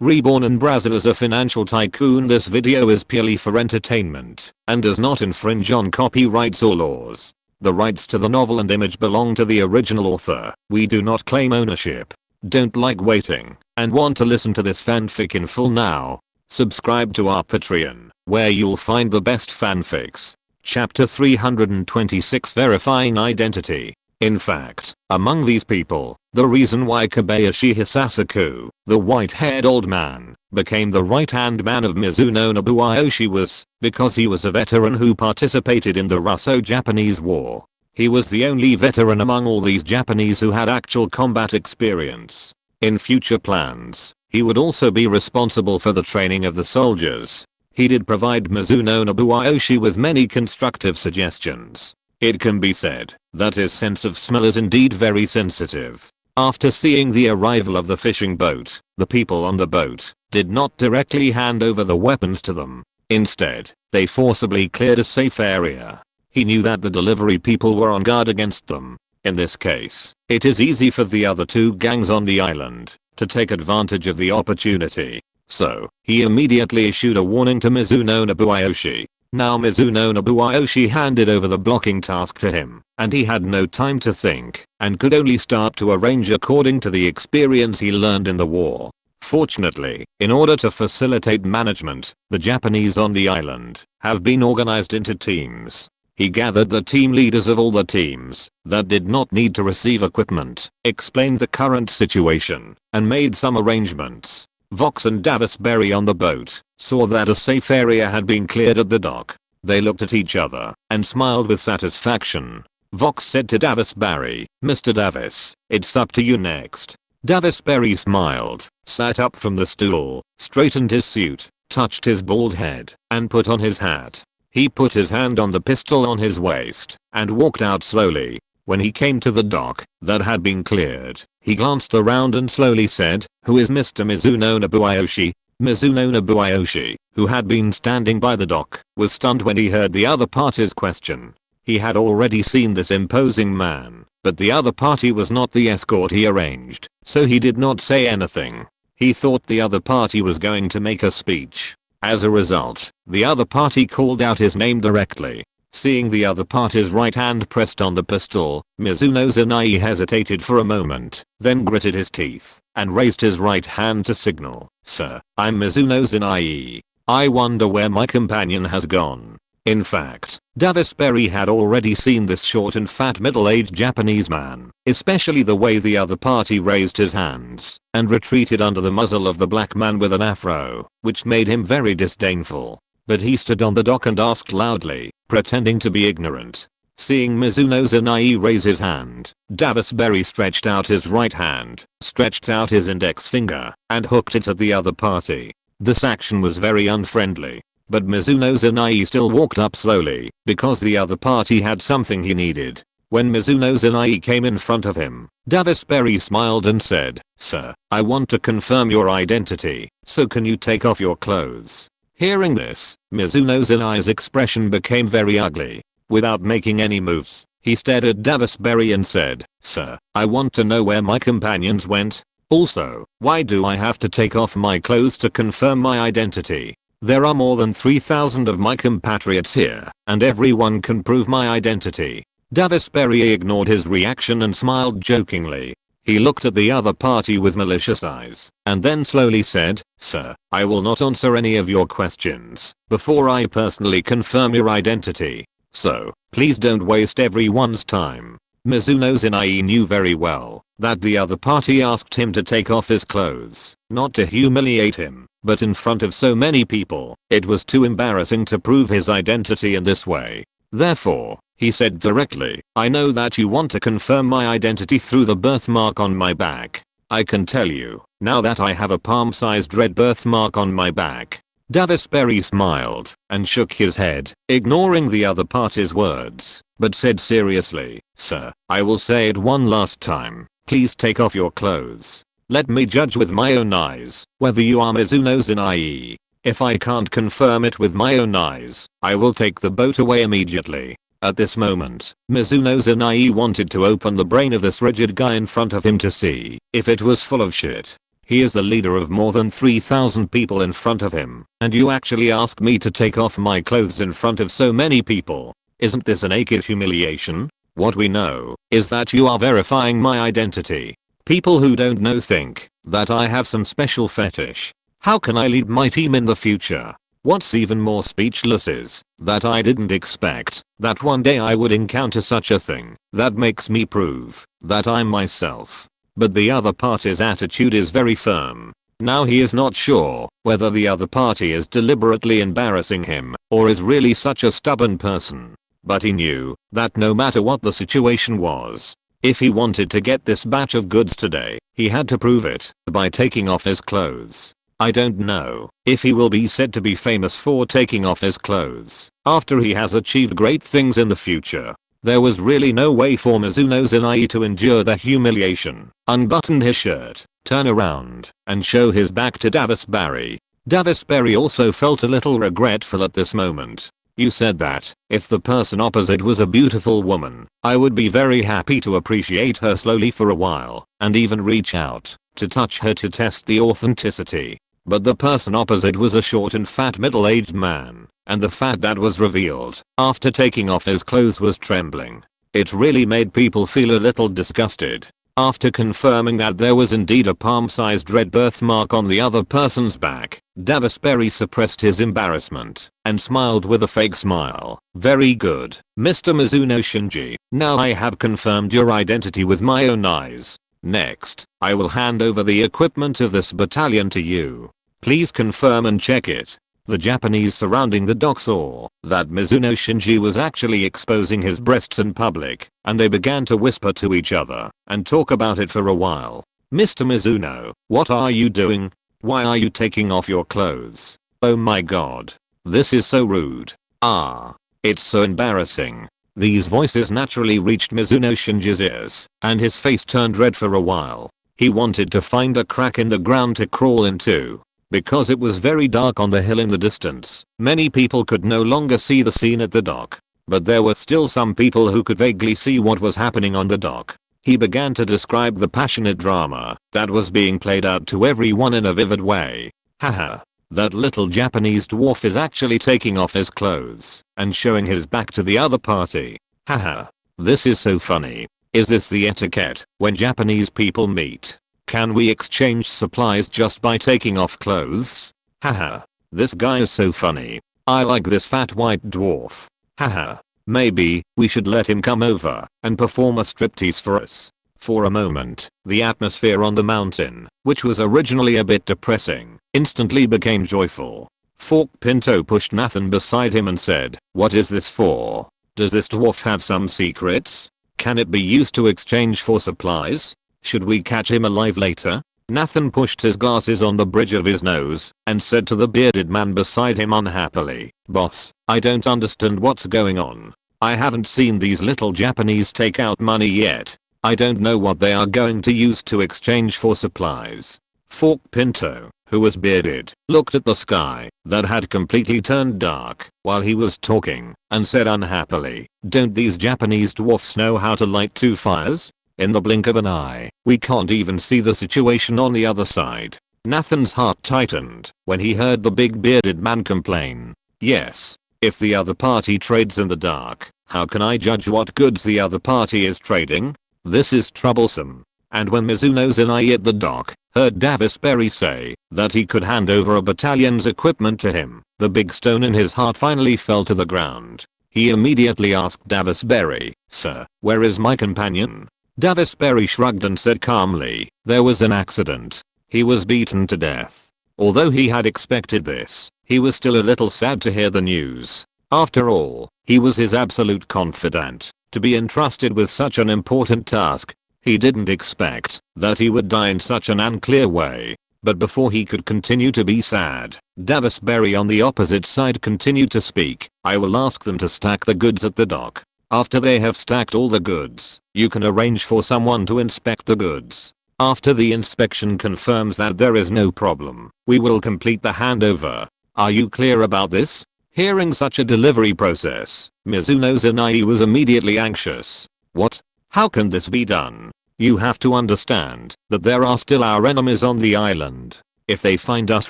reborn in Brazil as a financial tycoon. This video is purely for entertainment and does not infringe on copyrights or laws. The rights to the novel and image belong to the original author. We do not claim ownership. Don't like waiting and want to listen to this fanfic in full now? Subscribe to our Patreon, where you'll find the best fanfics. Chapter 326, Verifying Identity. In fact, among these people, the reason why Kobayashi Hisasaku, the white-haired old man, became the right-hand man of Mizuno Nobuyoshi was because he was a veteran who participated in the Russo-Japanese War. He was the only veteran among all these Japanese who had actual combat experience. In future plans, he would also be responsible for the training of the soldiers. He did provide Mizuno Nobuyoshi with many constructive suggestions. It can be said that his sense of smell is indeed very sensitive. After seeing the arrival of the fishing boat, the people on the boat did not directly hand over the weapons to them. Instead, they forcibly cleared a safe area. He knew that the delivery people were on guard against them. In this case, it is easy for the other two gangs on the island to take advantage of the opportunity. So, he immediately issued a warning to Mizuno Nobuyoshi. Now Mizuno Nobuyoshi handed over the blocking task to him, and he had no time to think, and could only start to arrange according to the experience he learned in the war. Fortunately, in order to facilitate management, the Japanese on the island have been organized into teams. He gathered the team leaders of all the teams that did not need to receive equipment, explained the current situation, and made some arrangements. Vox and Davisberry on the boat saw that a safe area had been cleared at the dock. They looked at each other and smiled with satisfaction. Vox said to Davisberry, "Mr. Davis, it's up to you next." Davisberry smiled, sat up from the stool, straightened his suit, touched his bald head, and put on his hat. He put his hand on the pistol on his waist and walked out slowly. When he came to the dock that had been cleared, he glanced around and slowly said, "Who is Mr. Mizuno Nobuyoshi?" Mizuno Nobuyoshi, who had been standing by the dock, was stunned when he heard the other party's question. He had already seen this imposing man, but the other party was not the escort he arranged, so he did not say anything. He thought the other party was going to make a speech. As a result, the other party called out his name directly. Seeing the other party's right hand pressed on the pistol, Mizuno Zanai hesitated for a moment, then gritted his teeth, and raised his right hand to signal, "Sir, I'm Mizuno Zanai. I wonder where my companion has gone." In fact, Davisberry had already seen this short and fat middle-aged Japanese man, especially the way the other party raised his hands and retreated under the muzzle of the black man with an afro, which made him very disdainful. But he stood on the dock and asked loudly, pretending to be ignorant. Seeing Mizuno Zanai raise his hand, Davisberry stretched out his right hand, stretched out his index finger, and hooked it at the other party. This action was very unfriendly. But Mizuno Zanai still walked up slowly, because the other party had something he needed. When Mizuno Zanai came in front of him, Davisberry smiled and said, "Sir, I want to confirm your identity, so can you take off your clothes?" Hearing this, Mizuno Zanai's expression became very ugly. Without making any moves, he stared at Davisberry and said, "Sir, I want to know where my companions went. Also, why do I have to take off my clothes to confirm my identity? There are more than 3,000 of my compatriots here, and everyone can prove my identity." Davisberry ignored his reaction and smiled jokingly. He looked at the other party with malicious eyes, and then slowly said, "Sir, I will not answer any of your questions before I personally confirm your identity. So, please don't waste everyone's time." Mizuno Zanai knew very well that the other party asked him to take off his clothes, not to humiliate him, but in front of so many people, it was too embarrassing to prove his identity in this way. Therefore, he said directly, "I know that you want to confirm my identity through the birthmark on my back. I can tell you, now that I have a palm-sized red birthmark on my back." Davisberry smiled and shook his head, ignoring the other party's words, but said seriously, "Sir, I will say it one last time. Please take off your clothes. Let me judge with my own eyes whether you are Mizuno Zanai. If I can't confirm it with my own eyes, I will take the boat away immediately." At this moment, Mizuno Zanai wanted to open the brain of this rigid guy in front of him to see if it was full of shit. He is the leader of more than 3,000 people in front of him, and you actually ask me to take off my clothes in front of so many people. Isn't this a naked humiliation? What we know is that you are verifying my identity. People who don't know think that I have some special fetish. How can I lead my team in the future? What's even more speechless is that I didn't expect that one day I would encounter such a thing that makes me prove that I'm myself. But the other party's attitude is very firm. Now he is not sure whether the other party is deliberately embarrassing him or is really such a stubborn person. But he knew that no matter what the situation was, if he wanted to get this batch of goods today, he had to prove it by taking off his clothes. I don't know if he will be said to be famous for taking off his clothes after he has achieved great things in the future. There was really no way for Mizuno Zenai to endure the humiliation, unbutton his shirt, turn around, and show his back to Davis Barry. Davis Barry also felt a little regretful at this moment. You said that if the person opposite was a beautiful woman, I would be very happy to appreciate her slowly for a while, and even reach out to touch her to test the authenticity. But the person opposite was a short and fat middle-aged man, and the fat that was revealed after taking off his clothes was trembling. It really made people feel a little disgusted. After confirming that there was indeed a palm-sized red birthmark on the other person's back, Davis Berry suppressed his embarrassment and smiled with a fake smile. Very good, Mr. Mizuno Shinji. Now I have confirmed your identity with my own eyes. Next, I will hand over the equipment of this battalion to you. Please confirm and check it. The Japanese surrounding the dock saw that Mizuno Shinji was actually exposing his breasts in public, and they began to whisper to each other and talk about it for a while. Mr. Mizuno, what are you doing? Why are you taking off your clothes? Oh my god. This is so rude. Ah. It's so embarrassing. These voices naturally reached Mizuno Shinji's ears, and his face turned red for a while. He wanted to find a crack in the ground to crawl into. Because it was very dark on the hill in the distance, many people could no longer see the scene at the dock. But there were still some people who could vaguely see what was happening on the dock. He began to describe the passionate drama that was being played out to everyone in a vivid way. Haha. That little Japanese dwarf is actually taking off his clothes and showing his back to the other party. Haha. This is so funny. Is this the etiquette when Japanese people meet? Can we exchange supplies just by taking off clothes? Haha. This guy is so funny. I like this fat white dwarf. Haha. Maybe we should let him come over and perform a striptease for us. For a moment, the atmosphere on the mountain, which was originally a bit depressing, instantly became joyful. Fork Pinto pushed Nathan beside him and said, "What is this for? Does this dwarf have some secrets? Can it be used to exchange for supplies? Should we catch him alive later?" Nathan pushed his glasses on the bridge of his nose and said to the bearded man beside him unhappily, "Boss, I don't understand what's going on. I haven't seen these little Japanese take out money yet. I don't know what they are going to use to exchange for supplies." Fork Pinto, who was bearded, looked at the sky that had completely turned dark while he was talking and said unhappily, "Don't these Japanese dwarfs know how to light two fires? In the blink of an eye, we can't even see the situation on the other side." Nathan's heart tightened when he heard the big bearded man complain. Yes, if the other party trades in the dark, how can I judge what goods the other party is trading? This is troublesome. And when Mizuno Zenai at the dock heard Davis Berry say that he could hand over a battalion's equipment to him, the big stone in his heart finally fell to the ground. He immediately asked Davis Berry, "Sir, where is my companion?" Davis Berry shrugged and said calmly, "There was an accident. He was beaten to death." Although he had expected this, he was still a little sad to hear the news. After all, he was his absolute confidant. To be entrusted with such an important task, he didn't expect that he would die in such an unclear way. But before he could continue to be sad, Davis Berry on the opposite side continued to speak. "I will ask them to stack the goods at the dock. After they have stacked all the goods, you can arrange for someone to inspect the goods. After the inspection confirms that there is no problem, we will complete the handover. Are you clear about this?" Hearing such a delivery process, Mizuno Zenai was immediately anxious. What? How can this be done? You have to understand that there are still our enemies on the island. If they find us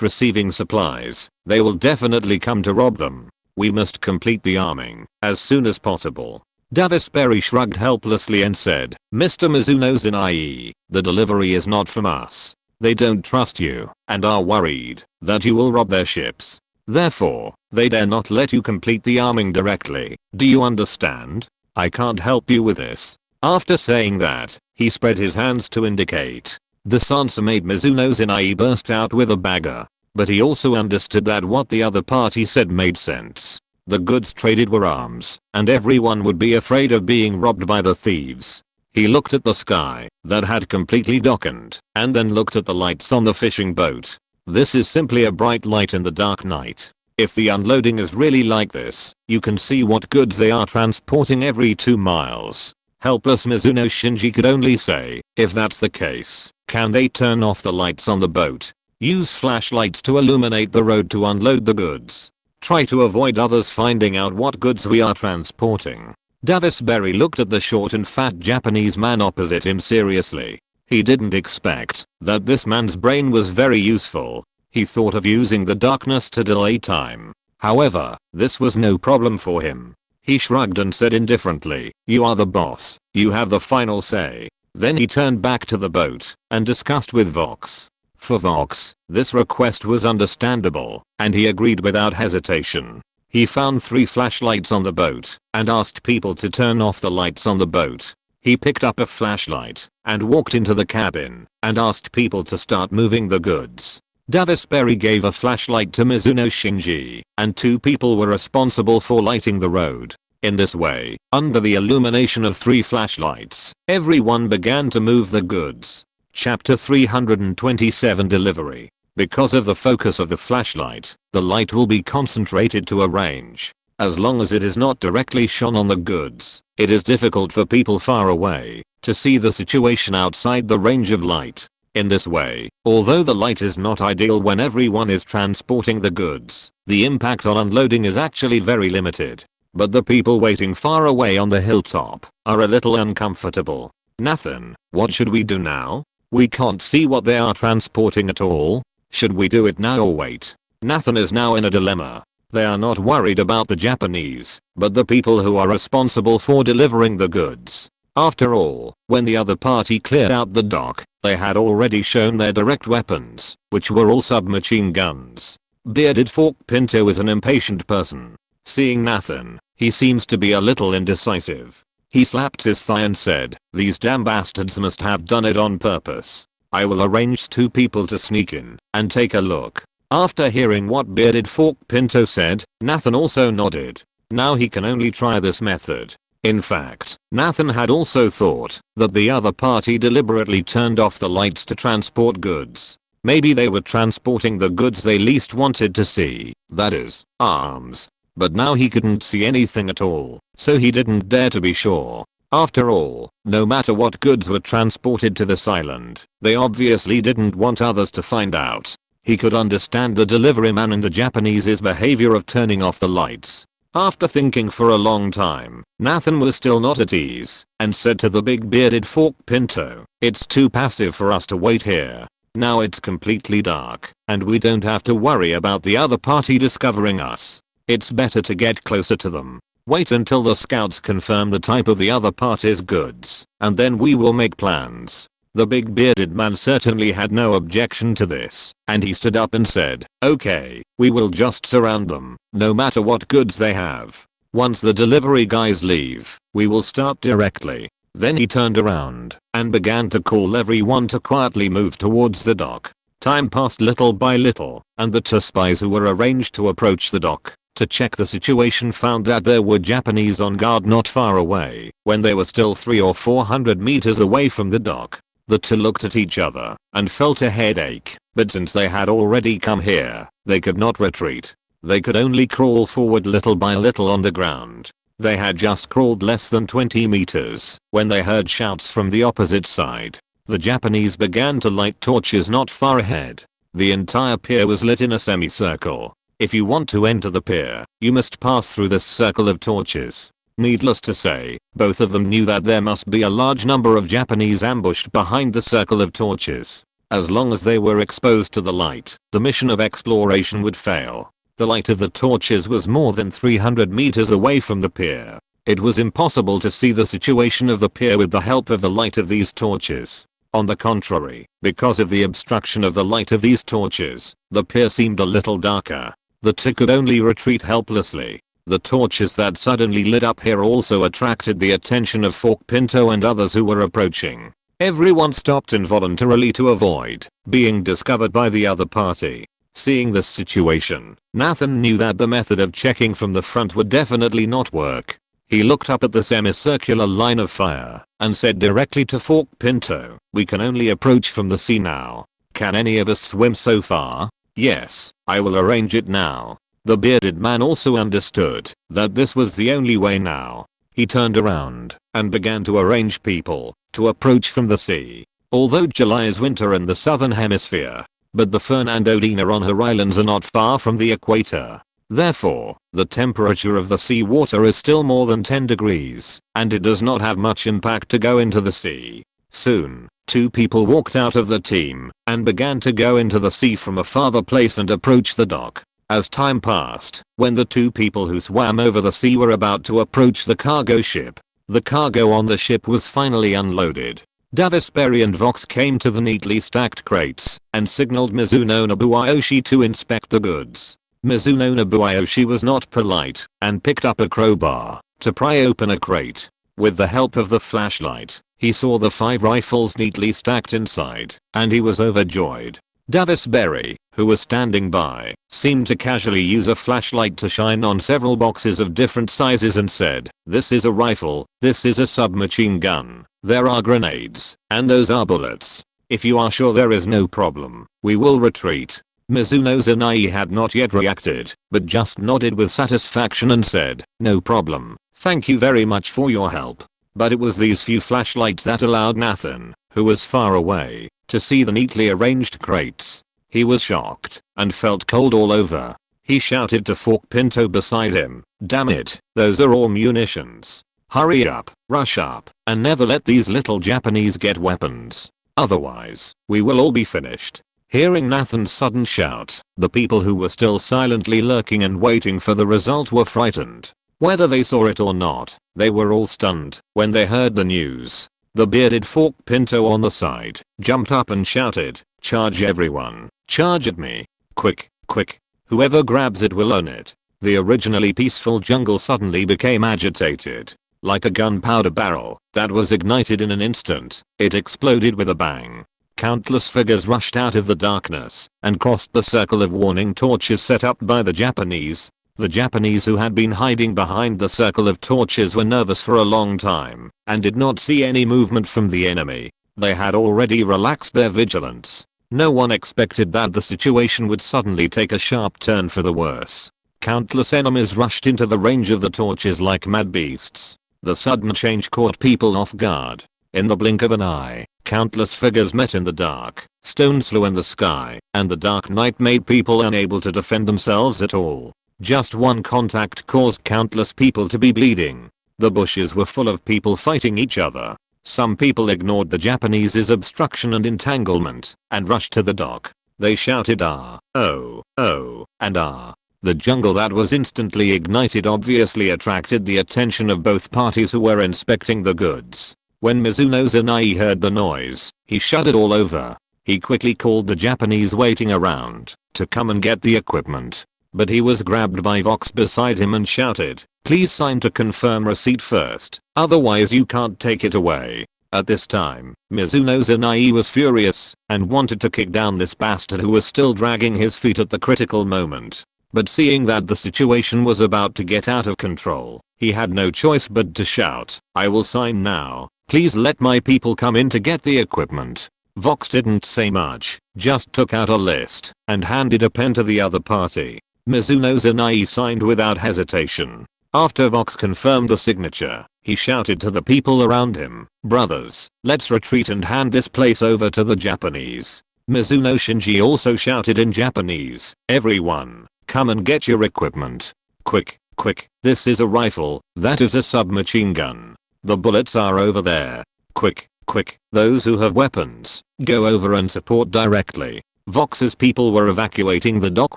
receiving supplies, they will definitely come to rob them. We must complete the arming as soon as possible. Davis Berry shrugged helplessly and said, Mr. Mizuno Zinai, the delivery is not from us. They don't trust you and are worried that you will rob their ships. Therefore, they dare not let you complete the arming directly. Do you understand? I can't help you with this. After saying that, he spread his hands to indicate. This answer made Mizuno Zinai burst out with a bagger. But he also understood that what the other party said made sense. The goods traded were arms, and everyone would be afraid of being robbed by the thieves. He looked at the sky that had completely darkened, and then looked at the lights on the fishing boat. This is simply a bright light in the dark night. If the unloading is really like this, you can see what goods they are transporting every 2 miles. Helpless Mizuno Shinji could only say, if that's the case, can they turn off the lights on the boat? Use flashlights to illuminate the road to unload the goods. Try to avoid others finding out what goods we are transporting. Davis Berry looked at the short and fat Japanese man opposite him seriously. He didn't expect that this man's brain was very useful. He thought of using the darkness to delay time. However, this was no problem for him. He shrugged and said indifferently, you are the boss. You have the final say. Then he turned back to the boat and discussed with Vox. For Vox, this request was understandable, and he agreed without hesitation. He found 3 flashlights on the boat and asked people to turn off the lights on the boat. He picked up a flashlight and walked into the cabin and asked people to start moving the goods. Davis Berry gave a flashlight to Mizuno Shinji, and 2 people were responsible for lighting the road. In this way, under the illumination of 3 flashlights, everyone began to move the goods. Chapter 327 Delivery. Because of the focus of the flashlight, the light will be concentrated to a range. As long as it is not directly shone on the goods, it is difficult for people far away to see the situation outside the range of light. In this way, although the light is not ideal when everyone is transporting the goods, the impact on unloading is actually very limited. But the people waiting far away on the hilltop are a little uncomfortable. Nathan, what should we do now? We can't see what they are transporting at all. Should we do it now or wait? Nathan is now in a dilemma. They are not worried about the Japanese, but the people who are responsible for delivering the goods. After all, when the other party cleared out the dock, they had already shown their direct weapons, which were all submachine guns. Bearded Fork Pinto is an impatient person. Seeing Nathan, he seems to be a little indecisive. He slapped his thigh and said, these damn bastards must have done it on purpose. I will arrange 2 people to sneak in and take a look. After hearing what Bearded Fork Pinto said, Nathan also nodded. Now he can only try this method. In fact, Nathan had also thought that the other party deliberately turned off the lights to transport goods. Maybe they were transporting the goods they least wanted to see, that is, arms. But now he couldn't see anything at all, so he didn't dare to be sure. After all, no matter what goods were transported to this island, they obviously didn't want others to find out. He could understand the delivery man and the Japanese's behavior of turning off the lights. After thinking for a long time, Nathan was still not at ease, and said to the big bearded Fork Pinto, it's too passive for us to wait here. Now it's completely dark, and we don't have to worry about the other party discovering us. It's better to get closer to them. Wait until the scouts confirm the type of the other party's goods, and then we will make plans. The big bearded man certainly had no objection to this, and he stood up and said, okay, we will just surround them, no matter what goods they have. Once the delivery guys leave, we will start directly. Then he turned around and began to call everyone to quietly move towards the dock. Time passed little by little, and the 2 spies who were arranged to approach the dock to check the situation found that there were Japanese on guard not far away when they were still 300 or 400 meters away from the dock. The 2 looked at each other and felt a headache, but since they had already come here, they could not retreat. They could only crawl forward little by little on the ground. They had just crawled less than 20 meters when they heard shouts from the opposite side. The Japanese began to light torches not far ahead. The entire pier was lit in a semicircle. If you want to enter the pier, you must pass through this circle of torches. Needless to say, both of them knew that there must be a large number of Japanese ambushed behind the circle of torches. As long as they were exposed to the light, the mission of exploration would fail. The light of the torches was more than 300 meters away from the pier. It was impossible to see the situation of the pier with the help of the light of these torches. On the contrary, because of the obstruction of the light of these torches, the pier seemed a little darker. The two could only retreat helplessly. The torches that suddenly lit up here also attracted the attention of Fork Pinto and others who were approaching. Everyone stopped involuntarily to avoid being discovered by the other party. Seeing this situation, Nathan knew that the method of checking from the front would definitely not work. He looked up at the semicircular line of fire and said directly to Fork Pinto, "We can only approach from the sea now. Can any of us swim so far?" "Yes, I will arrange it now." The bearded man also understood that this was the only way now. He turned around and began to arrange people to approach from the sea. Although July is winter in the southern hemisphere, but the Fernando-Dina on her islands are not far from the equator. Therefore, the temperature of the sea water is still more than 10 degrees, and it does not have much impact to go into the sea. Soon, two people walked out of the team and began to go into the sea from a farther place and approach the dock. As time passed, when the two people who swam over the sea were about to approach the cargo ship, the cargo on the ship was finally unloaded. Davis Berry and Vox came to the neatly stacked crates and signaled Mizuno Nobuayoshi to inspect the goods. Mizuno Nobuayoshi was not polite and picked up a crowbar to pry open a crate. With the help of the flashlight, he saw the 5 rifles neatly stacked inside, and he was overjoyed. Davis Berry, who was standing by, seemed to casually use a flashlight to shine on several boxes of different sizes and said, "This is a rifle, this is a submachine gun, there are grenades, and those are bullets. If you are sure there is no problem, we will retreat." Mizuno Zanai had not yet reacted, but just nodded with satisfaction and said, "No problem, thank you very much for your help." But it was these few flashlights that allowed Nathan, who was far away, to see the neatly arranged crates. He was shocked and felt cold all over. He shouted to Fork Pinto beside him, "Damn it, those are all munitions. Hurry up, rush up, and never let these little Japanese get weapons. Otherwise, we will all be finished." Hearing Nathan's sudden shout, the people who were still silently lurking and waiting for the result were frightened. Whether they saw it or not, they were all stunned when they heard the news. The bearded Fork Pinto on the side jumped up and shouted, "Charge everyone, charge at me. Quick, quick. Whoever grabs it will own it." The originally peaceful jungle suddenly became agitated. Like a gunpowder barrel that was ignited in an instant, it exploded with a bang. Countless figures rushed out of the darkness and crossed the circle of warning torches set up by the Japanese. The Japanese who had been hiding behind the circle of torches were nervous for a long time and did not see any movement from the enemy. They had already relaxed their vigilance. No one expected that the situation would suddenly take a sharp turn for the worse. Countless enemies rushed into the range of the torches like mad beasts. The sudden change caught people off guard. In the blink of an eye, countless figures met in the dark. Stones flew in the sky, and the dark night made people unable to defend themselves at all. Just one contact caused countless people to be bleeding. The bushes were full of people fighting each other. Some people ignored the Japanese's obstruction and entanglement and rushed to the dock. They shouted "Ah, oh, oh," and "Ah." The jungle that was instantly ignited obviously attracted the attention of both parties who were inspecting the goods. When Mizuno Zanai heard the noise, he shuddered all over. He quickly called the Japanese waiting around to come and get the equipment. But he was grabbed by Vox beside him and shouted, "Please sign to confirm receipt first, otherwise you can't take it away." At this time, Mizuno Zanai was furious and wanted to kick down this bastard who was still dragging his feet at the critical moment. But seeing that the situation was about to get out of control, he had no choice but to shout, "I will sign now. Please let my people come in to get the equipment." Vox didn't say much, just took out a list and handed a pen to the other party. Mizuno Zanai signed without hesitation. After Vox confirmed the signature, he shouted to the people around him, "Brothers, let's retreat and hand this place over to the Japanese." Mizuno Shinji also shouted in Japanese, "Everyone, come and get your equipment. Quick, Quick, this is a rifle, that is a submachine gun. The bullets are over there. Quick, quick, those who have weapons, go over and support directly. Vox's people were evacuating the dock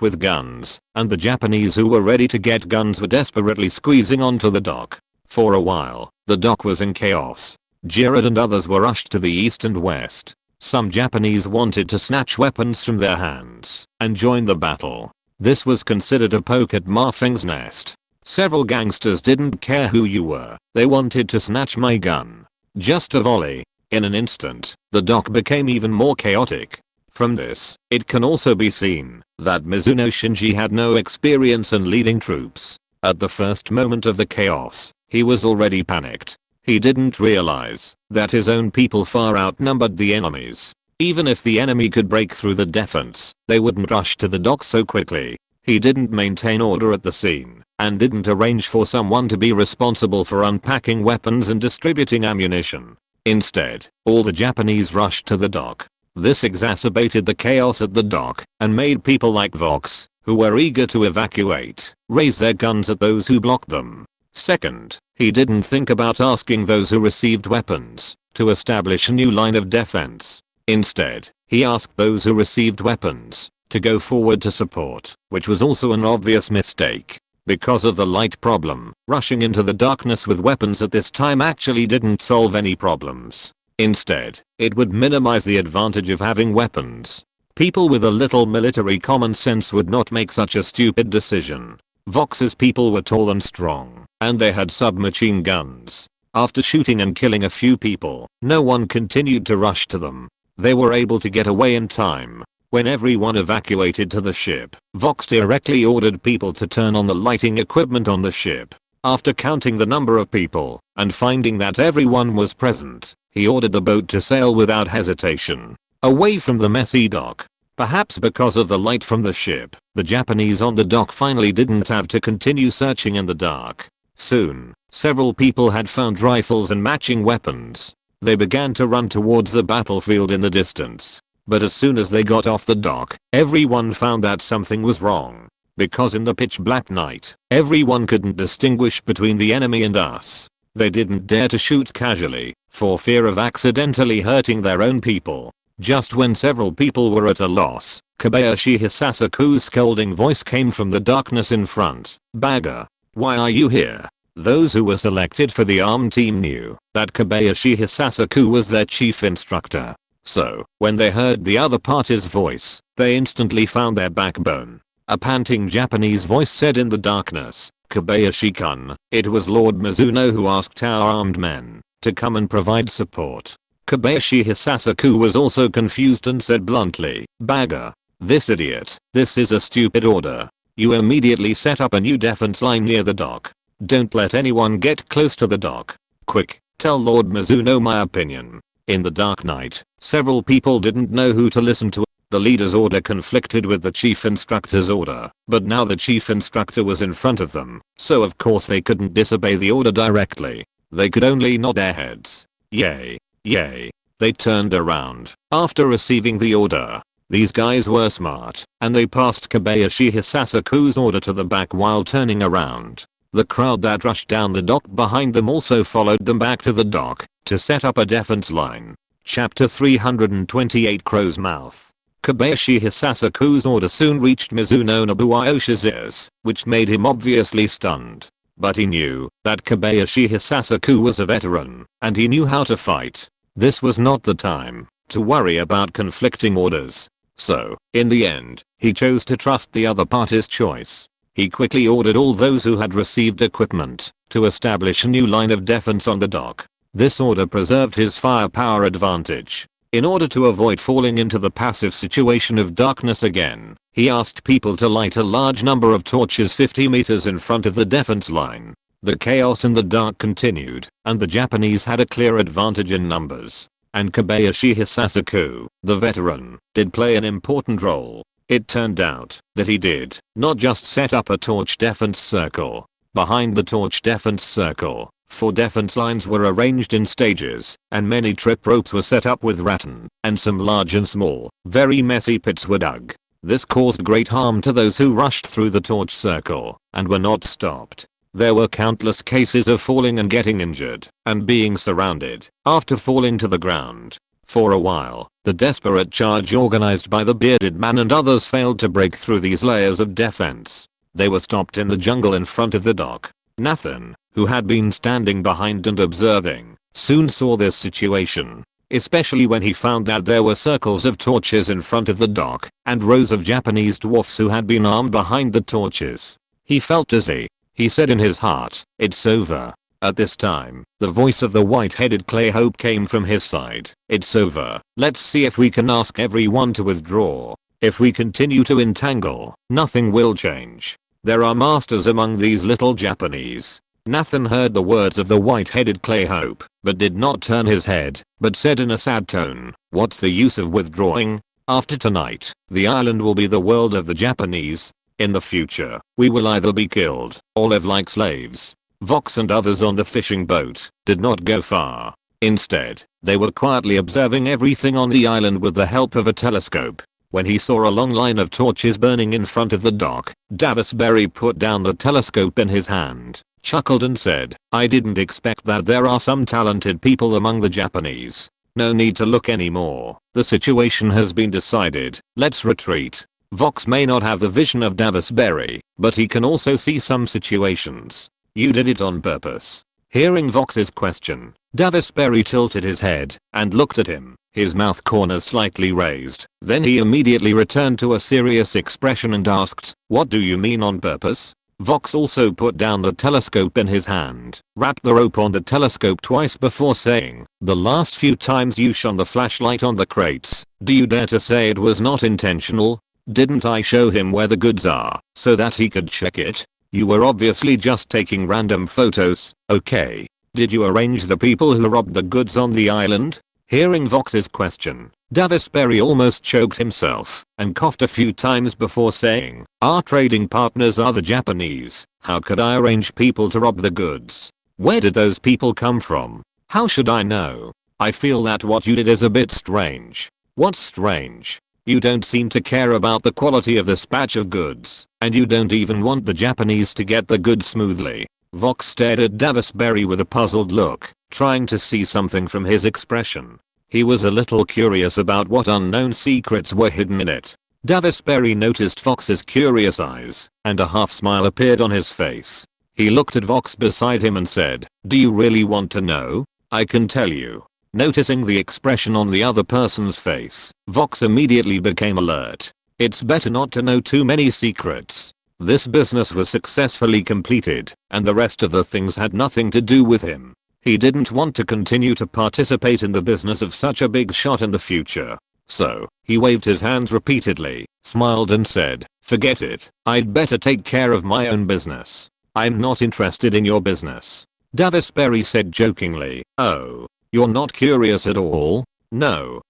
with guns, and the Japanese who were ready to get guns were desperately squeezing onto the dock. For a while, the dock was in chaos. Jared and others were rushed to the east and west. Some Japanese wanted to snatch weapons from their hands and join the battle. This was considered a poke at Ma Feng's nest. Several gangsters didn't care who you were, they wanted to snatch my gun. Just a volley. In an instant, the dock became even more chaotic. From this, it can also be seen that Mizuno Shinji had no experience in leading troops. At the first moment of the chaos, he was already panicked. He didn't realize that his own people far outnumbered the enemy's. Even if the enemy could break through the defense, they wouldn't rush to the dock so quickly. He didn't maintain order at the scene, and didn't arrange for someone to be responsible for unpacking weapons and distributing ammunition. Instead, all the Japanese rushed to the dock. This exacerbated the chaos at the dock, and made people like Vox, who were eager to evacuate, raise their guns at those who blocked them. Second, he didn't think about asking those who received weapons to establish a new line of defense. Instead, he asked those who received weapons to go forward to support, which was also an obvious mistake. Because of the light problem, rushing into the darkness with weapons at this time actually didn't solve any problems. Instead, it would minimize the advantage of having weapons. People with a little military common sense would not make such a stupid decision. Vox's people were tall and strong, and they had submachine guns. After shooting and killing a few people, no one continued to rush to them. They were able to get away in time. When everyone evacuated to the ship, Vox directly ordered people to turn on the lighting equipment on the ship. After counting the number of people, and finding that everyone was present, he ordered the boat to sail without hesitation, away from the messy dock. Perhaps because of the light from the ship, the Japanese on the dock finally didn't have to continue searching in the dark. Soon, several people had found rifles and matching weapons. They began to run towards the battlefield in the distance. But as soon as they got off the dock, everyone found that something was wrong. Because in the pitch black night, everyone couldn't distinguish between the enemy and us. They didn't dare to shoot casually, for fear of accidentally hurting their own people. Just when several people were at a loss, Kobayashi Hisasaku's scolding voice came from the darkness in front. "Bagger, why are you here?" Those who were selected for the armed team knew that Kobayashi Hisasaku was their chief instructor. So, when they heard the other party's voice, they instantly found their backbone. A panting Japanese voice said in the darkness, "Kobayashi-kun, it was Lord Mizuno who asked our armed men to come and provide support." Kobayashi Hisasaku was also confused and said bluntly, "Bagger, this idiot, this is a stupid order. You immediately set up a new defense line near the dock. Don't let anyone get close to the dock. Quick, tell Lord Mizuno my opinion." In the dark night, several people didn't know who to listen to. The leader's order conflicted with the chief instructor's order, but now the chief instructor was in front of them, so of course they couldn't disobey the order directly. They could only nod their heads. Yay. Yay. They turned around after receiving the order. These guys were smart, and they passed Kobayashi Hisasaku's order to the back while turning around. The crowd that rushed down the dock behind them also followed them back to the dock to set up a defense line. Chapter 328 Crow's Mouth. Kobayashi Hisasaku's order soon reached Mizuno Nobuayoshi's ears, which made him obviously stunned. But he knew that Kobayashi Hisasaku was a veteran, and he knew how to fight. This was not the time to worry about conflicting orders. So, in the end, he chose to trust the other party's choice. He quickly ordered all those who had received equipment to establish a new line of defense on the dock. This order preserved his firepower advantage. In order to avoid falling into the passive situation of darkness again, he asked people to light a large number of torches 50 meters in front of the defense line. The chaos in the dark continued, and the Japanese had a clear advantage in numbers. And Kobayashi Hisasaku, the veteran, did play an important role. It turned out that he did not just set up a torch defense circle. Behind the torch defense circle, 4 defense lines were arranged in stages, and many trip ropes were set up with rattan, and some large and small, very messy pits were dug. This caused great harm to those who rushed through the torch circle, and were not stopped. There were countless cases of falling and getting injured, and being surrounded, after falling to the ground. For a while, the desperate charge organized by the bearded man and others failed to break through these layers of defense. They were stopped in the jungle in front of the dock. Nathan, who had been standing behind and observing, soon saw this situation, especially when he found that there were circles of torches in front of the dock, and rows of Japanese dwarfs who had been armed behind the torches. He felt dizzy. He said in his heart, "It's over." At this time, the voice of the white-headed Clay Hope came from his side. "It's over. Let's see if we can ask everyone to withdraw. If we continue to entangle, nothing will change. There are masters among these little Japanese." Nathan heard the words of the white-headed Clay Hope, but did not turn his head, but said in a sad tone, "What's the use of withdrawing? After tonight, the island will be the world of the Japanese. In the future, we will either be killed, or live like slaves." Vox and others on the fishing boat did not go far. Instead, they were quietly observing everything on the island with the help of a telescope. When he saw a long line of torches burning in front of the dock, Davisberry put down the telescope in his hand, chuckled and said, "I didn't expect that. There are some talented people among the Japanese. No need to look anymore. The situation has been decided. Let's retreat." Vox may not have the vision of Davisberry, but he can also see some situations. "You did it on purpose." Hearing Vox's question, Davisberry tilted his head and looked at him, his mouth corners slightly raised. Then he immediately returned to a serious expression and asked, "What do you mean on purpose?" Vox also put down the telescope in his hand, wrapped the rope on the telescope twice before saying, "The last few times you shone the flashlight on the crates, do you dare to say it was not intentional? Didn't I show him where the goods are, so that he could check it? You were obviously just taking random photos, okay? Did you arrange the people who robbed the goods on the island?" Hearing Vox's question, Davisberry almost choked himself and coughed a few times before saying, "Our trading partners are the Japanese. How could I arrange people to rob the goods? Where did those people come from? How should I know? I feel that what you did is a bit strange." "What's strange? You don't seem to care about the quality of this batch of goods, and you don't even want the Japanese to get the goods smoothly." Vox stared at Davisberry with a puzzled look, trying to see something from his expression. He was a little curious about what unknown secrets were hidden in it. Davisberry noticed Vox's curious eyes, and a half smile appeared on his face. He looked at Vox beside him and said, "Do you really want to know? I can tell you." Noticing the expression on the other person's face, Vox immediately became alert. It's better not to know too many secrets. This business was successfully completed, and the rest of the things had nothing to do with him. He didn't want to continue to participate in the business of such a big shot in the future. So, he waved his hands repeatedly, smiled and said, "Forget it. I'd better take care of my own business. I'm not interested in your business." Davisberry said jokingly, "Oh. You're not curious at all?" No,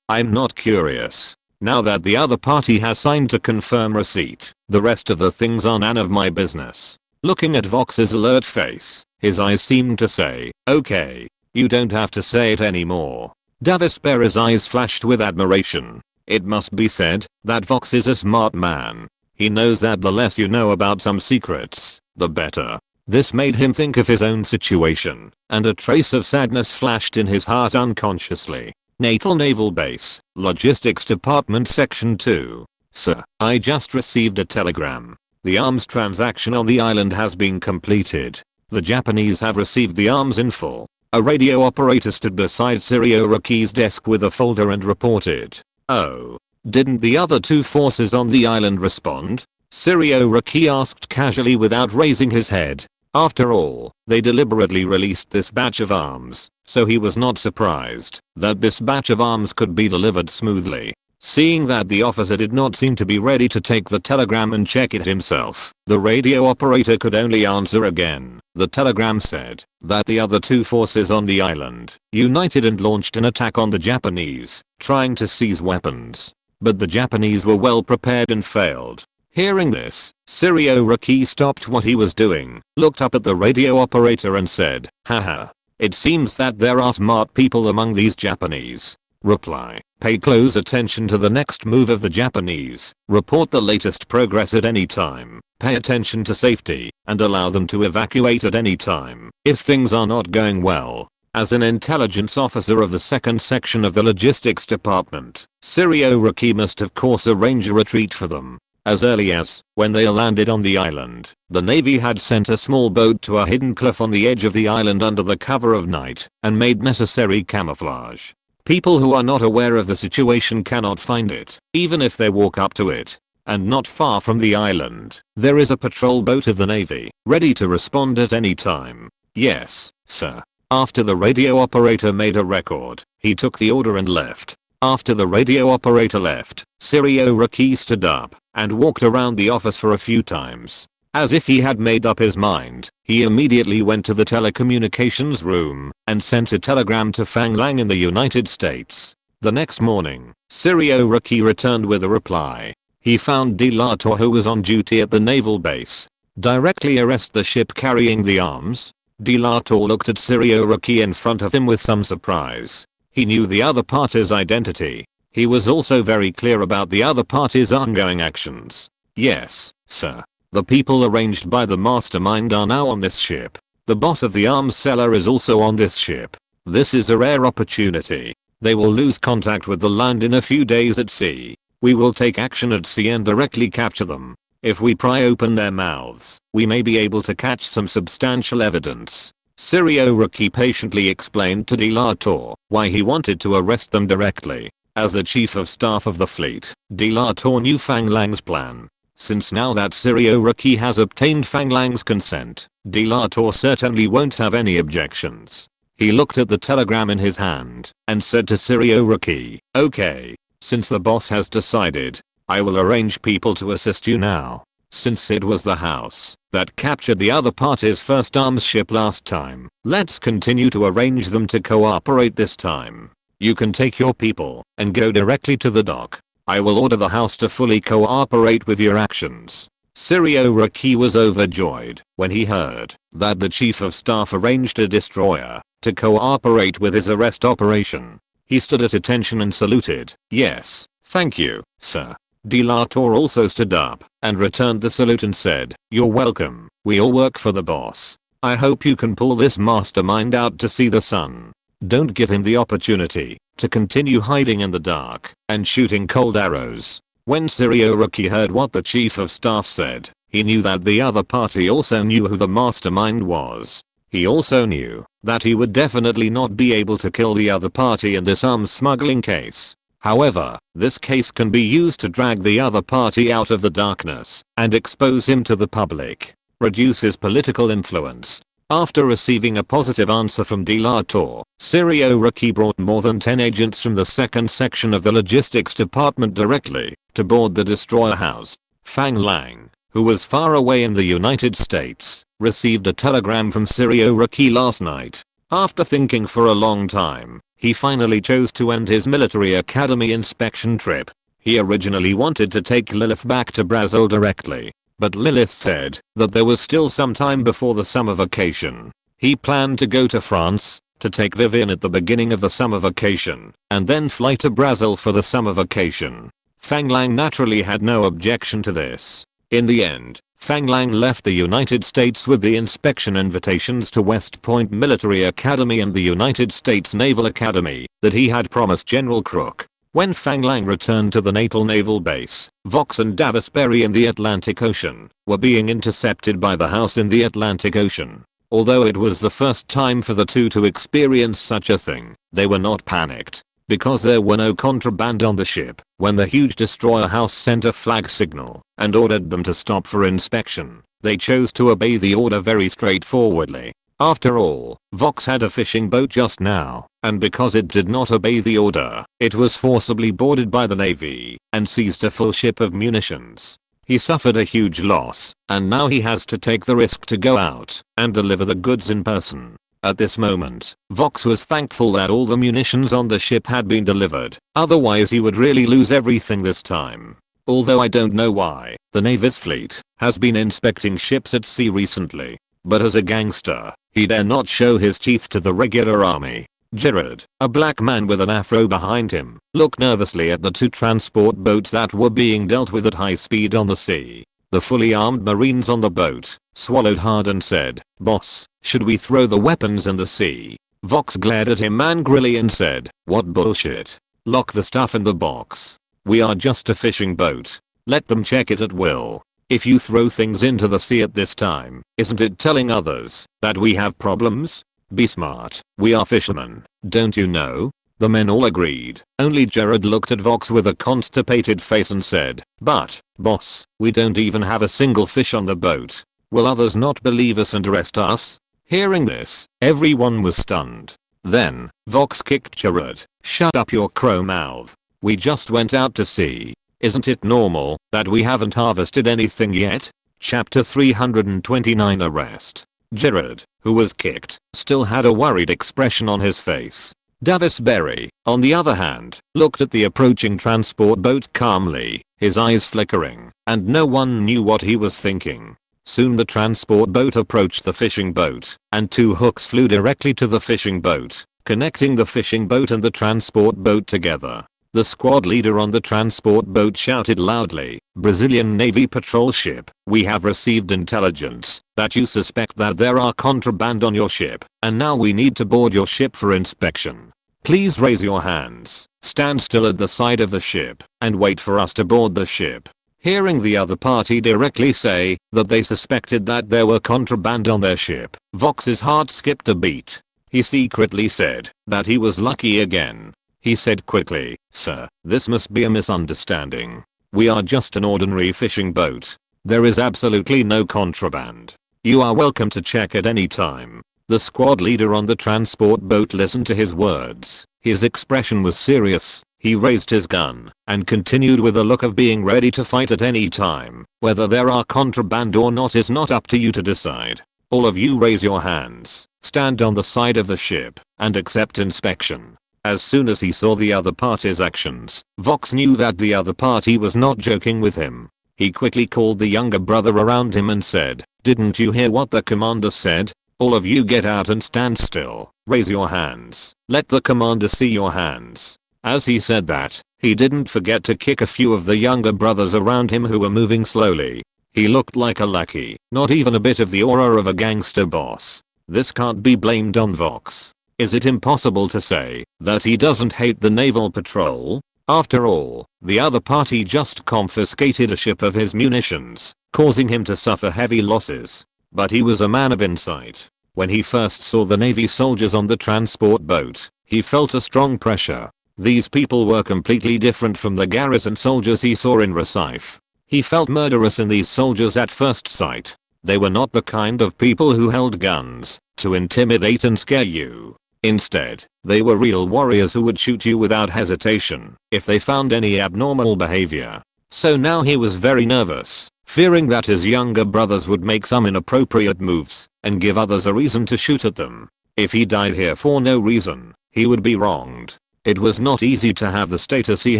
I'm not curious. Now that the other party has signed to confirm receipt, the rest of the things are none of my business." Looking at Vox's alert face, his eyes seemed to say, "Okay, you don't have to say it anymore." Davisberry's eyes flashed with admiration. It must be said that Vox is a smart man. He knows that the less you know about some secrets, the better. This made him think of his own situation, and a trace of sadness flashed in his heart unconsciously. Naval Base, Logistics Department Section 2. "Sir, I just received a telegram. The arms transaction on the island has been completed. The Japanese have received the arms in full." A radio operator stood beside Sirio Raki's desk with a folder and reported. "Oh. Didn't the other two forces on the island respond?" Sirio Raki asked casually without raising his head. After all, they deliberately released this batch of arms, so he was not surprised that this batch of arms could be delivered smoothly. Seeing that the officer did not seem to be ready to take the telegram and check it himself, the radio operator could only answer again. The telegram said that the other two forces on the island united and launched an attack on the Japanese, trying to seize weapons. But the Japanese were well prepared and failed. Hearing this, Sirio Raki stopped what he was doing, looked up at the radio operator and said, "Haha. It seems that there are smart people among these Japanese." Reply. Pay close attention to the next move of the Japanese. Report the latest progress at any time. Pay attention to safety and allow them to evacuate at any time if things are not going well. As an intelligence officer of the 2nd section of the Logistics Department, Shirayuki must of course arrange a retreat for them. As early as when they landed on the island, the Navy had sent a small boat to a hidden cliff on the edge of the island under the cover of night and made necessary camouflage. People who are not aware of the situation cannot find it, even if they walk up to it. And not far from the island, there is a patrol boat of the Navy, ready to respond at any time. Yes, sir. After the radio operator made a record, he took the order and left. After the radio operator left, Shirayuki stood up and walked around the office for a few times. As if he had made up his mind, he immediately went to the telecommunications room and sent a telegram to Fang Lang in the United States. The next morning, Shirayuki returned with a reply. He found Delator, who was on duty at the naval base. Directly arrest the ship carrying the arms? Delator looked at Shirayuki in front of him with some surprise. He knew the other party's identity. He was also very clear about the other party's ongoing actions. Yes, sir. The people arranged by the mastermind are now on this ship. The boss of the arms seller is also on this ship. This is a rare opportunity. They will lose contact with the land in a few days at sea. We will take action at sea and directly capture them. If we pry open their mouths, we may be able to catch some substantial evidence. Shirayuki patiently explained to Delator why he wanted to arrest them directly. As the chief of staff of the fleet, Delator knew Fang Lang's plan. Since now that Shirayuki has obtained Fang Lang's consent, Delator certainly won't have any objections. He looked at the telegram in his hand and said to Shirayuki, "Okay, since the boss has decided, I will arrange people to assist you now. Since it was the house that captured the other party's first arms ship last time, let's continue to arrange them to cooperate this time. You can take your people and go directly to the dock. I will order the house to fully cooperate with your actions." Shirayuki was overjoyed when he heard that the chief of staff arranged a destroyer to cooperate with his arrest operation. He stood at attention and saluted. "Yes, thank you, sir." Delator also stood up and returned the salute and said, "You're welcome. We all work for the boss. I hope you can pull this mastermind out to see the sun. Don't give him the opportunity to continue hiding in the dark and shooting cold arrows." When Shirayuki heard what the chief of staff said, he knew that the other party also knew who the mastermind was. He also knew that he would definitely not be able to kill the other party in this arms smuggling case. However, this case can be used to drag the other party out of the darkness and expose him to the public, reduce his political influence. After receiving a positive answer from Delator, Shirayuki brought more than 10 agents from the 2nd section of the Logistics Department directly to board the destroyer house. Fang Lang, who was far away in the United States, received a telegram from Shirayuki last night. After thinking for a long time, he finally chose to end his military academy inspection trip. He originally wanted to take Lilith back to Brazil directly, but Lilith said that there was still some time before the summer vacation. He planned to go to France to take Vivian at the beginning of the summer vacation and then fly to Brazil for the summer vacation. Fang Lang naturally had no objection to this. In the end, Fang Lang left the United States with the inspection invitations to West Point Military Academy and the United States Naval Academy that he had promised General Crook. When Fang Lang returned to the naval base, Vox and Davisberry in the Atlantic Ocean were being intercepted by the house in the Atlantic Ocean. Although it was the first time for the two to experience such a thing, they were not panicked. Because there were no contraband on the ship, when the huge destroyer house sent a flag signal and ordered them to stop for inspection, they chose to obey the order very straightforwardly. After all, Vox had a fishing boat just now, and because it did not obey the order, it was forcibly boarded by the Navy and seized a full ship of munitions. He suffered a huge loss, and now he has to take the risk to go out and deliver the goods in person. At this moment, Vox was thankful that all the munitions on the ship had been delivered, otherwise he would really lose everything this time. Although I don't know why, the Navy's fleet has been inspecting ships at sea recently, but as a gangster, he dare not show his teeth to the regular army. Jared, a black man with an afro behind him, looked nervously at the two transport boats that were being dealt with at high speed on the sea. The fully armed Marines on the boat swallowed hard and said, "Boss, should we throw the weapons in the sea?" Vox glared at him angrily and said, "What bullshit? Lock the stuff in the box. We are just a fishing boat. Let them check it at will. If you throw things into the sea at this time, isn't it telling others that we have problems? Be smart. We are fishermen, don't you know?" The men all agreed. Only Jared looked at Vox with a constipated face and said, "But, boss, we don't even have a single fish on the boat. Will others not believe us and arrest us?" Hearing this, everyone was stunned. Then, Vox kicked Jared. "Shut up your crow mouth. We just went out to sea. Isn't it normal that we haven't harvested anything yet?" Chapter 329 Arrest. Jared, who was kicked, still had a worried expression on his face. Davis Berry, on the other hand, looked at the approaching transport boat calmly, his eyes flickering, and no one knew what he was thinking. Soon the transport boat approached the fishing boat, and two hooks flew directly to the fishing boat, connecting the fishing boat and the transport boat together. The squad leader on the transport boat shouted loudly, "Brazilian Navy patrol ship, we have received intelligence that you suspect that there are contraband on your ship, and now we need to board your ship for inspection. Please raise your hands, stand still at the side of the ship, and wait for us to board the ship." Hearing the other party directly say that they suspected that there were contraband on their ship, Vox's heart skipped a beat. He secretly said that he was lucky again. He said quickly, "Sir, this must be a misunderstanding. We are just an ordinary fishing boat. There is absolutely no contraband. You are welcome to check at any time." The squad leader on the transport boat listened to his words. His expression was serious. He raised his gun and continued with a look of being ready to fight at any time. "Whether there are contraband or not is not up to you to decide. All of you raise your hands, stand on the side of the ship, and accept inspection." As soon as he saw the other party's actions, Vox knew that the other party was not joking with him. He quickly called the younger brother around him and said, "Didn't you hear what the commander said? All of you get out and stand still. Raise your hands. Let the commander see your hands." As he said that, he didn't forget to kick a few of the younger brothers around him who were moving slowly. He looked like a lackey, not even a bit of the aura of a gangster boss. This can't be blamed on Vox. Is it impossible to say that he doesn't hate the naval patrol? After all, the other party just confiscated a ship of his munitions, causing him to suffer heavy losses. But he was a man of insight. When he first saw the Navy soldiers on the transport boat, he felt a strong pressure. These people were completely different from the garrison soldiers he saw in Recife. He felt murderous in these soldiers at first sight. They were not the kind of people who held guns to intimidate and scare you. Instead, they were real warriors who would shoot you without hesitation if they found any abnormal behavior. So now he was very nervous, fearing that his younger brothers would make some inappropriate moves and give others a reason to shoot at them. If he died here for no reason, he would be wronged. It was not easy to have the status he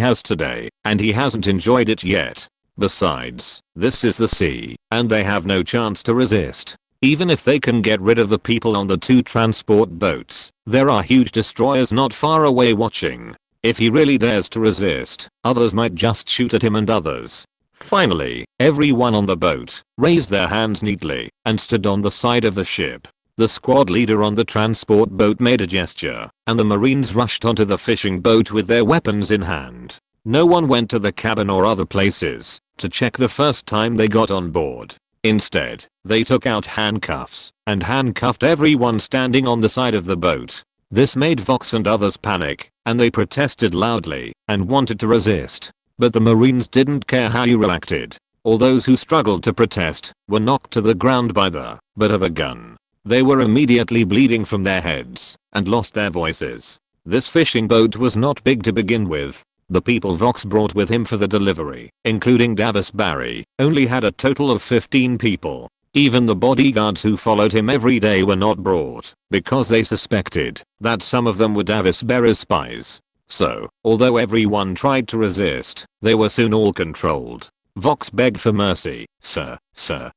has today, and he hasn't enjoyed it yet. Besides, this is the sea, and they have no chance to resist. Even if they can get rid of the people on the two transport boats, there are huge destroyers not far away watching. If he really dares to resist, others might just shoot at him and others. Finally, everyone on the boat raised their hands neatly and stood on the side of the ship. The squad leader on the transport boat made a gesture, and the Marines rushed onto the fishing boat with their weapons in hand. No one went to the cabin or other places to check the first time they got on board. Instead, they took out handcuffs and handcuffed everyone standing on the side of the boat. This made Vox and others panic, and they protested loudly and wanted to resist. But the Marines didn't care how you reacted. All those who struggled to protest were knocked to the ground by the butt of a gun. They were immediately bleeding from their heads and lost their voices. This fishing boat was not big to begin with. The people Vox brought with him for the delivery, including Davis Barry, only had a total of 15 people. Even the bodyguards who followed him every day were not brought, because they suspected that some of them were Davis Barry's spies. So, although everyone tried to resist, they were soon all controlled. Vox begged for mercy. Sir,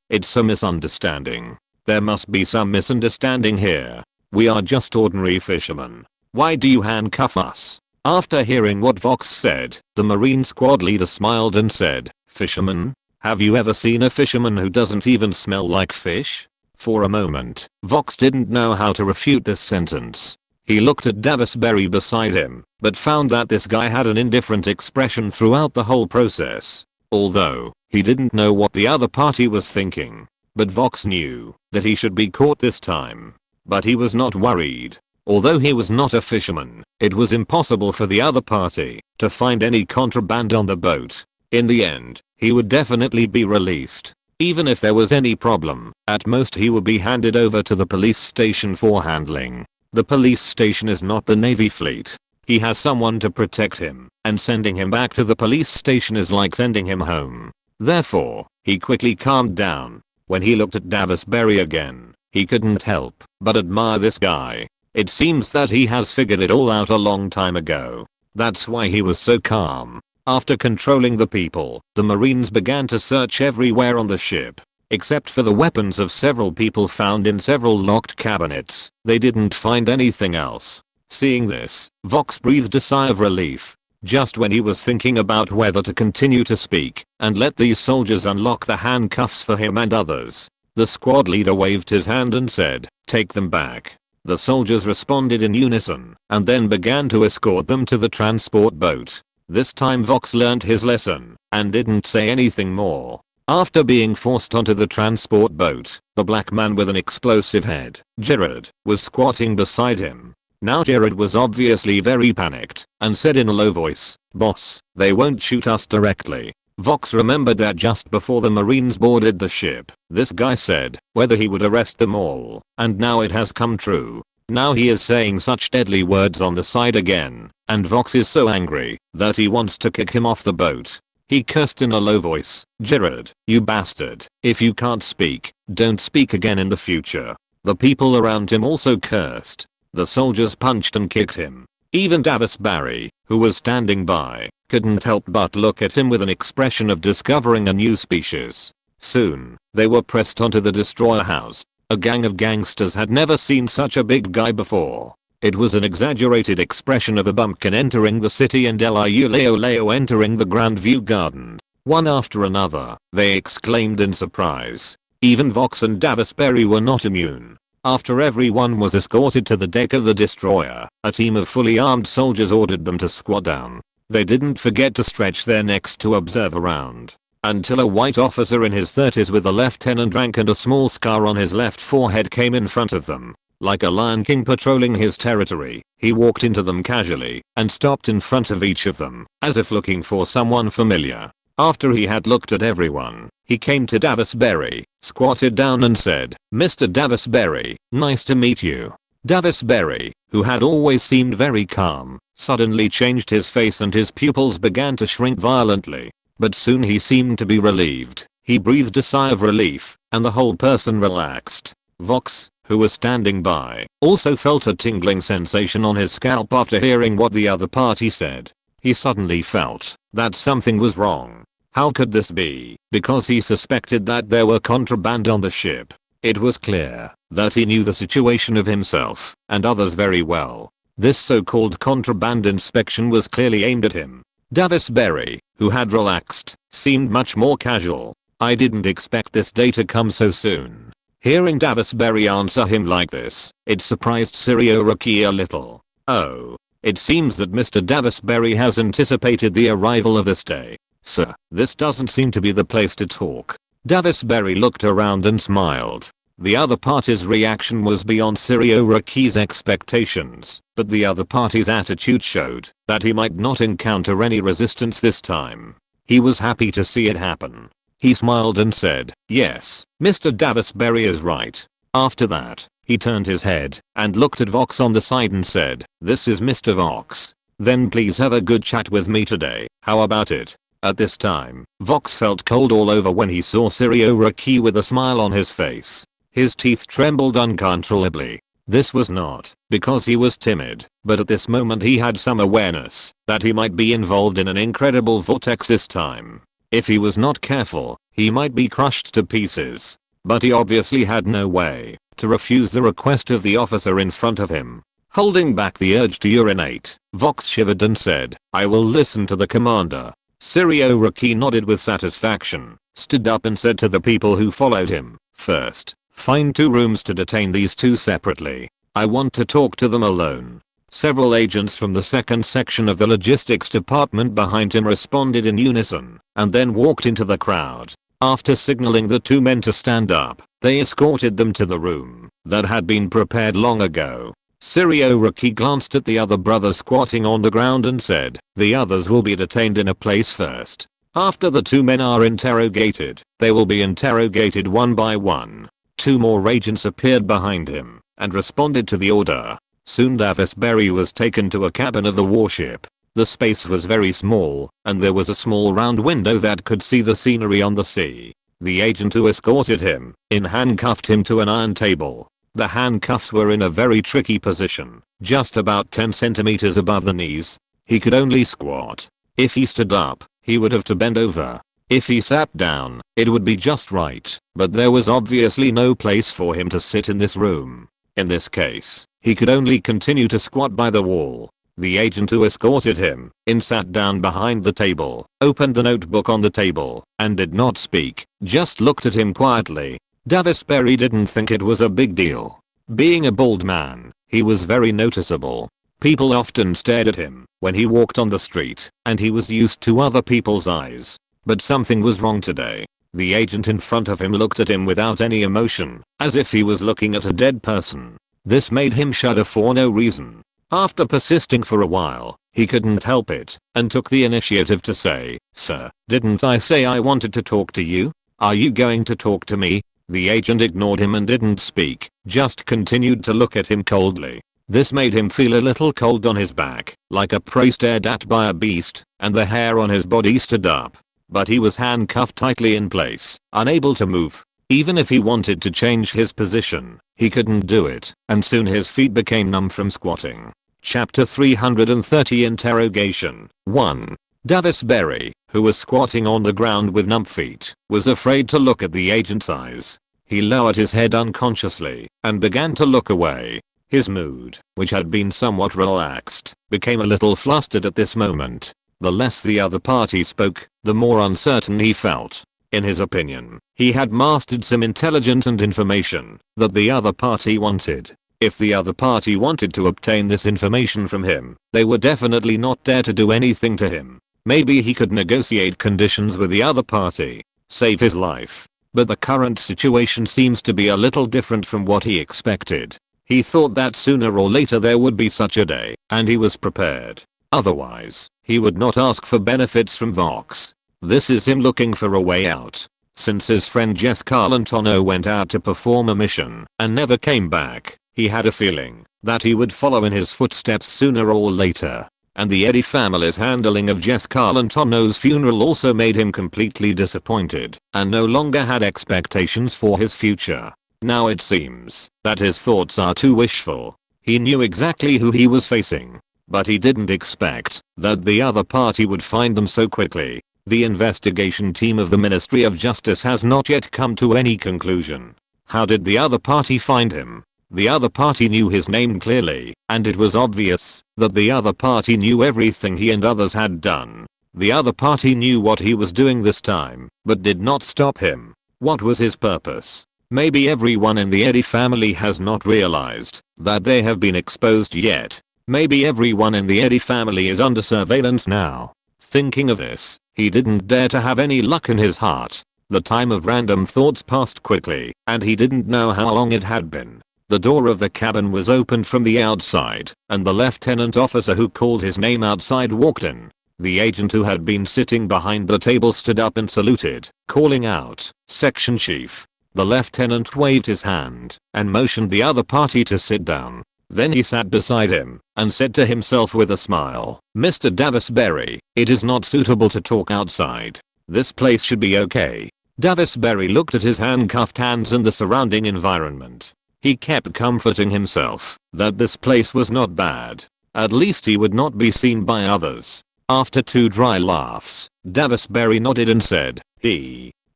it's a misunderstanding. There must be some misunderstanding here. We are just ordinary fishermen. Why do you handcuff us?" After hearing what Vox said, the Marine squad leader smiled and said, "Fisherman? Have you ever seen a fisherman who doesn't even smell like fish?" For a moment, Vox didn't know how to refute this sentence. He looked at Davisberry beside him, but found that this guy had an indifferent expression throughout the whole process. Although, he didn't know what the other party was thinking. But Vox knew that he should be caught this time. But he was not worried. Although he was not a fisherman, it was impossible for the other party to find any contraband on the boat. In the end, he would definitely be released. Even if there was any problem, at most he would be handed over to the police station for handling. The police station is not the Navy fleet. He has someone to protect him, and sending him back to the police station is like sending him home. Therefore, he quickly calmed down. When he looked at Davisberry again, he couldn't help but admire this guy. It seems that he has figured it all out a long time ago. That's why he was so calm. After controlling the people, the Marines began to search everywhere on the ship. Except for the weapons of several people found in several locked cabinets, they didn't find anything else. Seeing this, Vox breathed a sigh of relief. Just when he was thinking about whether to continue to speak and let these soldiers unlock the handcuffs for him and others, the squad leader waved his hand and said, "Take them back." The soldiers responded in unison and then began to escort them to the transport boat. This time Vox learned his lesson and didn't say anything more. After being forced onto the transport boat, the black man with an explosive head, Jared, was squatting beside him. Now Jared was obviously very panicked and said in a low voice, "Boss, they won't shoot us directly." Vox remembered that just before the Marines boarded the ship, this guy said whether he would arrest them all, and now it has come true. Now he is saying such deadly words on the side again, and Vox is so angry that he wants to kick him off the boat. He cursed in a low voice, "Jared, you bastard, if you can't speak, don't speak again in the future." The people around him also cursed. The soldiers punched and kicked him. Even Davisberry, who was standing by, couldn't help but look at him with an expression of discovering a new species. Soon, they were pressed onto the destroyer house. A gang of gangsters had never seen such a big guy before. It was an exaggerated expression of a bumpkin entering the city and Liu Leo entering the Grand View Garden. One after another, they exclaimed in surprise. Even Vox and Davisberry were not immune. After everyone was escorted to the deck of the destroyer, a team of fully armed soldiers ordered them to squat down. They didn't forget to stretch their necks to observe around. Until a white officer in his 30s with a lieutenant rank and a small scar on his left forehead came in front of them. Like a lion king patrolling his territory, he walked into them casually and stopped in front of each of them, as if looking for someone familiar. After he had looked at everyone, he came to Davisberry, squatted down and said, "Mr. Davisberry, nice to meet you." Davisberry, who had always seemed very calm, suddenly changed his face and his pupils began to shrink violently. But soon he seemed to be relieved. He breathed a sigh of relief, and the whole person relaxed. Vox, who was standing by, also felt a tingling sensation on his scalp after hearing what the other party said. He suddenly felt that something was wrong. How could this be? Because he suspected that there were contraband on the ship. It was clear that he knew the situation of himself and others very well. This so-called contraband inspection was clearly aimed at him. Davisberry, who had relaxed, seemed much more casual. "I didn't expect this day to come so soon." Hearing Davisberry answer him like this, it surprised Sirioraki a little. Oh. It seems that Mr. Davisberry has anticipated the arrival of this day. "Sir, this doesn't seem to be the place to talk." Davisberry looked around and smiled. The other party's reaction was beyond Sirioraki's expectations, but the other party's attitude showed that he might not encounter any resistance this time. He was happy to see it happen. He smiled and said, "Yes, Mr. Davisberry is right." After that, he turned his head and looked at Vox on the side and said, "This is Mr. Vox. Then please have a good chat with me today. How about it?" At this time, Vox felt cold all over when he saw Sirioraki with a smile on his face. His teeth trembled uncontrollably. This was not because he was timid, but at this moment he had some awareness that he might be involved in an incredible vortex this time. If he was not careful, he might be crushed to pieces. But he obviously had no way to refuse the request of the officer in front of him. Holding back the urge to urinate, Vox shivered and said, "I will listen to the commander." Sirioraki nodded with satisfaction, stood up and said to the people who followed him, "First, find 2 rooms to detain these 2 separately. I want to talk to them alone." Several agents from the second section of the logistics department behind him responded in unison, and then walked into the crowd. After signaling the 2 men to stand up, they escorted them to the room that had been prepared long ago. Sirioraki glanced at the other brother squatting on the ground and said, "The others will be detained in a place first. After the 2 men are interrogated, they will be interrogated one by one." 2 more agents appeared behind him and responded to the order. Soon Davis Berry was taken to a cabin of the warship. The space was very small, and there was a small round window that could see the scenery on the sea. The agent who escorted him handcuffed him to an iron table. The handcuffs were in a very tricky position, just about 10 centimeters above the knees. He could only squat. If he stood up, he would have to bend over. If he sat down, it would be just right, but there was obviously no place for him to sit in this room. In this case, he could only continue to squat by the wall. The agent who escorted him sat down behind the table, opened the notebook on the table, and did not speak, just looked at him quietly. Davis Berry didn't think it was a big deal. Being a bald man, he was very noticeable. People often stared at him when he walked on the street, and he was used to other people's eyes. But something was wrong today. The agent in front of him looked at him without any emotion, as if he was looking at a dead person. This made him shudder for no reason. After persisting for a while, he couldn't help it, and took the initiative to say, "Sir, didn't I say I wanted to talk to you? Are you going to talk to me?" The agent ignored him and didn't speak, just continued to look at him coldly. This made him feel a little cold on his back, like a prey stared at by a beast, and the hair on his body stood up. But he was handcuffed tightly in place, unable to move. Even if he wanted to change his position, he couldn't do it, and soon his feet became numb from squatting. Chapter 330 Interrogation 1. Davis Berry, who was squatting on the ground with numb feet, was afraid to look at the agent's eyes. He lowered his head unconsciously and began to look away. His mood, which had been somewhat relaxed, became a little flustered at this moment. The less the other party spoke, the more uncertain he felt. In his opinion, he had mastered some intelligence and information that the other party wanted. If the other party wanted to obtain this information from him, they would definitely not dare to do anything to him. Maybe he could negotiate conditions with the other party, save his life. But the current situation seems to be a little different from what he expected. He thought that sooner or later there would be such a day, and he was prepared. Otherwise, he would not ask for benefits from Vox. This is him looking for a way out. Since his friend Jess Carlantano went out to perform a mission and never came back, he had a feeling that he would follow in his footsteps sooner or later. And the Eddy family's handling of Jess Carlantano's funeral also made him completely disappointed and no longer had expectations for his future. Now it seems that his thoughts are too wishful. He knew exactly who he was facing, but he didn't expect that the other party would find them so quickly. The investigation team of the Ministry of Justice has not yet come to any conclusion. How did the other party find him? The other party knew his name clearly, and it was obvious that the other party knew everything he and others had done. The other party knew what he was doing this time, but did not stop him. What was his purpose? Maybe everyone in the Eddy family has not realized that they have been exposed yet. Maybe everyone in the Eddy family is under surveillance now. Thinking of this, he didn't dare to have any luck in his heart. The time of random thoughts passed quickly, and he didn't know how long it had been. The door of the cabin was opened from the outside, and the lieutenant officer who called his name outside walked in. The agent who had been sitting behind the table stood up and saluted, calling out, "Section Chief." The lieutenant waved his hand and motioned the other party to sit down. Then he sat beside him and said to himself with a smile, "Mr. Davis Berry, it is not suitable to talk outside. This place should be okay." Davis Berry looked at his handcuffed hands and the surrounding environment. He kept comforting himself that this place was not bad. At least he would not be seen by others. After 2 dry laughs, Davis Berry nodded and said,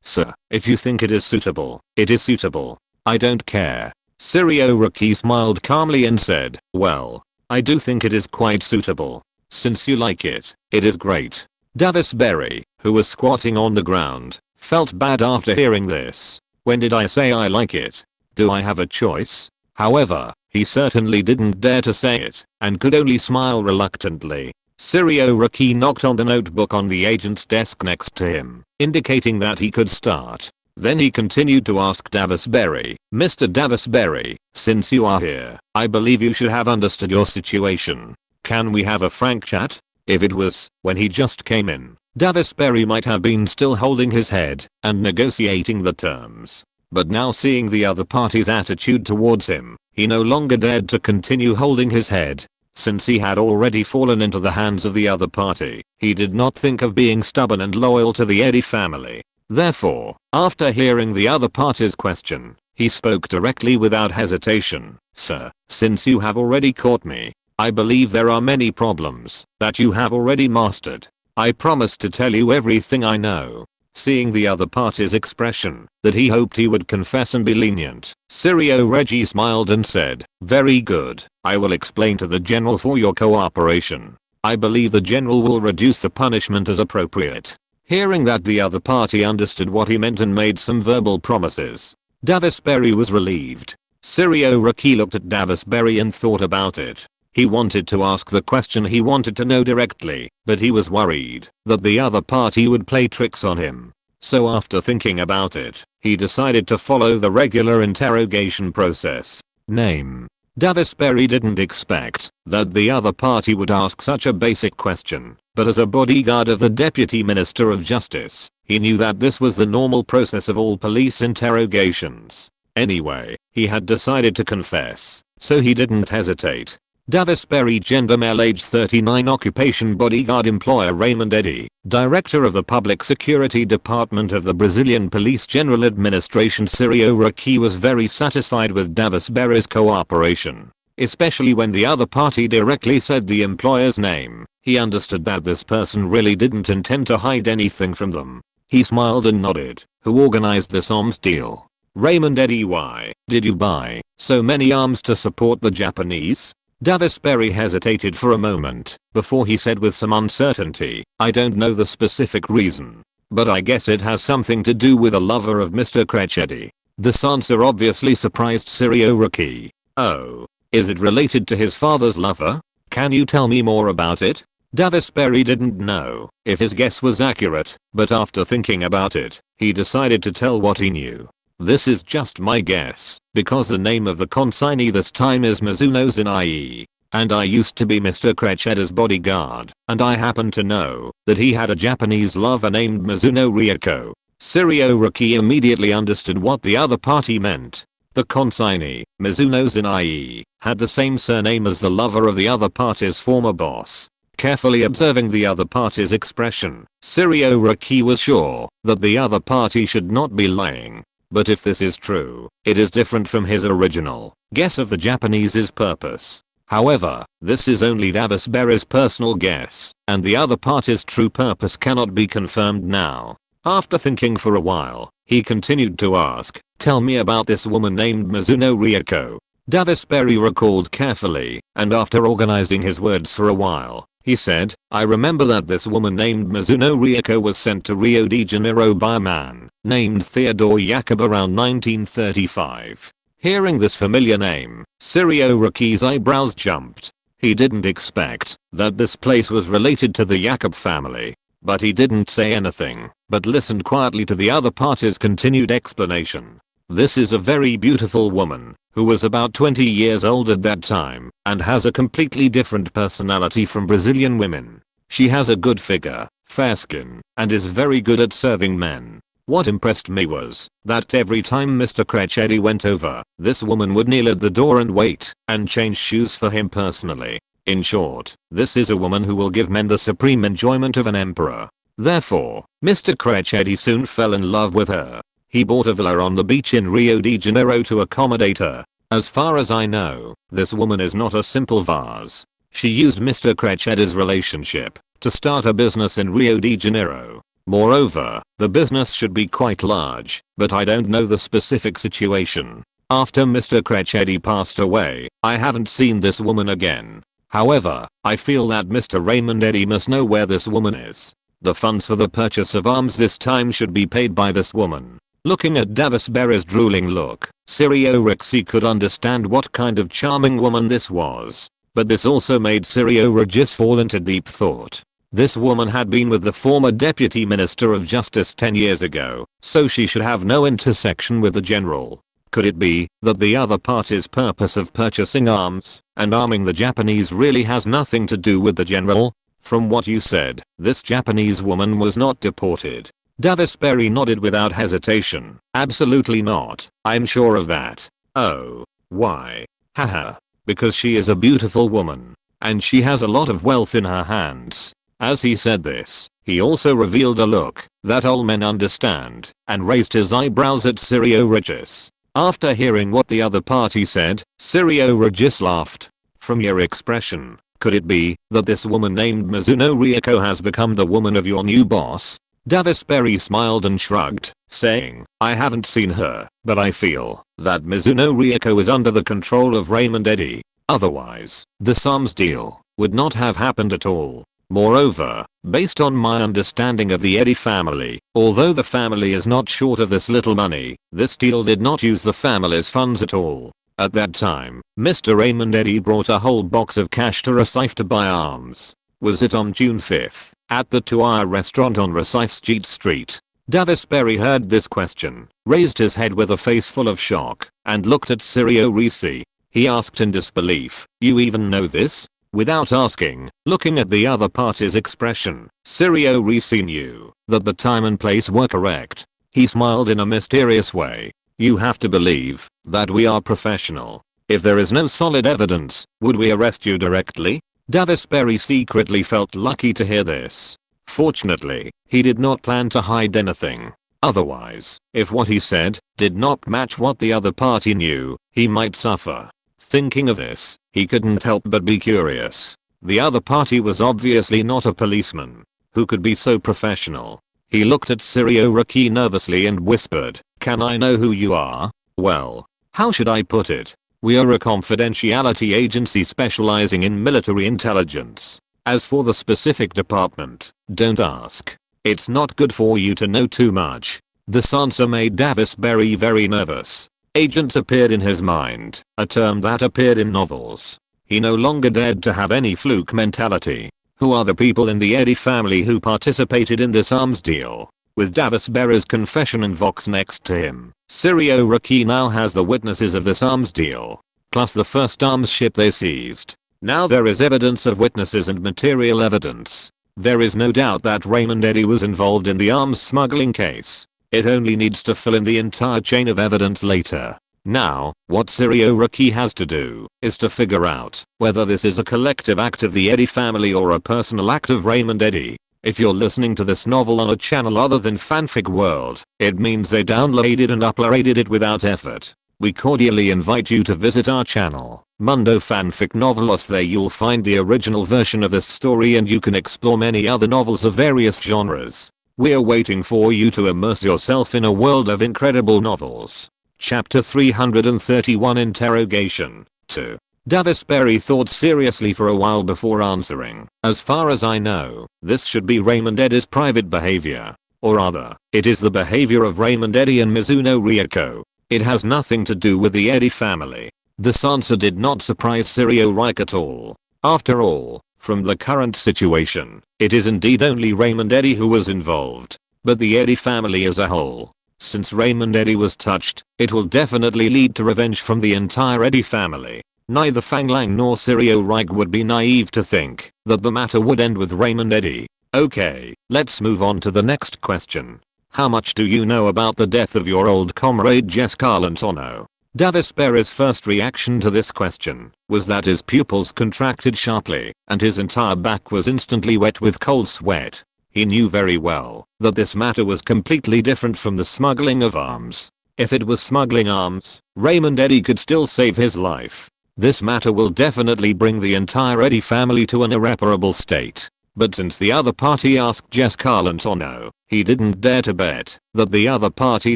"Sir, if you think it is suitable, it is suitable. I don't care." Sirioraki smiled calmly and said, "Well, I do think it is quite suitable. Since you like it, it is great. Davis Berry, who was squatting on the ground, felt bad after hearing this. When did I say I like it? Do I have a choice? However, he certainly didn't dare to say it, and could only smile reluctantly. Sirioraki knocked on the notebook on the agent's desk next to him, indicating that he could start. Then he continued to ask Davis Berry, Mr. Davis Berry, since you are here, I believe you should have understood your situation. Can we have a frank chat? If it was, when he just came in, Davis Berry might have been still holding his head and negotiating the terms. But now seeing the other party's attitude towards him, he no longer dared to continue holding his head. Since he had already fallen into the hands of the other party, he did not think of being stubborn and loyal to the Eddy family. Therefore, after hearing the other party's question, he spoke directly without hesitation. Sir, since you have already caught me, I believe there are many problems that you have already mastered. I promise to tell you everything I know. Seeing the other party's expression, that he hoped he would confess and be lenient, Sirioraki smiled and said, very good, I will explain to the general for your cooperation. I believe the general will reduce the punishment as appropriate. Hearing that the other party understood what he meant and made some verbal promises, Davis Berry was relieved. Sirioraki looked at Davis Berry and thought about it. He wanted to ask the question he wanted to know directly, but he was worried that the other party would play tricks on him. So after thinking about it, he decided to follow the regular interrogation process. Name. Davis Berry didn't expect that the other party would ask such a basic question, but as a bodyguard of the Deputy Minister of Justice, he knew that this was the normal process of all police interrogations. Anyway, he had decided to confess, so he didn't hesitate. Davis Berry, gender male, age 39, occupation bodyguard, employer Raymond Eddy, director of the Public Security Department of the Brazilian Police General Administration. Sirioraki was very satisfied with Davis Berry's cooperation, especially when the other party directly said the employer's name. He understood that this person really didn't intend to hide anything from them. He smiled and nodded. Who organized this arms deal? Raymond Eddy. Why did you buy so many arms to support the Japanese? Davis Berry hesitated for a moment before he said with some uncertainty, I don't know the specific reason, but I guess it has something to do with a lover of Mr. Crechedi. This answer obviously surprised Sirioraki. Oh, is it related to his father's lover? Can you tell me more about it? Davis Berry didn't know if his guess was accurate, but after thinking about it, he decided to tell what he knew. This is just my guess, because the name of the consignee this time is Mizuno Zinai, and I used to be Mr. Crechedi's bodyguard, and I happen to know that he had a Japanese lover named Mizuno Ryoko. Sirioraki immediately understood what the other party meant. The consignee, Mizuno Zinai, had the same surname as the lover of the other party's former boss. Carefully observing the other party's expression, Sirioraki was sure that the other party should not be lying. But if this is true, it is different from his original guess of the Japanese's purpose. However, this is only Davis Berry's personal guess, and the other party's true purpose cannot be confirmed now. After thinking for a while, he continued to ask, tell me about this woman named Mizuno Ryoko. Davis Berry recalled carefully, and after organizing his words for a while, he said, I remember that this woman named Mizuno Ryoko was sent to Rio de Janeiro by a man named Theodore Jacob around 1935. Hearing this familiar name, Sirioraki's eyebrows jumped. He didn't expect that this place was related to the Jacob family, but he didn't say anything, but listened quietly to the other party's continued explanation. This is a very beautiful woman, who was about 20 years old at that time, and has a completely different personality from Brazilian women. She has a good figure, fair skin, and is very good at serving men. What impressed me was that every time Mr. Crechedi went over, this woman would kneel at the door and wait, and change shoes for him personally. In short, this is a woman who will give men the supreme enjoyment of an emperor. Therefore, Mr. Crechedi soon fell in love with her. He bought a villa on the beach in Rio de Janeiro to accommodate her. As far as I know, this woman is not a simple vase. She used Mr. Crechedi's relationship to start a business in Rio de Janeiro. Moreover, the business should be quite large, but I don't know the specific situation. After Mr. Crechedi passed away, I haven't seen this woman again. However, I feel that Mr. Raymond Eddy must know where this woman is. The funds for the purchase of arms this time should be paid by this woman. Looking at Davis Berry's drooling look, Sirio Rixi could understand what kind of charming woman this was. But this also made Sirio Regis fall into deep thought. This woman had been with the former Deputy Minister of Justice 10 years ago, so she should have no intersection with the general. Could it be that the other party's purpose of purchasing arms and arming the Japanese really has nothing to do with the general? From what you said, this Japanese woman was not deported. Davis Berry nodded without hesitation. Absolutely not. I'm sure of that. Oh. Why? Haha. Because she is a beautiful woman. And she has a lot of wealth in her hands. As he said this, he also revealed a look that all men understand and raised his eyebrows at Sirio Regis. After hearing what the other party said, Sirio Regis laughed. From your expression, could it be that this woman named Mizuno Ryoko has become the woman of your new boss? Davis Berry smiled and shrugged, saying, I haven't seen her, but I feel that Mizuno Ryoko is under the control of Raymond Eddy. Otherwise, this arms deal would not have happened at all. Moreover, based on my understanding of the Eddy family, although the family is not short of this little money, this deal did not use the family's funds at all. At that time, Mr. Raymond Eddy brought a whole box of cash to Recife to buy arms. Was it on June 5th, at the Tuaya restaurant on Recife's Jeet Street? Davis Berry heard this question, raised his head with a face full of shock, and looked at Sirio Risi. He asked in disbelief, you even know this? Without asking, looking at the other party's expression, Sirio Risi knew that the time and place were correct. He smiled in a mysterious way. You have to believe that we are professional. If there is no solid evidence, would we arrest you directly? Davis Berry secretly felt lucky to hear this. Fortunately, he did not plan to hide anything. Otherwise, if what he said did not match what the other party knew, he might suffer. Thinking of this, he couldn't help but be curious. The other party was obviously not a policeman who could be so professional. He looked at Sirio Riki nervously and whispered, can I know who you are? Well, how should I put it? We are a confidentiality agency specializing in military intelligence. As for the specific department, don't ask. It's not good for you to know too much. This answer made Davis Berry very nervous. Agent appeared in his mind, a term that appeared in novels. He no longer dared to have any fluke mentality. Who are the people in the Eddy family who participated in this arms deal? With Davis Berry's confession and Vox next to him, Sirio Riki now has the witnesses of this arms deal, plus the first arms ship they seized. Now there is evidence of witnesses and material evidence. There is no doubt that Raymond Eddy was involved in the arms smuggling case. It only needs to fill in the entire chain of evidence later. Now, what Sirio Riki has to do is to figure out whether this is a collective act of the Eddy family or a personal act of Raymond Eddy. If you're listening to this novel on a channel other than Fanfic World, it means they downloaded and uploaded it without effort. We cordially invite you to visit our channel, Mundo Fanfic Novelos. There you'll find the original version of this story and you can explore many other novels of various genres. We're waiting for you to immerse yourself in a world of incredible novels. Chapter 331 Interrogation 2. Davis Berry thought seriously for a while before answering. As far as I know, this should be Raymond Eddy's private behavior. Or rather, it is the behavior of Raymond Eddy and Mizuno Ryoko. It has nothing to do with the Eddy family. This answer did not surprise Sirio Riki at all. After all, from the current situation, it is indeed only Raymond Eddy who was involved. But the Eddy family as a whole. Since Raymond Eddy was touched, it will definitely lead to revenge from the entire Eddy family. Neither Fang Lang nor Sirio Riki would be naive to think that the matter would end with Raymond Eddy. Okay, let's move on to the next question. How much do you know about the death of your old comrade Jess Carlentono? Davis Berry's first reaction to this question was that his pupils contracted sharply and his entire back was instantly wet with cold sweat. He knew very well that this matter was completely different from the smuggling of arms. If it was smuggling arms, Raymond Eddy could still save his life. This matter will definitely bring the entire Eddy family to an irreparable state. But since the other party asked Jess Carlentono, he didn't dare to bet that the other party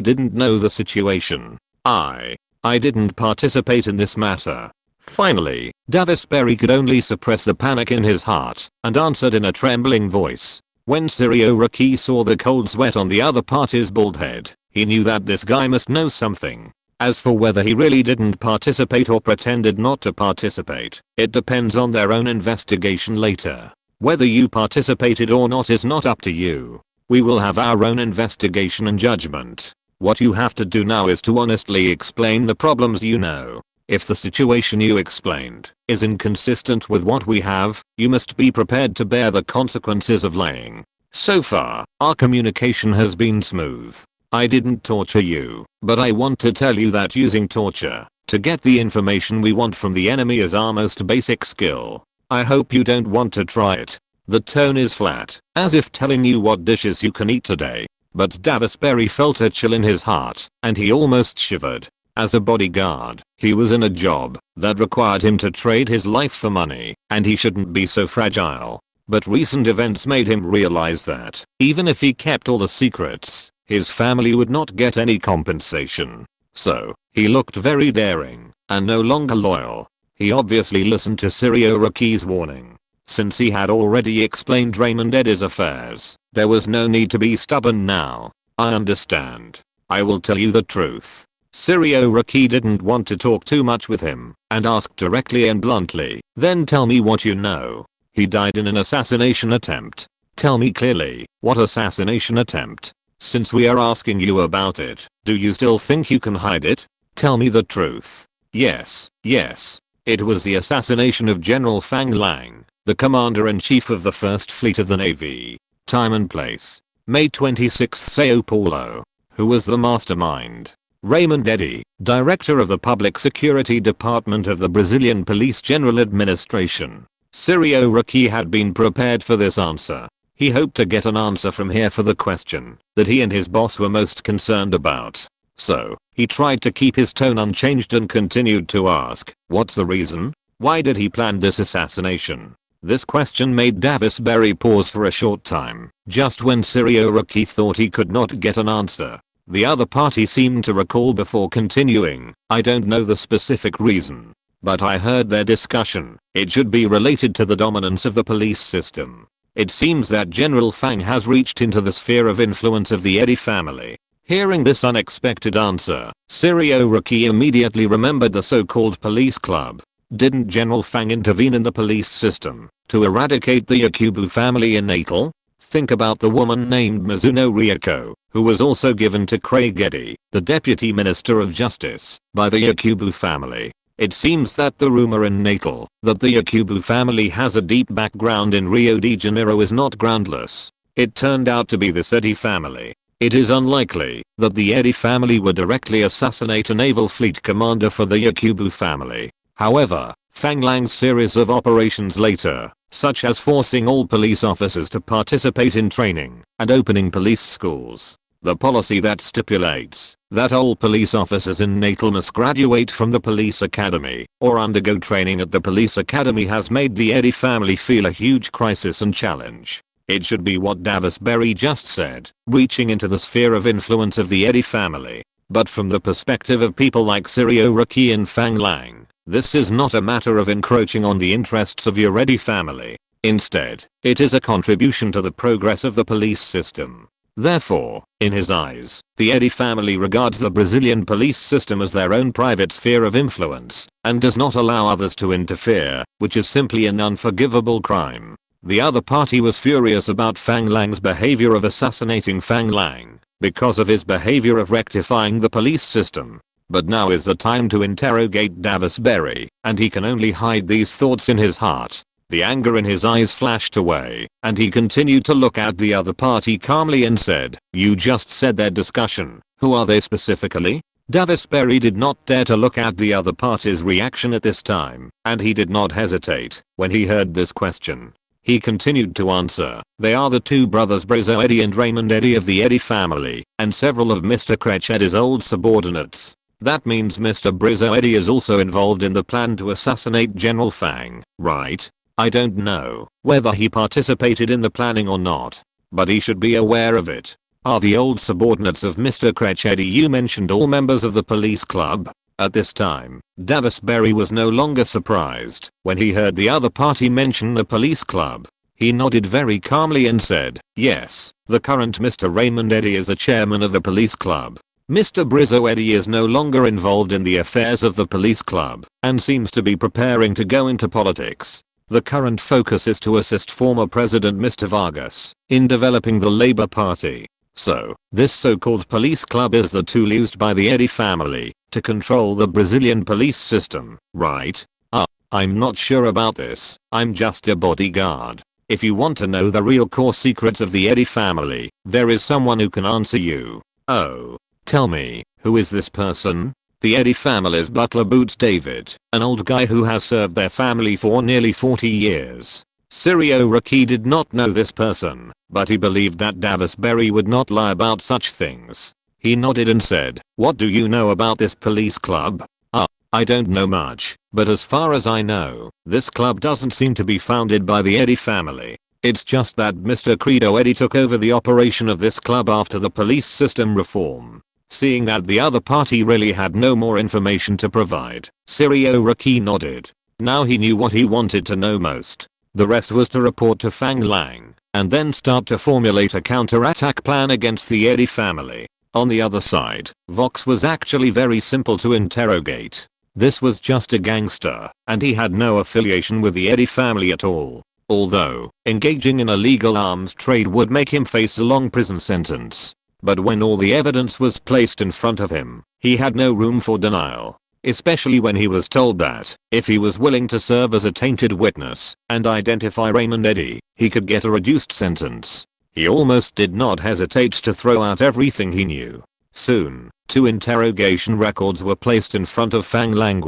didn't know the situation. I didn't participate in this matter. Finally, Davis Berry could only suppress the panic in his heart and answered in a trembling voice. When Sirio Raki saw the cold sweat on the other party's bald head, he knew that this guy must know something. As for whether he really didn't participate or pretended not to participate, it depends on their own investigation later. Whether you participated or not is not up to you. We will have our own investigation and judgment. What you have to do now is to honestly explain the problems you know. If the situation you explained is inconsistent with what we have, you must be prepared to bear the consequences of lying. So far, our communication has been smooth. I didn't torture you, but I want to tell you that using torture to get the information we want from the enemy is our most basic skill. I hope you don't want to try it. The tone is flat, as if telling you what dishes you can eat today. But Davis Berry felt a chill in his heart, and he almost shivered. As a bodyguard, he was in a job that required him to trade his life for money, and he shouldn't be so fragile. But recent events made him realize that, even if he kept all the secrets, his family would not get any compensation. So, he looked very daring, and no longer loyal. He obviously listened to Sirio Raki's warning. Since he had already explained Raymond Eddy's affairs, there was no need to be stubborn now. I understand. I will tell you the truth. Sirio Raki didn't want to talk too much with him, and asked directly and bluntly, then tell me what you know. He died in an assassination attempt. Tell me clearly, what assassination attempt? Since we are asking you about it, do you still think you can hide it? Tell me the truth. Yes. It was the assassination of General Fang Lang, the Commander-in-Chief of the First Fleet of the Navy. Time and place. May 26, Sao Paulo. Who was the mastermind? Raymond Eddy, Director of the Public Security Department of the Brazilian Police General Administration. Sirio Raki had been prepared for this answer. He hoped to get an answer from here for the question that he and his boss were most concerned about. So, he tried to keep his tone unchanged and continued to ask, what's the reason? Why did he plan this assassination? This question made Davis Berry pause for a short time, just when Sirio Raki thought he could not get an answer. The other party seemed to recall before continuing, I don't know the specific reason, but I heard their discussion. It should be related to the dominance of the police system. It seems that General Fang has reached into the sphere of influence of the Eddy family. Hearing this unexpected answer, Sirio Raki immediately remembered the so-called police club. Didn't General Fang intervene in the police system to eradicate the Yakubu family in Natal? Think about the woman named Mizuno Ryoko, who was also given to Craig Eddy, the Deputy Minister of Justice, by the Yakubu family. It seems that the rumor in Natal that the Yakubu family has a deep background in Rio de Janeiro is not groundless. It turned out to be the Eddy family. It is unlikely that the Eddy family would directly assassinate a naval fleet commander for the Yakubu family. However, Fang Lang's series of operations later, such as forcing all police officers to participate in training and opening police schools, the policy that stipulates that all police officers in Natal must graduate from the police academy or undergo training at the police academy has made the Eddy family feel a huge crisis and challenge. It should be what Davis Berry just said, reaching into the sphere of influence of the Eddy family. But from the perspective of people like Sirio Raki and Fang Lang, this is not a matter of encroaching on the interests of your Eddy family. Instead, it is a contribution to the progress of the police system. Therefore, in his eyes, the Eddy family regards the Brazilian police system as their own private sphere of influence and does not allow others to interfere, which is simply an unforgivable crime. The other party was furious about Fang Lang's behavior of assassinating Fang Lang because of his behavior of rectifying the police system. But now is the time to interrogate Davis Berry, and he can only hide these thoughts in his heart. The anger in his eyes flashed away, and he continued to look at the other party calmly and said, "You just said their discussion. Who are they specifically?" Davis Berry did not dare to look at the other party's reaction at this time, and he did not hesitate when he heard this question. He continued to answer, "They are the two brothers Brizzo Eddy and Raymond Eddy of the Eddy family, and several of Mr. Kretsch Eddy's old subordinates. That means Mr. Brizzo Eddy is also involved in the plan to assassinate General Fang, right? I don't know whether he participated in the planning or not, but he should be aware of it. Are the old subordinates of Mr. Kretsch Eddy you mentioned all members of the police club?" At this time, Davisberry was no longer surprised when he heard the other party mention the police club. He nodded very calmly and said, yes, the current Mr. Raymond Eddy is the chairman of the police club. Mr. Brizzo Eddy is no longer involved in the affairs of the police club and seems to be preparing to go into politics. The current focus is to assist former President Mr. Vargas in developing the Labour Party. So, this so-called police club is the tool used by the Eddy family to control the Brazilian police system, right? I'm not sure about this. I'm just a bodyguard. If you want to know the real core secrets of the Eddy family, there is someone who can answer you. Oh. Tell me, who is this person? The Eddy family's butler Boots David, an old guy who has served their family for nearly 40 years. Sirio Raki did not know this person, but he believed that Davisberry would not lie about such things. He nodded and said, what do you know about this police club? I don't know much, but as far as I know, this club doesn't seem to be founded by the Eddy family. It's just that Mr. Credo Eddy took over the operation of this club after the police system reform. Seeing that the other party really had no more information to provide, Sirio Raki nodded. Now he knew what he wanted to know most. The rest was to report to Fang Lang, and then start to formulate a counterattack plan against the Eddy family. On the other side, Vox was actually very simple to interrogate. This was just a gangster, and he had no affiliation with the Eddy family at all. Although, engaging in illegal arms trade would make him face a long prison sentence. But when all the evidence was placed in front of him, he had no room for denial. Especially when he was told that, if he was willing to serve as a tainted witness and identify Raymond Eddy, he could get a reduced sentence. He almost did not hesitate to throw out everything he knew. Soon, 2 interrogation records were placed in front of Fang Lang.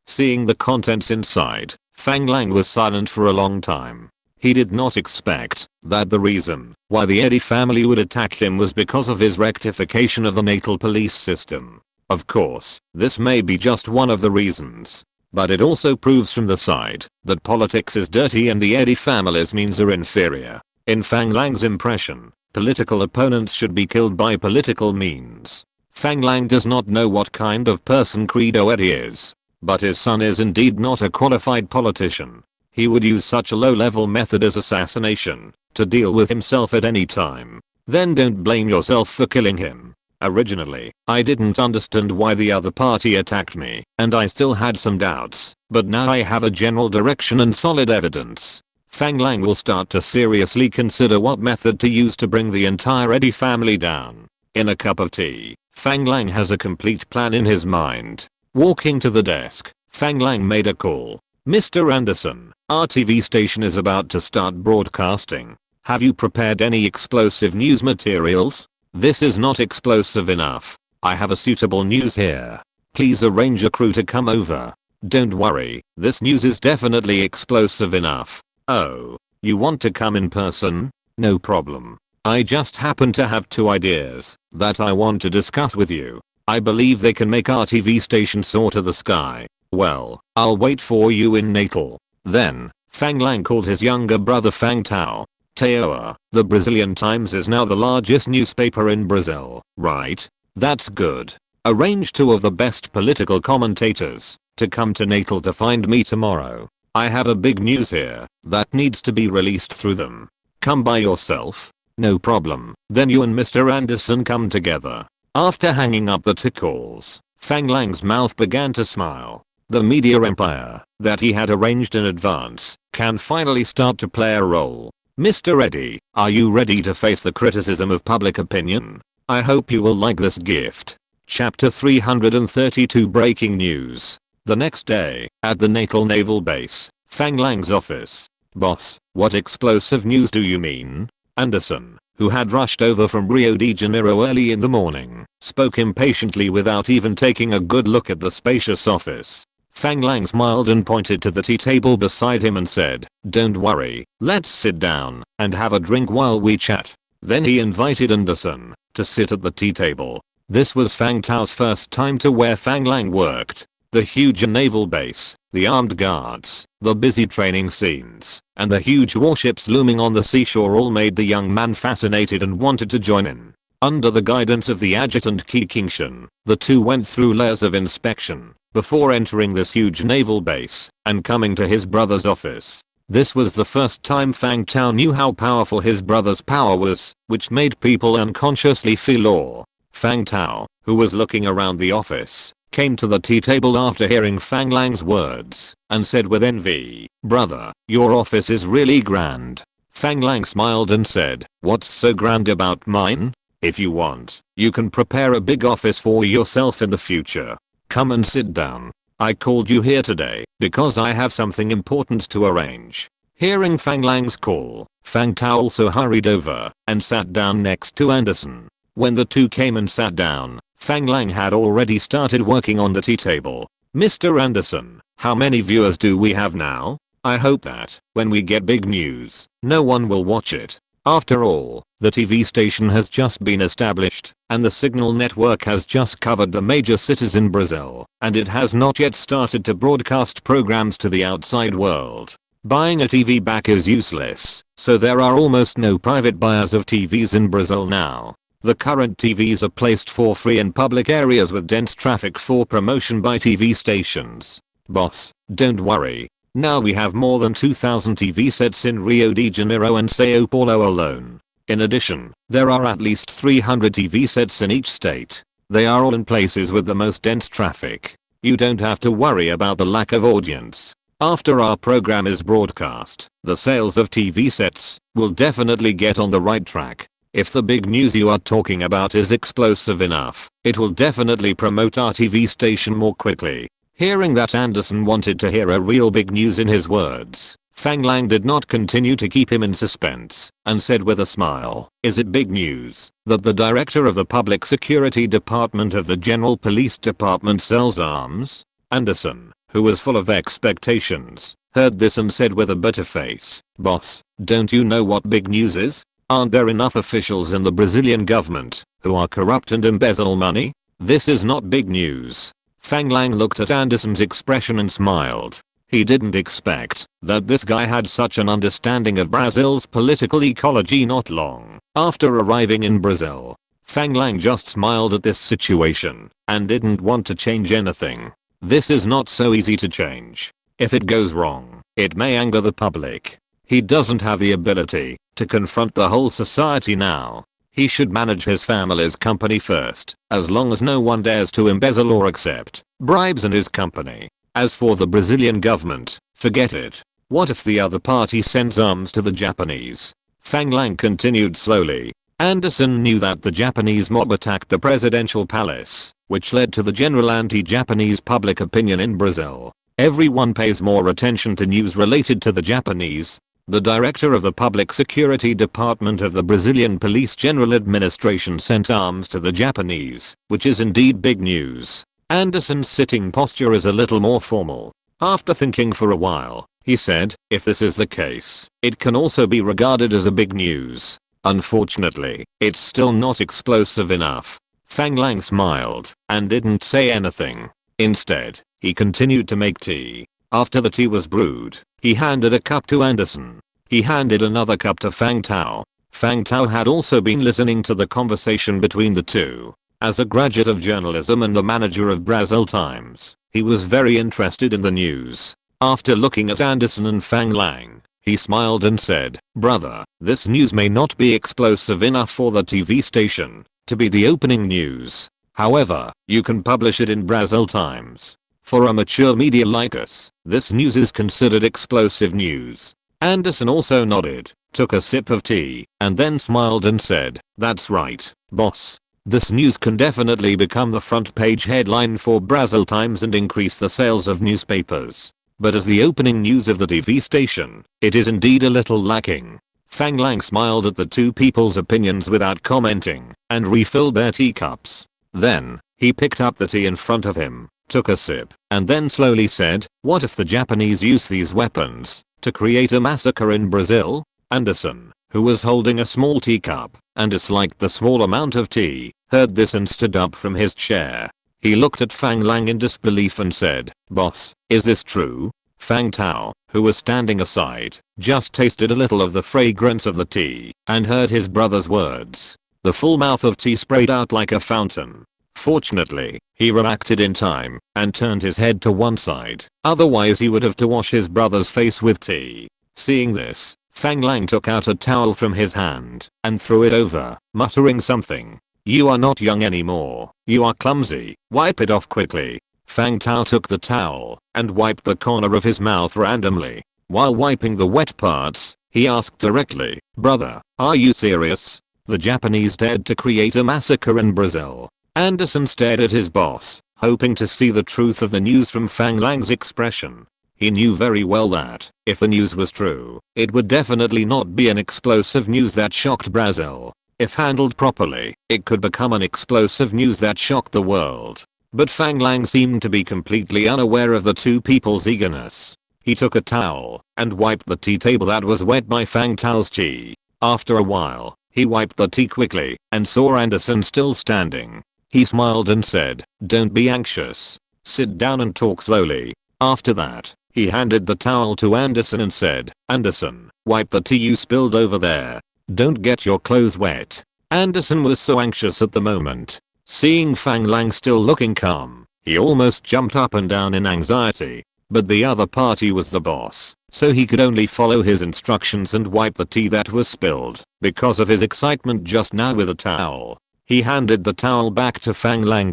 Seeing the contents inside, Fang Lang was silent for a long time. He did not expect that the reason why the Eddy family would attack him was because of his rectification of the natal police system. Of course, this may be just one of the reasons, but it also proves from the side that politics is dirty and the Eddy family's means are inferior. In Fang Lang's impression, political opponents should be killed by political means. Fang Lang does not know what kind of person Credo Eddy is, but his son is indeed not a qualified politician. He would use such a low-level method as assassination to deal with himself at any time. Then don't blame yourself for killing him. Originally, I didn't understand why the other party attacked me, and I still had some doubts, but now I have a general direction and solid evidence. Fang Lang will start to seriously consider what method to use to bring the entire Eddy family down. In a cup of tea, Fang Lang has a complete plan in his mind. Walking to the desk, Fang Lang made a call. Mr. Anderson, our TV station is about to start broadcasting. Have you prepared any explosive news materials? This is not explosive enough. I have a suitable news here. Please arrange a crew to come over. Don't worry, this news is definitely explosive enough. Oh, you want to come in person? No problem. I just happen to have 2 ideas that I want to discuss with you. I believe they can make our TV station soar to the sky. Well, I'll wait for you in Natal. Then, Fang Lang called his younger brother Fang Tao. Teoa, the Brazilian Times is now the largest newspaper in Brazil, right? That's good. Arrange 2 of the best political commentators to come to Natal to find me tomorrow. I have a big news here that needs to be released through them. Come by yourself? No problem. Then you and Mr. Anderson come together. After hanging up the 2 calls, Fang Lang's mouth began to smile. The media empire that he had arranged in advance can finally start to play a role. Mr. Eddy, are you ready to face the criticism of public opinion? I hope you will like this gift. Chapter 332 Breaking News. The next day, at the Natal Naval Base, Fang Lang's office. Boss, what explosive news do you mean? Anderson, who had rushed over from Rio de Janeiro early in the morning, spoke impatiently without even taking a good look at the spacious office. Fang Lang smiled and pointed to the tea table beside him and said, "Don't worry, let's sit down and have a drink while we chat." Then he invited Anderson to sit at the tea table. This was Fang Tao's first time to where Fang Lang worked. The huge naval base, the armed guards, the busy training scenes, and the huge warships looming on the seashore all made the young man fascinated and wanted to join in. Under the guidance of the adjutant Kikingshan, the two went through layers of inspection before entering this huge naval base and coming to his brother's office. This was the first time Fang Tao knew how powerful his brother's power was, which made people unconsciously feel awe. Fang Tao, who was looking around the office, came to the tea table after hearing Fang Lang's words and said with envy, "Brother, your office is really grand." Fang Lang smiled and said, "What's so grand about mine? If you want, you can prepare a big office for yourself in the future. Come and sit down. I called you here today because I have something important to arrange." Hearing Fang Lang's call, Fang Tao also hurried over and sat down next to Anderson. When the two came and sat down, Fang Lang had already started working on the tea table. "Mr. Anderson, how many viewers do we have now? I hope that, when we get big news, no one will watch it. After all, the TV station has just been established, and the signal network has just covered the major cities in Brazil, and it has not yet started to broadcast programs to the outside world. Buying a TV back is useless, so there are almost no private buyers of TVs in Brazil now. The current TVs are placed for free in public areas with dense traffic for promotion by TV stations. Boss, don't worry. Now we have more than 2,000 TV sets in Rio de Janeiro and Sao Paulo alone. In addition, there are at least 300 TV sets in each state. They are all in places with the most dense traffic. You don't have to worry about the lack of audience. After our program is broadcast, the sales of TV sets will definitely get on the right track. If the big news you are talking about is explosive enough, it will definitely promote our TV station more quickly." Hearing that Anderson wanted to hear a real big news in his words, Fang Lang did not continue to keep him in suspense and said with a smile, "Is it big news that the director of the Public Security Department of the General Police Department sells arms?" Anderson, who was full of expectations, heard this and said with a bitter face, "Boss, don't you know what big news is? Aren't there enough officials in the Brazilian government who are corrupt and embezzle money? This is not big news." Fang Lang looked at Anderson's expression and smiled. He didn't expect that this guy had such an understanding of Brazil's political ecology not long after arriving in Brazil. Fang Lang just smiled at this situation and didn't want to change anything. This is not so easy to change. If it goes wrong, it may anger the public. He doesn't have the ability to confront the whole society now. He should manage his family's company first, as long as no one dares to embezzle or accept bribes in his company. As for the Brazilian government, forget it. What if the other party sends arms to the Japanese? Fang Lang continued slowly. Anderson knew that the Japanese mob attacked the presidential palace, which led to the general anti-Japanese public opinion in Brazil. Everyone pays more attention to news related to the Japanese. The director of the Public Security Department of the Brazilian Police General Administration sent arms to the Japanese, which is indeed big news. Anderson's sitting posture is a little more formal. After thinking for a while, he said, "If this is the case, it can also be regarded as a big news. Unfortunately, it's still not explosive enough." Fang Lang smiled and didn't say anything. Instead, he continued to make tea. After the tea was brewed, he handed a cup to Anderson. He handed another cup to Fang Tao. Fang Tao had also been listening to the conversation between the two. As a graduate of journalism and the manager of Brazil Times, he was very interested in the news. After looking at Anderson and Fang Lang, he smiled and said, "Brother, this news may not be explosive enough for the TV station to be the opening news. However, you can publish it in Brazil Times. For a mature media like us, this news is considered explosive news." Anderson also nodded, took a sip of tea, and then smiled and said, "That's right, boss. This news can definitely become the front page headline for Brazil Times and increase the sales of newspapers. But as the opening news of the TV station, it is indeed a little lacking." Fang Lang smiled at the two people's opinions without commenting, and refilled their teacups. Then, he picked up the tea in front of him, took a sip, and then slowly said, "What if the Japanese use these weapons to create a massacre in Brazil?" Anderson, who was holding a small teacup and disliked the small amount of tea, heard this and stood up from his chair. He looked at Fang Lang in disbelief and said, "Boss, is this true?" Fang Tao, who was standing aside, just tasted a little of the fragrance of the tea and heard his brother's words. The full mouth of tea sprayed out like a fountain. Fortunately, he reacted in time and turned his head to one side. Otherwise he would have to wash his brother's face with tea. Seeing this, Fang Lang took out a towel from his hand and threw it over, muttering something. "You are not young anymore. You are clumsy. Wipe it off quickly." Fang Tao took the towel and wiped the corner of his mouth randomly. While wiping the wet parts, he asked directly, "Brother, are you serious? The Japanese dared to create a massacre in Brazil." Anderson stared at his boss, hoping to see the truth of the news from Fang Lang's expression. He knew very well that, if the news was true, it would definitely not be an explosive news that shocked Brazil. If handled properly, it could become an explosive news that shocked the world. But Fang Lang seemed to be completely unaware of the two people's eagerness. He took a towel and wiped the tea table that was wet by Fang Tao's tea. After a while, he wiped the tea quickly and saw Anderson still standing. He smiled and said, "Don't be anxious. Sit down and talk slowly." After that, he handed the towel to Anderson and said, "Anderson, wipe the tea you spilled over there. Don't get your clothes wet." Anderson was so anxious at the moment. Seeing Fang Lang still looking calm, he almost jumped up and down in anxiety. But the other party was the boss, so he could only follow his instructions and wipe the tea that was spilled because of his excitement just now with a towel. He handed the towel back to Fang Lang.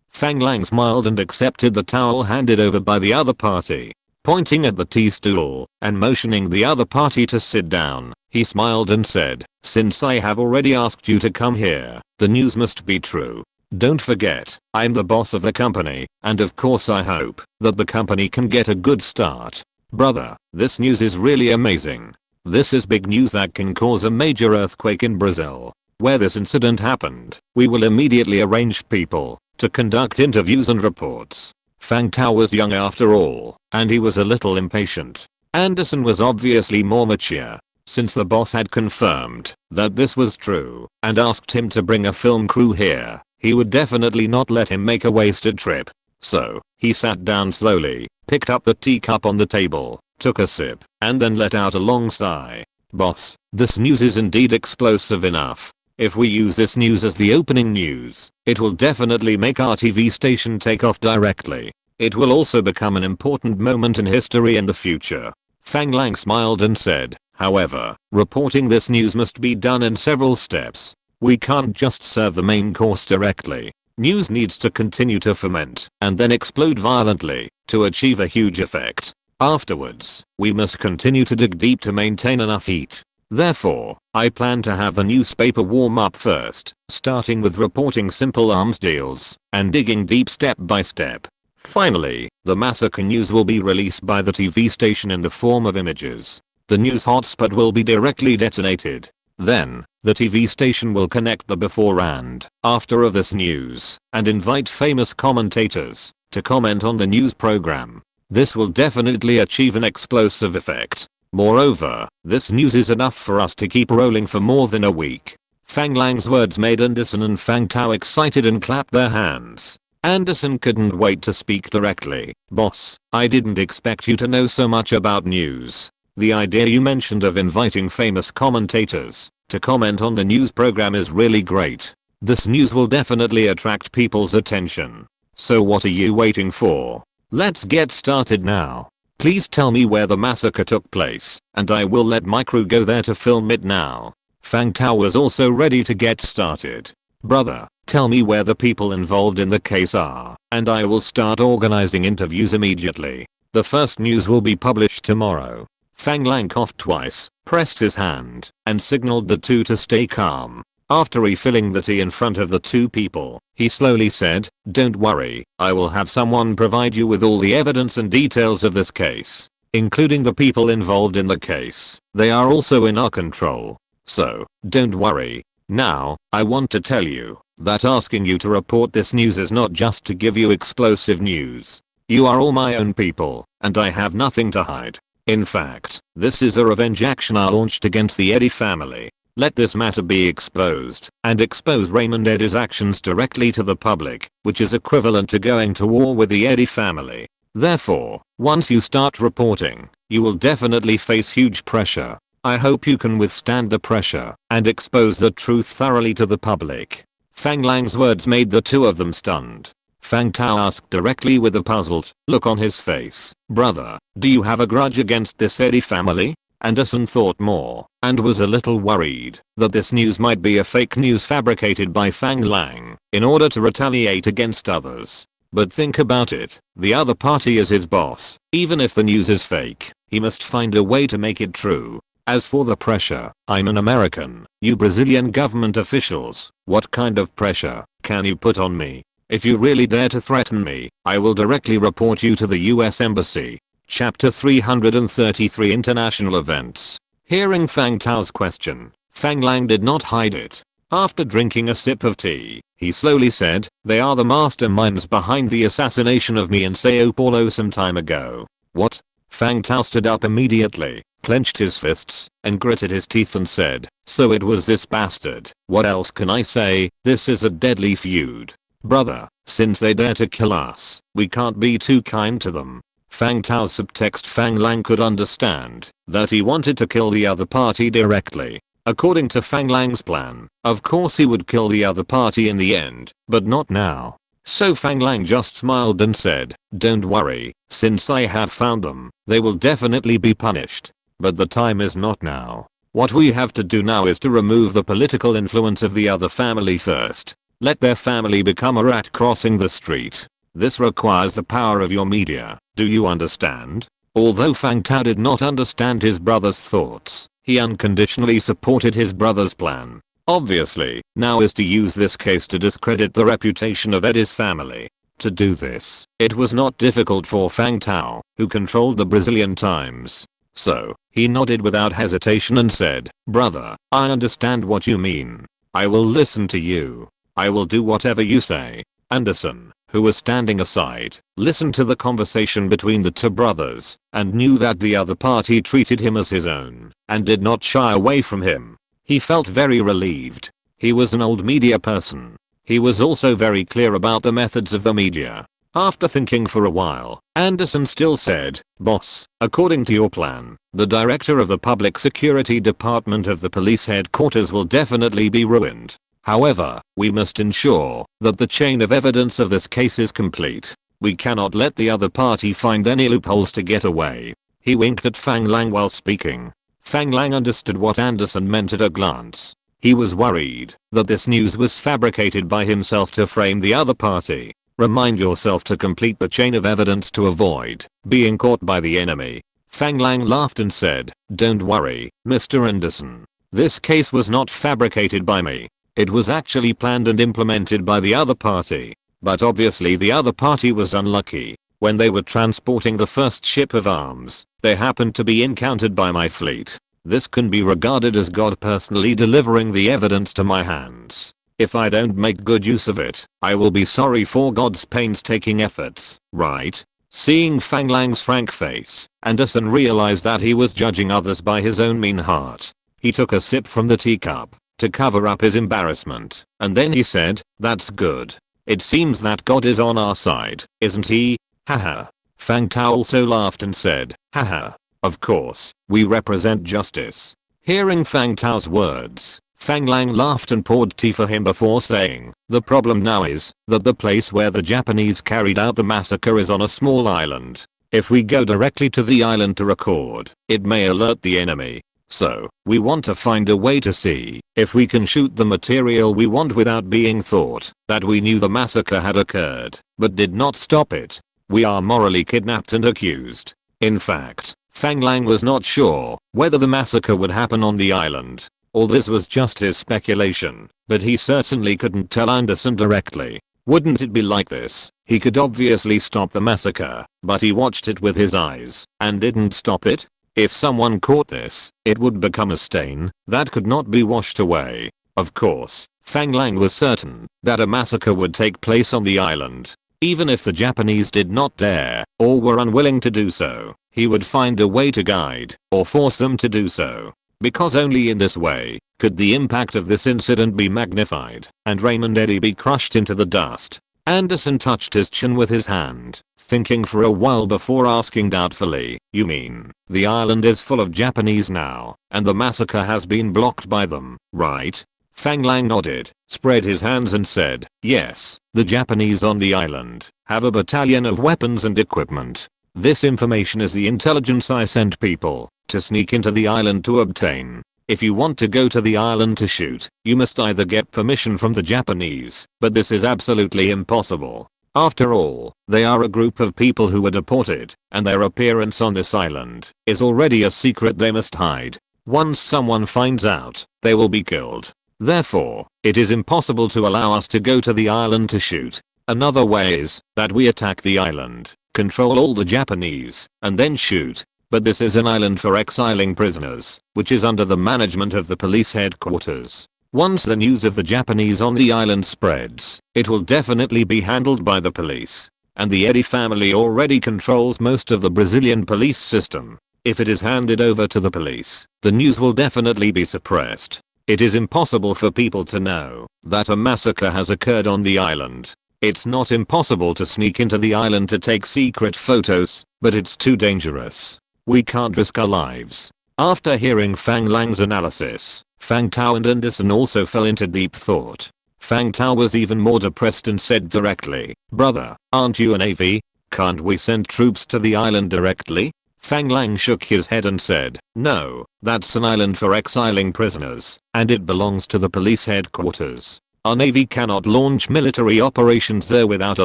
Fang Lang smiled and accepted the towel handed over by the other party. Pointing at the tea stool and motioning the other party to sit down, he smiled and said, "Since I have already asked you to come here, the news must be true. Don't forget, I'm the boss of the company, and of course I hope that the company can get a good start. Brother, this news is really amazing. This is big news that can cause a major earthquake in Brazil. Where this incident happened, we will immediately arrange people to conduct interviews and reports." Fang Tao was young after all, and he was a little impatient. Anderson was obviously more mature. Since the boss had confirmed that this was true and asked him to bring a film crew here, he would definitely not let him make a wasted trip. So, he sat down slowly, picked up the teacup on the table, took a sip, and then let out a long sigh. "Boss, this news is indeed explosive enough. If we use this news as the opening news, it will definitely make our TV station take off directly. It will also become an important moment in history in the future." Fang Lang smiled and said, "However, reporting this news must be done in several steps. We can't just serve the main course directly. News needs to continue to ferment and then explode violently to achieve a huge effect. Afterwards, we must continue to dig deep to maintain enough heat. Therefore, I plan to have the newspaper warm up first, starting with reporting simple arms deals and digging deep step by step. Finally, the massacre news will be released by the TV station in the form of images. The news hotspot will be directly detonated. Then, the TV station will connect the before and after of this news and invite famous commentators to comment on the news program. This will definitely achieve an explosive effect. Moreover, this news is enough for us to keep rolling for more than a week." Fang Lang's words made Anderson and Fang Tao excited and clapped their hands. Anderson couldn't wait to speak directly. "Boss, I didn't expect you to know so much about news. The idea you mentioned of inviting famous commentators to comment on the news program is really great. This news will definitely attract people's attention. So what are you waiting for? Let's get started now. Please tell me where the massacre took place, and I will let my crew go there to film it now." Fang Tao was also ready to get started. "Brother, tell me where the people involved in the case are, and I will start organizing interviews immediately. The first news will be published tomorrow." Fang Lang coughed twice, pressed his hand, and signaled the two to stay calm. After refilling the tea in front of the two people, he slowly said, "Don't worry, I will have someone provide you with all the evidence and details of this case, including the people involved in the case. They are also in our control. So, don't worry. Now, I want to tell you that asking you to report this news is not just to give you explosive news. You are all my own people, and I have nothing to hide. In fact, this is a revenge action I launched against the Eddy family. Let this matter be exposed, and expose Raymond Eddy's actions directly to the public, which is equivalent to going to war with the Eddy family. Therefore, once you start reporting, you will definitely face huge pressure. I hope you can withstand the pressure and expose the truth thoroughly to the public." Fang Lang's words made the two of them stunned. Fang Tao asked directly with a puzzled look on his face, "Brother, do you have a grudge against this Eddy family?" Anderson thought more and was a little worried that this news might be a fake news fabricated by Fang Lang in order to retaliate against others. But think about it, the other party is his boss. Even if the news is fake, he must find a way to make it true. As for the pressure, I'm an American. You Brazilian government officials, what kind of pressure can you put on me? If you really dare to threaten me, I will directly report you to the US Embassy. Chapter 333 International Events. Hearing Fang Tao's question, Fang Lang did not hide it. After drinking a sip of tea, he slowly said, "They are the masterminds behind the assassination of me and Sao Paulo some time ago." "What?" Fang Tao stood up immediately, clenched his fists, and gritted his teeth and said, "So it was this bastard. What else can I say? This is a deadly feud. Brother, since they dare to kill us, we can't be too kind to them." Fang Tao's subtext Fang Lang could understand that he wanted to kill the other party directly. According to Fang Lang's plan, of course he would kill the other party in the end, but not now. So Fang Lang just smiled and said, "Don't worry, since I have found them, they will definitely be punished. But the time is not now. What we have to do now is to remove the political influence of the other family first. Let their family become a rat crossing the street. This requires the power of your media. Do you understand?" Although Fang Tao did not understand his brother's thoughts, he unconditionally supported his brother's plan. Obviously, now is to use this case to discredit the reputation of Eddy's family. To do this, it was not difficult for Fang Tao, who controlled the Brazilian Times. So, he nodded without hesitation and said, "Brother, I understand what you mean. I will listen to you. I will do whatever you say." Anderson, who was standing aside, listened to the conversation between the two brothers and knew that the other party treated him as his own and did not shy away from him. He felt very relieved. He was an old media person. He was also very clear about the methods of the media. After thinking for a while, Anderson still said, "Boss, according to your plan, the director of the Public Security Department of the police headquarters will definitely be ruined. However, we must ensure that the chain of evidence of this case is complete. We cannot let the other party find any loopholes to get away." He winked at Fang Lang while speaking. Fang Lang understood what Anderson meant at a glance. He was worried that this news was fabricated by himself to frame the other party. Remind yourself to complete the chain of evidence to avoid being caught by the enemy. Fang Lang laughed and said, "Don't worry, Mr. Anderson. This case was not fabricated by me. It was actually planned and implemented by the other party. But obviously the other party was unlucky. When they were transporting the first ship of arms, they happened to be encountered by my fleet. This can be regarded as God personally delivering the evidence to my hands. If I don't make good use of it, I will be sorry for God's painstaking efforts, right?" Seeing Fang Lang's frank face, Anderson realized that he was judging others by his own mean heart. He took a sip from the teacup to cover up his embarrassment, and then he said, "That's good. It seems that God is on our side, isn't he? Haha." Fang Tao also laughed and said, "Haha. Of course, we represent justice." Hearing Fang Tao's words, Fang Lang laughed and poured tea for him before saying, "The problem now is that the place where the Japanese carried out the massacre is on a small island. If we go directly to the island to record, it may alert the enemy. So, we want to find a way to see if we can shoot the material we want without being thought that we knew the massacre had occurred, but did not stop it. We are morally kidnapped and accused." In fact, Fang Lang was not sure whether the massacre would happen on the island, or this was just his speculation, but he certainly couldn't tell Anderson directly. Wouldn't it be like this? He could obviously stop the massacre, but he watched it with his eyes and didn't stop it. If someone caught this, it would become a stain that could not be washed away. Of course, Fang Lang was certain that a massacre would take place on the island. Even if the Japanese did not dare or were unwilling to do so, he would find a way to guide or force them to do so. Because only in this way could the impact of this incident be magnified and Raymond Eddy be crushed into the dust. Anderson touched his chin with his hand, thinking for a while before asking doubtfully, "You mean, the island is full of Japanese now, and the massacre has been blocked by them, right?" Fang Lang nodded, spread his hands and said, "Yes, the Japanese on the island have a battalion of weapons and equipment. This information is the intelligence I sent people to sneak into the island to obtain. If you want to go to the island to shoot, you must either get permission from the Japanese, but this is absolutely impossible. After all, they are a group of people who were deported, and their appearance on this island is already a secret they must hide. Once someone finds out, they will be killed. Therefore, it is impossible to allow us to go to the island to shoot. Another way is that we attack the island, control all the Japanese, and then shoot. But this is an island for exiling prisoners, which is under the management of the police headquarters. Once the news of the Japanese on the island spreads, it will definitely be handled by the police. And the Eddy family already controls most of the Brazilian police system. If it is handed over to the police, the news will definitely be suppressed. It is impossible for people to know that a massacre has occurred on the island. It's not impossible to sneak into the island to take secret photos, but it's too dangerous. We can't risk our lives." After hearing Fang Lang's analysis, Fang Tao and Anderson also fell into deep thought. Fang Tao was even more depressed and said directly, "Brother, aren't you a Navy? Can't we send troops to the island directly?" Fang Lang shook his head and said, "No, that's an island for exiling prisoners, and it belongs to the police headquarters. Our Navy cannot launch military operations there without a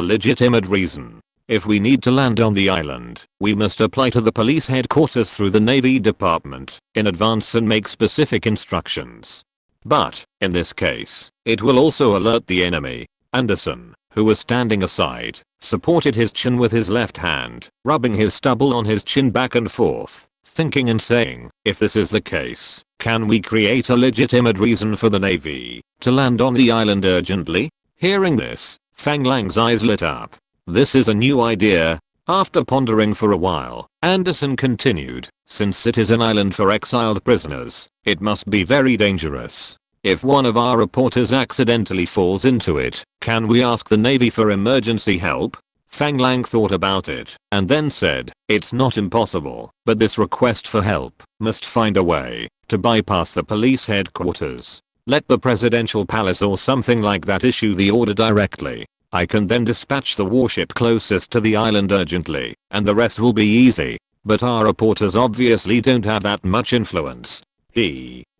legitimate reason. If we need to land on the island, we must apply to the police headquarters through the Navy Department in advance and make specific instructions. But, in this case, it will also alert the enemy." Anderson, who was standing aside, supported his chin with his left hand, rubbing his stubble on his chin back and forth, thinking and saying, "If this is the case, can we create a legitimate reason for the Navy to land on the island urgently?" Hearing this, Fang Lang's eyes lit up. This is a new idea. After pondering for a while, Anderson continued, "Since it is an island for exiled prisoners, it must be very dangerous. If one of our reporters accidentally falls into it, can we ask the Navy for emergency help?" Fang Lang thought about it, and then said, "It's not impossible, but this request for help must find a way to bypass the police headquarters. Let the presidential palace or something like that issue the order directly. I can then dispatch the warship closest to the island urgently, and the rest will be easy. But our reporters obviously don't have that much influence."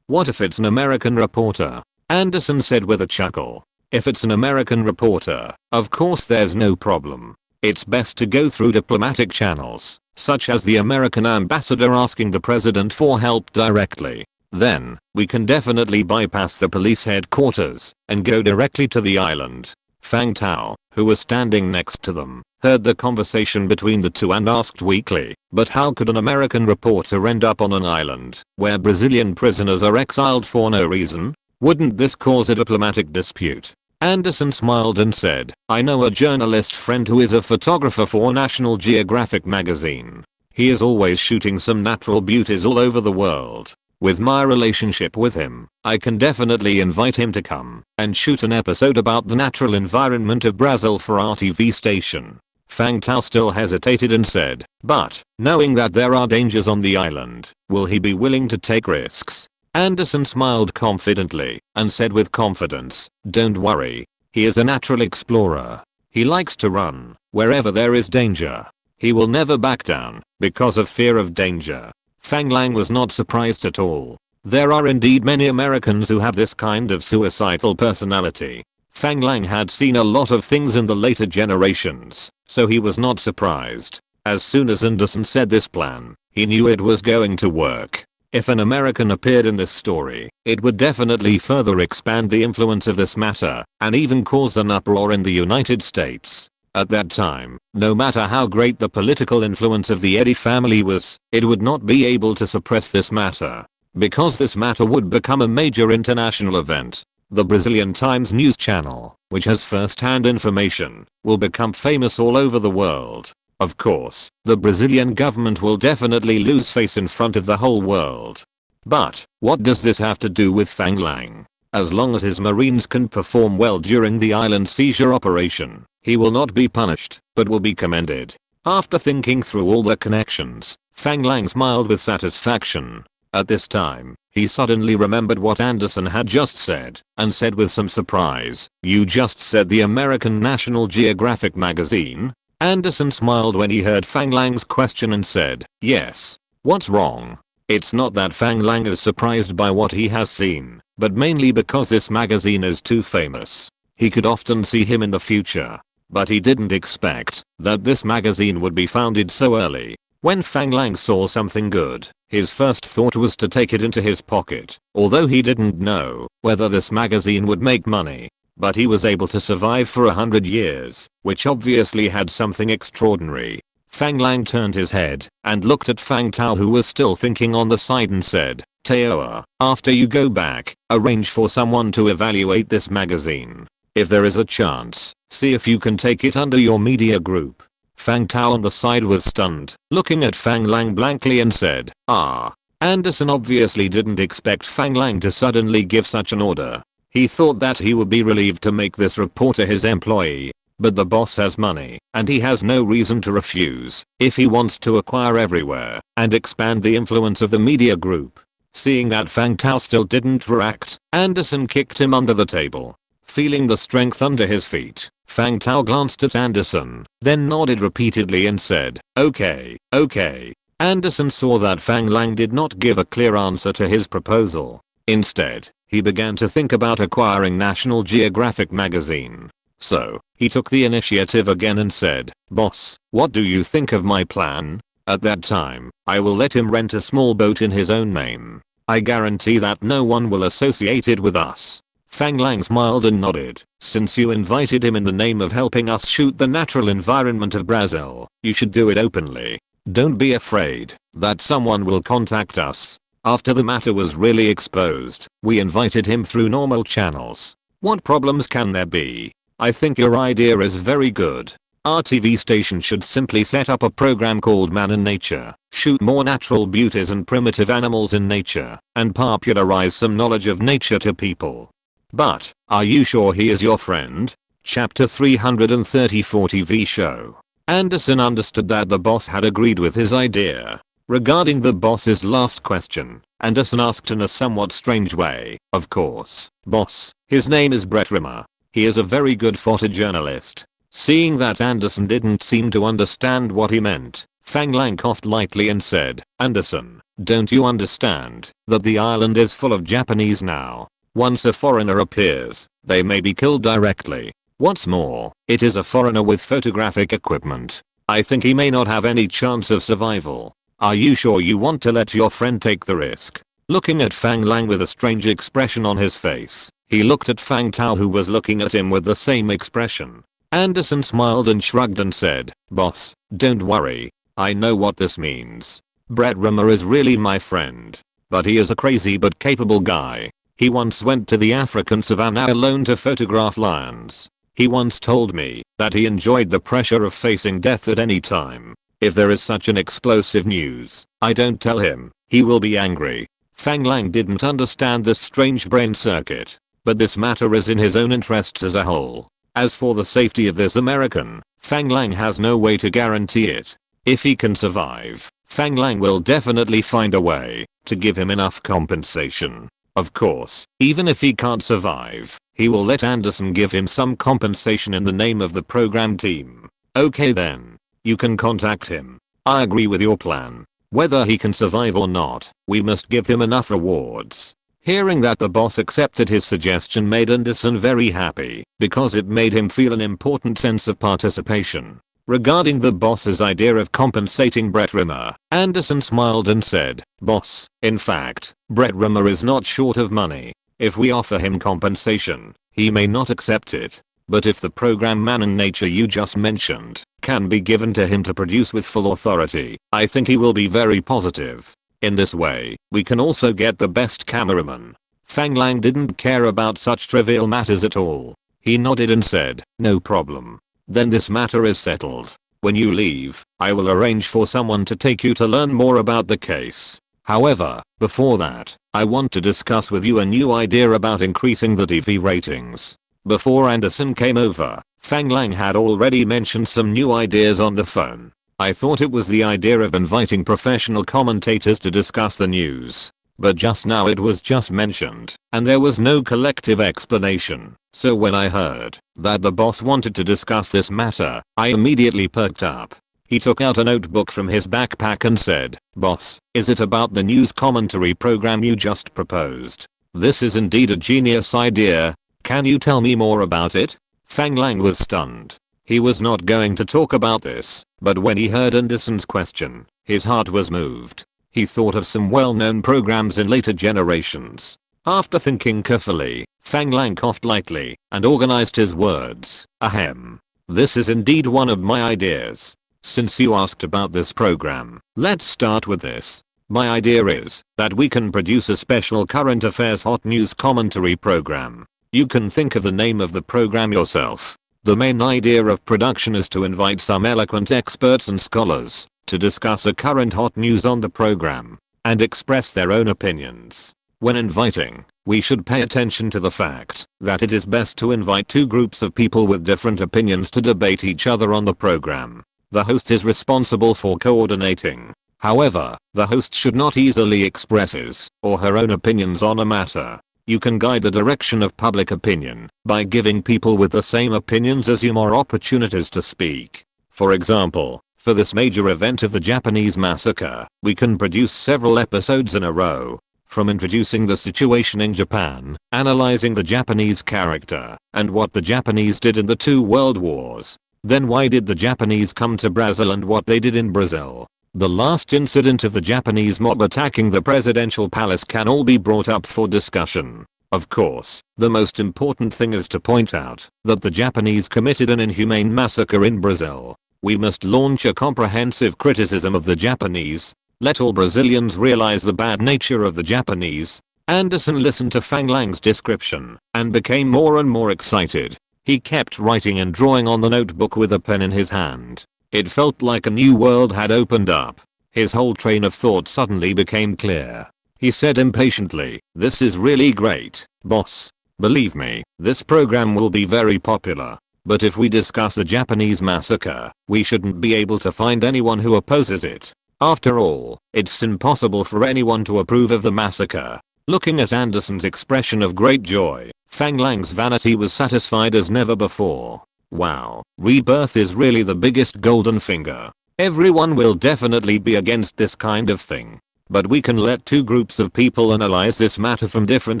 "What if it's an American reporter?" Anderson said with a chuckle. "If it's an American reporter, of course there's no problem. It's best to go through diplomatic channels, such as the American ambassador asking the president for help directly. Then, we can definitely bypass the police headquarters and go directly to the island." Fang Tao, who was standing next to them, heard the conversation between the two and asked weakly, "But how could an American reporter end up on an island where Brazilian prisoners are exiled for no reason? Wouldn't this cause a diplomatic dispute?" Anderson smiled and said, "I know a journalist friend who is a photographer for National Geographic magazine. He is always shooting some natural beauties all over the world. With my relationship with him, I can definitely invite him to come and shoot an episode about the natural environment of Brazil for our TV station." Fang Tao still hesitated and said, "But, knowing that there are dangers on the island, will he be willing to take risks?" Anderson smiled confidently and said with confidence, "Don't worry. He is a natural explorer. He likes to run wherever there is danger. He will never back down because of fear of danger." Fang Lang was not surprised at all. There are indeed many Americans who have this kind of suicidal personality. Fang Lang had seen a lot of things in the later generations, so he was not surprised. As soon as Anderson said this plan, he knew it was going to work. If an American appeared in this story, it would definitely further expand the influence of this matter, and even cause an uproar in the United States. At that time, no matter how great the political influence of the Eddy family was, it would not be able to suppress this matter. Because this matter would become a major international event. The Brazilian Times news channel, which has first-hand information, will become famous all over the world. Of course, the Brazilian government will definitely lose face in front of the whole world. But, what does this have to do with Fang Lang? As long as his marines can perform well during the island seizure operation, He will not be punished, but will be commended. After thinking through all the connections, Fang Lang smiled with satisfaction. At this time, he suddenly remembered what Anderson had just said, and said with some surprise, "You just said the American National Geographic magazine?" Anderson smiled when he heard Fang Lang's question and said, "Yes. What's wrong?" It's not that Fang Lang is surprised by what he has seen, but mainly because this magazine is too famous. He could often see him in the future, but he didn't expect that this magazine would be founded so early. When Fang Lang saw something good, his first thought was to take it into his pocket, although he didn't know whether this magazine would make money. But he was able to survive for 100 years, which obviously had something extraordinary. Fang Lang turned his head and looked at Fang Tao, who was still thinking on the side, and said, "Teoa, after you go back, arrange for someone to evaluate this magazine. If there is a chance, see if you can take it under your media group." Fang Tao on the side was stunned, looking at Fang Lang blankly, and said, "Ah." Anderson obviously didn't expect Fang Lang to suddenly give such an order. He thought that he would be relieved to make this reporter his employee. But the boss has money, and he has no reason to refuse if he wants to acquire everywhere and expand the influence of the media group. Seeing that Fang Tao still didn't react, Anderson kicked him under the table. Feeling the strength under his feet, Fang Tao glanced at Anderson, then nodded repeatedly and said, "Okay, okay." Anderson saw that Fang Lang did not give a clear answer to his proposal. Instead, he began to think about acquiring National Geographic magazine. So, he took the initiative again and said, "Boss, what do you think of my plan? At that time, I will let him rent a small boat in his own name. I guarantee that no one will associate it with us." Fang Lang smiled and nodded. "Since you invited him in the name of helping us shoot the natural environment of Brazil, you should do it openly. Don't be afraid that someone will contact us." After the matter was really exposed, we invited him through normal channels. What problems can there be? I think your idea is very good. Our TV station should simply set up a program called Man in Nature, shoot more natural beauties and primitive animals in nature, and popularize some knowledge of nature to people. But, are you sure he is your friend? Chapter 334 TV show. Anderson understood that the boss had agreed with his idea. Regarding the boss's last question, Anderson asked in a somewhat strange way, "Of course, boss, his name is Brett Rimmer. He is a very good photojournalist." Seeing that Anderson didn't seem to understand what he meant, Fang Lang coughed lightly and said, "Anderson, don't you understand that the island is full of Japanese now? Once a foreigner appears, they may be killed directly. What's more, it is a foreigner with photographic equipment. I think he may not have any chance of survival. Are you sure you want to let your friend take the risk?" Looking at Fang Lang with a strange expression on his face, he looked at Fang Tao, who was looking at him with the same expression. Anderson smiled and shrugged and said, "Boss, don't worry. I know what this means. Brett Rimmer is really my friend. But he is a crazy but capable guy. He once went to the African savannah alone to photograph lions. He once told me that he enjoyed the pressure of facing death at any time. If there is such an explosive news, I don't tell him, he will be angry." Fang Lang didn't understand this strange brain circuit, but this matter is in his own interests as a whole. As for the safety of this American, Fang Lang has no way to guarantee it. If he can survive, Fang Lang will definitely find a way to give him enough compensation. Of course, even if he can't survive, he will let Anderson give him some compensation in the name of the program team. Okay then. You can contact him. I agree with your plan. Whether he can survive or not, we must give him enough rewards. Hearing that the boss accepted his suggestion made Anderson very happy, because it made him feel an important sense of participation. Regarding the boss's idea of compensating Brett Rimmer, Anderson smiled and said, "Boss, in fact, Brett Rimmer is not short of money. If we offer him compensation, he may not accept it. But if the program Man in Nature you just mentioned can be given to him to produce with full authority, I think he will be very positive. In this way, we can also get the best cameraman." Fang Lang didn't care about such trivial matters at all. He nodded and said, "No problem. Then this matter is settled. When you leave, I will arrange for someone to take you to learn more about the case. However, before that, I want to discuss with you a new idea about increasing the TV ratings. Before Anderson came over, Fang Lang had already mentioned some new ideas on the phone. I thought it was the idea of inviting professional commentators to discuss the news. But just now it was just mentioned, and there was no collective explanation. So when I heard that the boss wanted to discuss this matter, I immediately perked up. He took out a notebook from his backpack and said, "Boss, is it about the news commentary program you just proposed? This is indeed a genius idea. Can you tell me more about it?" Fang Lang was stunned. He was not going to talk about this, but when he heard Anderson's question, his heart was moved. He thought of some well-known programs in later generations. After thinking carefully, Fang Lang coughed lightly and organized his words. Ahem. This is indeed one of my ideas. Since you asked about this program, let's start with this. My idea is that we can produce a special current affairs hot news commentary program. You can think of the name of the program yourself. The main idea of production is to invite some eloquent experts and scholars to discuss a current hot news on the program and express their own opinions. When inviting, we should pay attention to the fact that it is best to invite two groups of people with different opinions to debate each other on the program. The host is responsible for coordinating. However, the host should not easily express his or her own opinions on a matter. You can guide the direction of public opinion by giving people with the same opinions as you more opportunities to speak. For example, for this major event of the Japanese massacre, we can produce several episodes in a row. From introducing the situation in Japan, analyzing the Japanese character, and what the Japanese did in the two world wars. Then why did the Japanese come to Brazil and what they did in Brazil. The last incident of the Japanese mob attacking the presidential palace can all be brought up for discussion. Of course, the most important thing is to point out that the Japanese committed an inhumane massacre in Brazil. We must launch a comprehensive criticism of the Japanese. Let all Brazilians realize the bad nature of the Japanese. Anderson listened to Fang Lang's description and became more and more excited. He kept writing and drawing on the notebook with a pen in his hand. It felt like a new world had opened up. His whole train of thought suddenly became clear. He said impatiently, "This is really great, boss. Believe me, this program will be very popular. But if we discuss the Japanese massacre, we shouldn't be able to find anyone who opposes it. After all, it's impossible for anyone to approve of the massacre." Looking at Anderson's expression of great joy, Fang Lang's vanity was satisfied as never before. Wow, rebirth is really the biggest golden finger. Everyone will definitely be against this kind of thing. But we can let two groups of people analyze this matter from different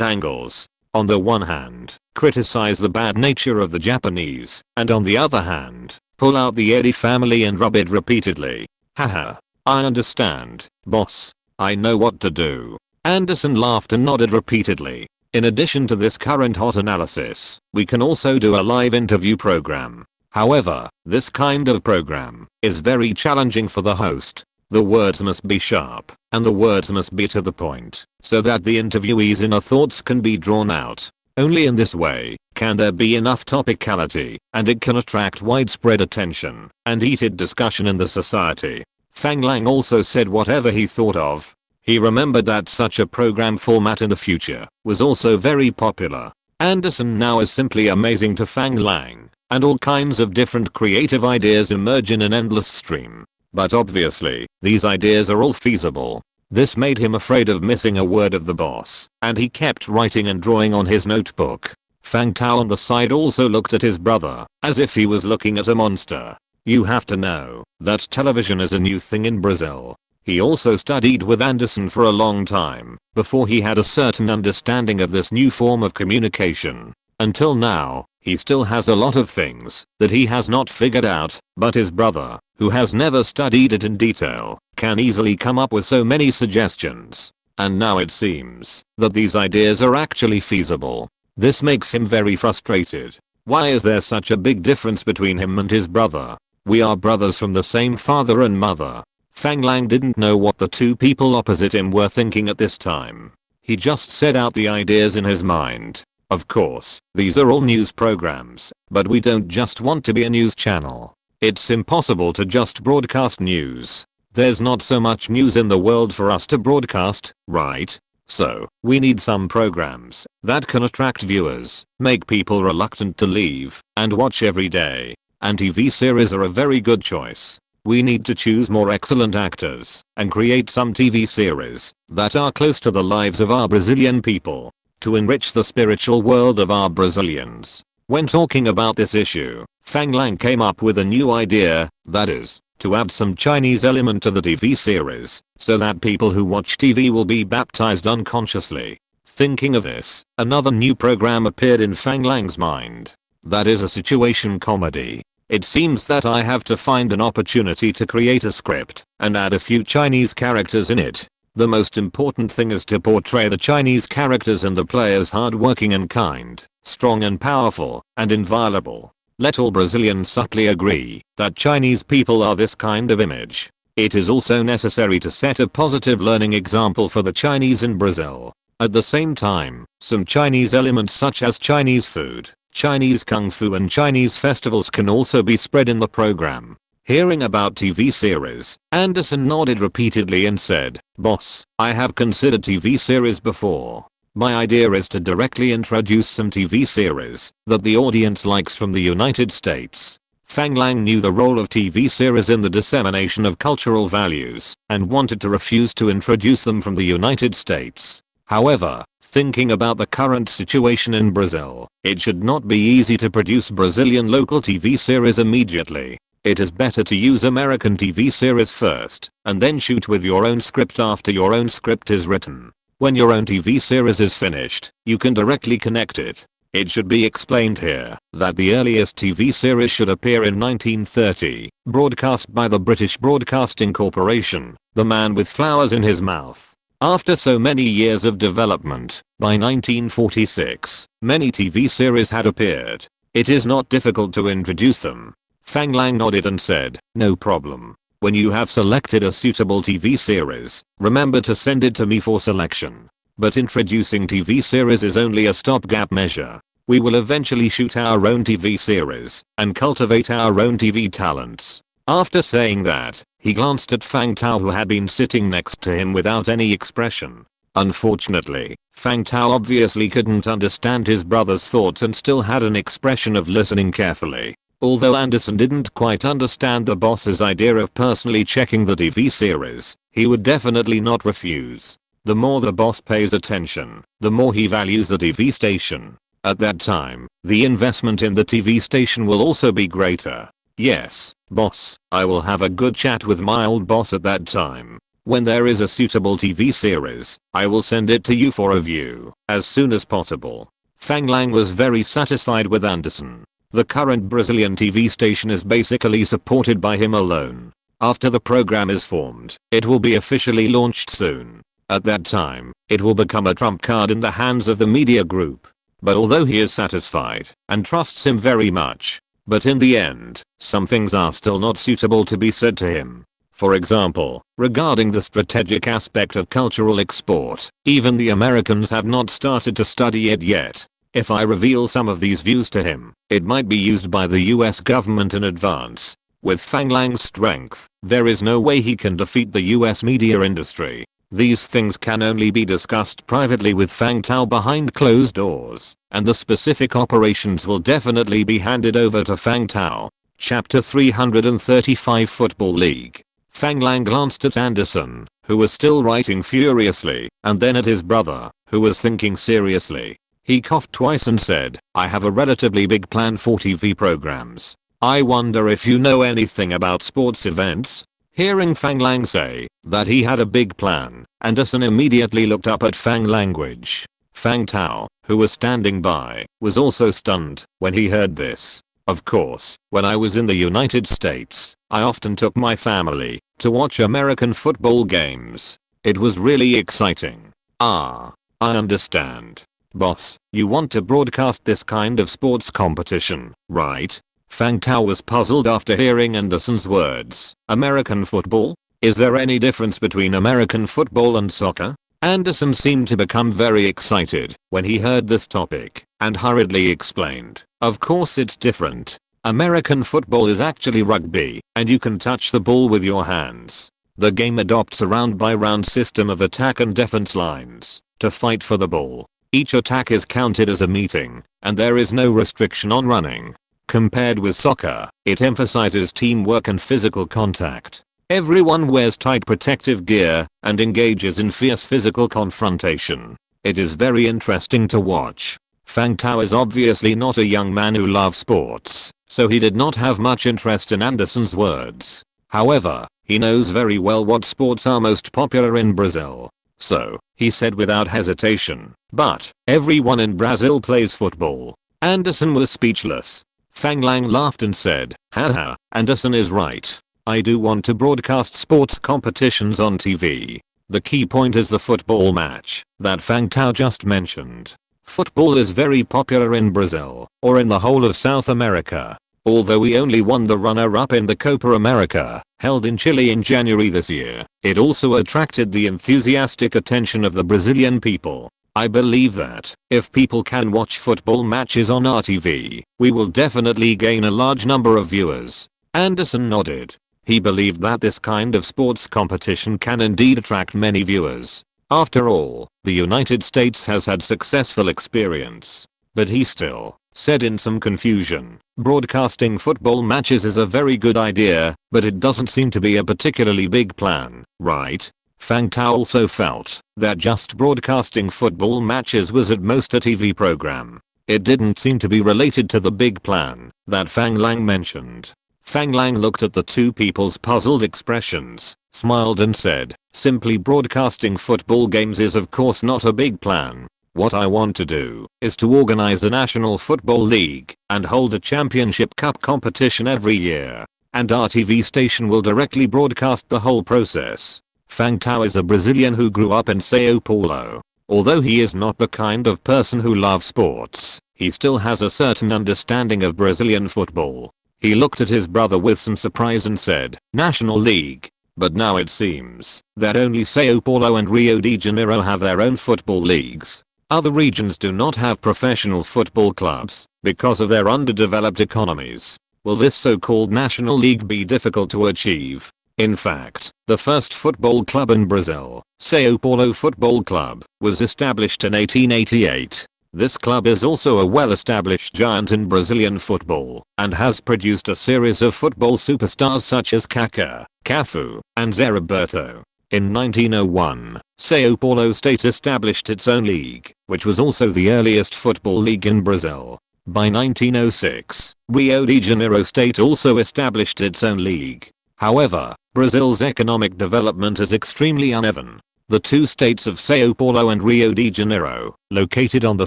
angles. On the one hand, criticize the bad nature of the Japanese, and on the other hand, pull out the Eddy family and rub it repeatedly. Haha. I understand, boss. I know what to do. Anderson laughed and nodded repeatedly. In addition to this current hot analysis, we can also do a live interview program. However, this kind of program is very challenging for the host. The words must be sharp, and the words must be to the point, so that the interviewee's inner thoughts can be drawn out. Only in this way can there be enough topicality, and it can attract widespread attention and heated discussion in the society. Fang Lang also said whatever he thought of. He remembered that such a program format in the future was also very popular. Anderson now is simply amazing to Fang Lang, and all kinds of different creative ideas emerge in an endless stream. But obviously, these ideas are all feasible. This made him afraid of missing a word of the boss, and he kept writing and drawing on his notebook. Fang Tao on the side also looked at his brother, as if he was looking at a monster. You have to know that television is a new thing in Brazil. He also studied with Anderson for a long time before he had a certain understanding of this new form of communication. Until now, he still has a lot of things that he has not figured out, but his brother, who has never studied it in detail, can easily come up with so many suggestions. And now it seems that these ideas are actually feasible. This makes him very frustrated. Why is there such a big difference between him and his brother? We are brothers from the same father and mother. Fang Lang didn't know what the two people opposite him were thinking at this time. He just said out the ideas in his mind. Of course, these are all news programs, but we don't just want to be a news channel. It's impossible to just broadcast news. There's not so much news in the world for us to broadcast, right? So, we need some programs that can attract viewers, make people reluctant to leave, and watch every day. And TV series are a very good choice. We need to choose more excellent actors and create some TV series that are close to the lives of our Brazilian people to enrich the spiritual world of our Brazilians. When talking about this issue, Fang Lang came up with a new idea, that is, to add some Chinese element to the TV series, so that people who watch TV will be baptized unconsciously. Thinking of this, another new program appeared in Fang Lang's mind. That is a situation comedy. It seems that I have to find an opportunity to create a script and add a few Chinese characters in it. The most important thing is to portray the Chinese characters and the players hardworking and kind, strong and powerful, and inviolable. Let all Brazilians subtly agree that Chinese people are this kind of image. It is also necessary to set a positive learning example for the Chinese in Brazil. At the same time, some Chinese elements such as Chinese food, Chinese kung fu and Chinese festivals can also be spread in the program. Hearing about TV series, Anderson nodded repeatedly and said, "Boss, I have considered TV series before. My idea is to directly introduce some TV series that the audience likes from the United States." Fang Lang knew the role of TV series in the dissemination of cultural values and wanted to refuse to introduce them from the United States. However, thinking about the current situation in Brazil, it should not be easy to produce Brazilian local TV series immediately. It is better to use American TV series first and then shoot with your own script after your own script is written. When your own TV series is finished, you can directly connect it. It should be explained here that the earliest TV series should appear in 1930, broadcast by the British Broadcasting Corporation, The Man with Flowers in His Mouth. After so many years of development, by 1946, many TV series had appeared. It is not difficult to introduce them. Fang Lang nodded and said, "No problem. When you have selected a suitable TV series, remember to send it to me for selection." But introducing TV series is only a stopgap measure. We will eventually shoot our own TV series and cultivate our own TV talents. After saying that, he glanced at Fang Tao, who had been sitting next to him without any expression. Unfortunately, Fang Tao obviously couldn't understand his brother's thoughts and still had an expression of listening carefully. Although Anderson didn't quite understand the boss's idea of personally checking the TV series, he would definitely not refuse. The more the boss pays attention, the more he values the TV station. At that time, the investment in the TV station will also be greater. Yes, boss, I will have a good chat with my old boss at that time. When there is a suitable TV series, I will send it to you for a view as soon as possible. Fang Lang was very satisfied with Anderson. The current Brazilian TV station is basically supported by him alone. After the program is formed, it will be officially launched soon. At that time, it will become a trump card in the hands of the media group. But although he is satisfied and trusts him very much, but in the end, some things are still not suitable to be said to him. For example, regarding the strategic aspect of cultural export, even the Americans have not started to study it yet. If I reveal some of these views to him, it might be used by the US government in advance. With Fang Lang's strength, there is no way he can defeat the US media industry. These things can only be discussed privately with Fang Tao behind closed doors, and the specific operations will definitely be handed over to Fang Tao. Chapter 335 Football League. Fang Lang glanced at Anderson, who was still writing furiously, and then at his brother, who was thinking seriously. He coughed twice and said, "I have a relatively big plan for TV programs. I wonder if you know anything about sports events?" Hearing Fang Lang say that he had a big plan, Anderson immediately looked up at Fang language. Fang Tao, who was standing by, was also stunned when he heard this. Of course, when I was in the United States, I often took my family to watch American football games. It was really exciting. Ah, I understand. Boss, you want to broadcast this kind of sports competition, right? Fang Tao was puzzled after hearing Anderson's words. American football? Is there any difference between American football and soccer? Anderson seemed to become very excited when he heard this topic and hurriedly explained. Of course it's different. American football is actually rugby, and you can touch the ball with your hands. The game adopts a round-by-round system of attack and defense lines. to fight for the ball. Each attack is counted as a meeting, and there is no restriction on running. Compared with soccer, it emphasizes teamwork and physical contact. Everyone wears tight protective gear and engages in fierce physical confrontation. It is very interesting to watch. Fang Tao is obviously not a young man who loves sports, so he did not have much interest in Anderson's words. However, he knows very well what sports are most popular in Brazil. So, he said without hesitation, "But, everyone in Brazil plays football." Anderson was speechless. Fang Lang laughed and said, "Haha, Anderson is right. I do want to broadcast sports competitions on TV. The key point is the football match that Fang Tao just mentioned. Football is very popular in Brazil, or in the whole of South America. Although we only won the runner-up in the Copa America, held in Chile in January this year, it also attracted the enthusiastic attention of the Brazilian people. I believe that, if people can watch football matches on our TV, we will definitely gain a large number of viewers." Anderson nodded. He believed that this kind of sports competition can indeed attract many viewers. After all, the United States has had successful experience. But he still said in some confusion, "Broadcasting football matches is a very good idea, but it doesn't seem to be a particularly big plan, right?" Fang Tao also felt that just broadcasting football matches was at most a TV program. It didn't seem to be related to the big plan that Fang Lang mentioned. Fang Lang looked at the two people's puzzled expressions, smiled and said, "Simply broadcasting football games is of course not a big plan. What I want to do is to organize a national football league and hold a championship cup competition every year. And our TV station will directly broadcast the whole process." Fang Tao is a Brazilian who grew up in Sao Paulo. Although he is not the kind of person who loves sports, he still has a certain understanding of Brazilian football. He looked at his brother with some surprise and said, "National League? But now it seems that only Sao Paulo and Rio de Janeiro have their own football leagues. Other regions do not have professional football clubs because of their underdeveloped economies. Will this so-called National League be difficult to achieve?" In fact, the first football club in Brazil, Sao Paulo Football Club, was established in 1888. This club is also a well-established giant in Brazilian football and has produced a series of football superstars such as Kaká, Cafu, and Zé Roberto. In 1901, Sao Paulo State established its own league, which was also the earliest football league in Brazil. By 1906, Rio de Janeiro State also established its own league. However, Brazil's economic development is extremely uneven. The two states of Sao Paulo and Rio de Janeiro, located on the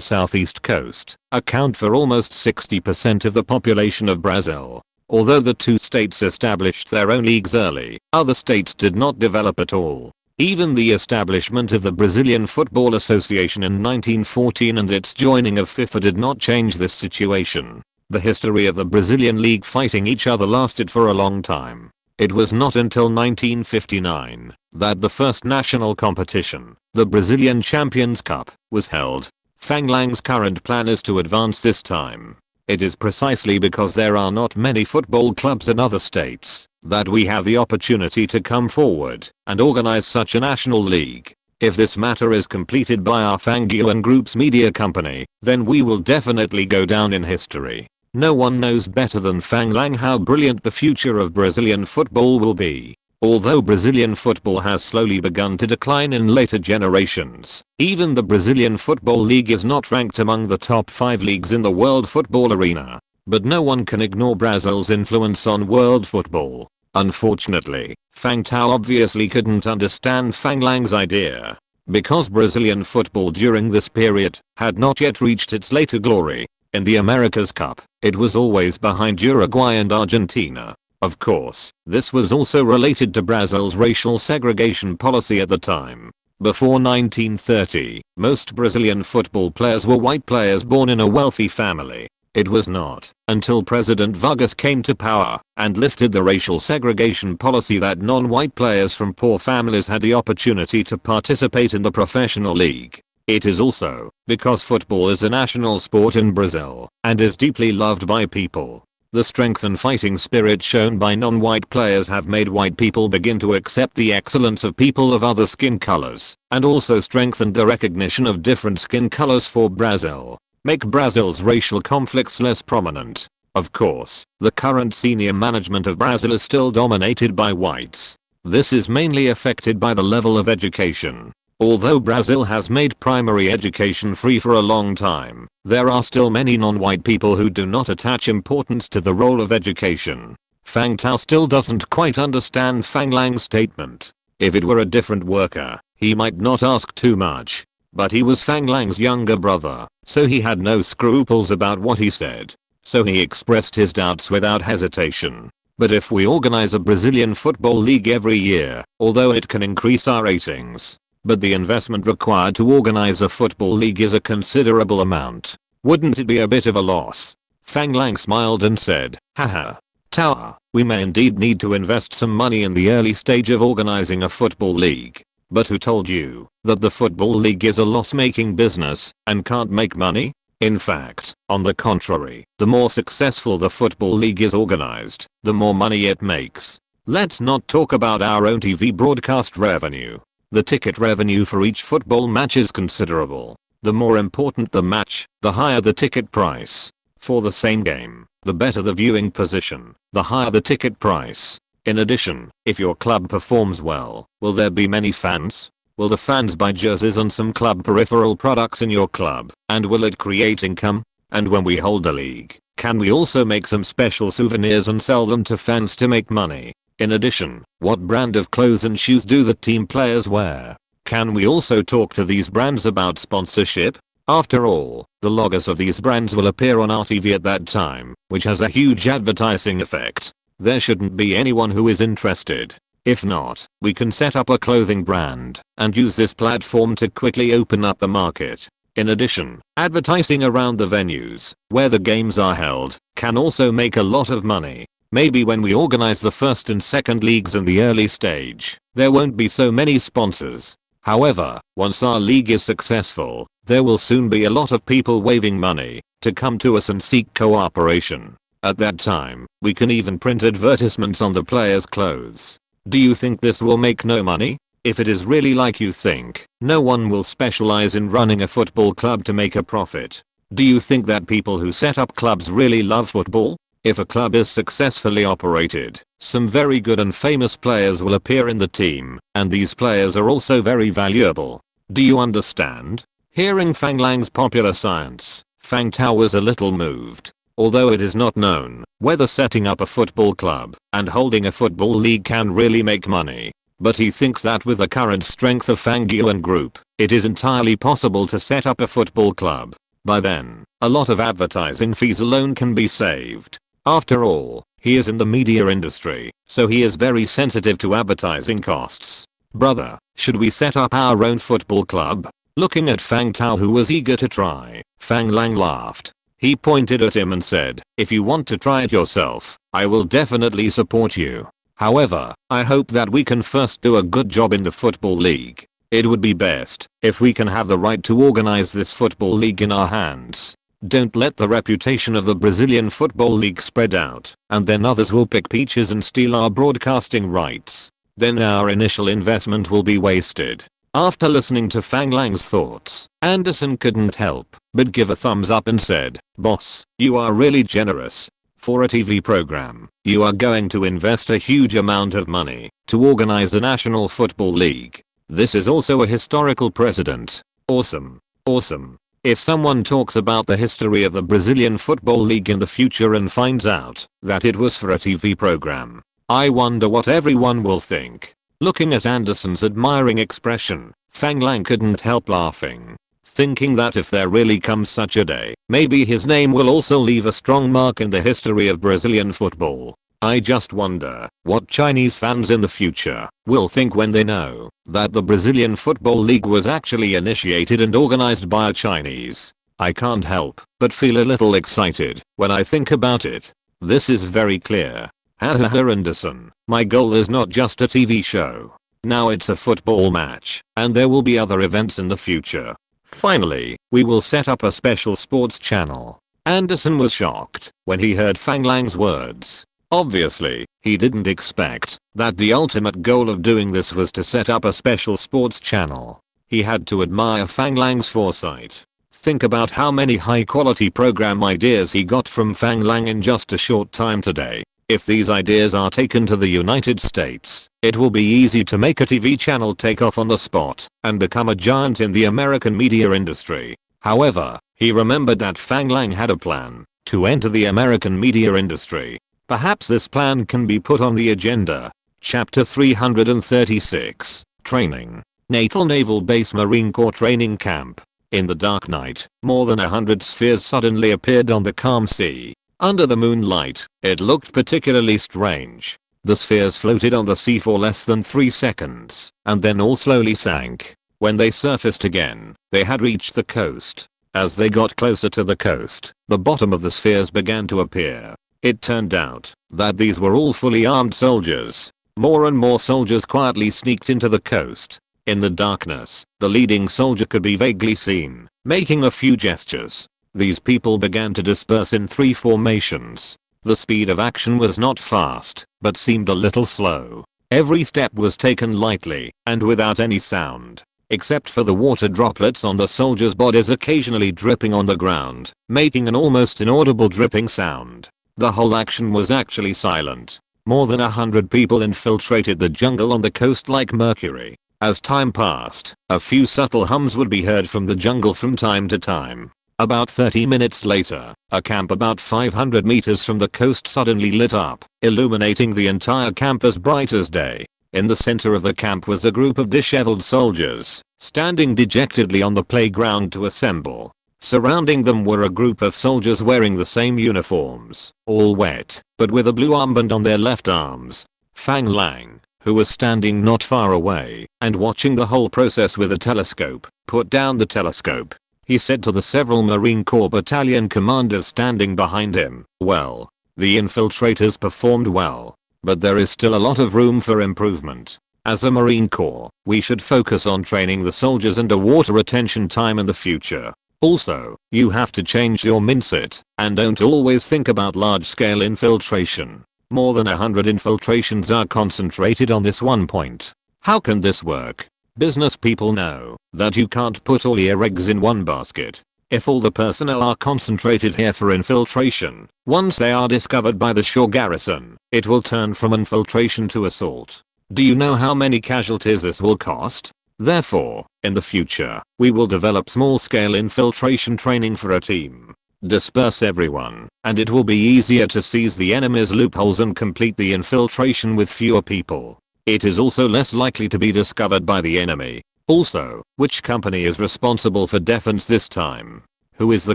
southeast coast, account for almost 60% of the population of Brazil. Although the two states established their own leagues early, other states did not develop at all. Even the establishment of the Brazilian Football Association in 1914 and its joining of FIFA did not change this situation. The history of the Brazilian league fighting each other lasted for a long time. It was not until 1959 that the first national competition, the Brazilian Champions Cup, was held. Fang Lang's current plan is to advance this time. It is precisely because there are not many football clubs in other states that we have the opportunity to come forward and organize such a national league. If this matter is completed by our Fang Yuan Group's media company, then we will definitely go down in history. No one knows better than Fang Lang how brilliant the future of Brazilian football will be. Although Brazilian football has slowly begun to decline in later generations, even the Brazilian Football League is not ranked among the top 5 leagues in the world football arena. But no one can ignore Brazil's influence on world football. Unfortunately, Fang Tao obviously couldn't understand Fang Lang's idea. Because Brazilian football during this period had not yet reached its later glory. In the America's Cup, it was always behind Uruguay and Argentina. Of course, this was also related to Brazil's racial segregation policy at the time. Before 1930, most Brazilian football players were white players born in a wealthy family. It was not until President Vargas came to power and lifted the racial segregation policy that non-white players from poor families had the opportunity to participate in the professional league. It is also because football is a national sport in Brazil and is deeply loved by people. The strength and fighting spirit shown by non-white players have made white people begin to accept the excellence of people of other skin colors, and also strengthened the recognition of different skin colors for Brazil. Make Brazil's racial conflicts less prominent. Of course, the current senior management of Brazil is still dominated by whites. This is mainly affected by the level of education. Although Brazil has made primary education free for a long time, there are still many non-white people who do not attach importance to the role of education. Fang Tao still doesn't quite understand Fang Lang's statement. If it were a different worker, he might not ask too much. But he was Fang Lang's younger brother, so he had no scruples about what he said. So he expressed his doubts without hesitation. But if we organize a Brazilian football league every year, although it can increase our ratings, but the investment required to organize a football league is a considerable amount, wouldn't it be a bit of a loss? Fang Lang smiled and said, haha. Tower, we may indeed need to invest some money in the early stage of organizing a football league. But who told you that the football league is a loss-making business and can't make money? In fact, on the contrary, the more successful the football league is organized, the more money it makes. Let's not talk about our own TV broadcast revenue. The ticket revenue for each football match is considerable. The more important the match, the higher the ticket price. For the same game, the better the viewing position, the higher the ticket price. In addition, if your club performs well, will there be many fans? Will the fans buy jerseys and some club peripheral products in your club? And will it create income? And when we hold a league, can we also make some special souvenirs and sell them to fans to make money? In addition, what brand of clothes and shoes do the team players wear? Can we also talk to these brands about sponsorship? After all, the logos of these brands will appear on our TV at that time, which has a huge advertising effect. There shouldn't be anyone who is interested. If not, we can set up a clothing brand and use this platform to quickly open up the market. In addition, advertising around the venues where the games are held can also make a lot of money. Maybe when we organize the first and second leagues in the early stage, there won't be so many sponsors. However, once our league is successful, there will soon be a lot of people waving money to come to us and seek cooperation. At that time, we can even print advertisements on the players' clothes. Do you think this will make no money? If it is really like you think, no one will specialize in running a football club to make a profit. Do you think that people who set up clubs really love football? If a club is successfully operated, some very good and famous players will appear in the team, and these players are also very valuable. Do you understand? Hearing Fang Lang's popular science, Fang Tao was a little moved. Although it is not known whether setting up a football club and holding a football league can really make money, but he thinks that with the current strength of Fang Yuan Group, it is entirely possible to set up a football club. By then, a lot of advertising fees alone can be saved. After all, he is in the media industry, so he is very sensitive to advertising costs. Brother, should we set up our own football club? Looking at Fang Tao, who was eager to try, Fang Lang laughed. He pointed at him and said, if you want to try it yourself, I will definitely support you. However, I hope that we can first do a good job in the football league. It would be best if we can have the right to organize this football league in our hands. Don't let the reputation of the Brazilian Football League spread out, and then others will pick peaches and steal our broadcasting rights. Then our initial investment will be wasted. After listening to Fang Lang's thoughts, Anderson couldn't help but give a thumbs up and said, "Boss, you are really generous. For a TV program, you are going to invest a huge amount of money to organize a national football league. This is also a historical precedent. Awesome. Awesome. If someone talks about the history of the Brazilian Football League in the future and finds out that it was for a TV program, I wonder what everyone will think." Looking at Anderson's admiring expression, Fang Lang couldn't help laughing, thinking that if there really comes such a day, maybe his name will also leave a strong mark in the history of Brazilian football. I just wonder what Chinese fans in the future will think when they know that the Brazilian Football League was actually initiated and organized by a Chinese. I can't help but feel a little excited when I think about it. This is very clear. Hahaha, Anderson, my goal is not just a TV show. Now it's a football match, and there will be other events in the future. Finally, we will set up a special sports channel. Anderson was shocked when he heard Fang Lang's words. Obviously, he didn't expect that the ultimate goal of doing this was to set up a special sports channel. He had to admire Fang Lang's foresight. Think about how many high-quality program ideas he got from Fang Lang in just a short time today. If these ideas are taken to the United States, it will be easy to make a TV channel take off on the spot and become a giant in the American media industry. However, he remembered that Fang Lang had a plan to enter the American media industry. Perhaps this plan can be put on the agenda. Chapter 336, Training. Naval Base Marine Corps Training Camp. In the dark night, more than 100 spheres suddenly appeared on the calm sea. Under the moonlight, it looked particularly strange. The spheres floated on the sea for less than 3 seconds, and then all slowly sank. When they surfaced again, they had reached the coast. As they got closer to the coast, the bottom of the spheres began to appear. It turned out that these were all fully armed soldiers. More and more soldiers quietly sneaked into the coast. In the darkness, the leading soldier could be vaguely seen, making a few gestures. These people began to disperse in 3 formations. The speed of action was not fast, but seemed a little slow. Every step was taken lightly and without any sound, except for the water droplets on the soldiers' bodies occasionally dripping on the ground, making an almost inaudible dripping sound. The whole action was actually silent. More than 100 people infiltrated the jungle on the coast like mercury. As time passed, a few subtle hums would be heard from the jungle from time to time. About 30 minutes later, a camp about 500 meters from the coast suddenly lit up, illuminating the entire camp as bright as day. In the center of the camp was a group of disheveled soldiers, standing dejectedly on the playground to assemble. Surrounding them were a group of soldiers wearing the same uniforms, all wet, but with a blue armband on their left arms. Fang Lang, who was standing not far away and watching the whole process with a telescope, put down the telescope. He said to the several Marine Corps battalion commanders standing behind him, "Well, the infiltrators performed well, but there is still a lot of room for improvement. As a Marine Corps, we should focus on training the soldiers and water retention time in the future. Also, you have to change your mindset and don't always think about large-scale infiltration. More than 100 infiltrations are concentrated on this one point. How can this work? Business people know that you can't put all your eggs in one basket. If all the personnel are concentrated here for infiltration, once they are discovered by the shore garrison, it will turn from infiltration to assault. Do you know how many casualties this will cost? Therefore, in the future, we will develop small-scale infiltration training for a team. Disperse everyone, and it will be easier to seize the enemy's loopholes and complete the infiltration with fewer people. It is also less likely to be discovered by the enemy. Also, which company is responsible for defense this time? Who is the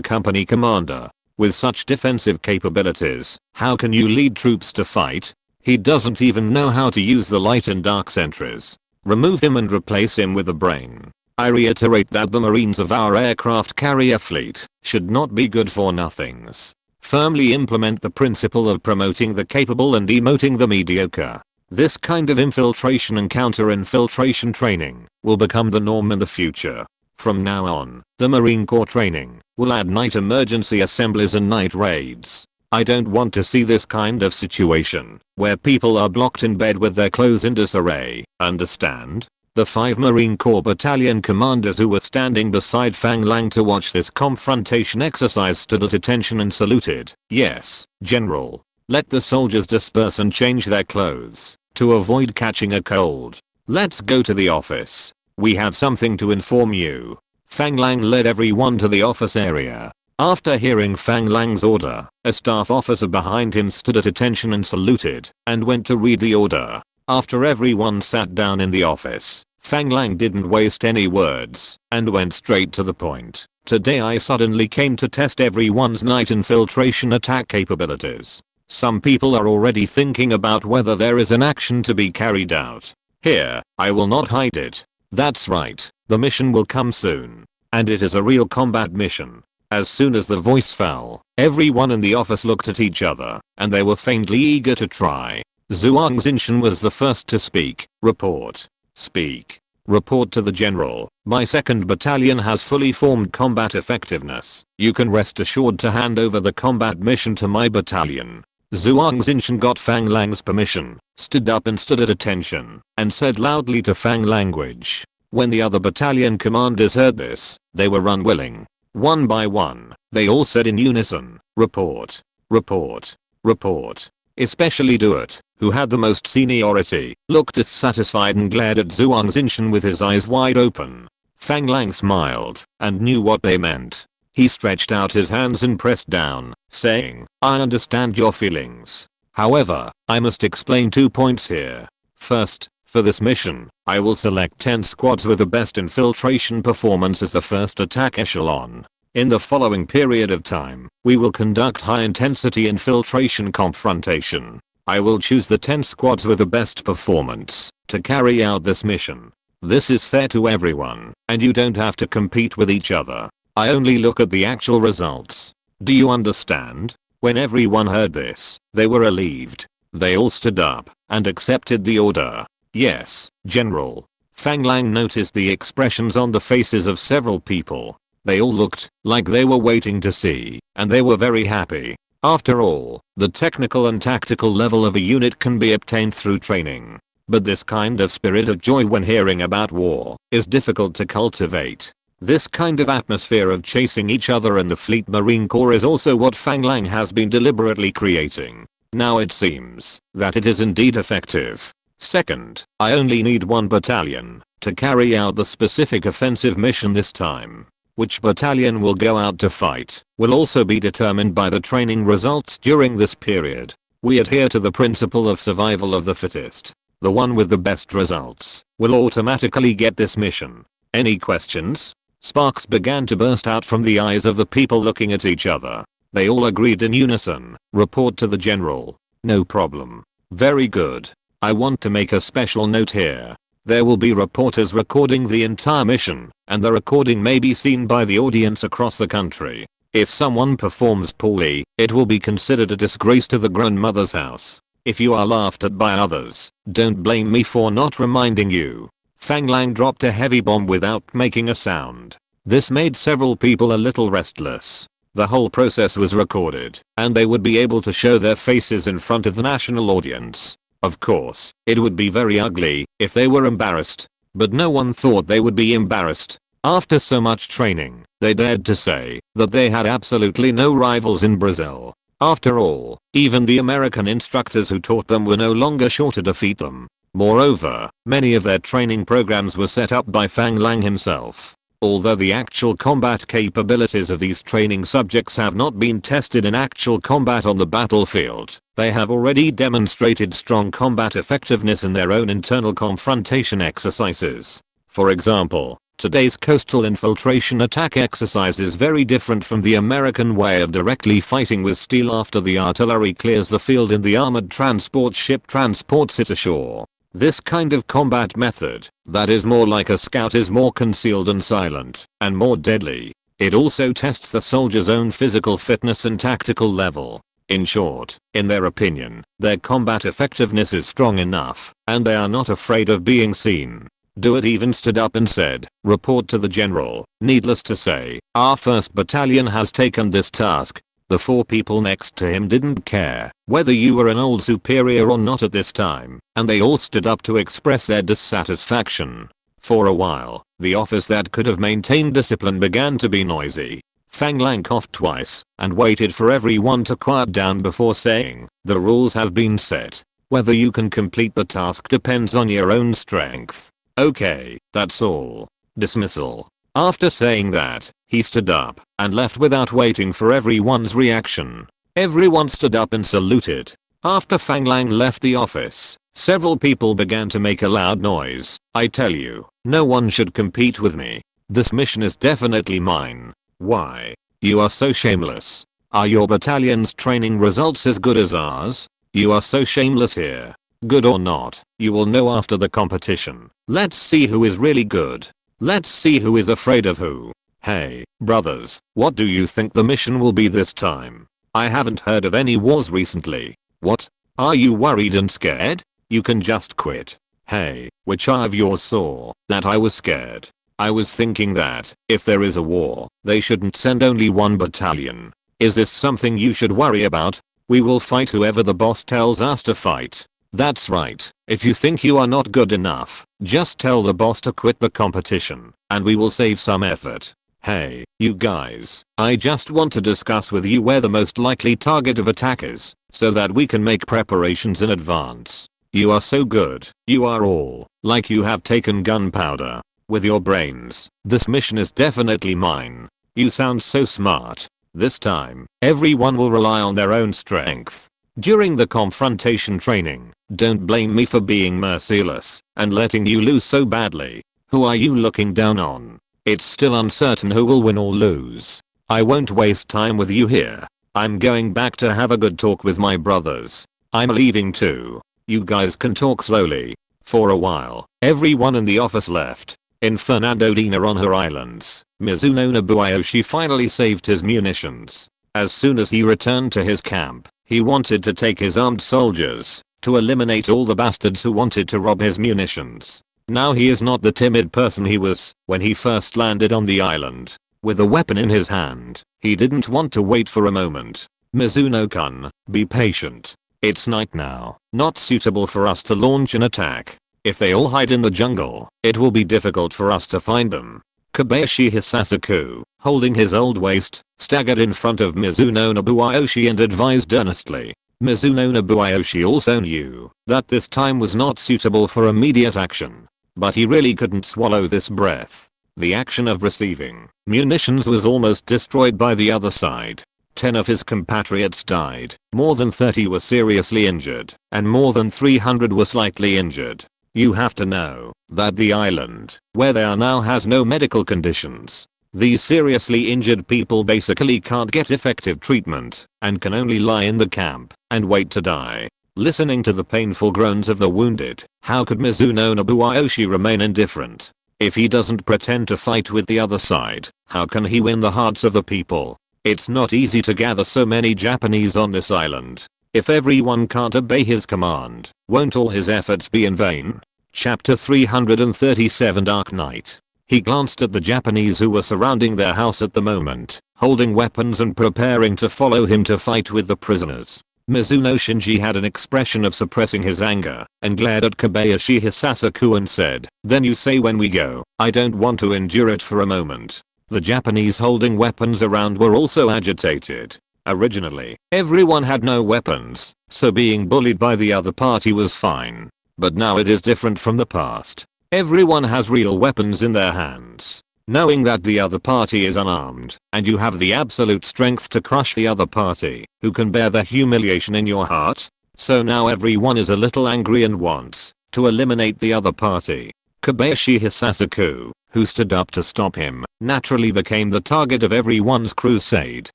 company commander? With such defensive capabilities, how can you lead troops to fight? He doesn't even know how to use the light and dark sentries. Remove him and replace him with a brain. I reiterate that the Marines of our aircraft carrier fleet should not be good for nothings. Firmly implement the principle of promoting the capable and demoting the mediocre. This kind of infiltration and counter-infiltration training will become the norm in the future. From now on, the Marine Corps training will add night emergency assemblies and night raids. I don't want to see this kind of situation where people are blocked in bed with their clothes in disarray. Understand? The 5 Marine Corps battalion commanders who were standing beside Fang Lang to watch this confrontation exercise stood at attention and saluted. Yes, General. Let the soldiers disperse and change their clothes to avoid catching a cold. Let's go to the office. We have something to inform you. Fang Lang led everyone to the office area. After hearing Fang Lang's order, a staff officer behind him stood at attention and saluted and went to read the order. After everyone sat down in the office, Fang Lang didn't waste any words and went straight to the point. Today I suddenly came to test everyone's night infiltration attack capabilities. Some people are already thinking about whether there is an action to be carried out. Here, I will not hide it. That's right, the mission will come soon. And it is a real combat mission. As soon as the voice fell, everyone in the office looked at each other, and they were faintly eager to try. Zhuang Xinshan was the first to speak. Report. Speak. Report to the general. My 2nd battalion has fully formed combat effectiveness. You can rest assured to hand over the combat mission to my battalion. Zhuang Xinshan got Fang Lang's permission, stood up and stood at attention, and said loudly to Fang language. When the other battalion commanders heard this, they were unwilling. One by one, they all said in unison, report, report, report. Especially Duat, who had the most seniority, looked dissatisfied and glared at Zhuang Xinshan with his eyes wide open. Fang Lang smiled and knew what they meant. He stretched out his hands and pressed down, saying, I understand your feelings. However, I must explain 2 points here. First, for this mission, I will select 10 squads with the best infiltration performance as the first attack echelon. In the following period of time, we will conduct high-intensity infiltration confrontation. I will choose the 10 squads with the best performance to carry out this mission. This is fair to everyone, and you don't have to compete with each other. I only look at the actual results. Do you understand? When everyone heard this, they were relieved. They all stood up and accepted the order. Yes, General. Fang Lang noticed the expressions on the faces of several people. They all looked like they were waiting to see, and they were very happy. After all, the technical and tactical level of a unit can be obtained through training. But this kind of spirit of joy when hearing about war is difficult to cultivate. This kind of atmosphere of chasing each other in the Fleet Marine Corps is also what Fang Lang has been deliberately creating. Now it seems that it is indeed effective. Second, I only need 1 battalion to carry out the specific offensive mission this time. Which battalion will go out to fight will also be determined by the training results during this period. We adhere to the principle of survival of the fittest. The one with the best results will automatically get this mission. Any questions? Sparks began to burst out from the eyes of the people looking at each other. They all agreed in unison. Report to the general. No problem. Very good. I want to make a special note here. There will be reporters recording the entire mission, and the recording may be seen by the audience across the country. If someone performs poorly, it will be considered a disgrace to the grandmother's house. If you are laughed at by others, don't blame me for not reminding you. Fang Lang dropped a heavy bomb without making a sound. This made several people a little restless. The whole process was recorded, and they would be able to show their faces in front of the national audience. Of course, it would be very ugly if they were embarrassed, but no one thought they would be embarrassed. After so much training, they dared to say that they had absolutely no rivals in Brazil. After all, even the American instructors who taught them were no longer sure to defeat them. Moreover, many of their training programs were set up by Fang Lang himself. Although the actual combat capabilities of these training subjects have not been tested in actual combat on the battlefield, they have already demonstrated strong combat effectiveness in their own internal confrontation exercises. For example, today's coastal infiltration attack exercise is very different from the American way of directly fighting with steel after the artillery clears the field and the armored transport ship transports it ashore. This kind of combat method, that is more like a scout, is more concealed and silent, and more deadly. It also tests the soldier's own physical fitness and tactical level. In short, in their opinion, their combat effectiveness is strong enough, and they are not afraid of being seen. Duat even stood up and said, report to the general. Needless to say, our 1st battalion has taken this task. The 4 people next to him didn't care whether you were an old superior or not at this time, and they all stood up to express their dissatisfaction. For a while, the office that could have maintained discipline began to be noisy. Fang Lang coughed twice and waited for everyone to quiet down before saying, the rules have been set. Whether you can complete the task depends on your own strength. Okay, that's all. Dismissal. After saying that, he stood up and left without waiting for everyone's reaction. Everyone stood up and saluted. After Fang Lang left the office, several people began to make a loud noise. I tell you, no one should compete with me. This mission is definitely mine. Why? You are so shameless. Are your battalion's training results as good as ours? You are so shameless here. Good or not, you will know after the competition. Let's see who is really good. Let's see who is afraid of who. Hey, brothers, what do you think the mission will be this time? I haven't heard of any wars recently. What? Are you worried and scared? You can just quit. Hey, which eye of yours saw that I was scared? I was thinking that if there is a war, they shouldn't send only one battalion. Is this something you should worry about? We will fight whoever the boss tells us to fight. That's right. If you think you are not good enough, just tell the boss to quit the competition, and we will save some effort. Hey, you guys, I just want to discuss with you where the most likely target of attack is, so that we can make preparations in advance. You are so good. You are all like you have taken gunpowder with your brains. This mission is definitely mine. You sound so smart. This time, everyone will rely on their own strength. During the confrontation training, don't blame me for being merciless and letting you lose so badly. Who are you looking down on? It's still uncertain who will win or lose. I won't waste time with you here. I'm going back to have a good talk with my brothers. I'm leaving too. You guys can talk slowly. For a while, everyone in the office left. In Fernandodina on her islands, Mizuno Nobuyoshi finally saved his munitions. As soon as he returned to his camp, he wanted to take his armed soldiers to eliminate all the bastards who wanted to rob his munitions. Now he is not the timid person he was when he first landed on the island. With a weapon in his hand, he didn't want to wait for a moment. Mizuno-kun, be patient. It's night now, not suitable for us to launch an attack. If they all hide in the jungle, it will be difficult for us to find them. Kobayashi Hisasaku, holding his old waist, staggered in front of Mizuno Nobuyoshi and advised earnestly. Mizuno Nobuyoshi also knew that this time was not suitable for immediate action. But he really couldn't swallow this breath. The action of receiving munitions was almost destroyed by the other side. 10 of his compatriots died, more than 30 were seriously injured, and more than 300 were slightly injured. You have to know that the island where they are now has no medical conditions. These seriously injured people basically can't get effective treatment and can only lie in the camp and wait to die. Listening to the painful groans of the wounded, how could Mizuno Nobuyoshi remain indifferent? If he doesn't pretend to fight with the other side, how can he win the hearts of the people? It's not easy to gather so many Japanese on this island. If everyone can't obey his command, won't all his efforts be in vain? Chapter 337 Dark Night. He glanced at the Japanese who were surrounding their house at the moment, holding weapons and preparing to follow him to fight with the prisoners. Mizuno Shinji had an expression of suppressing his anger and glared at Kobayashi Hisasaku and said, "Then you say when we go. I don't want to endure it for a moment." The Japanese holding weapons around were also agitated. Originally, everyone had no weapons, so being bullied by the other party was fine. But now it is different from the past. Everyone has real weapons in their hands. Knowing that the other party is unarmed, and you have the absolute strength to crush the other party, who can bear the humiliation in your heart? So now everyone is a little angry and wants to eliminate the other party. Kobayashi Hisasaku, who stood up to stop him, naturally became the target of everyone's crusade.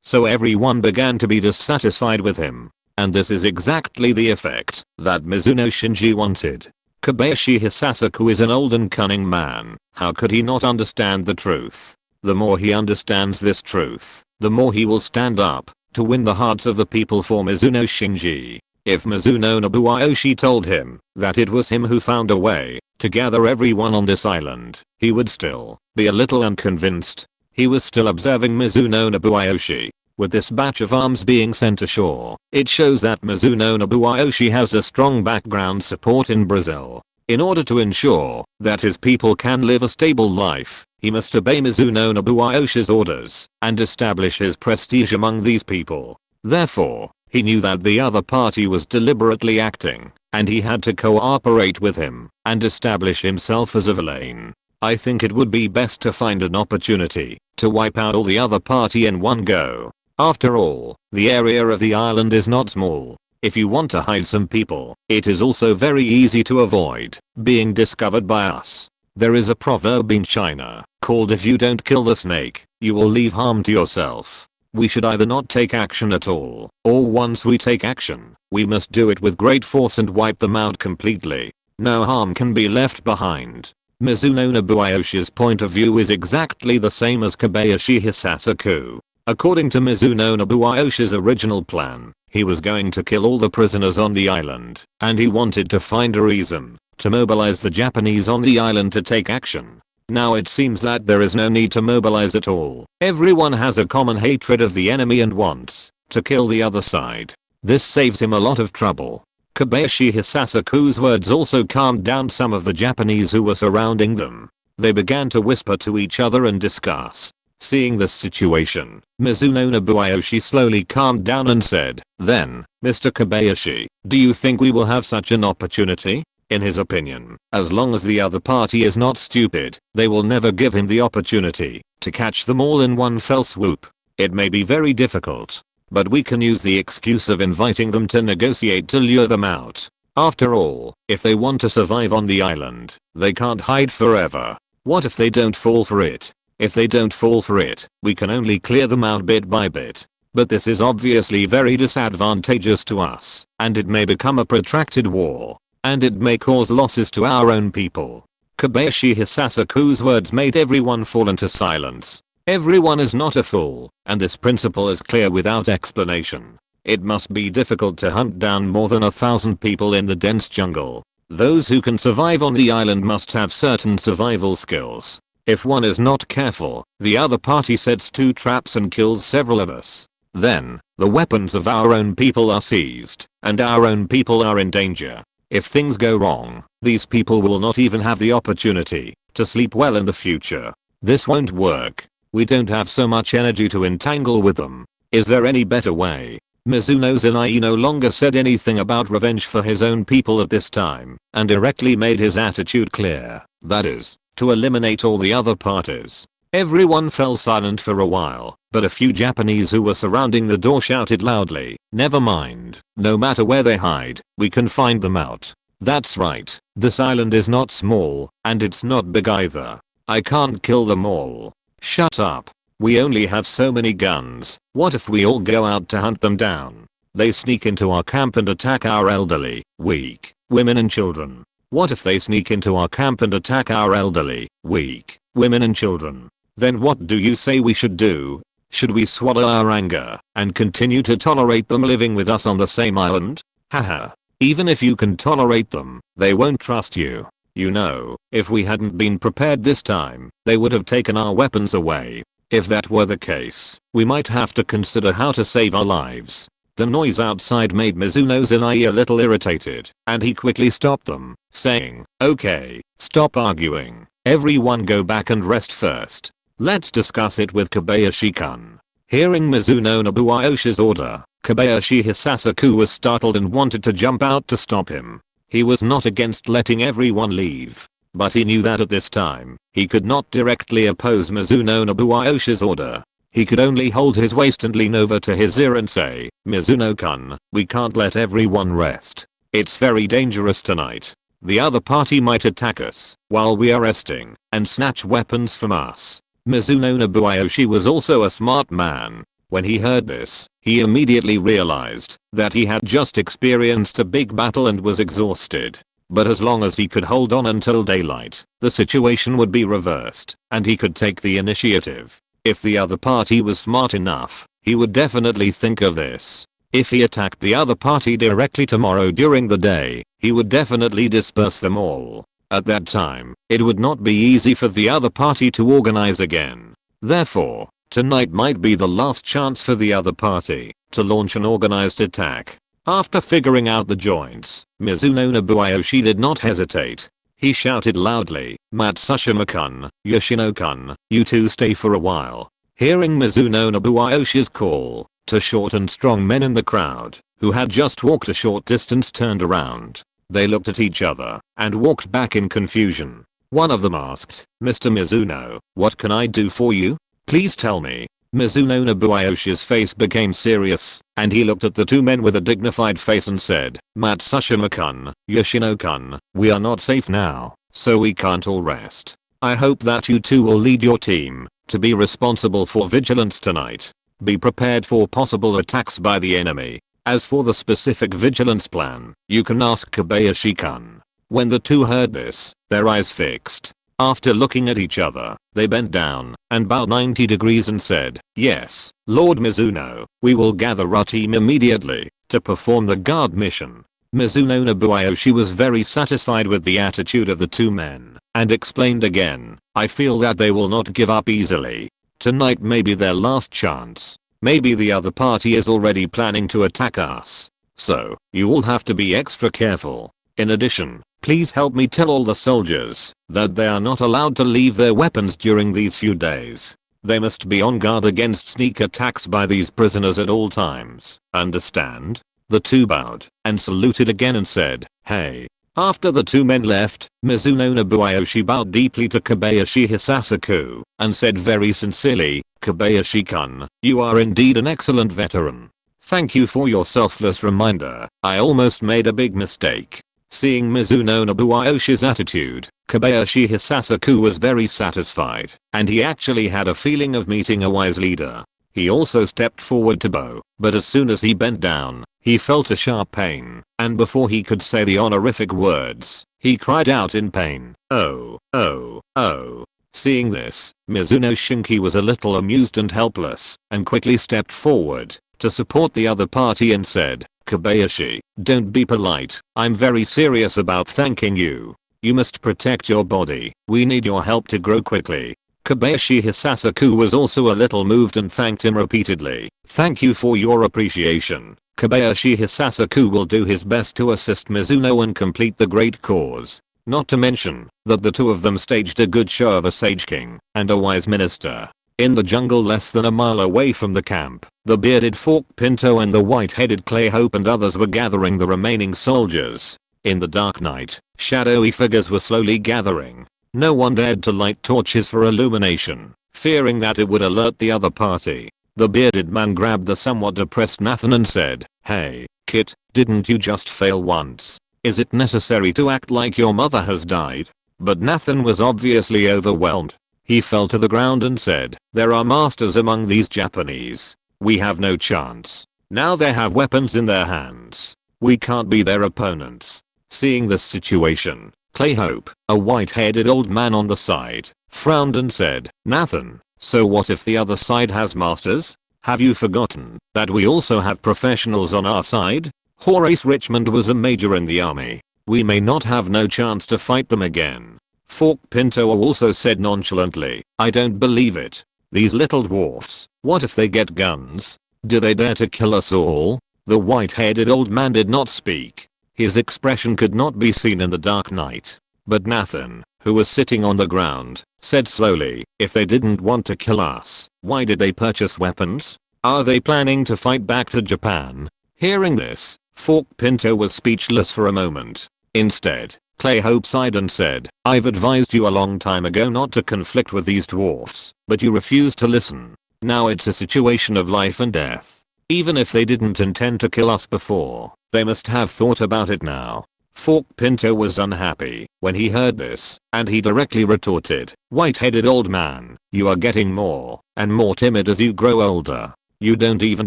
So everyone began to be dissatisfied with him. And this is exactly the effect that Mizuno Shinji wanted. Kobayashi Hisasaku is an old and cunning man. How could he not understand the truth? The more he understands this truth, the more he will stand up to win the hearts of the people for Mizuno Shinji. If Mizuno Nobuyoshi told him that it was him who found a way to gather everyone on this island, he would still be a little unconvinced. He was still observing Mizuno Nobuyoshi. With this batch of arms being sent ashore, it shows that Mizuno Nobuyoshi has a strong background support in Brazil. In order to ensure that his people can live a stable life, he must obey Mizuno Nobuyoshi's orders and establish his prestige among these people. Therefore, he knew that the other party was deliberately acting, and he had to cooperate with him and establish himself as a villain. I think it would be best to find an opportunity to wipe out all the other party in one go. After all, the area of the island is not small. If you want to hide some people, it is also very easy to avoid being discovered by us. There is a proverb in China called "If you don't kill the snake, you will leave harm to yourself." We should either not take action at all, or once we take action, we must do it with great force and wipe them out completely. No harm can be left behind. Mizuno Nobuyoshi's point of view is exactly the same as Kobayashi Hisasaku. According to Mizuno Nobuyoshi's original plan, he was going to kill all the prisoners on the island, and he wanted to find a reason to mobilize the Japanese on the island to take action. Now it seems that there is no need to mobilize at all. Everyone has a common hatred of the enemy and wants to kill the other side. This saves him a lot of trouble. Kobayashi Hisasaku's words also calmed down some of the Japanese who were surrounding them. They began to whisper to each other and discuss. Seeing this situation, Mizuno Nobuyoshi slowly calmed down and said, "Then, Mr. Kobayashi, do you think we will have such an opportunity?" In his opinion, as long as the other party is not stupid, they will never give him the opportunity to catch them all in one fell swoop. It may be very difficult, but we can use the excuse of inviting them to negotiate to lure them out. After all, if they want to survive on the island, they can't hide forever. What if they don't fall for it? If they don't fall for it, we can only clear them out bit by bit. But this is obviously very disadvantageous to us, and it may become a protracted war. And it may cause losses to our own people. Kobayashi Hisasaku's words made everyone fall into silence. Everyone is not a fool, and this principle is clear without explanation. It must be difficult to hunt down more than 1,000 people in the dense jungle. Those who can survive on the island must have certain survival skills. If one is not careful, the other party sets 2 traps and kills several of us. Then, the weapons of our own people are seized, and our own people are in danger. If things go wrong, these people will not even have the opportunity to sleep well in the future. This won't work. We don't have so much energy to entangle with them. Is there any better way? Mizuno Zenai no longer said anything about revenge for his own people at this time, and directly made his attitude clear. That is, to eliminate all the other parties. Everyone fell silent for a while, but a few Japanese who were surrounding the door shouted loudly, "Never mind, no matter where they hide, we can find them out." That's right, this island is not small, and it's not big either. I can't kill them all. Shut up. We only have so many guns. What if we all go out to hunt them down? They sneak into our camp and attack our elderly, weak, women and children. What if they sneak into our camp and attack our elderly, weak, women and children? Then what do you say we should do? Should we swallow our anger and continue to tolerate them living with us on the same island? Haha. Even if you can tolerate them, they won't trust you. You know, if we hadn't been prepared this time, they would have taken our weapons away. If that were the case, we might have to consider how to save our lives. The noise outside made Mizuno Zenai a little irritated, and he quickly stopped them, saying, "Okay, stop arguing. Everyone go back and rest first. Let's discuss it with Kobayashi-kun." Hearing Mizuno Nobuyoshi's order, Kobayashi Hisasaku was startled and wanted to jump out to stop him. He was not against letting everyone leave, but he knew that at this time, he could not directly oppose Mizuno Nobuyoshi's order. He could only hold his waist and lean over to his ear and say, "Mizuno-kun, we can't let everyone rest. It's very dangerous tonight. The other party might attack us while we are resting and snatch weapons from us." Mizuno Nobuyoshi was also a smart man. When he heard this, he immediately realized that he had just experienced a big battle and was exhausted. But as long as he could hold on until daylight, the situation would be reversed, and he could take the initiative. If the other party was smart enough, he would definitely think of this. If he attacked the other party directly tomorrow during the day, he would definitely disperse them all. At that time, it would not be easy for the other party to organize again. Therefore, tonight might be the last chance for the other party to launch an organized attack. After figuring out the joints, Mizuno Nobuyoshi did not hesitate. He shouted loudly, "Matsushima-kun, Yoshino-kun, you two stay for a while." Hearing Mizuno Nobuyoshi's call, two short and strong men in the crowd, who had just walked a short distance, turned around. They looked at each other and walked back in confusion. One of them asked, "Mr. Mizuno, what can I do for you? Please tell me." Mizuno Nobuyoshi's face became serious, and he looked at the two men with a dignified face and said, "Matsushima-kun, Yoshino-kun, we are not safe now, so we can't all rest. I hope that you two will lead your team to be responsible for vigilance tonight. Be prepared for possible attacks by the enemy. As for the specific vigilance plan, you can ask Kobayashi-kun." When the two heard this, their eyes fixed. After looking at each other, they bent down and bowed 90 degrees and said, "Yes, Lord Mizuno, we will gather our team immediately to perform the guard mission." Mizuno Nobuyoshi was very satisfied with the attitude of the two men, and explained again, I feel that they will not give up easily. Tonight may be their last chance. Maybe the other party is already planning to attack us. So, you all have to be extra careful. In addition, please help me tell all the soldiers that they are not allowed to leave their weapons during these few days. They must be on guard against sneak attacks by these prisoners at all times. Understand? The two bowed and saluted again and said, hey. After the two men left, Mizuno Nobuyoshi bowed deeply to Kobayashi Hisasaku and said very sincerely, Kobayashi-kun, you are indeed an excellent veteran. Thank you for your selfless reminder. I almost made a big mistake. Seeing Mizuno Nobuyoshi's attitude, Kobayashi Hisasaku was very satisfied, and he actually had a feeling of meeting a wise leader. He also stepped forward to bow, but as soon as he bent down, he felt a sharp pain, and before he could say the honorific words, he cried out in pain, oh, oh, oh. Seeing this, Mizuno Shinki was a little amused and helpless, and quickly stepped forward to support the other party and said, Kobayashi, don't be polite, I'm very serious about thanking you. You must protect your body, we need your help to grow quickly. Kobayashi Hisasaku was also a little moved and thanked him repeatedly. Thank you for your appreciation. Kobayashi Hisasaku will do his best to assist Mizuno and complete the great cause. Not to mention that the two of them staged a good show of a sage king and a wise minister. In the jungle less than a mile away from the camp, the bearded Fork Pinto and the white-headed Clay Hope and others were gathering the remaining soldiers. In the dark night, shadowy figures were slowly gathering. No one dared to light torches for illumination, fearing that it would alert the other party. The bearded man grabbed the somewhat depressed Nathan and said, hey, Kit, didn't you just fail once? Is it necessary to act like your mother has died? But Nathan was obviously overwhelmed. He fell to the ground and said, there are masters among these Japanese. We have no chance. Now they have weapons in their hands. We can't be their opponents. Seeing this situation, Clay Hope, a white-headed old man on the side, frowned and said, Nathan, so what if the other side has masters? Have you forgotten that we also have professionals on our side? Horace Richmond was a major in the army. We may not have no chance to fight them again. Fork Pinto also said nonchalantly, I don't believe it. These little dwarfs, what if they get guns? Do they dare to kill us all? The white-headed old man did not speak. His expression could not be seen in the dark night. But Nathan, who was sitting on the ground, said slowly, if they didn't want to kill us, why did they purchase weapons? Are they planning to fight back to Japan? Hearing this, Fork Pinto was speechless for a moment. Instead, Clay Hope sighed and said, I've advised you a long time ago not to conflict with these dwarfs, but you refused to listen. Now it's a situation of life and death. Even if they didn't intend to kill us before, they must have thought about it now. Fork Pinto was unhappy when he heard this, and he directly retorted, white-headed old man, you are getting more and more timid as you grow older. You don't even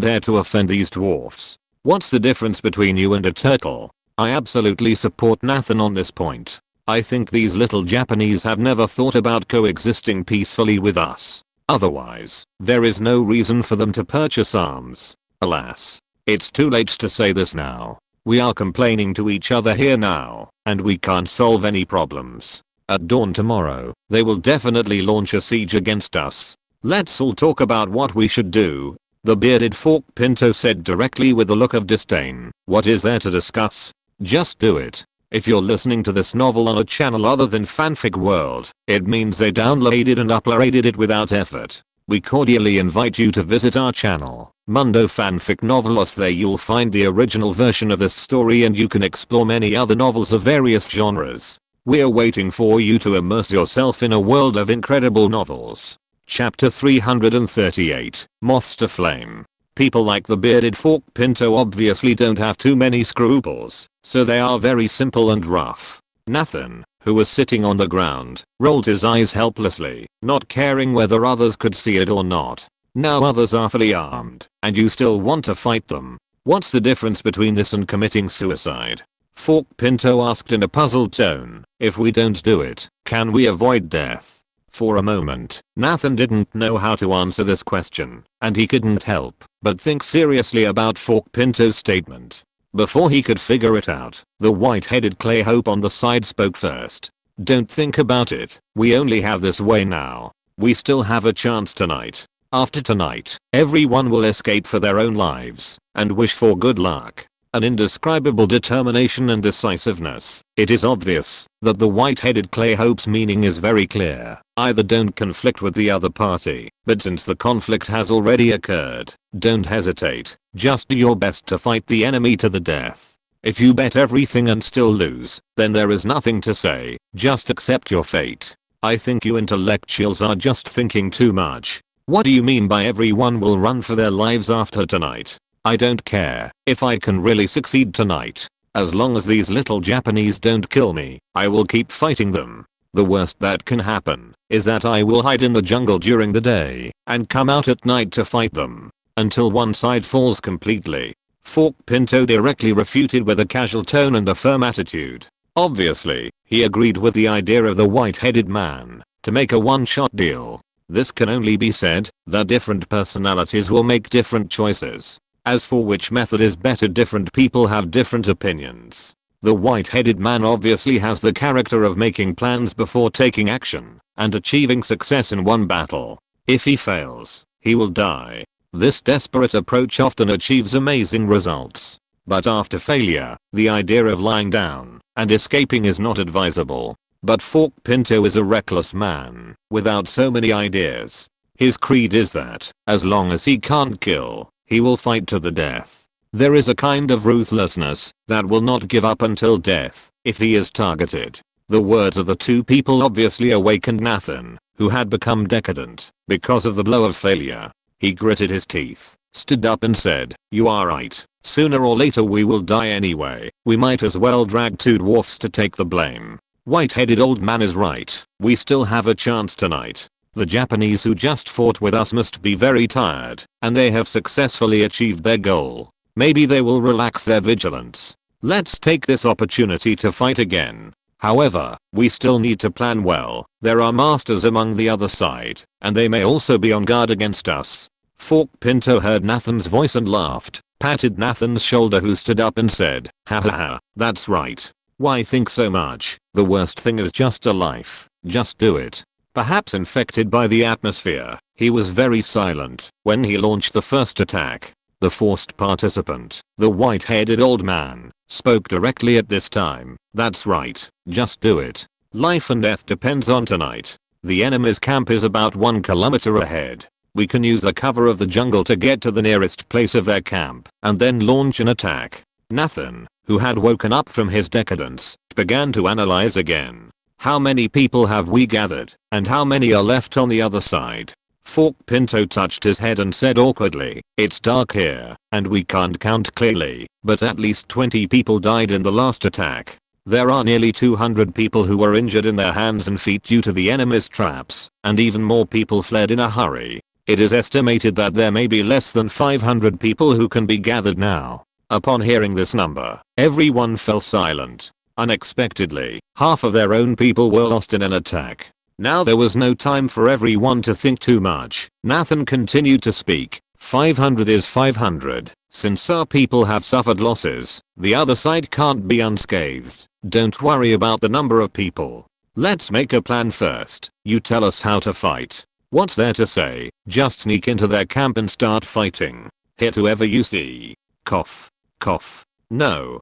dare to offend these dwarfs. What's the difference between you and a turtle? I absolutely support Nathan on this point. I think these little Japanese have never thought about coexisting peacefully with us. Otherwise, there is no reason for them to purchase arms. Alas, it's too late to say this now. We are complaining to each other here now, and we can't solve any problems. At dawn tomorrow, they will definitely launch a siege against us. Let's all talk about what we should do. The bearded Fork Pinto said directly with a look of disdain. What is there to discuss? Just do it. If you're listening to this novel on a channel other than Fanfic World, it means they downloaded and uploaded it without effort. We cordially invite you to visit our channel, Mundo Fanfic Novelos. There you'll find the original version of this story and you can explore many other novels of various genres. We're waiting for you to immerse yourself in a world of incredible novels. Chapter 338, Moths to Flame. People like the bearded Fork Pinto obviously don't have too many scruples, so they are very simple and rough. Nathan, who was sitting on the ground, rolled his eyes helplessly, not caring whether others could see it or not. Now others are fully armed, and you still want to fight them. What's the difference between this and committing suicide? Fork Pinto asked in a puzzled tone. If we don't do it, can we avoid death? For a moment, Nathan didn't know how to answer this question, and he couldn't help but think seriously about Fork Pinto's statement. Before he could figure it out, the white-headed Clay Hope on the side spoke first. "Don't think about it. We only have this way now. We still have a chance tonight. After tonight, everyone will escape for their own lives and wish for good luck." An indescribable determination and decisiveness. It is obvious that the white-headed Clay Hope's meaning is very clear. Either don't conflict with the other party, but since the conflict has already occurred, don't hesitate. Just do your best to fight the enemy to the death. If you bet everything and still lose, then there is nothing to say. Just accept your fate. I think you intellectuals are just thinking too much. What do you mean by everyone will run for their lives after tonight? I don't care if I can really succeed tonight. As long as these little Japanese don't kill me, I will keep fighting them. The worst that can happen is that I will hide in the jungle during the day and come out at night to fight them until one side falls completely. Fork Pinto directly refuted with a casual tone and a firm attitude. Obviously, he agreed with the idea of the white-headed man to make a one-shot deal. This can only be said that different personalities will make different choices. As for which method is better, different people have different opinions. The white-headed man obviously has the character of making plans before taking action and achieving success in one battle. If he fails, he will die. This desperate approach often achieves amazing results. But after failure, the idea of lying down and escaping is not advisable. But Fork Pinto is a reckless man without so many ideas. His creed is that, as long as he can't kill, he will fight to the death. There is a kind of ruthlessness that will not give up until death if he is targeted. The words of the two people obviously awakened Nathan, who had become decadent because of the blow of failure. He gritted his teeth, stood up and said, "You are right. Sooner or later we will die anyway. We might as well drag two dwarfs to take the blame. White-headed old man is right. We still have a chance tonight. The Japanese who just fought with us must be very tired, and they have successfully achieved their goal. Maybe they will relax their vigilance. Let's take this opportunity to fight again. However, we still need to plan well. There are masters among the other side, and they may also be on guard against us." Fork Pinto heard Nathan's voice and laughed, patted Nathan's shoulder, who stood up and said, "Ha ha ha, that's right. Why think so much? The worst thing is just a life. Just do it." Perhaps infected by the atmosphere, he was very silent when he launched the first attack. The forced participant, the white-headed old man, spoke directly at this time. "That's right. Just do it. Life and death depends on tonight. The enemy's camp is about 1 kilometer ahead. We can use the cover of the jungle to get to the nearest place of their camp and then launch an attack." Nathan, who had woken up from his decadence, began to analyze again. "How many people have we gathered, and how many are left on the other side?" Fork Pinto touched his head and said awkwardly, "It's dark here, and we can't count clearly, but at least 20 people died in the last attack. There are nearly 200 people who were injured in their hands and feet due to the enemy's traps, and even more people fled in a hurry. It is estimated that there may be less than 500 people who can be gathered now." Upon hearing this number, everyone fell silent. Unexpectedly, half of their own people were lost in an attack. Now there was no time for everyone to think too much. Nathan continued to speak. 500 is 500. Since our people have suffered losses, the other side can't be unscathed. Don't worry about the number of people. Let's make a plan first. You tell us how to fight. What's there to say? Just sneak into their camp and start fighting. Hit whoever you see. Cough. Cough. No,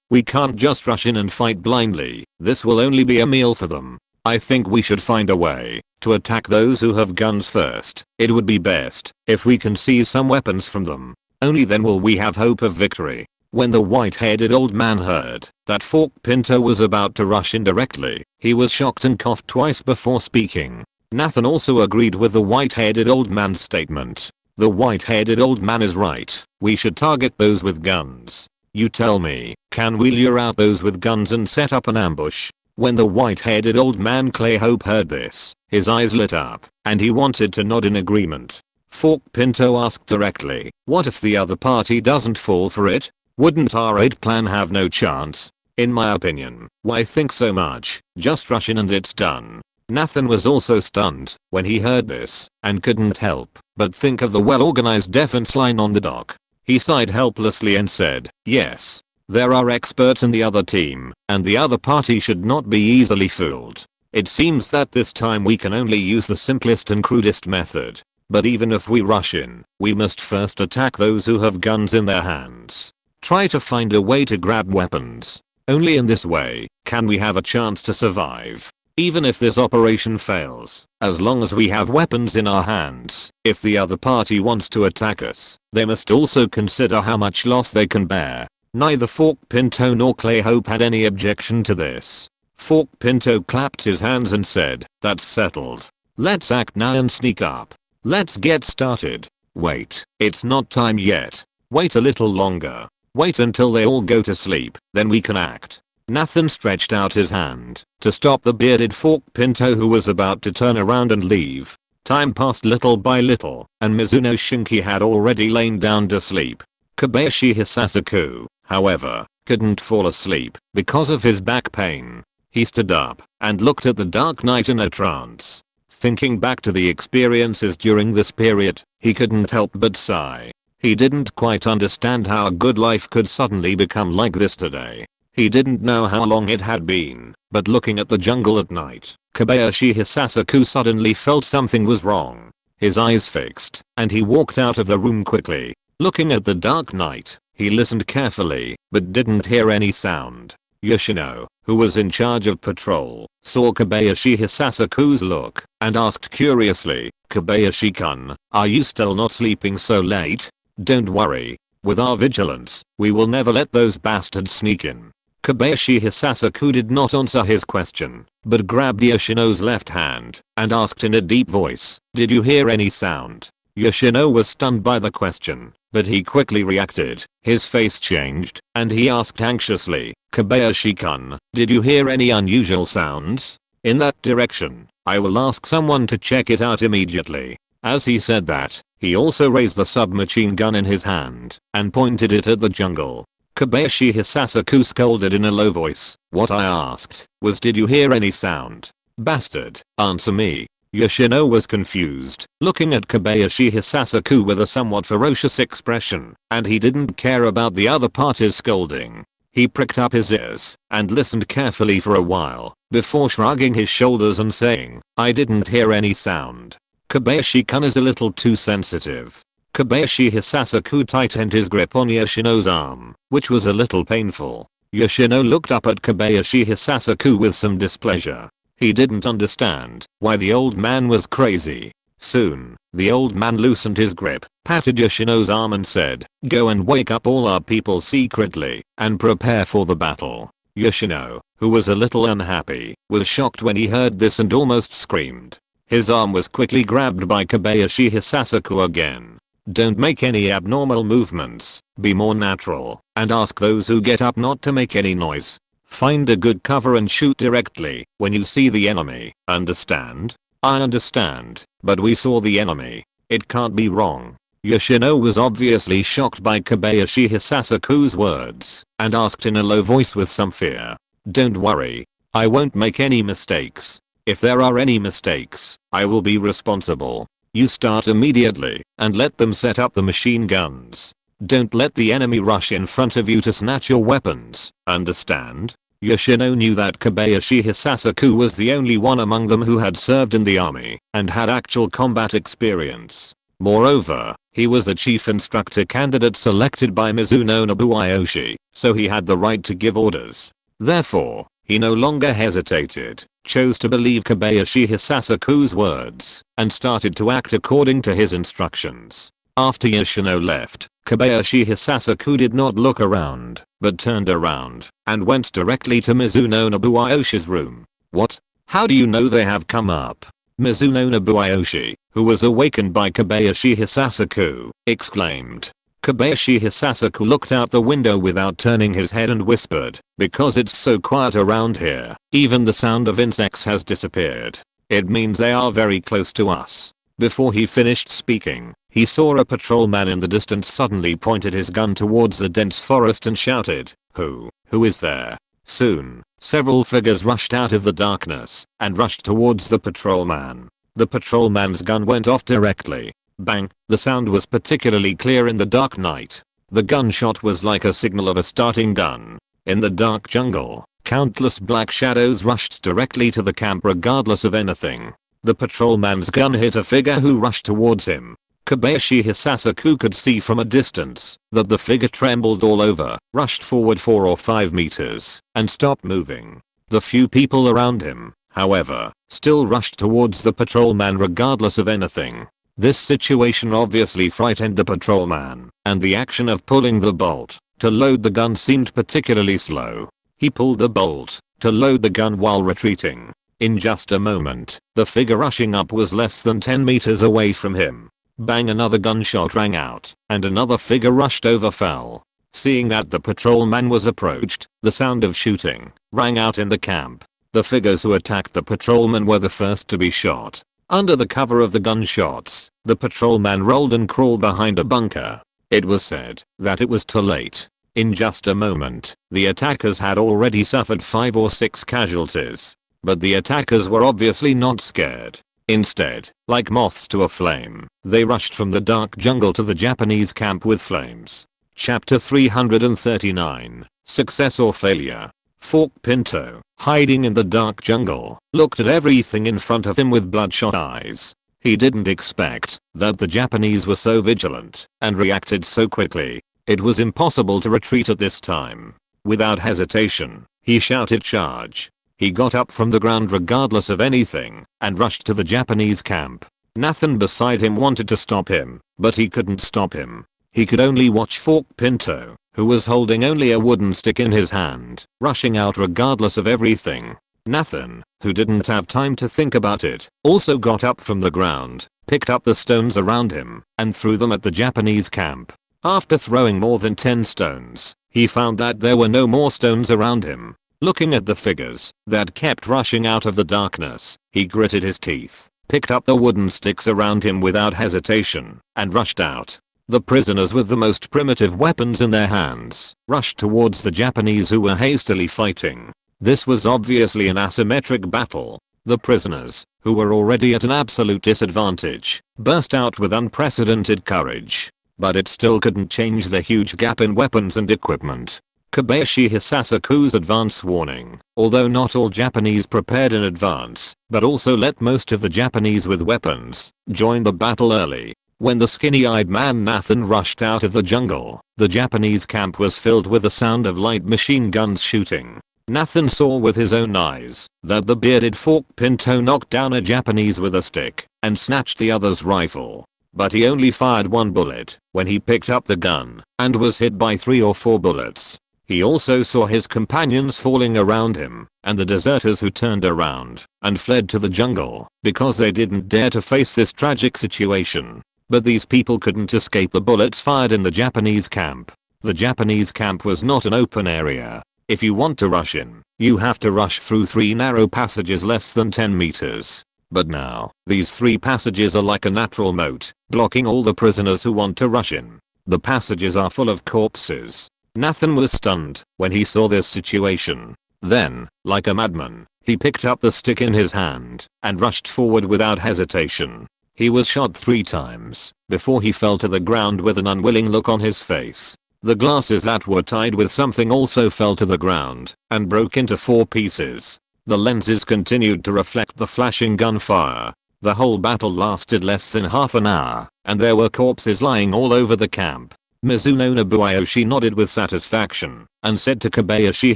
we can't just rush in and fight blindly. This will only be a meal for them. I think we should find a way to attack those who have guns first. It would be best if we can seize some weapons from them. Only then will we have hope of victory." When the white-headed old man heard that Fork Pinto was about to rush in directly, he was shocked and coughed twice before speaking. Nathan also agreed with the white-headed old man's statement. The white-headed old man is right. We should target those with guns. You tell me, can we lure out those with guns and set up an ambush? When the white-headed old man Clay Hope heard this, his eyes lit up, and he wanted to nod in agreement. Fork Pinto asked directly, "What if the other party doesn't fall for it? Wouldn't our raid plan have no chance?" "In my opinion, why think so much? Just rush in and it's done." Nathan was also stunned when he heard this, and couldn't help but think of the well-organized defense line on the dock. He sighed helplessly and said, yes. There are experts in the other team, and the other party should not be easily fooled. It seems that this time we can only use the simplest and crudest method. But even if we rush in, we must first attack those who have guns in their hands. Try to find a way to grab weapons. Only in this way can we have a chance to survive. Even if this operation fails, as long as we have weapons in our hands, if the other party wants to attack us, they must also consider how much loss they can bear. Neither Fork Pinto nor Clay Hope had any objection to this. Fork Pinto clapped his hands and said, that's settled. Let's act now and sneak up. Let's get started. Wait, it's not time yet. Wait a little longer. Wait until they all go to sleep, then we can act. Nathan stretched out his hand to stop the bearded Fork Pinto who was about to turn around and leave. Time passed little by little, and Mizuno Shinki had already lain down to sleep. Kobayashi Hisasaku, however, couldn't fall asleep because of his back pain. He stood up and looked at the dark night in a trance. Thinking back to the experiences during this period, he couldn't help but sigh. He didn't quite understand how a good life could suddenly become like this today. He didn't know how long it had been, but looking at the jungle at night, Kobayashi Hisasaku suddenly felt something was wrong. His eyes fixed, and he walked out of the room quickly. Looking at the dark night, he listened carefully, but didn't hear any sound. Yoshino, who was in charge of patrol, saw Kobayashi Hisasaku's look, and asked curiously, Kobayashi-kun, are you still not sleeping so late? Don't worry. With our vigilance, we will never let those bastards sneak in. Kobayashi Hisasaku did not answer his question, but grabbed Yoshino's left hand, and asked in a deep voice, did you hear any sound? Yoshino was stunned by the question, but he quickly reacted. His face changed, and he asked anxiously, Kobayashi-kun, did you hear any unusual sounds? In that direction. I will ask someone to check it out immediately. As he said that, he also raised the submachine gun in his hand, and pointed it at the jungle. Kobayashi Hisasaku scolded in a low voice. What I asked was, did you hear any sound? Bastard, answer me. Yoshino was confused, looking at Kobayashi Hisasaku with a somewhat ferocious expression, and he didn't care about the other party's scolding. He pricked up his ears and listened carefully for a while, before shrugging his shoulders and saying, I didn't hear any sound. Kobayashi-kun is a little too sensitive. Kobayashi Hisasaku tightened his grip on Yoshino's arm, which was a little painful. Yoshino looked up at Kobayashi Hisasaku with some displeasure. He didn't understand why the old man was crazy. Soon, the old man loosened his grip, patted Yoshino's arm and said, go and wake up all our people secretly, and prepare for the battle. Yoshino, who was a little unhappy, was shocked when he heard this and almost screamed. His arm was quickly grabbed by Kobayashi Hisasaku again. Don't make any abnormal movements, be more natural, and ask those who get up not to make any noise. Find a good cover and shoot directly when you see the enemy, understand? I understand, but we saw the enemy. It can't be wrong. Yoshino was obviously shocked by Kobayashi Hisasaku's words, and asked in a low voice with some fear. Don't worry. I won't make any mistakes. If there are any mistakes, I will be responsible. You start immediately, and let them set up the machine guns. Don't let the enemy rush in front of you to snatch your weapons, understand? Yoshino knew that Kobayashi Hisasaku was the only one among them who had served in the army, and had actual combat experience. Moreover, he was the chief instructor candidate selected by Mizuno Nobuyoshi, so he had the right to give orders. Therefore, he no longer hesitated, chose to believe Kobayashi Hisasaku's words, and started to act according to his instructions. After Yoshino left, Kobayashi Hisasaku did not look around, but turned around, and went directly to Mizuno Nobuyoshi's room. What? How do you know they have come up? Mizuno Nobuyoshi, who was awakened by Kobayashi Hisasaku, exclaimed. Kobayashi Hisasaku looked out the window without turning his head and whispered, because it's so quiet around here, even the sound of insects has disappeared. It means they are very close to us. Before he finished speaking, he saw a patrolman in the distance suddenly pointed his gun towards the dense forest and shouted, Who is there? Soon, several figures rushed out of the darkness and rushed towards the patrolman. The patrolman's gun went off directly. Bang, the sound was particularly clear in the dark night. The gunshot was like a signal of a starting gun. In the dark jungle, countless black shadows rushed directly to the camp regardless of anything. The patrolman's gun hit a figure who rushed towards him. Kobayashi Hisasaku could see from a distance that the figure trembled all over, rushed forward 4 or 5 meters, and stopped moving. The few people around him, however, still rushed towards the patrolman regardless of anything. This situation obviously frightened the patrolman, and the action of pulling the bolt to load the gun seemed particularly slow. He pulled the bolt to load the gun while retreating. In just a moment, the figure rushing up was less than 10 meters away from him. Bang, another gunshot rang out, and another figure rushed over fell. Seeing that the patrolman was approached, the sound of shooting rang out in the camp. The figures who attacked the patrolman were the first to be shot. Under the cover of the gunshots, the patrolman rolled and crawled behind a bunker. It was said that it was too late. In just a moment, the attackers had already suffered 5 or 6 casualties. But the attackers were obviously not scared. Instead, like moths to a flame, they rushed from the dark jungle to the Japanese camp with flames. Chapter 339, Success or Failure. Fork Pinto, hiding in the dark jungle, looked at everything in front of him with bloodshot eyes. He didn't expect that the Japanese were so vigilant and reacted so quickly. It was impossible to retreat at this time. Without hesitation, he shouted charge. He got up from the ground regardless of anything and rushed to the Japanese camp. Nathan beside him wanted to stop him, but he couldn't stop him. He could only watch Fork Pinto, who was holding only a wooden stick in his hand, rushing out regardless of everything. Nathan, who didn't have time to think about it, also got up from the ground, picked up the stones around him, and threw them at the Japanese camp. After throwing more than 10 stones, he found that there were no more stones around him. Looking at the figures that kept rushing out of the darkness, he gritted his teeth, picked up the wooden sticks around him without hesitation, and rushed out. The prisoners with the most primitive weapons in their hands rushed towards the Japanese who were hastily fighting. This was obviously an asymmetric battle. The prisoners, who were already at an absolute disadvantage, burst out with unprecedented courage. But it still couldn't change the huge gap in weapons and equipment. Kobayashi Hisasaku's advance warning, although not all Japanese prepared in advance, but also let most of the Japanese with weapons join the battle early. When the skinny-eyed man Nathan rushed out of the jungle, the Japanese camp was filled with the sound of light machine guns shooting. Nathan saw with his own eyes that the bearded Fork Pinto knocked down a Japanese with a stick and snatched the other's rifle. But he only fired 1 bullet when he picked up the gun and was hit by 3 or 4 bullets. He also saw his companions falling around him and the deserters who turned around and fled to the jungle because they didn't dare to face this tragic situation. But these people couldn't escape the bullets fired in the Japanese camp. The Japanese camp was not an open area. If you want to rush in, you have to rush through 3 narrow passages less than 10 meters. But now, these 3 passages are like a natural moat, blocking all the prisoners who want to rush in. The passages are full of corpses. Nathan was stunned when he saw this situation. Then, like a madman, he picked up the stick in his hand and rushed forward without hesitation. He was shot 3 times before he fell to the ground with an unwilling look on his face. The glasses that were tied with something also fell to the ground and broke into 4 pieces. The lenses continued to reflect the flashing gunfire. The whole battle lasted less than half an hour, and there were corpses lying all over the camp. Mizuno Nobuyoshi nodded with satisfaction and said to Kobayashi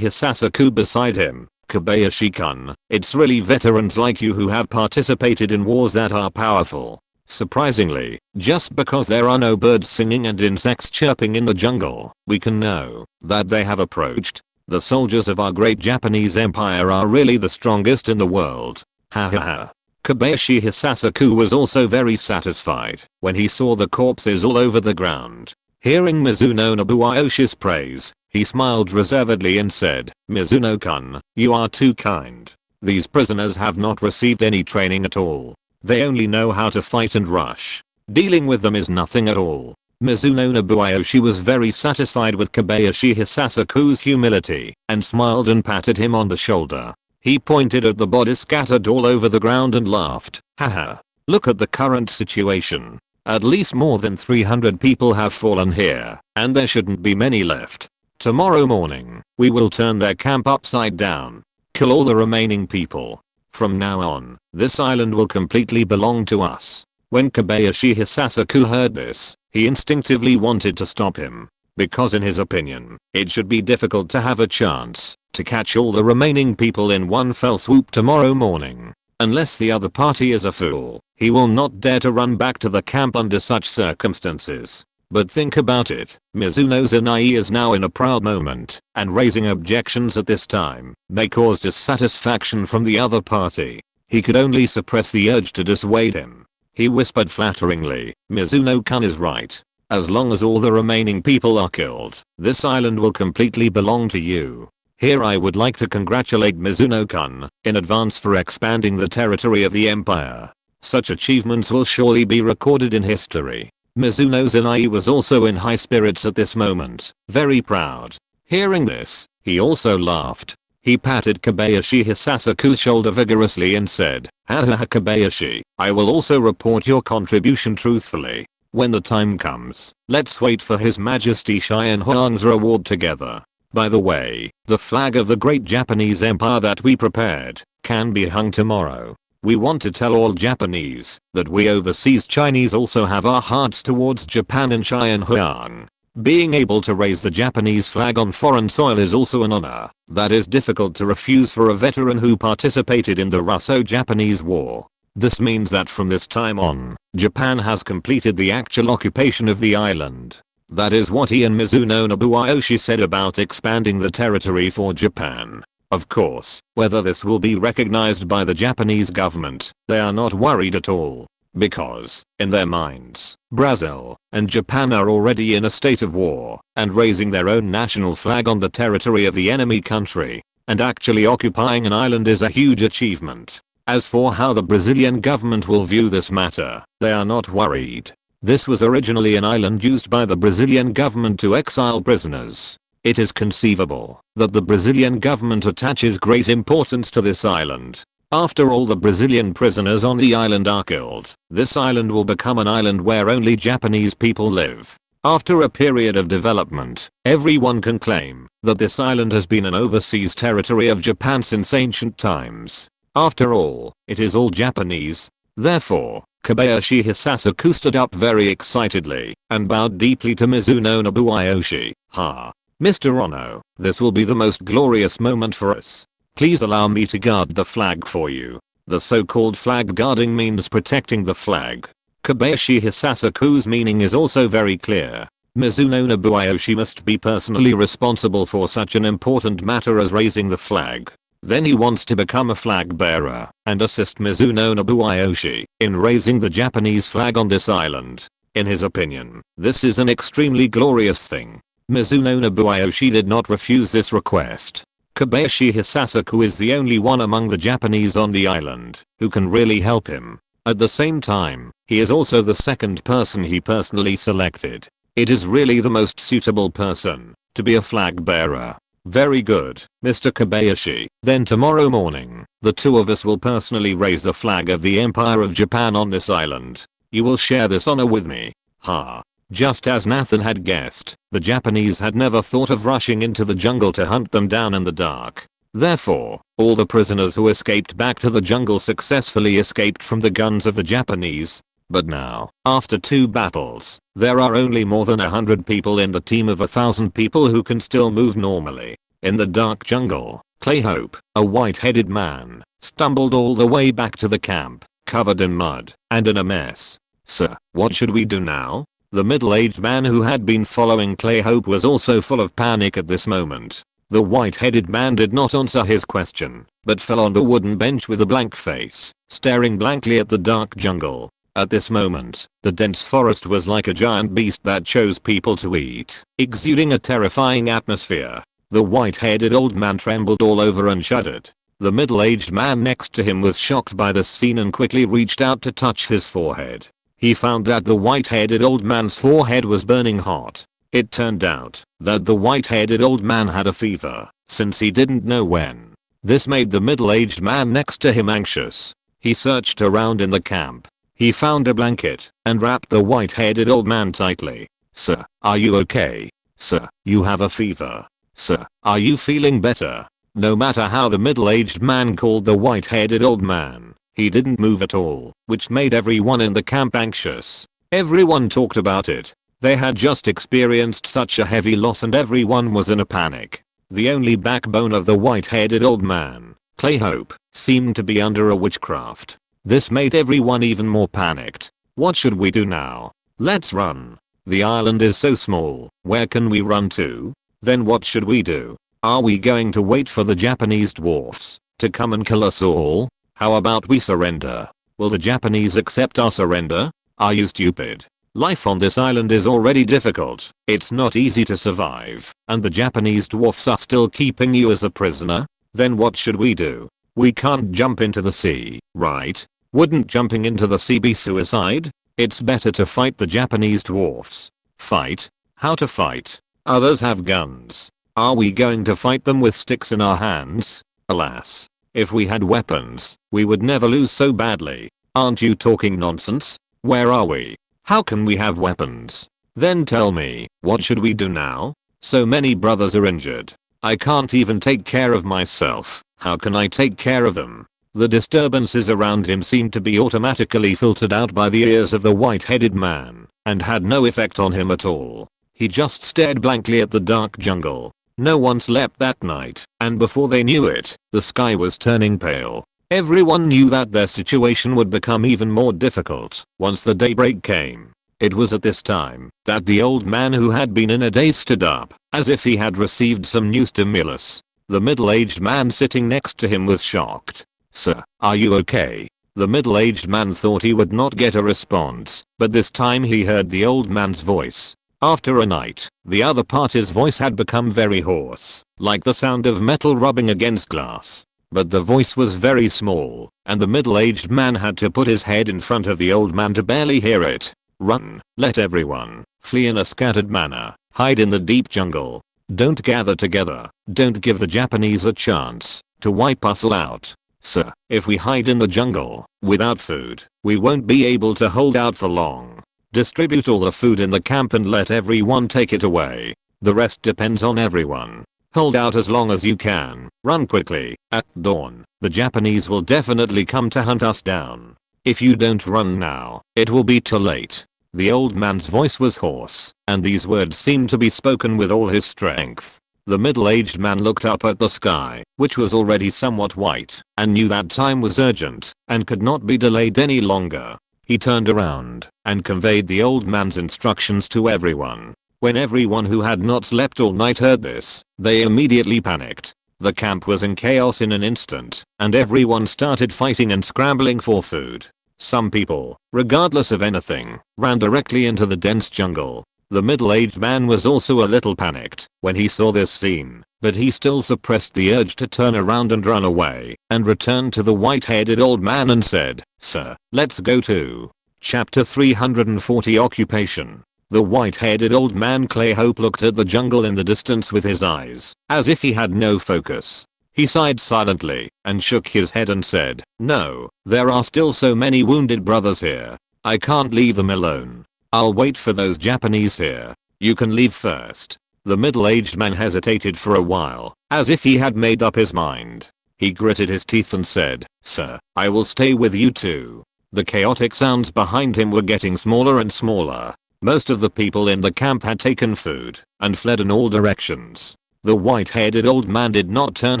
Hisasaku beside him, "Kobayashi-kun, it's really veterans like you who have participated in wars that are powerful." Surprisingly, just because there are no birds singing and insects chirping in the jungle, we can know that they have approached. The soldiers of our great Japanese empire are really the strongest in the world. Ha ha ha. Kobayashi Hisasaku was also very satisfied when he saw the corpses all over the ground. Hearing Mizuno Nobuyoshi's praise, he smiled reservedly and said, "Mizuno-kun, you are too kind. These prisoners have not received any training at all. They only know how to fight and rush. Dealing with them is nothing at all." Mizuno Nobuyoshi was very satisfied with Kobayashi Hisasaku's humility and smiled and patted him on the shoulder. He pointed at the bodies scattered all over the ground and laughed. "Haha. Look at the current situation. At least more than 300 people have fallen here, and there shouldn't be many left. Tomorrow morning, we will turn their camp upside down. Kill all the remaining people. From now on, this island will completely belong to us." When Kobayashi Hisasaku heard this, he instinctively wanted to stop him. Because in his opinion, it should be difficult to have a chance to catch all the remaining people in one fell swoop tomorrow morning. Unless the other party is a fool, he will not dare to run back to the camp under such circumstances. But think about it, Mizuno Zenai is now in a proud moment, and raising objections at this time may cause dissatisfaction from the other party. He could only suppress the urge to dissuade him. He whispered flatteringly, "Mizuno-kun is right. As long as all the remaining people are killed, this island will completely belong to you. Here I would like to congratulate Mizuno-kun in advance for expanding the territory of the empire. Such achievements will surely be recorded in history." Mizuno Zenai was also in high spirits at this moment, very proud. Hearing this, he also laughed. He patted Kobayashi Hisasaku's shoulder vigorously and said, "Haha Kobayashi, I will also report your contribution truthfully. When the time comes, let's wait for His Majesty Xianhuang's reward together. By the way, the flag of the great Japanese Empire that we prepared can be hung tomorrow. We want to tell all Japanese that we overseas Chinese also have our hearts towards Japan and Xianhuang. Being able to raise the Japanese flag on foreign soil is also an honor that is difficult to refuse for a veteran who participated in the Russo-Japanese War. This means that from this time on, Japan has completed the actual occupation of the island." That is what he and Mizuno Nobuyoshi said about expanding the territory for Japan. Of course, whether this will be recognized by the Japanese government, they are not worried at all. Because, in their minds, Brazil and Japan are already in a state of war, and raising their own national flag on the territory of the enemy country, and actually occupying an island is a huge achievement. As for how the Brazilian government will view this matter, they are not worried. This was originally an island used by the Brazilian government to exile prisoners. It is conceivable that the Brazilian government attaches great importance to this island. After all the Brazilian prisoners on the island are killed, this island will become an island where only Japanese people live. After a period of development, everyone can claim that this island has been an overseas territory of Japan since ancient times. After all, it is all Japanese. Therefore, Kobayashi Hisasaku stood up very excitedly and bowed deeply to Mizuno Nobuyoshi. "Ha. Mr. Ono, this will be the most glorious moment for us. Please allow me to guard the flag for you." The so-called flag guarding means protecting the flag. Kobayashi Hisasaku's meaning is also very clear. Mizuno Nobuyoshi must be personally responsible for such an important matter as raising the flag. Then he wants to become a flag bearer and assist Mizuno Nobuyoshi in raising the Japanese flag on this island. In his opinion, this is an extremely glorious thing. Mizuno Nobuyoshi did not refuse this request. Kobayashi Hisasaku is the only one among the Japanese on the island who can really help him. At the same time, he is also the second person he personally selected. It is really the most suitable person to be a flag bearer. "Very good, Mr. Kobayashi. Then tomorrow morning, the two of us will personally raise the flag of the Empire of Japan on this island. You will share this honor with me." Ha. Just as Nathan had guessed, the Japanese had never thought of rushing into the jungle to hunt them down in the dark. Therefore, all the prisoners who escaped back to the jungle successfully escaped from the guns of the Japanese. But now, after 2 battles, there are only more than 100 people in the team of 1,000 people who can still move normally. In the dark jungle, Clay Hope, a white-headed man, stumbled all the way back to the camp, covered in mud and in a mess. "Sir, what should we do now?" The middle-aged man who had been following Clay Hope was also full of panic at this moment. The white-headed man did not answer his question, but fell on the wooden bench with a blank face, staring blankly at the dark jungle. At this moment, the dense forest was like a giant beast that chose people to eat, exuding a terrifying atmosphere. The white-headed old man trembled all over and shuddered. The middle-aged man next to him was shocked by the scene and quickly reached out to touch his forehead. He found that the white-headed old man's forehead was burning hot. It turned out that the white-headed old man had a fever, since he didn't know when. This made the middle-aged man next to him anxious. He searched around in the camp. He found a blanket and wrapped the white-headed old man tightly. "Sir, are you okay? Sir, you have a fever. Sir, are you feeling better?" No matter how the middle-aged man called the white-headed old man, he didn't move at all, which made everyone in the camp anxious. Everyone talked about it. They had just experienced such a heavy loss and everyone was in a panic. The only backbone of the white-headed old man, Clay Hope, seemed to be under a witchcraft. This made everyone even more panicked. What should we do now? Let's run. The island is so small, where can we run to? Then what should we do? Are we going to wait for the Japanese dwarfs to come and kill us all? How about we surrender? Will the Japanese accept our surrender? Are you stupid? Life on this island is already difficult. It's not easy to survive, and the Japanese dwarfs are still keeping you as a prisoner? Then what should we do? We can't jump into the sea, right? Wouldn't jumping into the sea be suicide? It's better to fight the Japanese dwarfs. Fight? How to fight? Others have guns. Are we going to fight them with sticks in our hands? Alas. If we had weapons, we would never lose so badly. Aren't you talking nonsense? Where are we? How can we have weapons? Then tell me, what should we do now? So many brothers are injured. I can't even take care of myself. How can I take care of them? The disturbances around him seemed to be automatically filtered out by the ears of the white-headed man, and had no effect on him at all. He just stared blankly at the dark jungle. No one slept that night, and before they knew it, the sky was turning pale. Everyone knew that their situation would become even more difficult once the daybreak came. It was at this time that the old man who had been in a daze stood up, as if he had received some new stimulus. The middle-aged man sitting next to him was shocked. "Sir, are you okay?" The middle-aged man thought he would not get a response, but this time he heard the old man's voice. After a night, the other party's voice had become very hoarse, like the sound of metal rubbing against glass. But the voice was very small, and the middle-aged man had to put his head in front of the old man to barely hear it. "Run, let everyone flee in a scattered manner, hide in the deep jungle. Don't gather together, don't give the Japanese a chance to wipe us all out. Sir, if we hide in the jungle, without food, we won't be able to hold out for long. Distribute all the food in the camp and let everyone take it away. The rest depends on everyone. Hold out as long as you can. Run quickly. At dawn, the Japanese will definitely come to hunt us down. If you don't run now, it will be too late." The old man's voice was hoarse, and these words seemed to be spoken with all his strength. The middle-aged man looked up at the sky, which was already somewhat white, and knew that time was urgent and could not be delayed any longer. He turned around and conveyed the old man's instructions to everyone. When everyone who had not slept all night heard this, they immediately panicked. The camp was in chaos in an instant, and everyone started fighting and scrambling for food. Some people, regardless of anything, ran directly into the dense jungle. The middle-aged man was also a little panicked when he saw this scene, but he still suppressed the urge to turn around and run away, and returned to the white-headed old man and said, "Sir, let's go to Chapter 340 Occupation." The white-headed old man Clay Hope looked at the jungle in the distance with his eyes, as if he had no focus. He sighed silently, and shook his head and said, "No, there are still so many wounded brothers here. I can't leave them alone. I'll wait for those Japanese here. You can leave first." The middle-aged man hesitated for a while, as if he had made up his mind. He gritted his teeth and said, "Sir, I will stay with you too." The chaotic sounds behind him were getting smaller and smaller. Most of the people in the camp had taken food and fled in all directions. The white-headed old man did not turn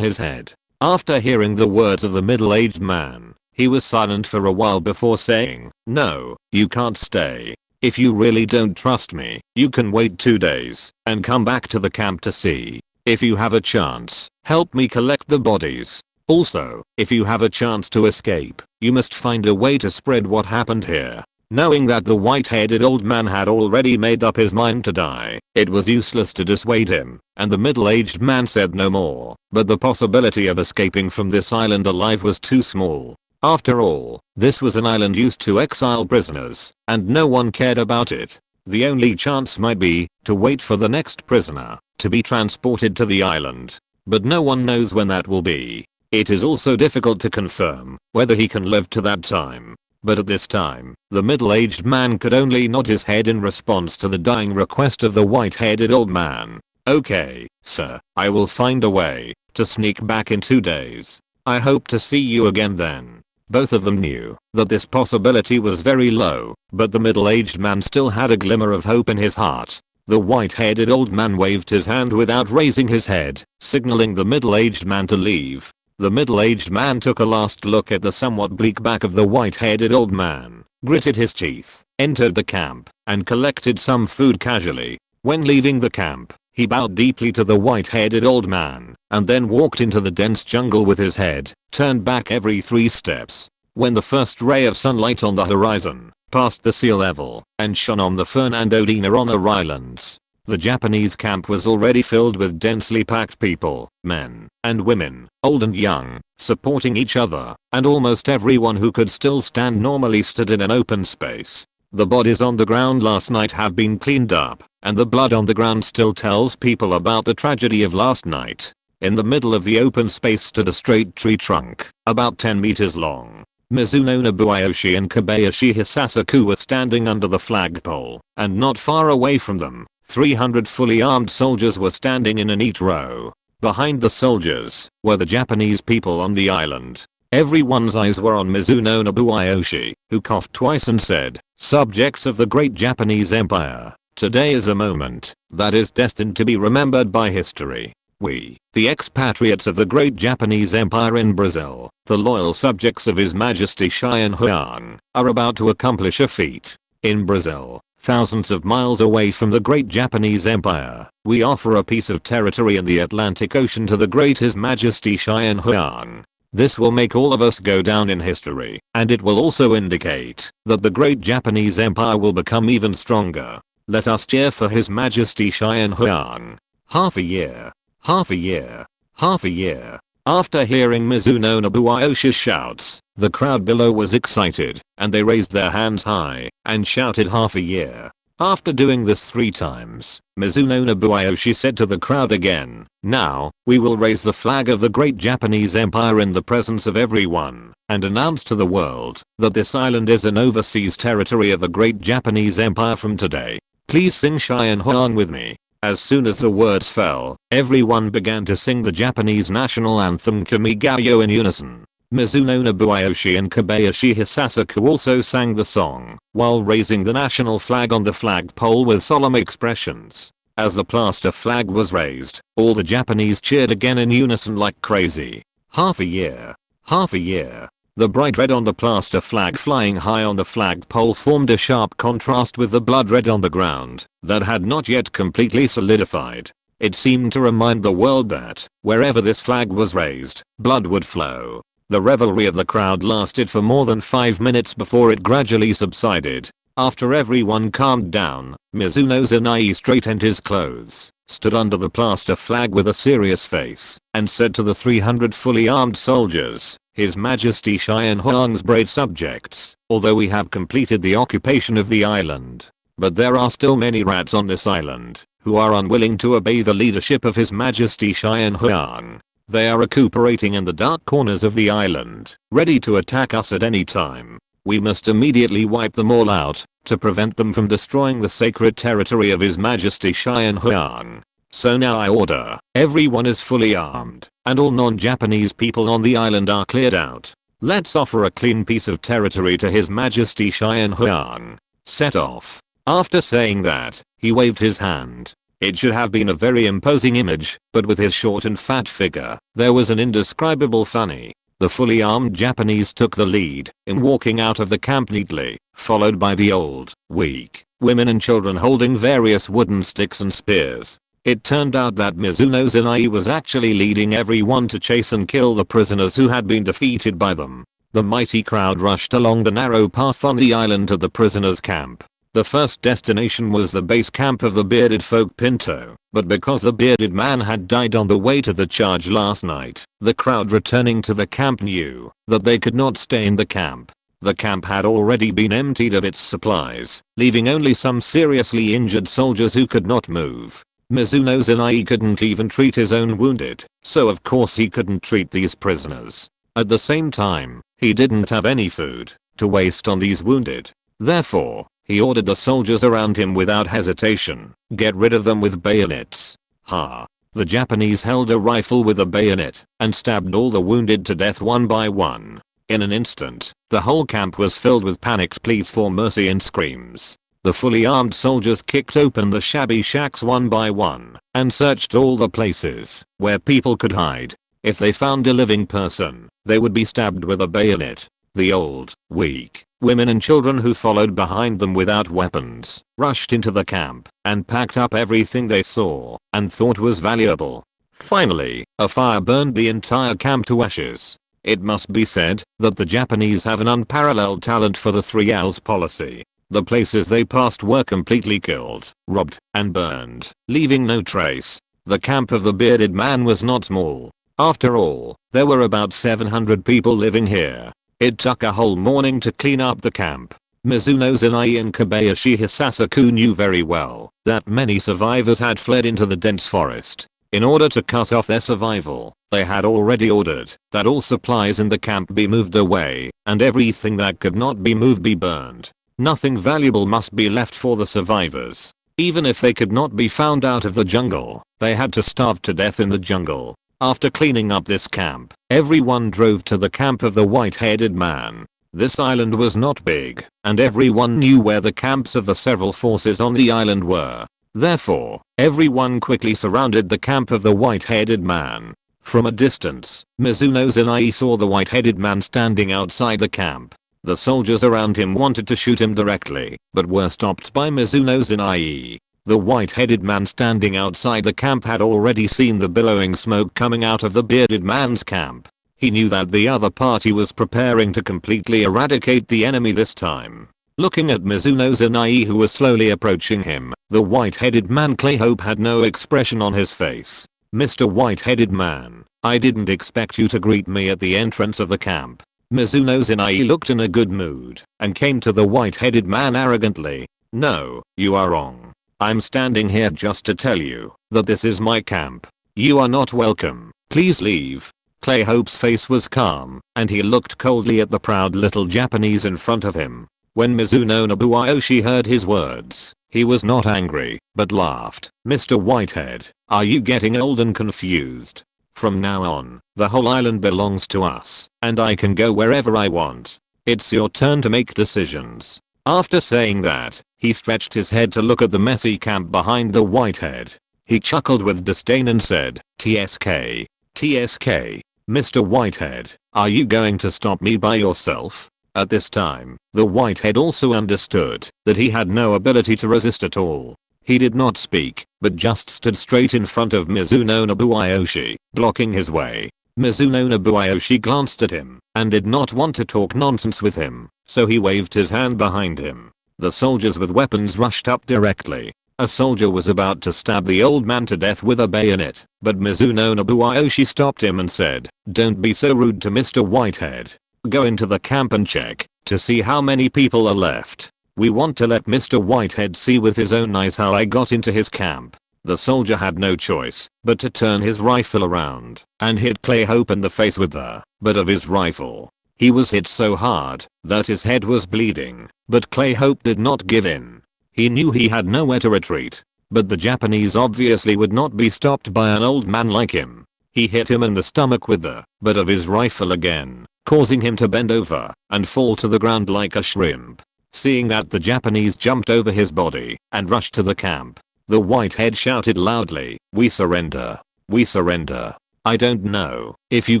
his head. After hearing the words of the middle-aged man, he was silent for a while before saying, "No, you can't stay. If you really don't trust me, you can wait 2 days and come back to the camp to see. If you have a chance, help me collect the bodies. Also, if you have a chance to escape, you must find a way to spread what happened here." Knowing that the white-headed old man had already made up his mind to die, it was useless to dissuade him, and the middle-aged man said no more. But the possibility of escaping from this island alive was too small. After all, this was an island used to exile prisoners, and no one cared about it. The only chance might be to wait for the next prisoner to be transported to the island. But no one knows when that will be. It is also difficult to confirm whether he can live to that time. But at this time, the middle-aged man could only nod his head in response to the dying request of the white-headed old man. "Okay, sir, I will find a way to sneak back in 2 days. I hope to see you again then." Both of them knew that this possibility was very low, but the middle-aged man still had a glimmer of hope in his heart. The white-headed old man waved his hand without raising his head, signaling the middle-aged man to leave. The middle-aged man took a last look at the somewhat bleak back of the white-headed old man, gritted his teeth, entered the camp, and collected some food casually. When leaving the camp, he bowed deeply to the white-headed old man, and then walked into the dense jungle with his head turned back every 3 steps. When the first ray of sunlight on the horizon passed the sea level and shone on the Fernando de Noronha Islands, the Japanese camp was already filled with densely packed people, men and women, old and young, supporting each other, and almost everyone who could still stand normally stood in an open space. The bodies on the ground last night have been cleaned up, and the blood on the ground still tells people about the tragedy of last night. In the middle of the open space stood a straight tree trunk, about 10 meters long. Mizuno Nobuyoshi and Kobayashi Hisasaku were standing under the flagpole, and not far away from them, 300 fully armed soldiers were standing in a neat row. Behind the soldiers were the Japanese people on the island. Everyone's eyes were on Mizuno Nobuyoshi, who coughed twice and said, "Subjects of the great Japanese Empire, today is a moment that is destined to be remembered by history. We, the expatriates of the great Japanese Empire in Brazil, the loyal subjects of His Majesty Cheyenne Huang, are about to accomplish a feat. In Brazil, thousands of miles away from the great Japanese Empire, we offer a piece of territory in the Atlantic Ocean to the great His Majesty Cheyenne Huang. This will make all of us go down in history, and it will also indicate that the great Japanese Empire will become even stronger. Let us cheer for His Majesty Cheyenne Huang." Half a year. Half a year. Half a year. After hearing Mizuno Nobuyoshi's shouts, the crowd below was excited, and they raised their hands high and shouted half a year. After doing this 3 times, Mizuno Nobuyoshi said to the crowd again, "Now, we will raise the flag of the great Japanese Empire in the presence of everyone, and announce to the world that this island is an overseas territory of the great Japanese Empire from today. Please sing Cheyenne Huang with me." As soon as the words fell, everyone began to sing the Japanese national anthem Kamigayo in unison. Mizuno Nobuyoshi and Kobayashi Hisasaku also sang the song, while raising the national flag on the flagpole with solemn expressions. As the plaster flag was raised, all the Japanese cheered again in unison like crazy. Half a year. Half a year. The bright red on the plaster flag flying high on the flagpole formed a sharp contrast with the blood red on the ground that had not yet completely solidified. It seemed to remind the world that, wherever this flag was raised, blood would flow. The revelry of the crowd lasted for more than 5 minutes before it gradually subsided. After everyone calmed down, Mizuno Zanai straightened his clothes, stood under the plaster flag with a serious face, and said to the 300 fully armed soldiers, "His Majesty Cheyenne Huang's brave subjects, although we have completed the occupation of the island, but there are still many rats on this island who are unwilling to obey the leadership of His Majesty Cheyenne Huang. They are recuperating in the dark corners of the island, ready to attack us at any time. We must immediately wipe them all out to prevent them from destroying the sacred territory of His Majesty Cheyenne Huang. So now I order, everyone is fully armed, and all non-Japanese people on the island are cleared out. Let's offer a clean piece of territory to His Majesty Cheyenne Huang. Set off." After saying that, he waved his hand. It should have been a very imposing image, but with his short and fat figure, there was an indescribable funny. The fully armed Japanese took the lead in walking out of the camp neatly, followed by the old, weak, women and children holding various wooden sticks and spears. It turned out that Mizuno Zanai was actually leading everyone to chase and kill the prisoners who had been defeated by them. The mighty crowd rushed along the narrow path on the island to the prisoners' camp. The first destination was the base camp of the bearded folk Pinto, but because the bearded man had died on the way to the charge last night, the crowd returning to the camp knew that they could not stay in the camp. The camp had already been emptied of its supplies, leaving only some seriously injured soldiers who could not move. Mizuno Zanai couldn't even treat his own wounded, so of course he couldn't treat these prisoners. At the same time, he didn't have any food. to waste on these wounded. Therefore, he ordered the soldiers around him without hesitation, get rid of them with bayonets. Ha! The Japanese held a rifle with a bayonet and stabbed all the wounded to death one by one. In an instant, the whole camp was filled with panicked pleas for mercy and screams. The fully armed soldiers kicked open the shabby shacks one by one and searched all the places where people could hide. If they found a living person, they would be stabbed with a bayonet. The old, weak, women and children who followed behind them without weapons rushed into the camp and packed up everything they saw and thought was valuable. Finally, a fire burned the entire camp to ashes. It must be said that the Japanese have an unparalleled talent for the 3 L's policy. The places they passed were completely killed, robbed, and burned, leaving no trace. The camp of the bearded man was not small. After all, there were about 700 people living here. It took a whole morning to clean up the camp. Mizuno Zenai and Kobayashi Hisasaku knew very well that many survivors had fled into the dense forest. In order to cut off their survival, they had already ordered that all supplies in the camp be moved away and everything that could not be moved be burned. Nothing valuable must be left for the survivors. Even if they could not be found out of the jungle, they had to starve to death in the jungle. After cleaning up this camp, everyone drove to the camp of the white-headed man. This island was not big, and everyone knew where the camps of the several forces on the island were. Therefore, everyone quickly surrounded the camp of the white-headed man. From a distance, Mizuno Zenai saw the white-headed man standing outside the camp. The soldiers around him wanted to shoot him directly, but were stopped by Mizuno Zenai. The white-headed man standing outside the camp had already seen the billowing smoke coming out of the bearded man's camp. He knew that the other party was preparing to completely eradicate the enemy this time. Looking at Mizuno Zenai who was slowly approaching him, the white-headed man Clayhope had no expression on his face. Mr. White-headed man, I didn't expect you to greet me at the entrance of the camp. Mizuno Zenai looked in a good mood and came to the white-headed man arrogantly. No, you are wrong. I'm standing here just to tell you that this is my camp. You are not welcome. Please leave. Clayhope's face was calm, and he looked coldly at the proud little Japanese in front of him. When Mizuno Nobuayoshi heard his words, he was not angry, but laughed. Mr. Whitehead, are you getting old and confused? From now on, the whole island belongs to us, and I can go wherever I want. It's your turn to make decisions. After saying that, he stretched his head to look at the messy camp behind the whitehead. He chuckled with disdain and said, TSK. TSK. Mr. Whitehead, are you going to stop me by yourself? At this time, the whitehead also understood that he had no ability to resist at all. He did not speak, but just stood straight in front of Mizuno Nobuayoshi, blocking his way. Mizuno Nobuayoshi glanced at him and did not want to talk nonsense with him, so he waved his hand behind him. The soldiers with weapons rushed up directly. A soldier was about to stab the old man to death with a bayonet, but Mizuno Nobuayoshi stopped him and said, "Don't be so rude to Mr. Whitehead. Go into the camp and check to see how many people are left. We want to let Mr. Whitehead see with his own eyes how I got into his camp." The soldier had no choice but to turn his rifle around and hit Clayhope in the face with the butt of his rifle. He was hit so hard that his head was bleeding, but Clayhope did not give in. He knew he had nowhere to retreat, but the Japanese obviously would not be stopped by an old man like him. He hit him in the stomach with the butt of his rifle again, causing him to bend over and fall to the ground like a shrimp. Seeing that, the Japanese jumped over his body and rushed to the camp. The whitehead shouted loudly, "We surrender. We surrender. I don't know if you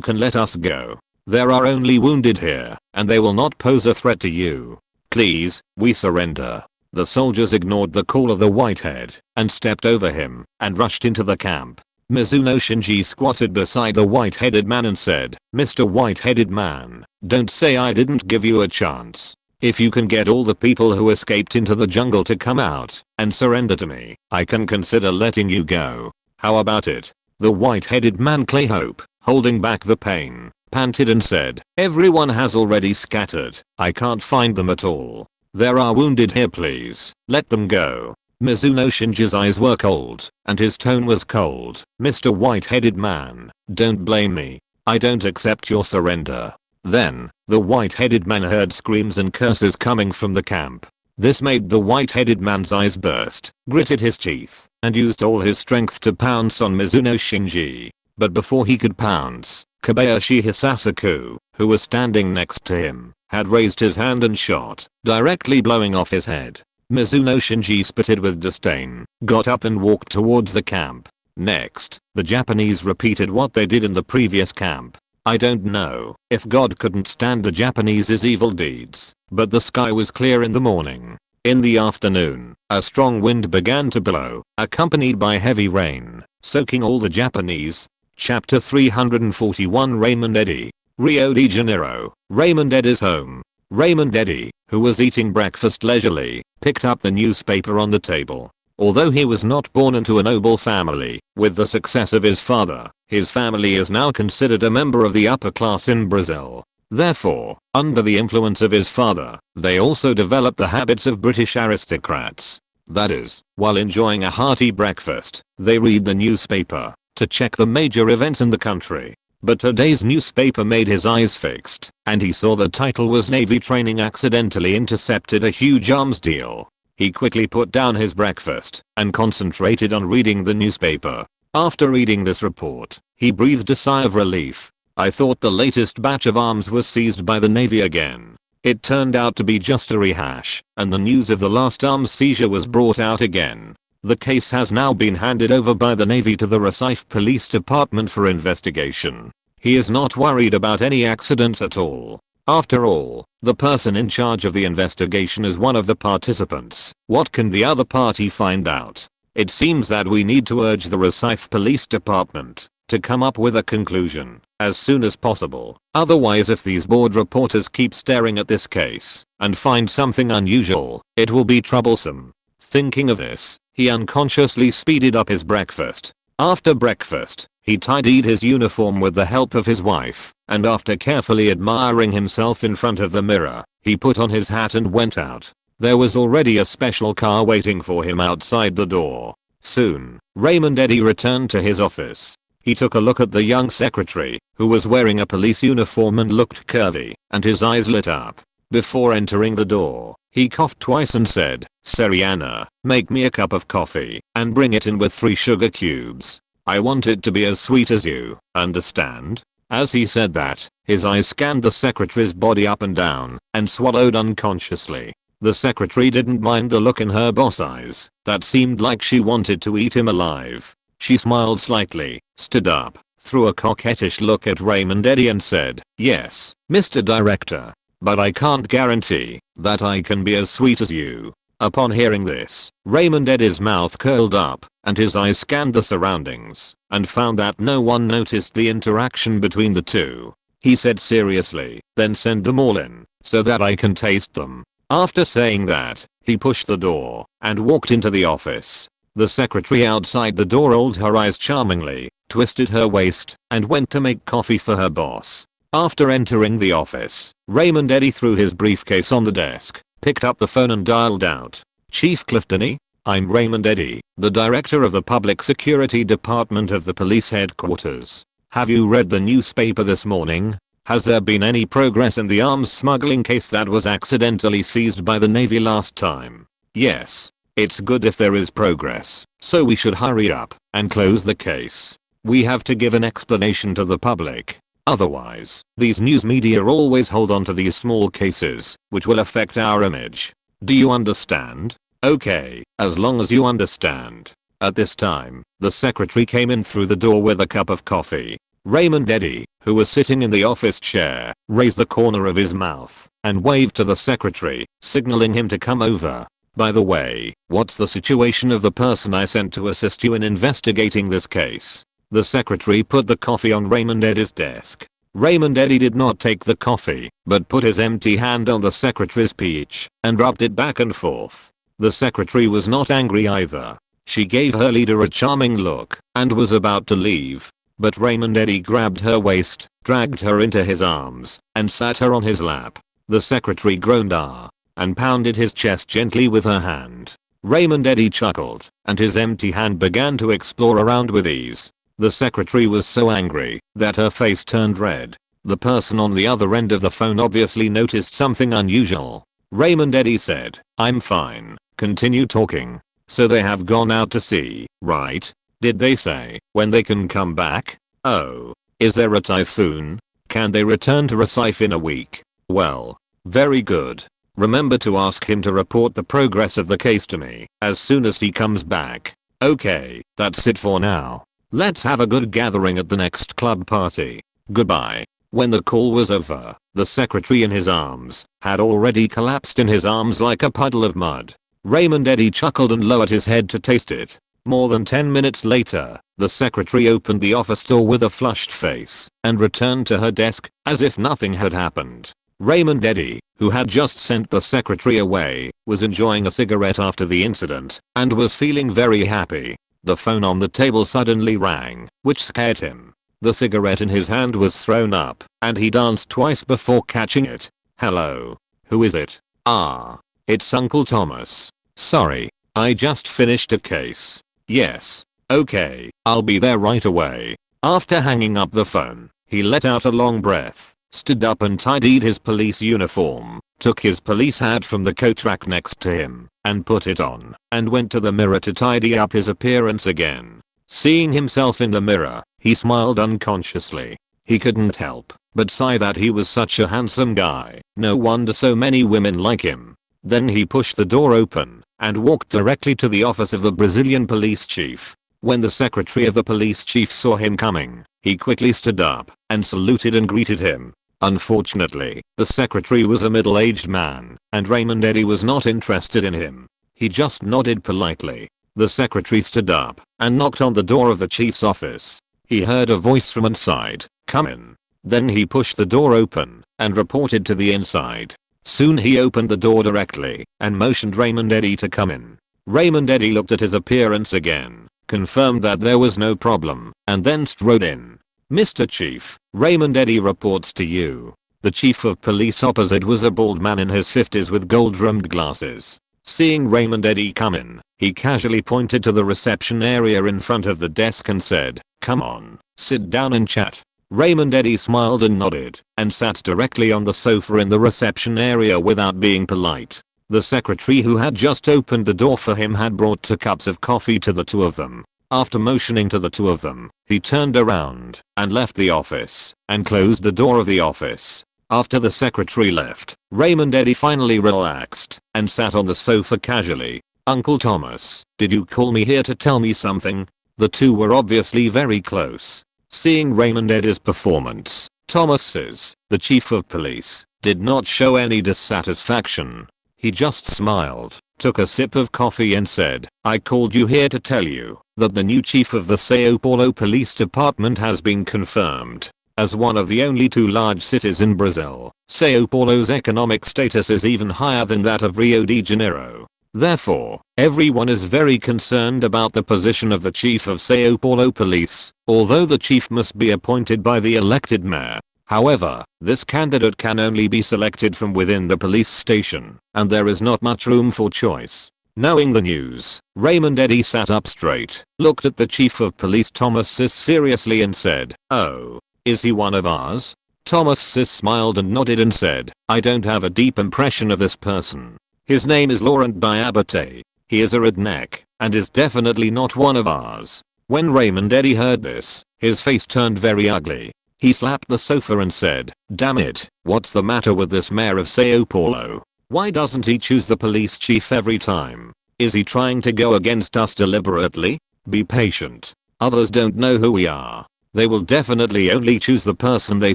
can let us go. There are only wounded here, and they will not pose a threat to you. Please, we surrender." The soldiers ignored the call of the whitehead and stepped over him and rushed into the camp. Mizuno Shinji squatted beside the white-headed man and said, "Mr. White-headed man, don't say I didn't give you a chance. If you can get all the people who escaped into the jungle to come out and surrender to me, I can consider letting you go. How about it?" The white-headed man Clayhope, holding back the pain, panted and said, "Everyone has already scattered. I can't find them at all. There are wounded here, please. Let them go." Mizuno Shinji's eyes were cold, and his tone was cold. "Mr. White-headed man, don't blame me. I don't accept your surrender. Then, the white-headed man heard screams and curses coming from the camp. This made the white-headed man's eyes burst, gritted his teeth, and used all his strength to pounce on Mizuno Shinji. But before he could pounce, Kobayashi Hisasaku, who was standing next to him, had raised his hand and shot, directly blowing off his head. Mizuno Shinji spitted with disdain, got up and walked towards the camp. Next, the Japanese repeated what they did in the previous camp. I don't know if God couldn't stand the Japanese's evil deeds, but the sky was clear in the morning. In the afternoon, a strong wind began to blow, accompanied by heavy rain, soaking all the Japanese. Chapter 341 Raymond Eddy. Rio de Janeiro, Raymond Eddy's home. Raymond Eddy, who was eating breakfast leisurely, picked up the newspaper on the table. Although he was not born into a noble family, with the success of his father, his family is now considered a member of the upper class in Brazil. Therefore, under the influence of his father, they also developed the habits of British aristocrats. That is, while enjoying a hearty breakfast, they read the newspaper to check the major events in the country. But today's newspaper made his eyes fixed, and he saw the title was Navy training accidentally intercepted a huge arms deal. He quickly put down his breakfast and concentrated on reading the newspaper. After reading this report, he breathed a sigh of relief. I thought the latest batch of arms was seized by the Navy again. It turned out to be just a rehash, and the news of the last arms seizure was brought out again. The case has now been handed over by the Navy to the Recife Police Department for investigation. He is not worried about any accidents at all. After all, the person in charge of the investigation is one of the participants. What can the other party find out? It seems that we need to urge the Recife Police Department to come up with a conclusion as soon as possible. Otherwise, if these board reporters keep staring at this case and find something unusual, it will be troublesome. Thinking of this, he unconsciously speeded up his breakfast. After breakfast, he tidied his uniform with the help of his wife, and after carefully admiring himself in front of the mirror, he put on his hat and went out. There was already a special car waiting for him outside the door. Soon, Raymond Eddy returned to his office. He took a look at the young secretary, who was wearing a police uniform and looked curvy, and his eyes lit up. Before entering the door, he coughed twice and said, "Seriana, make me a cup of coffee, and bring it in with 3 sugar cubes. I want it to be as sweet as you, understand?" As he said that, his eyes scanned the secretary's body up and down, and swallowed unconsciously. The secretary didn't mind the look in her boss eyes, that seemed like she wanted to eat him alive. She smiled slightly, stood up, threw a coquettish look at Raymond Eddy and said, "Yes, Mr. Director. But I can't guarantee that I can be as sweet as you." Upon hearing this, Raymond Eddy's mouth curled up, and his eyes scanned the surroundings, and found that no one noticed the interaction between the two. He said seriously, "Then send them all in, so that I can taste them." After saying that, he pushed the door, and walked into the office. The secretary outside the door rolled her eyes charmingly, twisted her waist, and went to make coffee for her boss. After entering the office, Raymond Eddy threw his briefcase on the desk, picked up the phone and dialed out. "Chief Cliftony, I'm Raymond Eddy, the director of the Public Security Department of the police headquarters. Have you read the newspaper this morning? Has there been any progress in the arms smuggling case that was accidentally seized by the Navy last time?" "Yes. It's good if there is progress, so we should hurry up and close the case. We have to give an explanation to the public. Otherwise, these news media always hold on to these small cases, which will affect our image. Do you understand?" "Okay, as long as you understand." At this time, the secretary came in through the door with a cup of coffee. Raymond Eddy, who was sitting in the office chair, raised the corner of his mouth and waved to the secretary, signaling him to come over. "By the way, what's the situation of the person I sent to assist you in investigating this case?" The secretary put the coffee on Raymond Eddy's desk. Raymond Eddy did not take the coffee, but put his empty hand on the secretary's peach and rubbed it back and forth. The secretary was not angry either. She gave her leader a charming look and was about to leave, but Raymond Eddy grabbed her waist, dragged her into his arms, and sat her on his lap. The secretary groaned "ah" and pounded his chest gently with her hand. Raymond Eddy chuckled, and his empty hand began to explore around with ease. The secretary was so angry that her face turned red. The person on the other end of the phone obviously noticed something unusual. Raymond Eddy said, "I'm fine, continue talking. So they have gone out to sea, right? Did they say when they can come back? Oh. Is there a typhoon? Can they return to Recife in a week? Well. Very good. Remember to ask him to report the progress of the case to me as soon as he comes back. Okay, that's it for now. Let's have a good gathering at the next club party. Goodbye." When the call was over, the secretary in his arms had already collapsed in his arms like a puddle of mud. Raymond Eddy chuckled and lowered his head to taste it. More than 10 minutes later, the secretary opened the office door with a flushed face and returned to her desk as if nothing had happened. Raymond Eddy, who had just sent the secretary away, was enjoying a cigarette after the incident and was feeling very happy. The phone on the table suddenly rang, which scared him. The cigarette in his hand was thrown up, and he danced twice before catching it. "Hello. Who is it?" "Ah. It's Uncle Thomas. Sorry. I just finished a case." "Yes. Okay. I'll be there right away." After hanging up the phone, he let out a long breath, stood up and tidied his police uniform, took his police hat from the coat rack next to him, and put it on, and went to the mirror to tidy up his appearance again. Seeing himself in the mirror, he smiled unconsciously. He couldn't help but sigh that he was such a handsome guy. No wonder so many women like him. Then he pushed the door open and walked directly to the office of the Brazilian police chief. When the secretary of the police chief saw him coming, he quickly stood up and saluted and greeted him. Unfortunately, the secretary was a middle-aged man, and Raymond Eddy was not interested in him. He just nodded politely. The secretary stood up and knocked on the door of the chief's office. He heard a voice from inside, "Come in." Then he pushed the door open and reported to the inside. Soon he opened the door directly and motioned Raymond Eddy to come in. Raymond Eddy looked at his appearance again, confirmed that there was no problem, and then strode in. "Mr. Chief, Raymond Eddy reports to you." The chief of police opposite was a bald man in his 50s with gold-rimmed glasses. Seeing Raymond Eddy come in, he casually pointed to the reception area in front of the desk and said, "Come on, sit down and chat." Raymond Eddy smiled and nodded, and sat directly on the sofa in the reception area without being polite. The secretary who had just opened the door for him had brought 2 cups of coffee to the two of them. After motioning to the two of them, he turned around and left the office and closed the door of the office. After the secretary left, Raymond Eddy finally relaxed and sat on the sofa casually. "Uncle Thomas, did you call me here to tell me something?" The two were obviously very close. Seeing Raymond Eddy's performance, Thomas's, the chief of police, did not show any dissatisfaction. He just smiled, took a sip of coffee and said, "I called you here to tell you that the new chief of the Sao Paulo Police Department has been confirmed. As one of the only 2 large cities in Brazil, Sao Paulo's economic status is even higher than that of Rio de Janeiro. Therefore, everyone is very concerned about the position of the chief of Sao Paulo Police, although the chief must be appointed by the elected mayor. However, this candidate can only be selected from within the police station, and there is not much room for choice." Knowing the news, Raymond Eddy sat up straight, looked at the chief of police Thomas seriously and said, "Oh. Is he one of ours?" Thomas smiled and nodded and said, "I don't have a deep impression of this person. His name is Laurent Diabate. He is a redneck, and is definitely not one of ours." When Raymond Eddy heard this, his face turned very ugly. He slapped the sofa and said, "Damn it, what's the matter with this mayor of Sao Paulo? Why doesn't he choose the police chief every time? Is he trying to go against us deliberately? Be patient. Others don't know who we are. They will definitely only choose the person they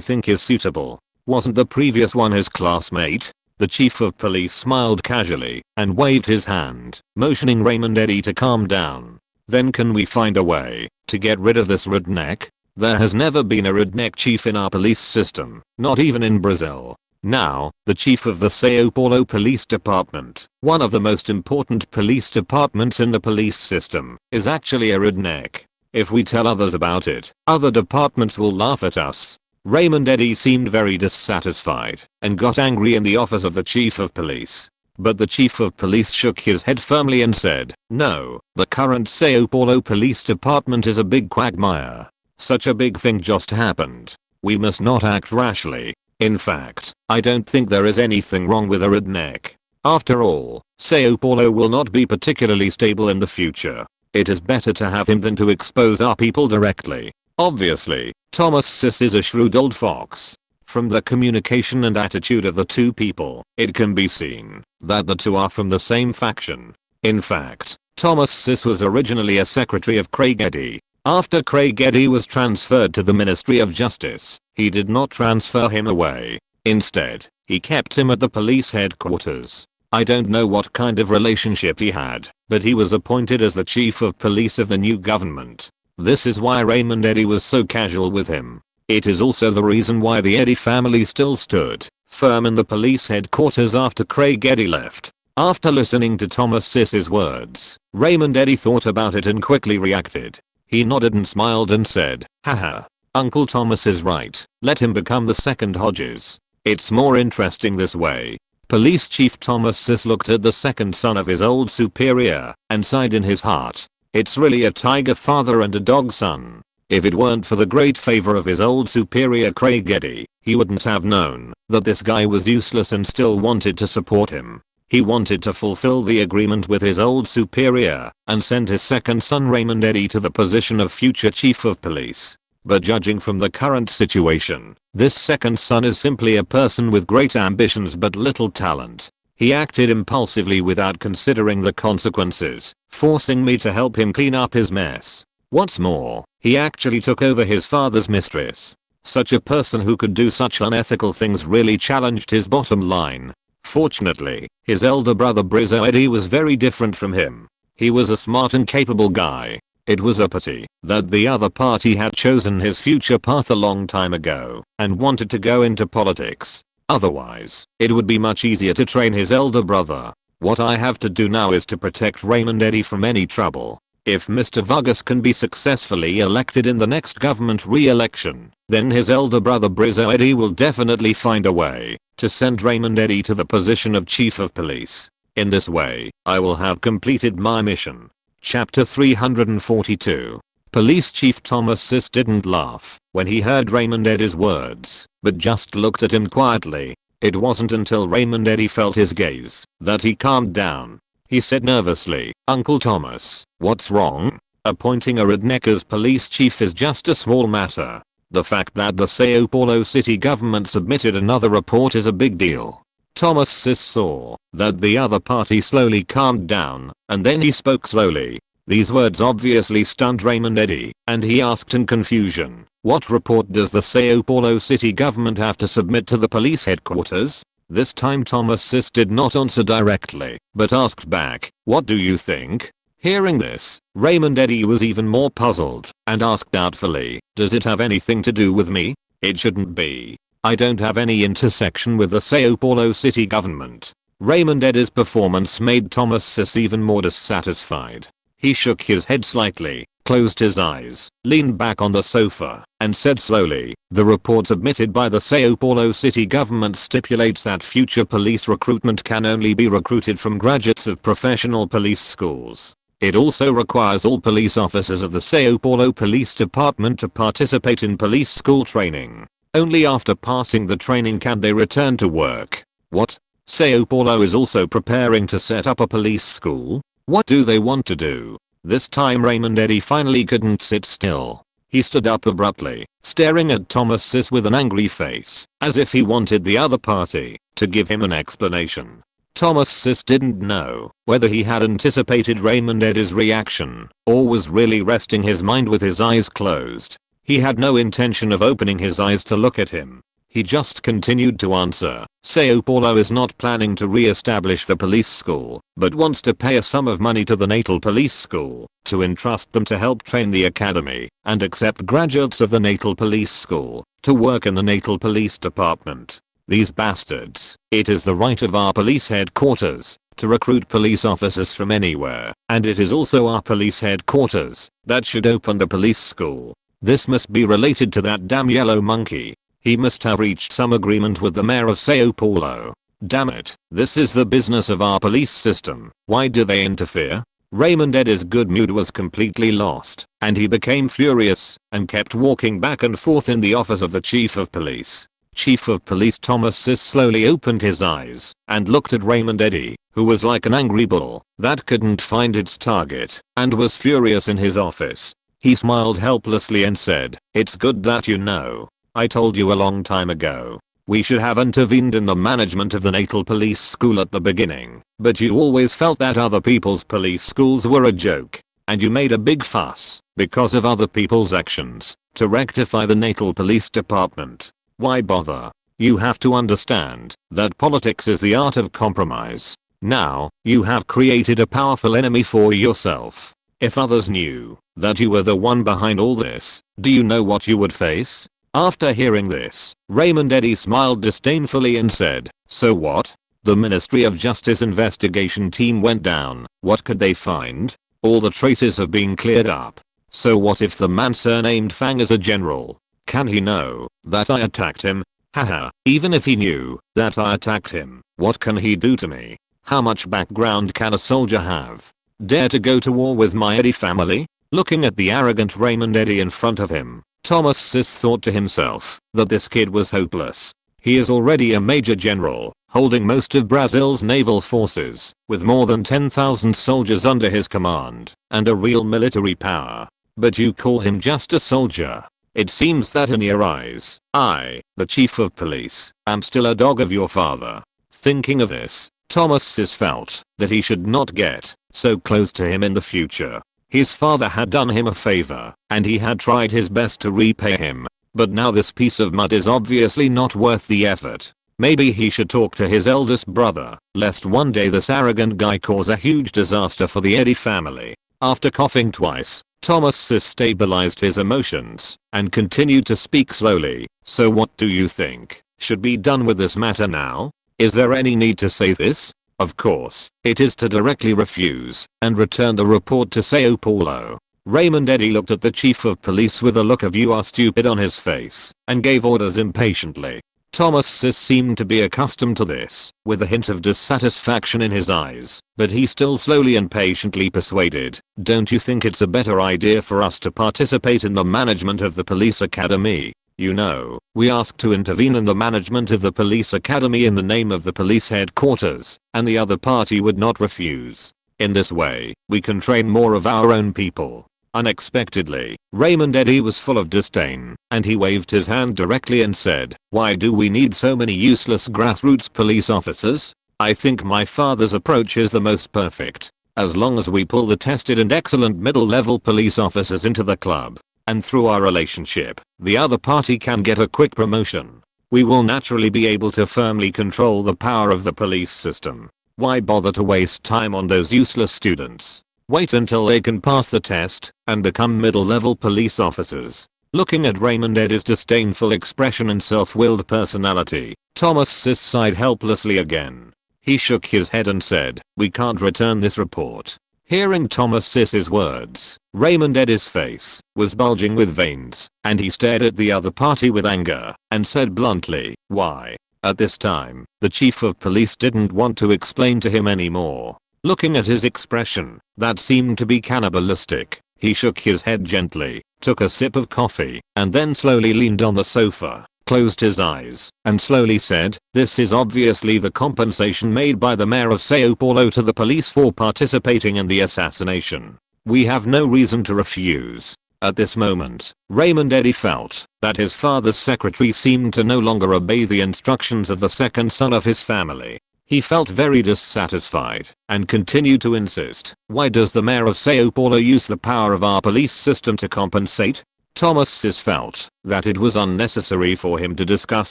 think is suitable. Wasn't the previous one his classmate?" The chief of police smiled casually and waved his hand, motioning Raymond Eddy to calm down. "Then can we find a way to get rid of this redneck? There has never been a redneck chief in our police system, not even in Brazil." Now, the chief of the Sao Paulo Police Department, one of the most important police departments in the police system, is actually a redneck. If we tell others about it, other departments will laugh at us. Raymond Eddy seemed very dissatisfied and got angry in the office of the chief of police. But the chief of police shook his head firmly and said, "No, the current Sao Paulo Police Department is a big quagmire. Such a big thing just happened. We must not act rashly. In fact, I don't think there is anything wrong with a redneck. After all, Sao Paulo will not be particularly stable in the future. It is better to have him than to expose our people directly. Obviously, Thomas Sis is a shrewd old fox. From the communication and attitude of the two people, it can be seen that the two are from the same faction. In fact, Thomas Sis was originally a secretary of Craig Eddy. After Craig Eddy was transferred to the Ministry of Justice, he did not transfer him away. Instead, he kept him at the police headquarters. I don't know what kind of relationship he had, but he was appointed as the chief of police of the new government. This is why Raymond Eddy was so casual with him. It is also the reason why the Eddy family still stood firm in the police headquarters after Craig Eddy left. After listening to Thomas Sis's words, Raymond Eddy thought about it and quickly reacted. He nodded and smiled and said, "Haha, Uncle Thomas is right. Let him become the second Hodges. It's more interesting this way." Police Chief Thomas Sis looked at the second son of his old superior and sighed in his heart. It's really a tiger father and a dog son. If it weren't for the great favor of his old superior Craig Eddy, he wouldn't have known that this guy was useless and still wanted to support him. He wanted to fulfill the agreement with his old superior and send his second son Raymond Eddy to the position of future chief of police. But judging from the current situation, this second son is simply a person with great ambitions but little talent. He acted impulsively without considering the consequences, forcing me to help him clean up his mess. What's more, he actually took over his father's mistress. Such a person who could do such unethical things really challenged his bottom line. Fortunately, his elder brother Brizzo Eddy was very different from him. He was a smart and capable guy. It was a pity that the other party had chosen his future path a long time ago and wanted to go into politics. Otherwise, it would be much easier to train his elder brother. What I have to do now is to protect Raymond Eddy from any trouble. If Mr. Vargas can be successfully elected in the next government re-election, then his elder brother Brizzo Eddy will definitely find a way to send Raymond Eddy to the position of chief of police. In this way, I will have completed my mission. Chapter 342. Police Chief Thomas Sis didn't laugh when he heard Raymond Eddy's words, but just looked at him quietly. It wasn't until Raymond Eddy felt his gaze that he calmed down. He said nervously, "Uncle Thomas, what's wrong? Appointing a redneck as police chief is just a small matter. The fact that the Sao Paulo city government submitted another report is a big deal." Thomas Sis saw that the other party slowly calmed down, and then he spoke slowly. These words obviously stunned Raymond Eddy, and he asked in confusion, "What report does the Sao Paulo city government have to submit to the police headquarters?" This time Thomas Sis did not answer directly, but asked back, "What do you think?" Hearing this, Raymond Eddy was even more puzzled and asked doubtfully, "Does it have anything to do with me? It shouldn't be. I don't have any intersection with the Sao Paulo city government." Raymond Eddy's performance made Thomas Sis even more dissatisfied. He shook his head slightly, closed his eyes, leaned back on the sofa, and said slowly, "The report submitted by the Sao Paulo city government stipulates that future police recruitment can only be recruited from graduates of professional police schools. It also requires all police officers of the Sao Paulo Police Department to participate in police school training. Only after passing the training can they return to work." What? Sao Paulo is also preparing to set up a police school? What do they want to do? This time Raymond Eddy finally couldn't sit still. He stood up abruptly, staring at Thomas Sis with an angry face, as if he wanted the other party to give him an explanation. Thomas Sis didn't know whether he had anticipated Raymond Eddy's reaction or was really resting his mind with his eyes closed. He had no intention of opening his eyes to look at him. He just continued to answer, "Sao Paulo is not planning to re-establish the police school, but wants to pay a sum of money to the Natal Police School to entrust them to help train the academy and accept graduates of the Natal Police School to work in the Natal Police Department. These bastards. It is the right of our police headquarters to recruit police officers from anywhere, and it is also our police headquarters that should open the police school. This must be related to that damn yellow monkey. He must have reached some agreement with the mayor of Sao Paulo. Damn it, this is the business of our police system. Why do they interfere?" Raymond Eddy's good mood was completely lost, and he became furious and kept walking back and forth in the office of the Chief of Police. Chief of Police Thomas Sis slowly opened his eyes and looked at Raymond Eddy, who was like an angry bull that couldn't find its target and was furious in his office. He smiled helplessly and said, "It's good that you know. I told you a long time ago. We should have intervened in the management of the Naval Police School at the beginning, but you always felt that other people's police schools were a joke, and you made a big fuss because of other people's actions to rectify the Naval Police Department. Why bother? You have to understand that politics is the art of compromise. Now, you have created a powerful enemy for yourself. If others knew that you were the one behind all this, do you know what you would face?" After hearing this, Raymond Eddy smiled disdainfully and said, "So what? The Ministry of Justice investigation team went down. What could they find? All the traces have been cleared up. So what if the man surnamed Fang is a general? Can he know that I attacked him? Haha, even if he knew that I attacked him, what can he do to me? How much background can a soldier have? Dare to go to war with my Eddy family?" Looking at the arrogant Raymond Eddy in front of him, Thomas Sis thought to himself that this kid was hopeless. He is already a major general, holding most of Brazil's naval forces, with more than 10,000 soldiers under his command, and a real military power. But you call him just a soldier. It seems that in your eyes, I, the Chief of Police, am still a dog of your father. Thinking of this, Thomas Sis felt that he should not get so close to him in the future. His father had done him a favor, and he had tried his best to repay him, but now this piece of mud is obviously not worth the effort. Maybe he should talk to his eldest brother, lest one day this arrogant guy cause a huge disaster for the Eddy family. After coughing twice, Thomas Sis stabilized his emotions and continued to speak slowly. "So what do you think should be done with this matter now? Is there any need to say this? Of course, it is to directly refuse and return the report to Sao Paulo." Raymond Eddy looked at the Chief of Police with a look of "you are stupid" on his face and gave orders impatiently. Thomas Sis seemed to be accustomed to this, with a hint of dissatisfaction in his eyes, but he still slowly and patiently persuaded, "Don't you think it's a better idea for us to participate in the management of the police academy? You know, we asked to intervene in the management of the police academy in the name of the police headquarters, and the other party would not refuse. In this way, we can train more of our own people." Unexpectedly, Raymond Eddy was full of disdain, and he waved his hand directly and said, "Why do we need so many useless grassroots police officers? I think my father's approach is the most perfect. As long as we pull the tested and excellent middle-level police officers into the club, and through our relationship, the other party can get a quick promotion. We will naturally be able to firmly control the power of the police system. Why bother to waste time on those useless students? Wait until they can pass the test and become middle-level police officers." Looking at Raymond Eddy's disdainful expression and self-willed personality, Thomas Sis sighed helplessly again. He shook his head and said, "We can't return this report." Hearing Thomas Sis's words, Raymond Eddy's face was bulging with veins, and he stared at the other party with anger and said bluntly, "Why?" At this time, the Chief of Police didn't want to explain to him anymore. Looking at his expression, that seemed to be cannibalistic, he shook his head gently, took a sip of coffee, and then slowly leaned on the sofa, closed his eyes, and slowly said, "This is obviously the compensation made by the mayor of Sao Paulo to the police for participating in the assassination. We have no reason to refuse." At this moment, Raymond Eddy felt that his father's secretary seemed to no longer obey the instructions of the second son of his family. He felt very dissatisfied and continued to insist, "Why does the mayor of Sao Paulo use the power of our police system to compensate?" Thomas Sis felt that it was unnecessary for him to discuss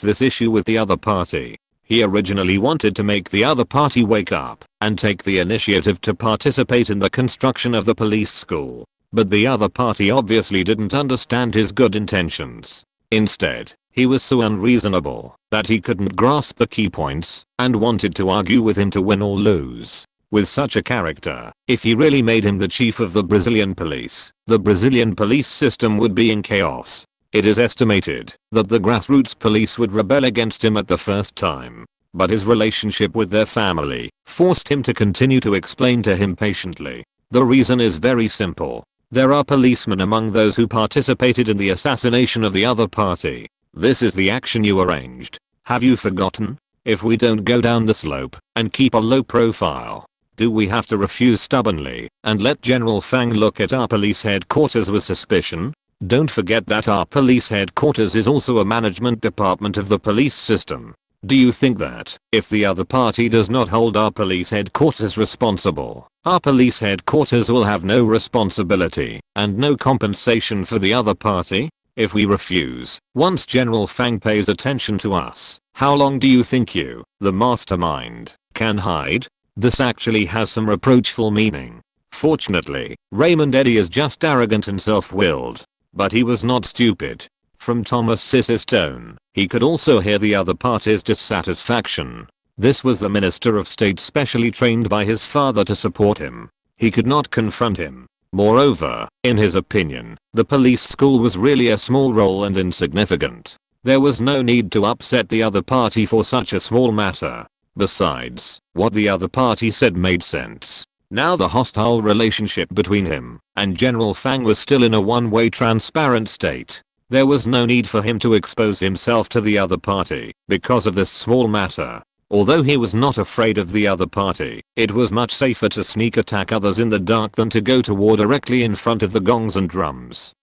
this issue with the other party. He originally wanted to make the other party wake up and take the initiative to participate in the construction of the police school, but the other party obviously didn't understand his good intentions. Instead, he was so unreasonable that he couldn't grasp the key points and wanted to argue with him to win or lose. With such a character, if he really made him the chief of the Brazilian police, the Brazilian police system would be in chaos. It is estimated that the grassroots police would rebel against him at the first time, but his relationship with their family forced him to continue to explain to him patiently. The reason is very simple. There are policemen among those who participated in the assassination of the other party. This is the action you arranged. Have you forgotten? If we don't go down the slope and keep a low profile, do we have to refuse stubbornly and let General Fang look at our police headquarters with suspicion? Don't forget that our police headquarters is also a management department of the police system. Do you think that, if the other party does not hold our police headquarters responsible, our police headquarters will have no responsibility and no compensation for the other party? If we refuse, once General Fang pays attention to us, how long do you think you, the mastermind, can hide? This actually has some reproachful meaning. Fortunately, Raymond Eddy is just arrogant and self-willed. But he was not stupid. From Thomas's tone, he could also hear the other party's dissatisfaction. This was the Minister of State specially trained by his father to support him. He could not confront him. Moreover, in his opinion, the police school was really a small role and insignificant. There was no need to upset the other party for such a small matter. Besides, what the other party said made sense. Now the hostile relationship between him and General Fang was still in a one-way transparent state. There was no need for him to expose himself to the other party because of this small matter. Although he was not afraid of the other party, it was much safer to sneak attack others in the dark than to go to war directly in front of the gongs and drums.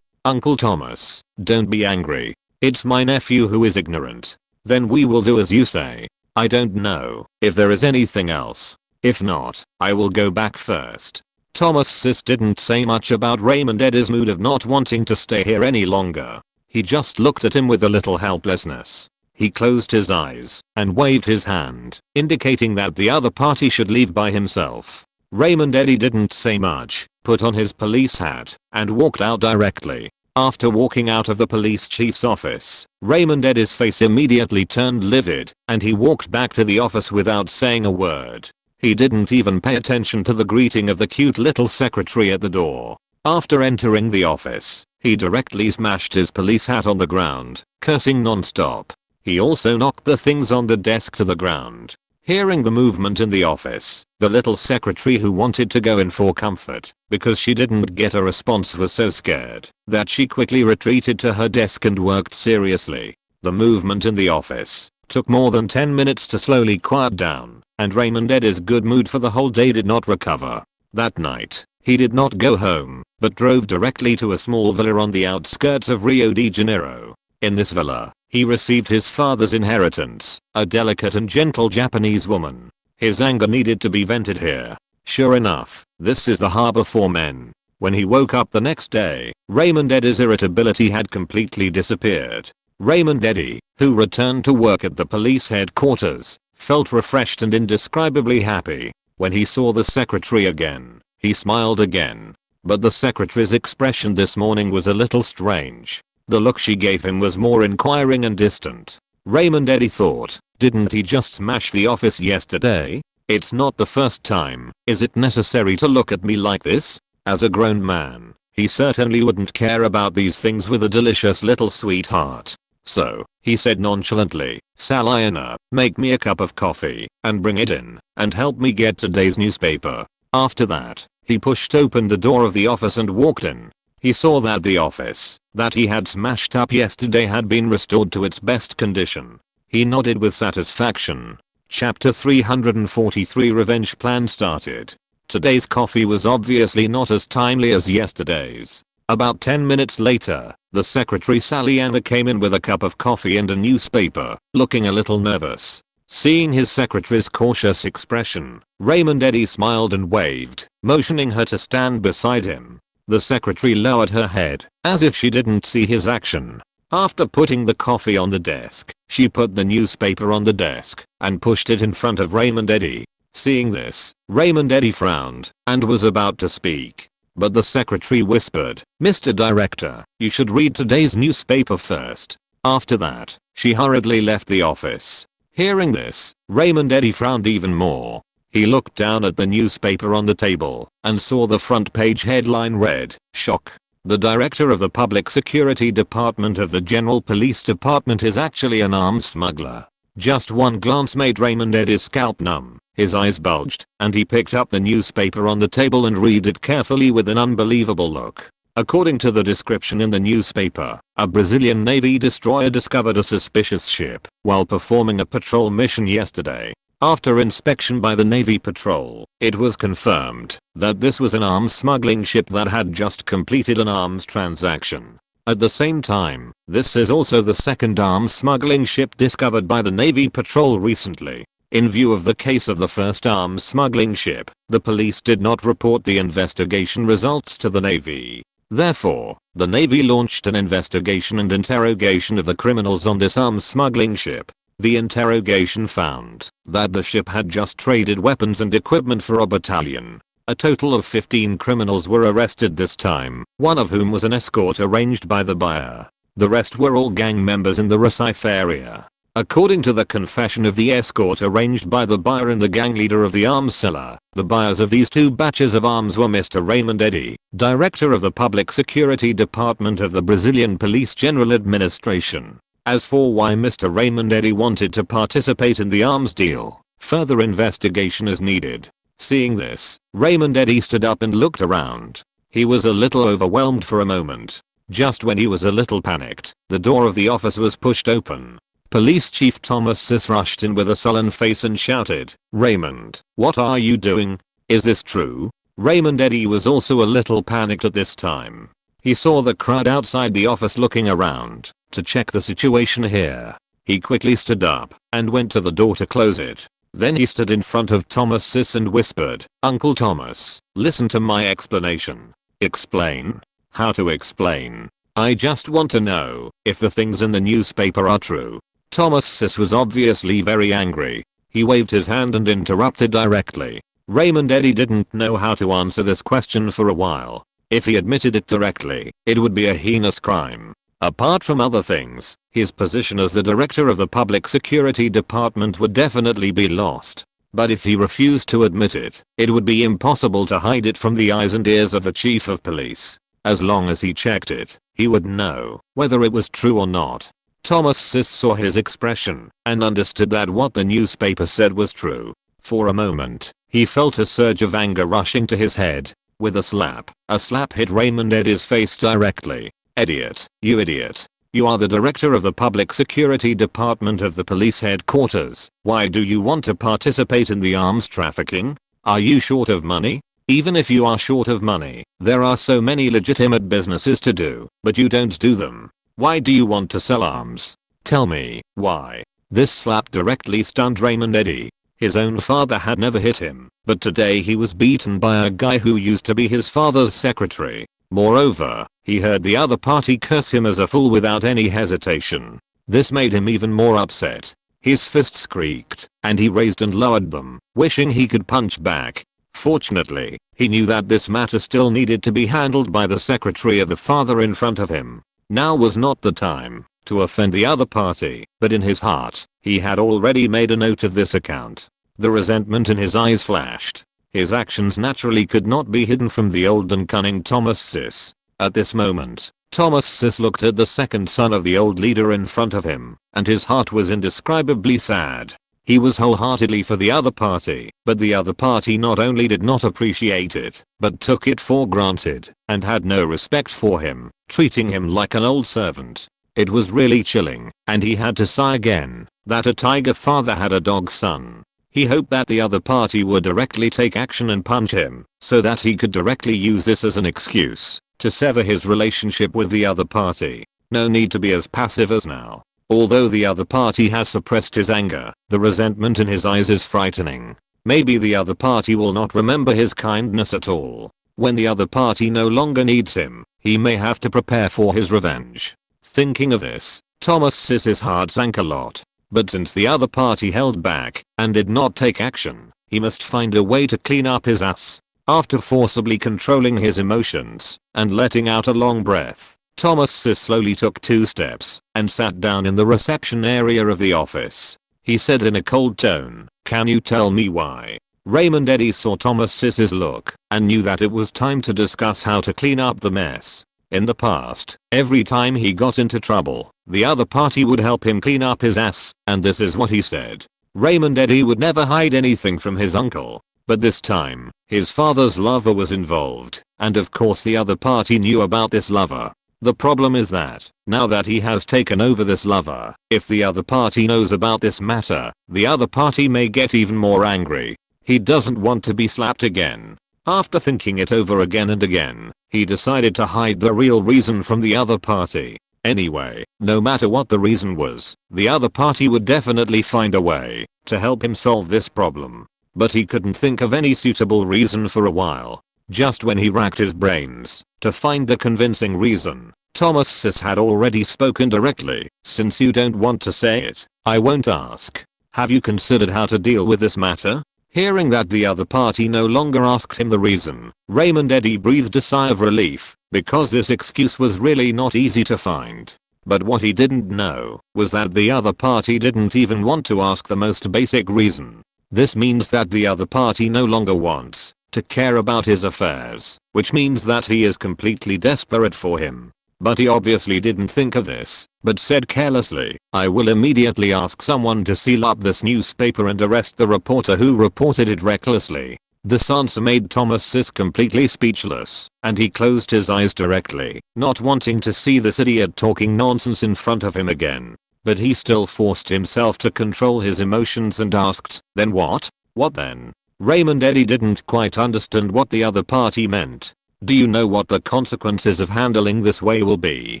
Uncle Thomas, don't be angry. It's my nephew who is ignorant. Then we will do as you say. I don't know if there is anything else. If not, I will go back first. Thomas didn't say much about Raymond Eddy's mood of not wanting to stay here any longer. He just looked at him with a little helplessness. He closed his eyes and waved his hand, indicating that the other party should leave by himself. Raymond Eddy didn't say much, put on his police hat, and walked out directly. After walking out of the police chief's office, Raymond Eddy's face immediately turned livid, and he walked back to the office without saying a word. He didn't even pay attention to the greeting of the cute little secretary at the door. After entering the office, he directly smashed his police hat on the ground, cursing non-stop. He also knocked the things on the desk to the ground. Hearing the movement in the office, the little secretary who wanted to go in for comfort because she didn't get a response was so scared that she quickly retreated to her desk and worked seriously. The movement in the office took more than 10 minutes to slowly quiet down, and Raymond Eddy's good mood for the whole day did not recover. That night, he did not go home, but drove directly to a small villa on the outskirts of Rio de Janeiro. In this villa, he received his father's inheritance, a delicate and gentle Japanese woman. His anger needed to be vented here. Sure enough, this is the harbor for men. When he woke up the next day, Raymond Eddy's irritability had completely disappeared. Raymond Eddy, who returned to work at the police headquarters, felt refreshed and indescribably happy. When he saw the secretary again, he smiled again. But the secretary's expression this morning was a little strange. The look she gave him was more inquiring and distant. Raymond Eddy thought, didn't he just smash the office yesterday? It's not the first time. Is it necessary to look at me like this? As a grown man, he certainly wouldn't care about these things with a delicious little sweetheart. So, he said nonchalantly, Saliana, make me a cup of coffee, and bring it in, and help me get today's newspaper. After that, he pushed open the door of the office and walked in. He saw that the office that he had smashed up yesterday had been restored to its best condition. He nodded with satisfaction. Chapter 343 Revenge Plan started. Today's coffee was obviously not as timely as yesterday's. About 10 minutes later, the secretary Saliana came in with a cup of coffee and a newspaper, looking a little nervous. Seeing his secretary's cautious expression, Raymond Eddy smiled and waved, motioning her to stand beside him. The secretary lowered her head, as if she didn't see his action. After putting the coffee on the desk, she put the newspaper on the desk and pushed it in front of Raymond Eddy. Seeing this, Raymond Eddy frowned and was about to speak. But the secretary whispered, Mr. Director, you should read today's newspaper first. After that, she hurriedly left the office. Hearing this, Raymond Eddy frowned even more. He looked down at the newspaper on the table and saw the front page headline read, Shock. The director of the Public Security Department of the General Police Department is actually an arms smuggler. Just one glance made Raymond Eddy's scalp numb. His eyes bulged, and he picked up the newspaper on the table and read it carefully with an unbelievable look. According to the description in the newspaper, a Brazilian Navy destroyer discovered a suspicious ship while performing a patrol mission yesterday. After inspection by the Navy patrol, it was confirmed that this was an arms smuggling ship that had just completed an arms transaction. At the same time, this is also the second arms smuggling ship discovered by the Navy patrol recently. In view of the case of the first arms smuggling ship, the police did not report the investigation results to the Navy. Therefore, the Navy launched an investigation and interrogation of the criminals on this arms smuggling ship. The interrogation found that the ship had just traded weapons and equipment for a battalion. A total of 15 criminals were arrested this time, one of whom was an escort arranged by the buyer. The rest were all gang members in the Recife area. According to the confession of the escort arranged by the buyer and the gang leader of the arms seller, the buyers of these two batches of arms were Mr. Raymond Eddy, director of the Public Security Department of the Brazilian Police General Administration. As for why Mr. Raymond Eddy wanted to participate in the arms deal, further investigation is needed. Seeing this, Raymond Eddy stood up and looked around. He was a little overwhelmed for a moment. Just when he was a little panicked, the door of the office was pushed open. Police Chief Thomas Sis rushed in with a sullen face and shouted, "Raymond, what are you doing? Is this true?" Raymond Eddy was also a little panicked at this time. He saw the crowd outside the office looking around to check the situation here. He quickly stood up and went to the door to close it. Then he stood in front of Thomas Sis and whispered, "Uncle Thomas, listen to my explanation." "Explain? How to explain? I just want to know if the things in the newspaper are true." Thomas Sis was obviously very angry. He waved his hand and interrupted directly. Raymond Eddy didn't know how to answer this question for a while. If he admitted it directly, it would be a heinous crime. Apart from other things, his position as the director of the Public Security Department would definitely be lost. But if he refused to admit it, it would be impossible to hide it from the eyes and ears of the chief of police. As long as he checked it, he would know whether it was true or not. Thomas Sis saw his expression and understood that what the newspaper said was true. For a moment, he felt a surge of anger rushing to his head. With a slap hit Raymond Eddy's face directly. "Idiot, you idiot. You are the director of the Public Security Department of the police headquarters. Why do you want to participate in the arms trafficking? Are you short of money? Even if you are short of money, there are so many legitimate businesses to do, but you don't do them. Why do you want to sell arms? Tell me, why?" This slap directly stunned Raymond Eddy. His own father had never hit him, but today he was beaten by a guy who used to be his father's secretary. Moreover, he heard the other party curse him as a fool without any hesitation. This made him even more upset. His fists creaked, and he raised and lowered them, wishing he could punch back. Fortunately, he knew that this matter still needed to be handled by the secretary of the father in front of him. Now was not the time to offend the other party, but in his heart, he had already made a note of this account. The resentment in his eyes flashed. His actions naturally could not be hidden from the old and cunning Thomas Sis. At this moment, Thomas Sis looked at the second son of the old leader in front of him, and his heart was indescribably sad. He was wholeheartedly for the other party, but the other party not only did not appreciate it, but took it for granted, and had no respect for him, treating him like an old servant. It was really chilling, and he had to sigh again, that a tiger father had a dog son. He hoped that the other party would directly take action and punch him, so that he could directly use this as an excuse to sever his relationship with the other party. No need to be as passive as now. Although the other party has suppressed his anger, the resentment in his eyes is frightening. Maybe the other party will not remember his kindness at all. When the other party no longer needs him, he may have to prepare for his revenge. Thinking of this, Thomas Sis's heart sank a lot. But since the other party held back and did not take action, he must find a way to clean up his ass. After forcibly controlling his emotions and letting out a long breath, Thomas Sis slowly took 2 steps and sat down in the reception area of the office. He said in a cold tone, "Can you tell me why?" Raymond Eddy saw Thomas Sis's look and knew that it was time to discuss how to clean up the mess. In the past, every time he got into trouble, the other party would help him clean up his ass, and this is what he said. Raymond Eddy would never hide anything from his uncle. But this time, his father's lover was involved, and of course the other party knew about this lover. The problem is that, now that he has taken over this lover, if the other party knows about this matter, the other party may get even more angry. He doesn't want to be slapped again. After thinking it over again and again, he decided to hide the real reason from the other party. Anyway, no matter what the reason was, the other party would definitely find a way to help him solve this problem. But he couldn't think of any suitable reason for a while. Just when he racked his brains to find a convincing reason, Thomas Sis had already spoken directly. Since you don't want to say it, I won't ask. Have you considered how to deal with this matter? Hearing that the other party no longer asked him the reason, Raymond Eddy breathed a sigh of relief, because this excuse was really not easy to find. But what he didn't know was that the other party didn't even want to ask the most basic reason. This means that the other party no longer wants to care about his affairs, which means that he is completely desperate for him. But he obviously didn't think of this, but said carelessly, I will immediately ask someone to seal up this newspaper and arrest the reporter who reported it recklessly. This answer made Thomas Sis completely speechless, and he closed his eyes directly, not wanting to see this idiot talking nonsense in front of him again. But he still forced himself to control his emotions and asked, then what? What then? Raymond Eddy didn't quite understand what the other party meant. Do you know what the consequences of handling this way will be?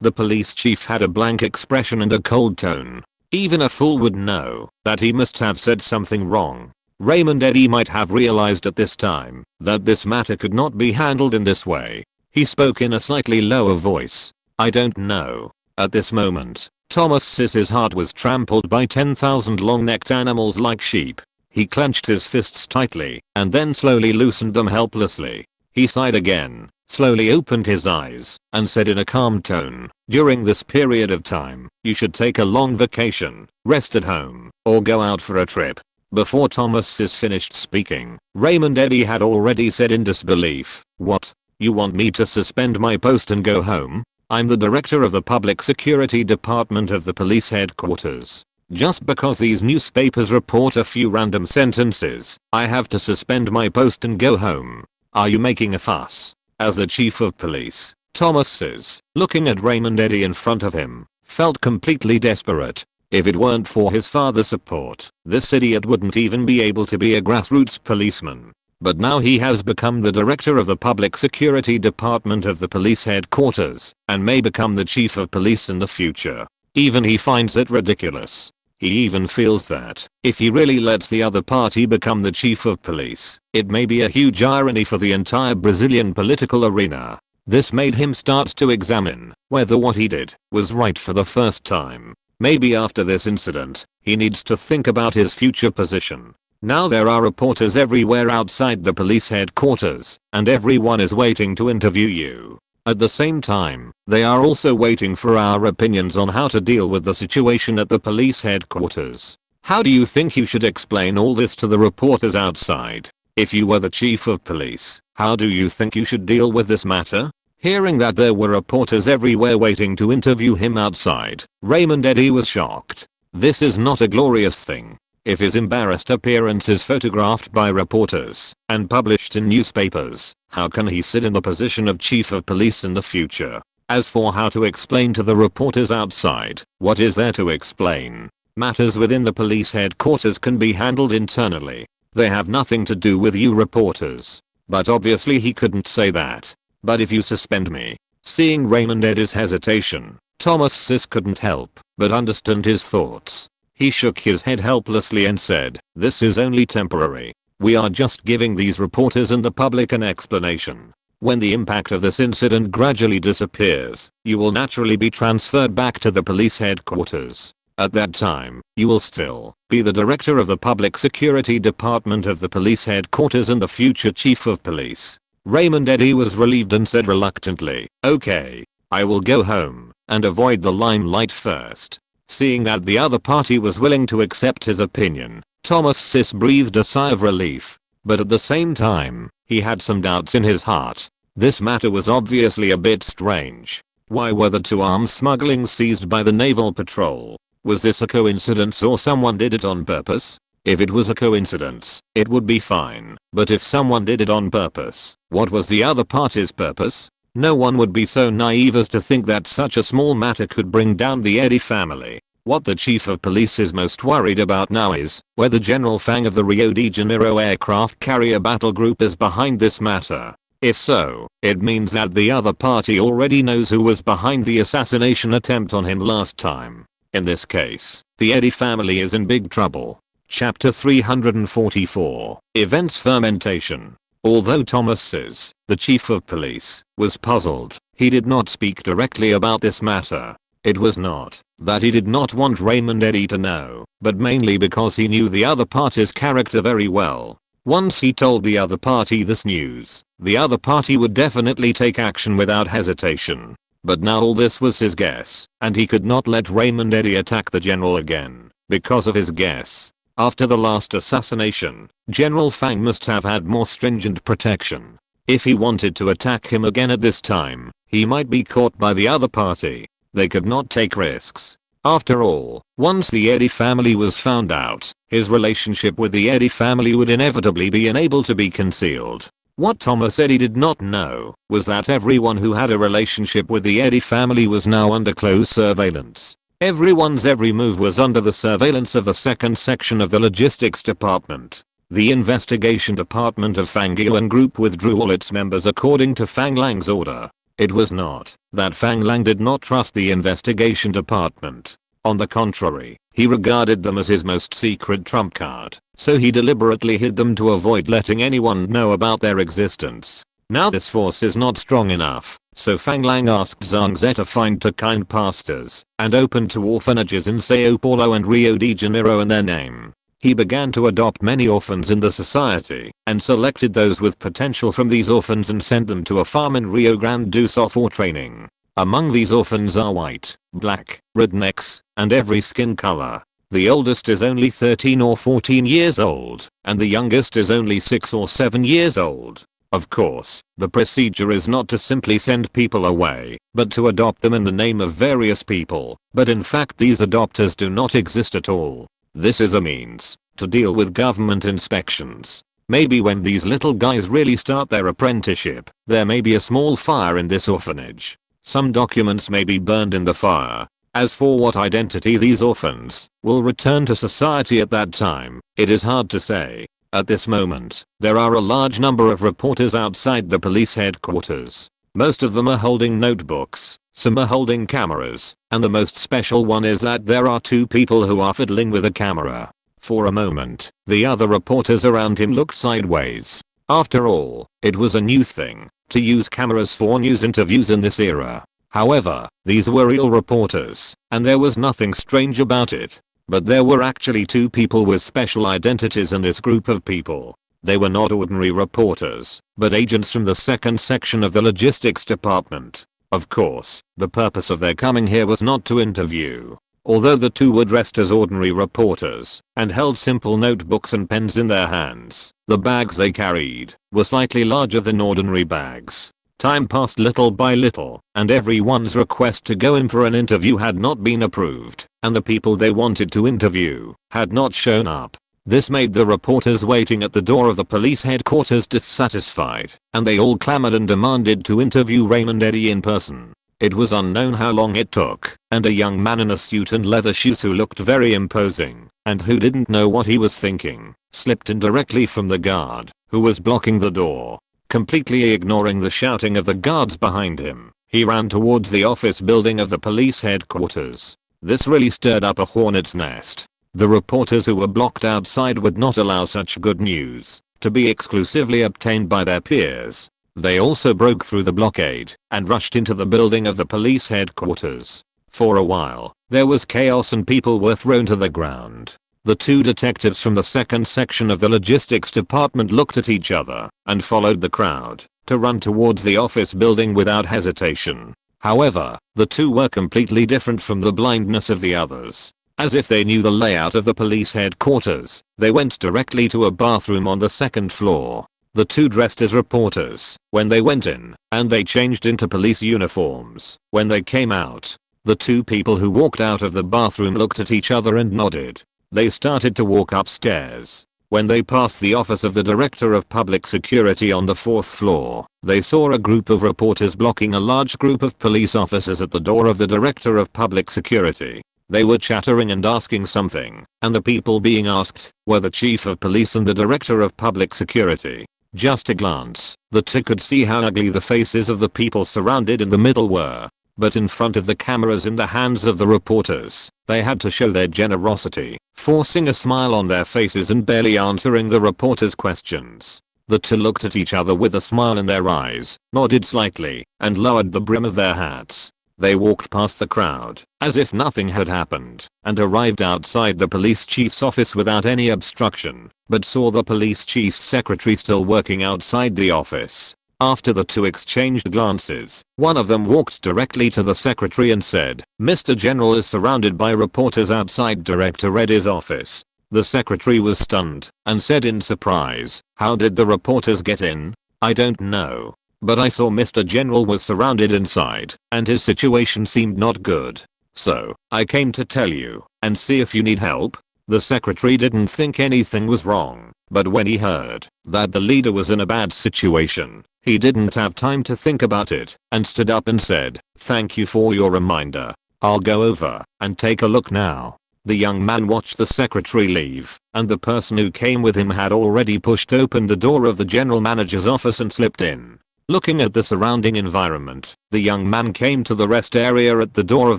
The police chief had a blank expression and a cold tone. Even a fool would know that he must have said something wrong. Raymond Eddy might have realized at this time that this matter could not be handled in this way. He spoke in a slightly lower voice. I don't know. At this moment, Thomas Sis's heart was trampled by 10,000 long-necked animals like sheep. He clenched his fists tightly and then slowly loosened them helplessly. He sighed again, slowly opened his eyes, and said in a calm tone, during this period of time, you should take a long vacation, rest at home, or go out for a trip. Before Thomas Sis finished speaking, Raymond Eddy had already said in disbelief, what? You want me to suspend my post and go home? I'm the director of the Public Security Department of the police headquarters. Just because these newspapers report a few random sentences, I have to suspend my post and go home. Are you making a fuss? As the chief of police, Thomas Sis, looking at Raymond Eddy in front of him, felt completely desperate. If it weren't for his father's support, this idiot wouldn't even be able to be a grassroots policeman. But now he has become the director of the Public Security Department of the police headquarters, and may become the chief of police in the future. Even he finds it ridiculous. He even feels that, if he really lets the other party become the chief of police, it may be a huge irony for the entire Brazilian political arena. This made him start to examine whether what he did was right for the first time. Maybe after this incident, he needs to think about his future position. Now there are reporters everywhere outside the police headquarters, and everyone is waiting to interview you. At the same time, they are also waiting for our opinions on how to deal with the situation at the police headquarters. How do you think you should explain all this to the reporters outside? If you were the chief of police, how do you think you should deal with this matter? Hearing that there were reporters everywhere waiting to interview him outside, Raymond Eddy was shocked. This is not a glorious thing. If his embarrassed appearance is photographed by reporters and published in newspapers, how can he sit in the position of chief of police in the future? As for how to explain to the reporters outside, what is there to explain? Matters within the police headquarters can be handled internally. They have nothing to do with you reporters. But obviously he couldn't say that. But if you suspend me. Seeing Raymond Eddy's hesitation, Thomas Sis couldn't help but understand his thoughts. He shook his head helplessly and said, this is only temporary. We are just giving these reporters and the public an explanation. When the impact of this incident gradually disappears, you will naturally be transferred back to the police headquarters. At that time, you will still be the director of the Public Security Department of the police headquarters and the future chief of police. Raymond Eddy was relieved and said reluctantly, okay, I will go home and avoid the limelight first. Seeing that the other party was willing to accept his opinion, Thomas Sis breathed a sigh of relief. But at the same time, he had some doubts in his heart. This matter was obviously a bit strange. Why were the two arms smuggling seized by the Naval Patrol? Was this a coincidence or someone did it on purpose? If it was a coincidence, it would be fine, but if someone did it on purpose, what was the other party's purpose? No one would be so naive as to think that such a small matter could bring down the Eddy family. What the chief of police is most worried about now is whether General Fang of the Rio de Janeiro aircraft carrier battle group is behind this matter. If so, it means that the other party already knows who was behind the assassination attempt on him last time. In this case, the Eddy family is in big trouble. Chapter 344. Events Fermentation. Although Thomas says, the chief of police, was puzzled, he did not speak directly about this matter. It was not that he did not want Raymond Eddy to know, but mainly because he knew the other party's character very well. Once he told the other party this news, the other party would definitely take action without hesitation. But now all this was his guess, and he could not let Raymond Eddy attack the general again, because of his guess. After the last assassination, General Fang must have had more stringent protection. If he wanted to attack him again at this time, he might be caught by the other party. They could not take risks. After all, once the Eddy family was found out, his relationship with the Eddy family would inevitably be unable to be concealed. What Thomas Eddy did not know was that everyone who had a relationship with the Eddy family was now under close surveillance. Everyone's every move was under the surveillance of the second section of the Logistics Department. The investigation department of Fang Lang Group withdrew all its members according to Fang Lang's order. It was not that Fang Lang did not trust the investigation department. On the contrary, he regarded them as his most secret trump card, so he deliberately hid them to avoid letting anyone know about their existence. Now this force is not strong enough, so Fang Lang asked Zhang Ze to find two kind pastors and open 2 orphanages in Sao Paulo and Rio de Janeiro in their name. He began to adopt many orphans in the society and selected those with potential from these orphans and sent them to a farm in Rio Grande do Sul for training. Among these orphans are white, black, rednecks, and every skin color. The oldest is only 13 or 14 years old, and the youngest is only 6 or 7 years old. Of course, the procedure is not to simply send people away, but to adopt them in the name of various people, but in fact these adopters do not exist at all. This is a means to deal with government inspections. Maybe when these little guys really start their apprenticeship, there may be a small fire in this orphanage. Some documents may be burned in the fire. As for what identity these orphans will return to society at that time, it is hard to say. At this moment, there are a large number of reporters outside the police headquarters. Most of them are holding notebooks, some are holding cameras, and the most special one is that there are 2 people who are fiddling with a camera. For a moment, the other reporters around him looked sideways. After all, it was a new thing to use cameras for news interviews in this era. However, these were real reporters, and there was nothing strange about it. But there were actually 2 people with special identities in this group of people. They were not ordinary reporters, but agents from the second section of the Logistics Department. Of course, the purpose of their coming here was not to interview. Although the 2 were dressed as ordinary reporters and held simple notebooks and pens in their hands, the bags they carried were slightly larger than ordinary bags. Time passed little by little, and everyone's request to go in for an interview had not been approved, and the people they wanted to interview had not shown up. This made the reporters waiting at the door of the police headquarters dissatisfied, and they all clamored and demanded to interview Raymond Eddy in person. It was unknown how long it took, and a young man in a suit and leather shoes who looked very imposing, and who didn't know what he was thinking, slipped in directly from the guard, who was blocking the door. Completely ignoring the shouting of the guards behind him, he ran towards the office building of the police headquarters. This really stirred up a hornet's nest. The reporters who were blocked outside would not allow such good news to be exclusively obtained by their peers. They also broke through the blockade and rushed into the building of the police headquarters. For a while, there was chaos and people were thrown to the ground. The 2 detectives from the second section of the Logistics Department looked at each other and followed the crowd to run towards the office building without hesitation. However, the 2 were completely different from the blindness of the others. As if they knew the layout of the police headquarters, they went directly to a bathroom on the 2nd floor. The 2 dressed as reporters when they went in, and they changed into police uniforms when they came out. The two people who walked out of the bathroom looked at each other and nodded. They started to walk upstairs. When they passed the office of the Director of Public Security on the 4th floor, they saw a group of reporters blocking a large group of police officers at the door of the Director of Public Security. They were chattering and asking something, and the people being asked were the Chief of Police and the Director of Public Security. Just a glance, the two could see how ugly the faces of the people surrounded in the middle were. But in front of the cameras in the hands of the reporters, they had to show their generosity, forcing a smile on their faces and barely answering the reporters' questions. The two looked at each other with a smile in their eyes, nodded slightly, and lowered the brim of their hats. They walked past the crowd, as if nothing had happened, and arrived outside the police chief's office without any obstruction, but saw the police chief's secretary still working outside the office. After the two exchanged glances, one of them walked directly to the secretary and said, "Mr. General is surrounded by reporters outside Director Reddy's office." The secretary was stunned and said in surprise, "How did the reporters get in?" "I don't know. But I saw Mr. General was surrounded inside, and his situation seemed not good. So, I came to tell you, and see if you need help." The secretary didn't think anything was wrong, but when he heard that the leader was in a bad situation, he didn't have time to think about it, and stood up and said, "Thank you for your reminder. I'll go over and take a look now." The young man watched the secretary leave, and the person who came with him had already pushed open the door of the general manager's office and slipped in. Looking at the surrounding environment, the young man came to the rest area at the door of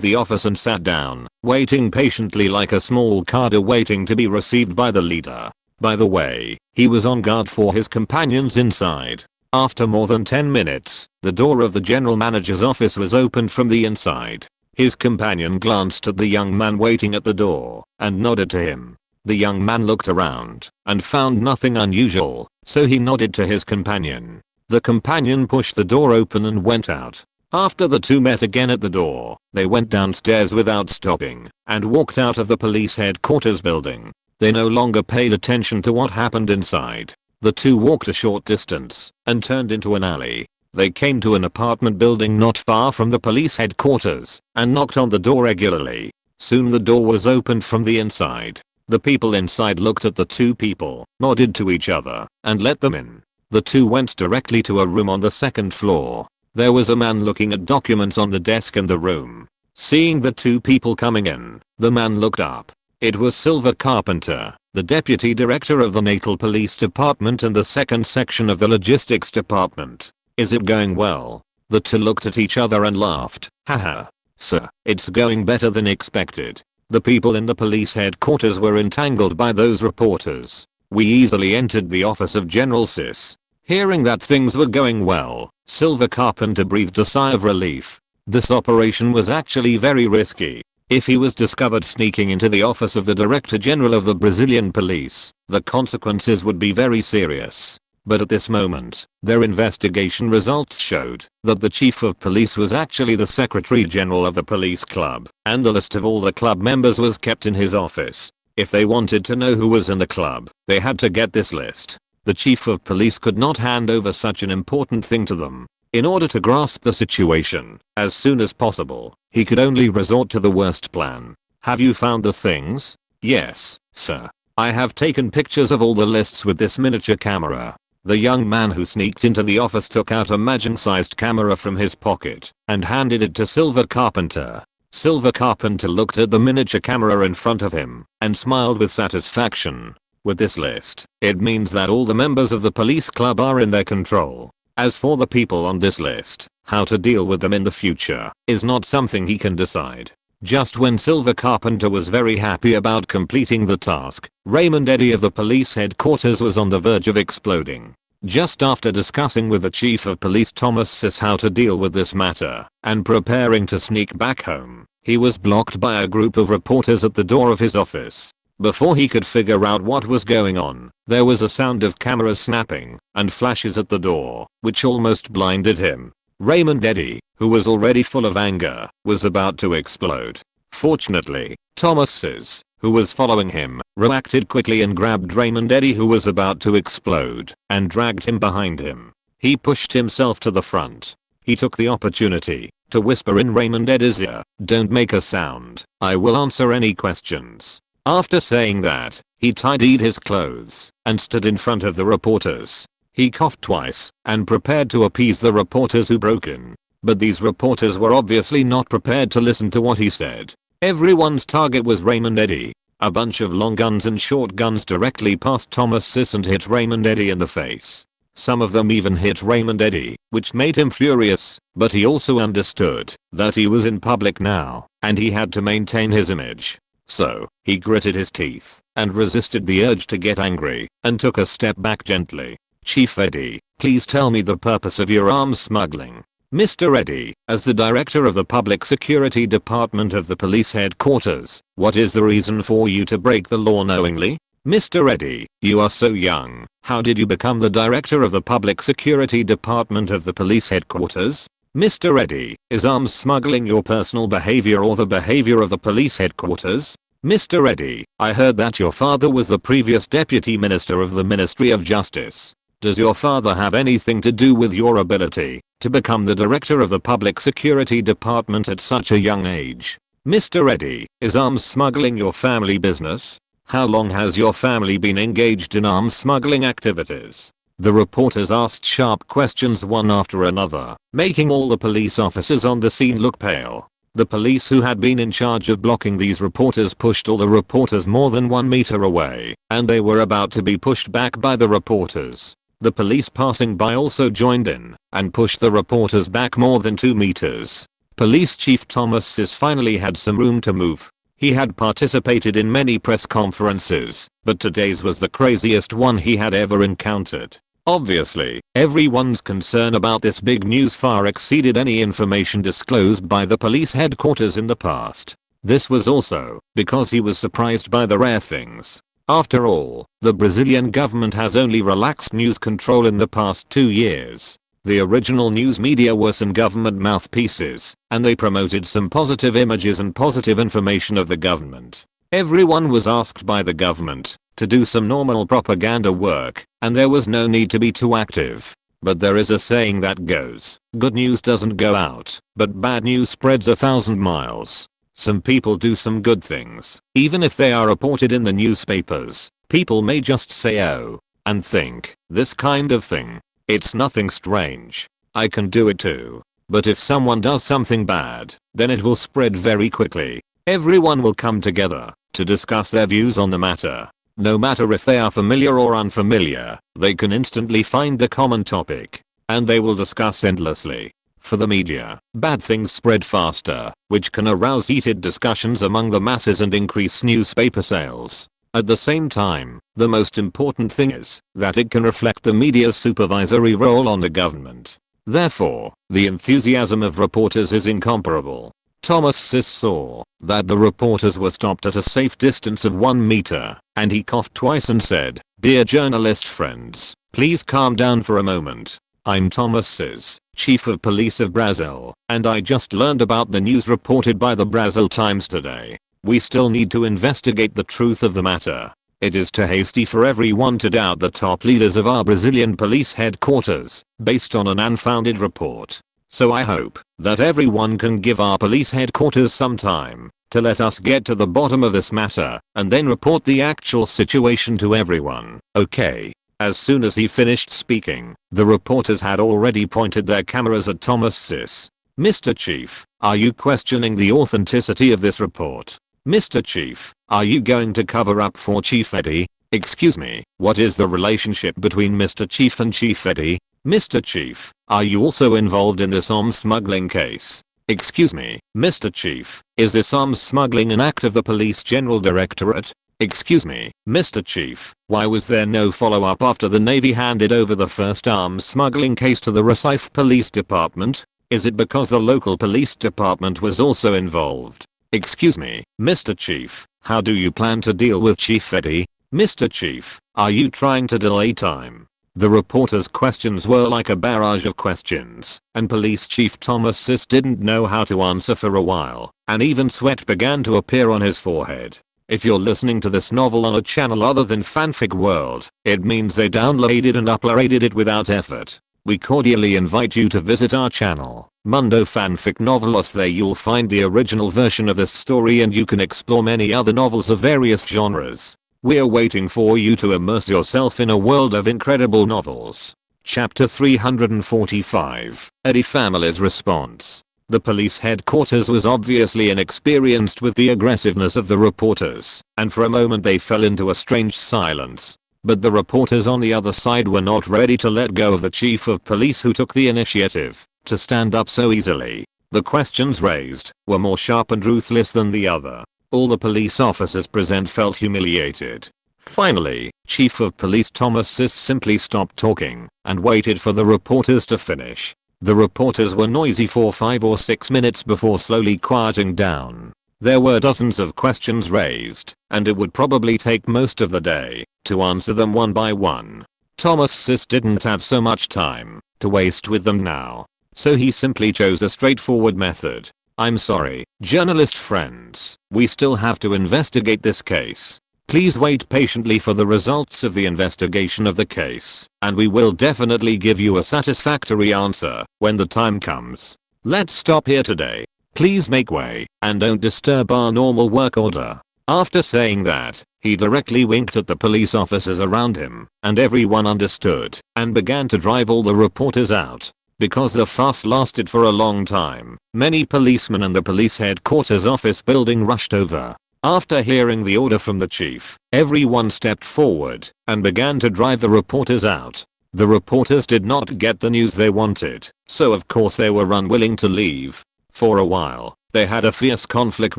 the office and sat down, waiting patiently like a small card awaiting to be received by the leader. By the way, he was on guard for his companions inside. After more than 10 minutes, the door of the general manager's office was opened from the inside. His companion glanced at the young man waiting at the door and nodded to him. The young man looked around and found nothing unusual, so he nodded to his companion. The companion pushed the door open and went out. After the two met again at the door, they went downstairs without stopping and walked out of the police headquarters building. They no longer paid attention to what happened inside. The two walked a short distance and turned into an alley. They came to an apartment building not far from the police headquarters and knocked on the door regularly. Soon the door was opened from the inside. The people inside looked at the two people, nodded to each other, and let them in. The two went directly to a room on the 2nd floor. There was a man looking at documents on the desk in the room. Seeing the two people coming in, the man looked up. It was Silver Carpenter, the Deputy Director of the Naval Police Department and the 2nd Section of the Logistics Department. "Is it going well?" The two looked at each other and laughed. "Haha. Sir, it's going better than expected. The people in the police headquarters were entangled by those reporters. We easily entered the office of General Sis." Hearing that things were going well, Silver Carpenter breathed a sigh of relief. This operation was actually very risky. If he was discovered sneaking into the office of the Director General of the Brazilian Police, the consequences would be very serious. But at this moment, their investigation results showed that the Chief of Police was actually the Secretary General of the police club, and the list of all the club members was kept in his office. If they wanted to know who was in the club, they had to get this list. The Chief of Police could not hand over such an important thing to them. In order to grasp the situation as soon as possible, he could only resort to the worst plan. "Have you found the things?" "Yes, sir. I have taken pictures of all the lists with this miniature camera." The young man who sneaked into the office took out a mahjong-sized camera from his pocket and handed it to Silver Carpenter. Silver Carpenter looked at the miniature camera in front of him and smiled with satisfaction. With this list, it means that all the members of the police club are in their control. As for the people on this list, how to deal with them in the future is not something he can decide. Just when Silver Carpenter was very happy about completing the task, Raymond Eddy of the police headquarters was on the verge of exploding. Just after discussing with the Chief of Police Thomas Sis how to deal with this matter and preparing to sneak back home, he was blocked by a group of reporters at the door of his office. Before he could figure out what was going on, there was a sound of cameras snapping and flashes at the door, which almost blinded him. Raymond Eddy, who was already full of anger, was about to explode. Fortunately, Thomas Sis, who was following him, reacted quickly and grabbed Raymond Eddy, who was about to explode, and dragged him behind him. He pushed himself to the front. He took the opportunity to whisper in Raymond Eddy's ear, "Don't make a sound, I will answer any questions." After saying that, he tidied his clothes and stood in front of the reporters. He coughed twice and prepared to appease the reporters who broke in. But these reporters were obviously not prepared to listen to what he said. Everyone's target was Raymond Eddy. A bunch of long guns and short guns directly passed Thomas Sis and hit Raymond Eddy in the face. Some of them even hit Raymond Eddy, which made him furious, but he also understood that he was in public now, and he had to maintain his image. So, he gritted his teeth and resisted the urge to get angry and took a step back gently. "Chief Eddy, please tell me the purpose of your arms smuggling." "Mr. Eddy, as the director of the Public Security Department of the police headquarters, what is the reason for you to break the law knowingly?" "Mr. Eddy, you are so young, how did you become the director of the Public Security Department of the police headquarters?" "Mr. Eddy, is arms smuggling your personal behavior or the behavior of the police headquarters?" "Mr. Eddy, I heard that your father was the previous deputy minister of the Ministry of Justice. Does your father have anything to do with your ability to become the director of the Public Security Department at such a young age?" "Mr. Eddy, is arms smuggling your family business? How long has your family been engaged in arms smuggling activities?" The reporters asked sharp questions one after another, making all the police officers on the scene look pale. The police who had been in charge of blocking these reporters pushed all the reporters more than 1 meter away, and they were about to be pushed back by the reporters. The police passing by also joined in and pushed the reporters back more than 2 meters. Police Chief Thomas Sis finally had some room to move. He had participated in many press conferences, but today's was the craziest one he had ever encountered. Obviously, everyone's concern about this big news far exceeded any information disclosed by the police headquarters in the past. This was also because he was surprised by the rare things. After all, the Brazilian government has only relaxed news control in the past 2 years. The original news media were some government mouthpieces, and they promoted some positive images and positive information of the government. Everyone was asked by the government to do some normal propaganda work, and there was no need to be too active. But there is a saying that goes, good news doesn't go out, but bad news spreads 1,000 miles. Some people do some good things, even if they are reported in the newspapers. People may just say oh, and think, this kind of thing. It's nothing strange. I can do it too. But if someone does something bad, then it will spread very quickly. Everyone will come together to discuss their views on the matter. No matter if they are familiar or unfamiliar, they can instantly find a common topic, and they will discuss endlessly. For the media, bad things spread faster, which can arouse heated discussions among the masses and increase newspaper sales. At the same time, the most important thing is that it can reflect the media's supervisory role on the government. Therefore, the enthusiasm of reporters is incomparable. Thomas Sis saw that the reporters were stopped at a safe distance of 1 meter, and he coughed twice and said, "Dear journalist friends, please calm down for a moment. I'm Thomas Sis, Chief of Police of Brazil, and I just learned about the news reported by the Brazil Times today. We still need to investigate the truth of the matter. It is too hasty for everyone to doubt the top leaders of our Brazilian police headquarters, based on an unfounded report. So I hope that everyone can give our police headquarters some time to let us get to the bottom of this matter and then report the actual situation to everyone, okay?" As soon as he finished speaking, the reporters had already pointed their cameras at Thomas Sis. "Mr. Chief, are you questioning the authenticity of this report? Mr. Chief, are you going to cover up for Chief Eddy? Excuse me, what is the relationship between Mr. Chief and Chief Eddy? Mr. Chief, are you also involved in this arms smuggling case? Excuse me, Mr. Chief, is this arms smuggling an act of the Police General Directorate? Excuse me, Mr. Chief, why was there no follow-up after the Navy handed over the first arms smuggling case to the Recife Police Department? Is it because the local police department was also involved? Excuse me, Mr. Chief, how do you plan to deal with Chief Eddy? Mr. Chief, are you trying to delay time?" The reporters' questions were like a barrage of questions, and Police Chief Thomas Sis didn't know how to answer for a while, and even sweat began to appear on his forehead. If you're listening to this novel on a channel other than Fanfic World, it means they downloaded and uploaded it without effort. We cordially invite you to visit our channel Mundo Fanfic Novelos. There you'll find the original version of this story, and you can explore many other novels of various genres. We're waiting for you to immerse yourself in a world of incredible novels. Chapter 345. Eddie family's response. The police headquarters was obviously inexperienced with the aggressiveness of the reporters, and for a moment they fell into a strange silence. But the reporters on the other side were not ready to let go of the chief of police, who took the initiative to stand up so easily. The questions raised were more sharp and ruthless than the other. All the police officers present felt humiliated. Finally, Chief of Police Thomas Sis simply stopped talking and waited for the reporters to finish. The reporters were noisy for 5 or 6 minutes before slowly quieting down. There were dozens of questions raised, and it would probably take most of the day to answer them one by one. Thomas Sis didn't have so much time to waste with them now, so he simply chose a straightforward method. I'm sorry, journalist friends, we still have to investigate this case. Please wait patiently for the results of the investigation of the case, and we will definitely give you a satisfactory answer when the time comes. Let's stop here today. Please make way, and don't disturb our normal work order. After saying that, he directly winked at the police officers around him, and everyone understood, and began to drive all the reporters out. Because the fuss lasted for a long time, many policemen in the police headquarters office building rushed over. After hearing the order from the chief, everyone stepped forward and began to drive the reporters out. The reporters did not get the news they wanted, so of course they were unwilling to leave. For a while, they had a fierce conflict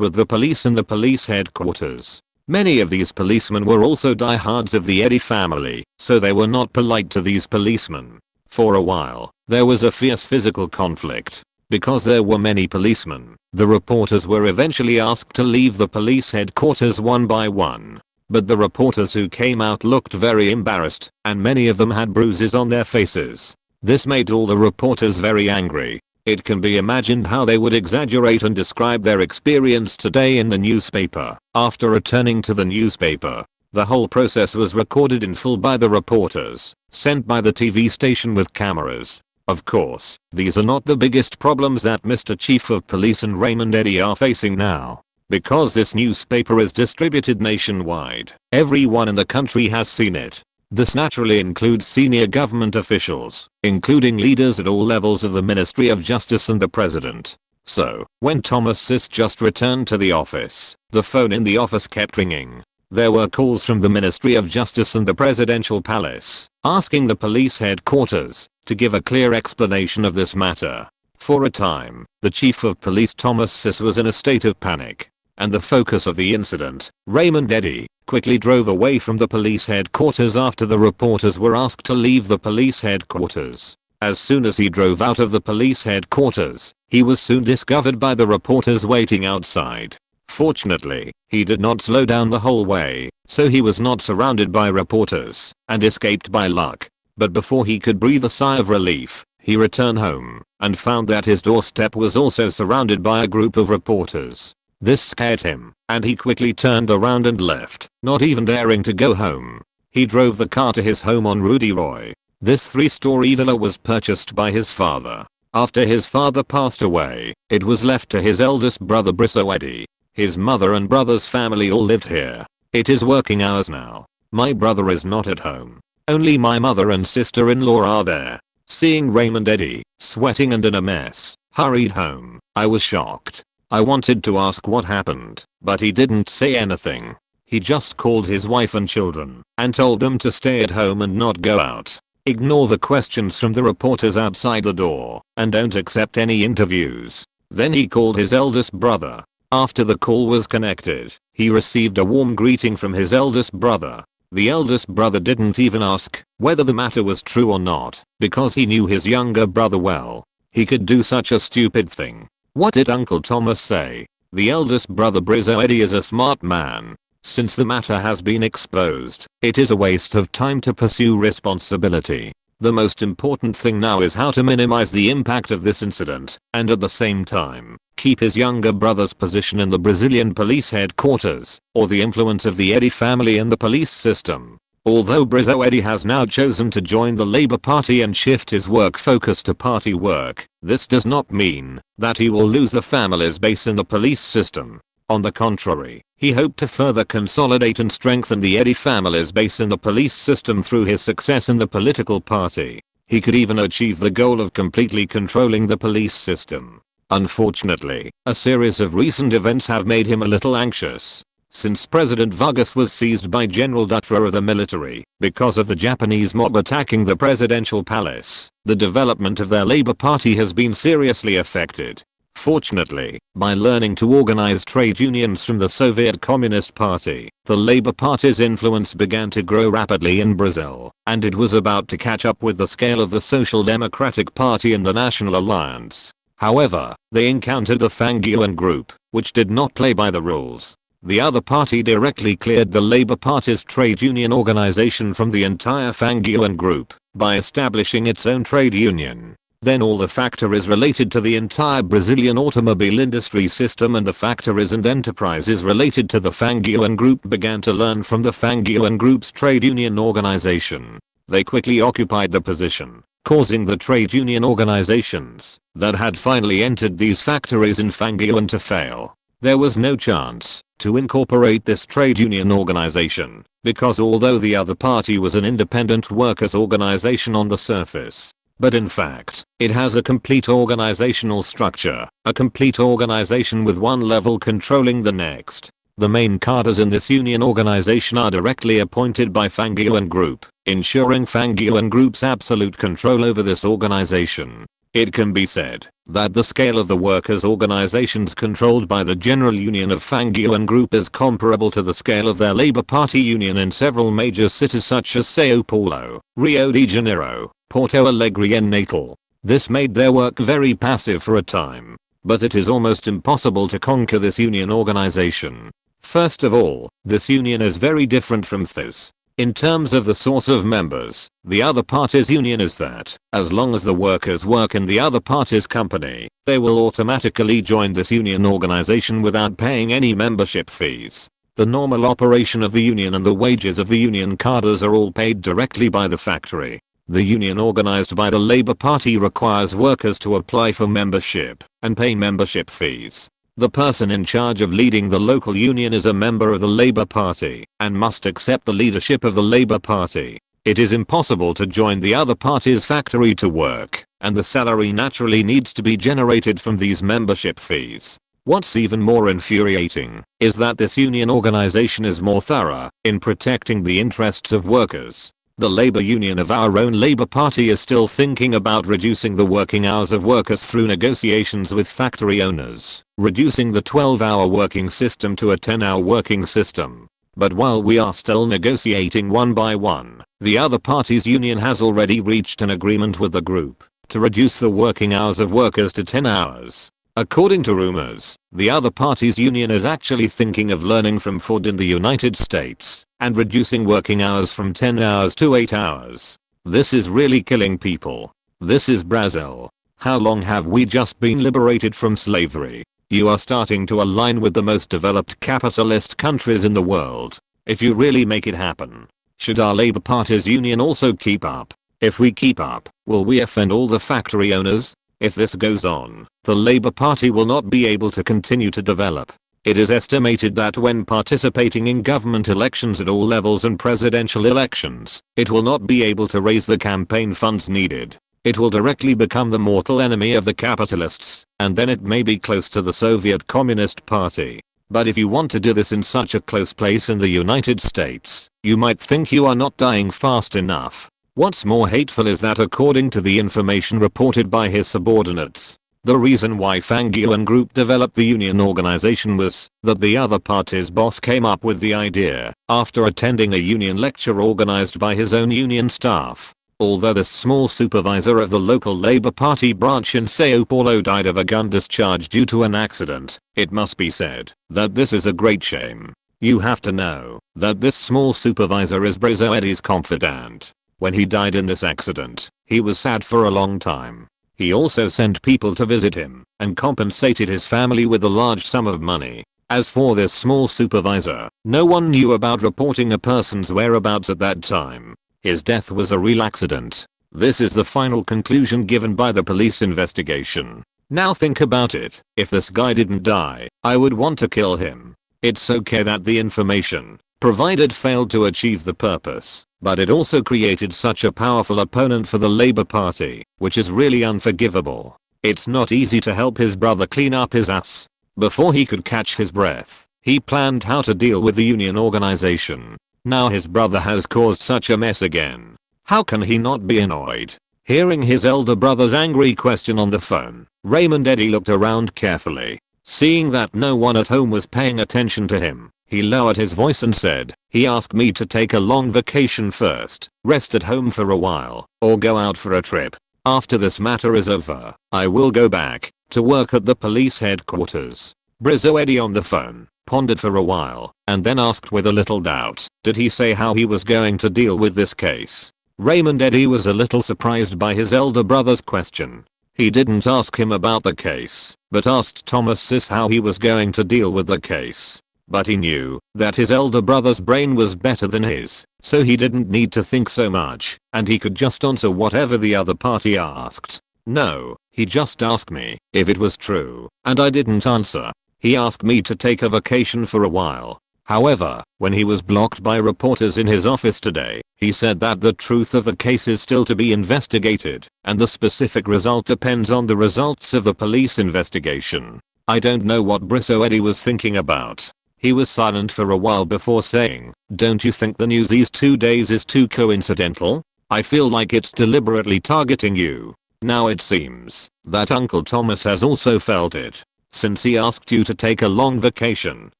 with the police in the police headquarters. Many of these policemen were also diehards of the Eddie family, so they were not polite to these policemen. For a while, there was a fierce physical conflict. Because there were many policemen, the reporters were eventually asked to leave the police headquarters one by one. But the reporters who came out looked very embarrassed, and many of them had bruises on their faces. This made all the reporters very angry. It can be imagined how they would exaggerate and describe their experience today in the newspaper. After returning to the newspaper, the whole process was recorded in full by the reporters, sent by the TV station with cameras. Of course, these are not the biggest problems that Mr. Chief of Police and Raymond Eddy are facing now. Because this newspaper is distributed nationwide, everyone in the country has seen it. This naturally includes senior government officials, including leaders at all levels of the Ministry of Justice and the President. So, when Thomas Sis just returned to the office, the phone in the office kept ringing. There were calls from the Ministry of Justice and the Presidential Palace, asking the police headquarters to give a clear explanation of this matter. For a time, the Chief of Police Thomas Sis was in a state of panic, and the focus of the incident, Raymond Eddy, quickly drove away from the police headquarters after the reporters were asked to leave the police headquarters. As soon as he drove out of the police headquarters, he was soon discovered by the reporters waiting outside. Fortunately, he did not slow down the whole way, so he was not surrounded by reporters, and escaped by luck. But before he could breathe a sigh of relief, he returned home, and found that his doorstep was also surrounded by a group of reporters. This scared him, and he quickly turned around and left, not even daring to go home. He drove the car to his home on Rudy Roy. This 3-story villa was purchased by his father. After his father passed away, it was left to his eldest brother Brisso Eddy. His mother and brother's family all lived here. It is working hours now. My brother is not at home. Only my mother and sister-in-law are there. Seeing Raymond Eddy, sweating and in a mess, hurried home, I was shocked. I wanted to ask what happened, but he didn't say anything. He just called his wife and children, and told them to stay at home and not go out. Ignore the questions from the reporters outside the door, and don't accept any interviews. Then he called his eldest brother. After the call was connected, he received a warm greeting from his eldest brother. The eldest brother didn't even ask whether the matter was true or not, because he knew his younger brother well. He could do such a stupid thing. What did Uncle Thomas say? The eldest brother Brisso Eddy is a smart man. Since the matter has been exposed, it is a waste of time to pursue responsibility. The most important thing now is how to minimize the impact of this incident, and at the same time, keep his younger brother's position in the Brazilian police headquarters, or the influence of the Eddy family in the police system. Although Brizzo Eddie has now chosen to join the Labour Party and shift his work focus to party work, this does not mean that he will lose the family's base in the police system. On the contrary, he hoped to further consolidate and strengthen the Eddie family's base in the police system through his success in the political party. He could even achieve the goal of completely controlling the police system. Unfortunately, a series of recent events have made him a little anxious. Since President Vargas was seized by General Dutra of the military because of the Japanese mob attacking the presidential palace, the development of their Labour Party has been seriously affected. Fortunately, by learning to organize trade unions from the Soviet Communist Party, the Labour Party's influence began to grow rapidly in Brazil, and it was about to catch up with the scale of the Social Democratic Party and the National Alliance. However, they encountered the Fang Lang group, which did not play by the rules. The other party directly cleared the Labour Party's trade union organization from the entire Fang Lang group by establishing its own trade union. Then all the factories related to the entire Brazilian automobile industry system and the factories and enterprises related to the Fang Lang group began to learn from the Fang Lang group's trade union organization. They quickly occupied the position, causing the trade union organizations that had finally entered these factories in Fang Lang to fail. There was no chance to incorporate this trade union organization, because although the other party was an independent workers' organization on the surface, but in fact, it has a complete organizational structure, a complete organization with one level controlling the next. The main cadres in this union organization are directly appointed by Fang Lang Group, ensuring Fang Lang Group's absolute control over this organization. It can be said that the scale of the workers' organizations controlled by the General Union of Fang Lang Group is comparable to the scale of their Labour Party union in several major cities such as Sao Paulo, Rio de Janeiro, Porto Alegre and Natal. This made their work very passive for a time, but it is almost impossible to conquer this union organization. First of all, this union is very different from theirs. In terms of the source of members, the other party's union is that, as long as the workers work in the other party's company, they will automatically join this union organization without paying any membership fees. The normal operation of the union and the wages of the union cadres are all paid directly by the factory. The union organized by the Labour Party requires workers to apply for membership and pay membership fees. The person in charge of leading the local union is a member of the Labour Party and must accept the leadership of the Labour Party. It is impossible to join the other party's factory to work, and the salary naturally needs to be generated from these membership fees. What's even more infuriating is that this union organization is more thorough in protecting the interests of workers. The labor union of our own Labour Party is still thinking about reducing the working hours of workers through negotiations with factory owners, reducing the 12-hour working system to a 10-hour working system. But while we are still negotiating one by one, the other party's union has already reached an agreement with the group to reduce the working hours of workers to 10 hours. According to rumors, the other party's union is actually thinking of learning from Ford in the United States and reducing working hours from 10 hours to 8 hours. This is really killing people. This is Brazil. How long have we just been liberated from slavery? You are starting to align with the most developed capitalist countries in the world. If you really make it happen, should our Labour Party's union also keep up? If we keep up, will we offend all the factory owners? If this goes on, the Labour Party will not be able to continue to develop. It is estimated that when participating in government elections at all levels and presidential elections, it will not be able to raise the campaign funds needed. It will directly become the mortal enemy of the capitalists, and then it may be close to the Soviet Communist Party. But if you want to do this in such a close place in the United States, you might think you are not dying fast enough. What's more hateful is that according to the information reported by his subordinates, the reason why Fang Lang Group developed the union organization was that the other party's boss came up with the idea after attending a union lecture organized by his own union staff. Although this small supervisor of the local Labour Party branch in Sao Paulo died of a gun discharge due to an accident, it must be said that this is a great shame. You have to know that this small supervisor is Brizzo Eddie's confidant. When he died in this accident, he was sad for a long time. He also sent people to visit him and compensated his family with a large sum of money. As for this small supervisor, no one knew about reporting a person's whereabouts at that time. His death was a real accident. This is the final conclusion given by the police investigation. Now think about it, if this guy didn't die, I would want to kill him. It's okay that the information provided failed to achieve the purpose, but it also created such a powerful opponent for the Labour Party, which is really unforgivable. It's not easy to help his brother clean up his ass. Before he could catch his breath, he planned how to deal with the union organization. Now his brother has caused such a mess again. How can he not be annoyed? Hearing his elder brother's angry question on the phone, Raymond Eddy looked around carefully. Seeing that no one at home was paying attention to him, he lowered his voice and said, "He asked me to take a long vacation first, rest at home for a while, or go out for a trip. After this matter is over, I will go back to work at the police headquarters." Brizzo Eddy on the phone pondered for a while and then asked with a little doubt, did he say how he was going to deal with this case? Raymond Eddy was a little surprised by his elder brother's question. He didn't ask him about the case, but asked Thomas Sis how he was going to deal with the case. But he knew that his elder brother's brain was better than his, so he didn't need to think so much, and he could just answer whatever the other party asked. No, he just asked me if it was true, and I didn't answer. He asked me to take a vacation for a while. However, when he was blocked by reporters in his office today, he said that the truth of the case is still to be investigated, and the specific result depends on the results of the police investigation. I don't know what Brizzo Eddy was thinking about. He was silent for a while before saying, "Don't you think the news these 2 days is too coincidental? I feel like it's deliberately targeting you." Now it seems that Uncle Thomas has also felt it. Since he asked you to take a long vacation,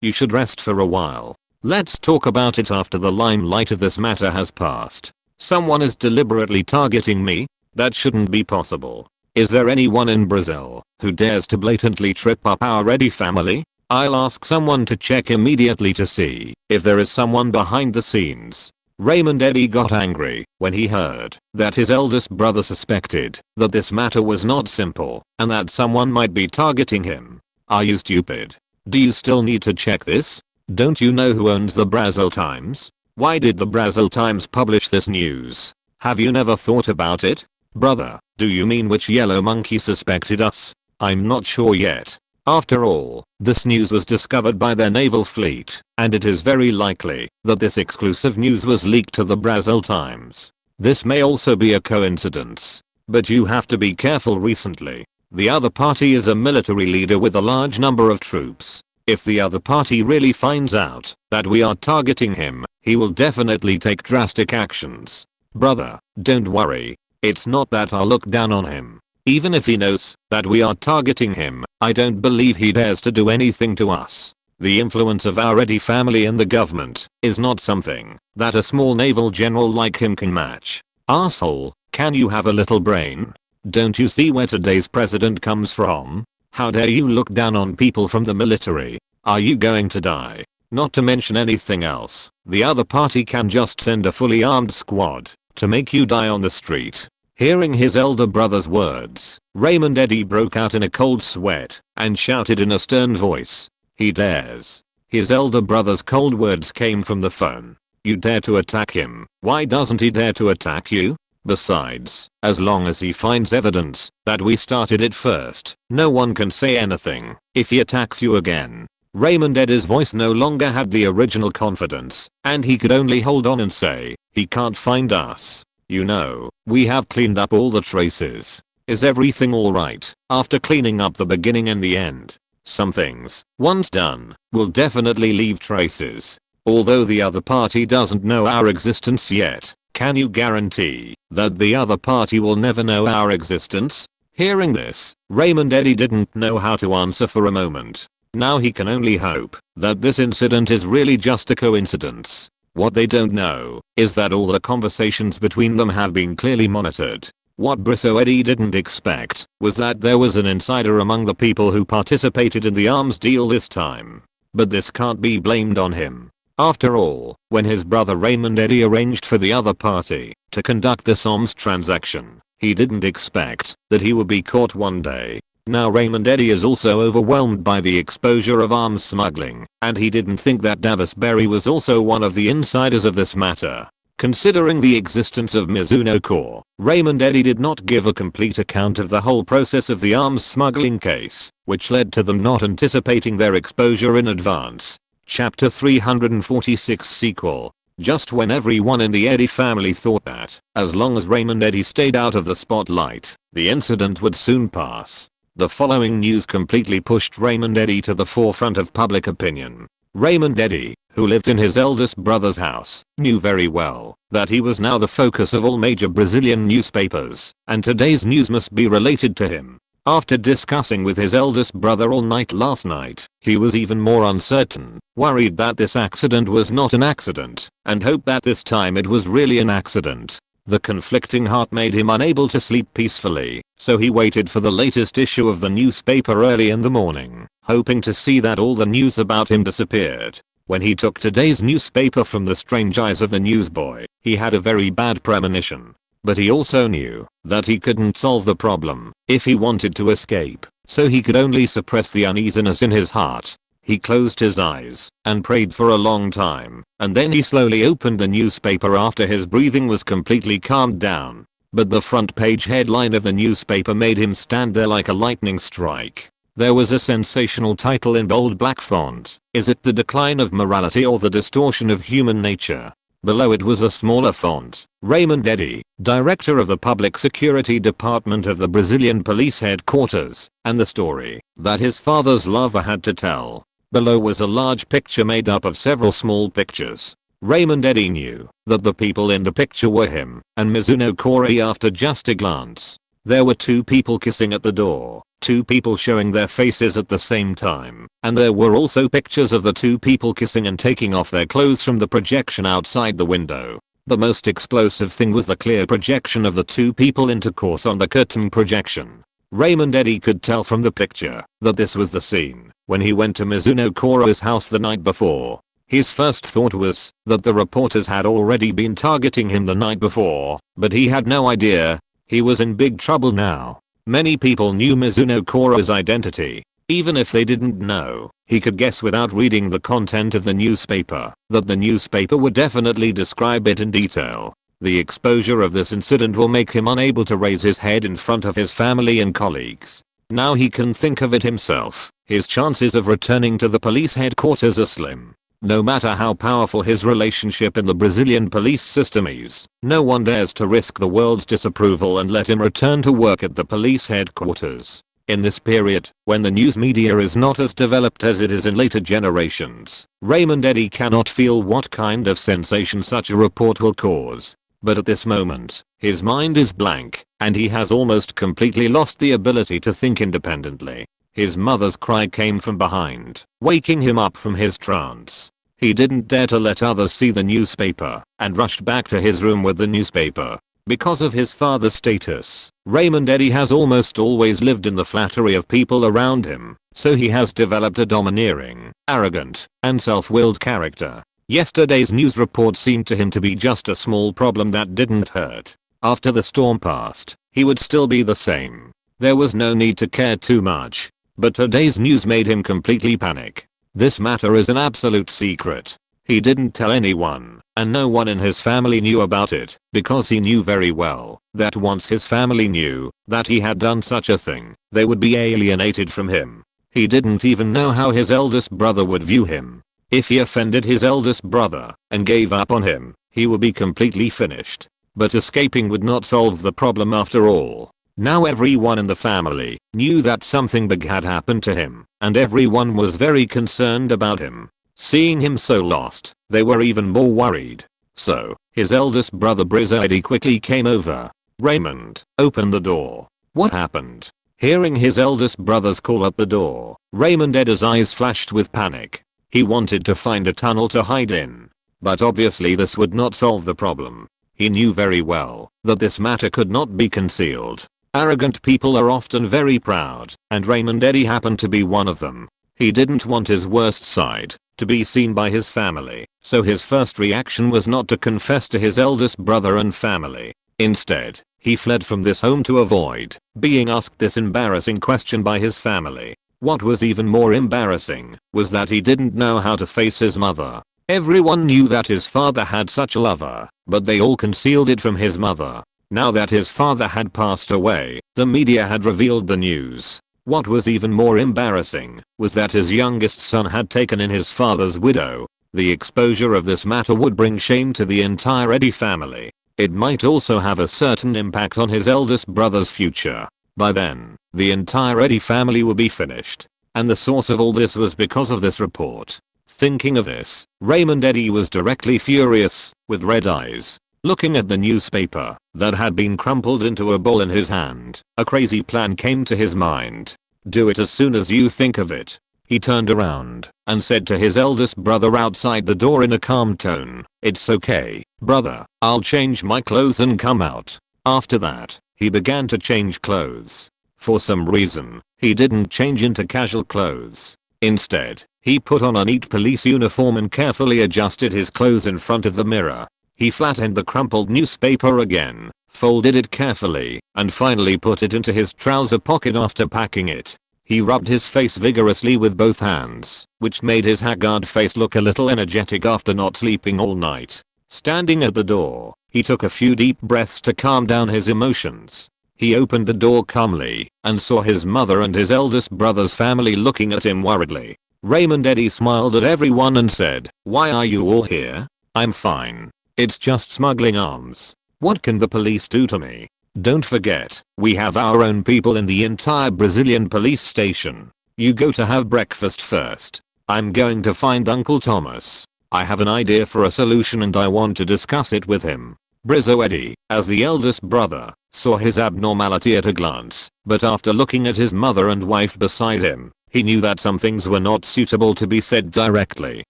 you should rest for a while. Let's talk about it after the limelight of this matter has passed. Someone is deliberately targeting me? That shouldn't be possible. Is there anyone in Brazil who dares to blatantly trip up our Eddy family? I'll ask someone to check immediately to see if there is someone behind the scenes. Raymond Eddy got angry when he heard that his eldest brother suspected that this matter was not simple and that someone might be targeting him. Are you stupid? Do you still need to check this? Don't you know who owns the Brazil Times? Why did the Brazil Times publish this news? Have you never thought about it? Brother, do you mean which yellow monkey suspected us? I'm not sure yet. After all, this news was discovered by their naval fleet, and it is very likely that this exclusive news was leaked to the Brazil Times. This may also be a coincidence, but you have to be careful. Recently, the other party is a military leader with a large number of troops. If the other party really finds out that we are targeting him, he will definitely take drastic actions. Brother, don't worry. It's not that I'll look down on him. Even if he knows that we are targeting him, I don't believe he dares to do anything to us. The influence of our Eddy family in the government is not something that a small naval general like him can match. Asshole, can you have a little brain? Don't you see where today's president comes from? How dare you look down on people from the military? Are you going to die? Not to mention anything else, the other party can just send a fully armed squad to make you die on the street. Hearing his elder brother's words, Raymond Eddy broke out in a cold sweat and shouted in a stern voice, "He dares." His elder brother's cold words came from the phone. "You dare to attack him? Why doesn't he dare to attack you? Besides, as long as he finds evidence that we started it first, no one can say anything if he attacks you again." Raymond Eddy's voice no longer had the original confidence, and he could only hold on and say, "He can't find us. You know, we have cleaned up all the traces. Is everything alright after cleaning up the beginning and the end? Some things, once done, will definitely leave traces. Although the other party doesn't know our existence yet, can you guarantee that the other party will never know our existence?" Hearing this, Raymond Eddy didn't know how to answer for a moment. Now he can only hope that this incident is really just a coincidence. What they don't know is that all the conversations between them have been clearly monitored. What Brizzo Eddy didn't expect was that there was an insider among the people who participated in the arms deal this time. But this can't be blamed on him. After all, when his brother Raymond Eddy arranged for the other party to conduct this arms transaction, he didn't expect that he would be caught one day. Now Raymond Eddy is also overwhelmed by the exposure of arms smuggling, and he didn't think that Davis Berry was also one of the insiders of this matter. Considering the existence of Mizuno Corps, Raymond Eddy did not give a complete account of the whole process of the arms smuggling case, which led to them not anticipating their exposure in advance. Chapter 346 Sequel. Just when everyone in the Eddy family thought that, as long as Raymond Eddy stayed out of the spotlight, the incident would soon pass, the following news completely pushed Raymond Eddy to the forefront of public opinion. Raymond Eddy, who lived in his eldest brother's house, knew very well that he was now the focus of all major Brazilian newspapers, and today's news must be related to him. After discussing with his eldest brother all night last night, he was even more uncertain, worried that this accident was not an accident, and hoped that this time it was really an accident. The conflicting heart made him unable to sleep peacefully, so he waited for the latest issue of the newspaper early in the morning, hoping to see that all the news about him disappeared. When he took today's newspaper from the strange eyes of the newsboy, he had a very bad premonition. But he also knew that he couldn't solve the problem if he wanted to escape, so he could only suppress the uneasiness in his heart. He closed his eyes and prayed for a long time, and then he slowly opened the newspaper after his breathing was completely calmed down. But the front page headline of the newspaper made him stand there like a lightning strike. There was a sensational title in bold black font. Is it the decline of morality or the distortion of human nature? Below it was a smaller font. Raymond Eddy, director of the Public Security Department of the Brazilian Police Headquarters, and the story that his father's lover had to tell. Below was a large picture made up of several small pictures. Raymond Eddy knew that the people in the picture were him and Mizuno Corps after just a glance. There were two people kissing at the door, two people showing their faces at the same time, and there were also pictures of the two people kissing and taking off their clothes from the projection outside the window. The most explosive thing was the clear projection of the two people intercourse on the curtain projection. Raymond Eddy could tell from the picture that this was the scene when he went to Mizuno Corps' house the night before. His first thought was that the reporters had already been targeting him the night before, but he had no idea. He was in big trouble now. Many people knew Mizuno Corps' identity. Even if they didn't know, he could guess without reading the content of the newspaper that the newspaper would definitely describe it in detail. The exposure of this incident will make him unable to raise his head in front of his family and colleagues. Now he can think of it himself. His chances of returning to the police headquarters are slim. No matter how powerful his relationship in the Brazilian police system is, no one dares to risk the world's disapproval and let him return to work at the police headquarters. In this period, when the news media is not as developed as it is in later generations, Raymond Eddy cannot feel what kind of sensation such a report will cause. But at this moment, his mind is blank, and he has almost completely lost the ability to think independently. His mother's cry came from behind, waking him up from his trance. He didn't dare to let others see the newspaper, and rushed back to his room with the newspaper. Because of his father's status, Raymond Eddy has almost always lived in the flattery of people around him, so he has developed a domineering, arrogant, and self-willed character. Yesterday's news report seemed to him to be just a small problem that didn't hurt. After the storm passed, he would still be the same. There was no need to care too much. But today's news made him completely panic. This matter is an absolute secret. He didn't tell anyone, and no one in his family knew about it, because he knew very well that once his family knew that he had done such a thing, they would be alienated from him. He didn't even know how his eldest brother would view him. If he offended his eldest brother and gave up on him, he would be completely finished. But escaping would not solve the problem after all. Now everyone in the family knew that something big had happened to him, and everyone was very concerned about him. Seeing him so lost, they were even more worried. So, his eldest brother Eddy quickly came over. Raymond, open the door. What happened? Hearing his eldest brother's call at the door, Raymond Eddy's eyes flashed with panic. He wanted to find a tunnel to hide in. But obviously this would not solve the problem. He knew very well that this matter could not be concealed. Arrogant people are often very proud, and Raymond Eddy happened to be one of them. He didn't want his worst side to be seen by his family, so his first reaction was not to confess to his eldest brother and family. Instead, He fled from this home to avoid being asked this embarrassing question by his family. What was even more embarrassing was that he didn't know how to face his mother. Everyone knew that his father had such a lover, but they all concealed it from his mother. Now that his father had passed away, the media had revealed the news. What was even more embarrassing was that his youngest son had taken in his father's widow. The exposure of this matter would bring shame to the entire Eddie family. It might also have a certain impact on his eldest brother's future. By then, the entire Eddie family would be finished. And the source of all this was because of this report. Thinking of this, Raymond Eddie was directly furious, with red eyes, looking at the newspaper that had been crumpled into a ball in his hand. A crazy plan came to his mind. Do it as soon as you think of it. He turned around and said to his eldest brother outside the door in a calm tone, "It's okay, brother, I'll change my clothes and come out." After that, he began to change clothes. For some reason, he didn't change into casual clothes. Instead, he put on a neat police uniform and carefully adjusted his clothes in front of the mirror. He flattened the crumpled newspaper again, folded it carefully, and finally put it into his trouser pocket after packing it. He rubbed his face vigorously with both hands, which made his haggard face look a little energetic after not sleeping all night. Standing at the door, he took a few deep breaths to calm down his emotions. He opened the door calmly and saw his mother and his eldest brother's family looking at him worriedly. Raymond Eddie smiled at everyone and said, "Why are you all here? I'm fine. It's just smuggling arms. What can the police do to me? Don't forget, we have our own people in the entire Brazilian police station. You go to have breakfast first. I'm going to find Uncle Thomas. I have an idea for a solution and I want to discuss it with him." Brizzo Eddie, as the eldest brother, saw his abnormality at a glance, but after looking at his mother and wife beside him, he knew that some things were not suitable to be said directly.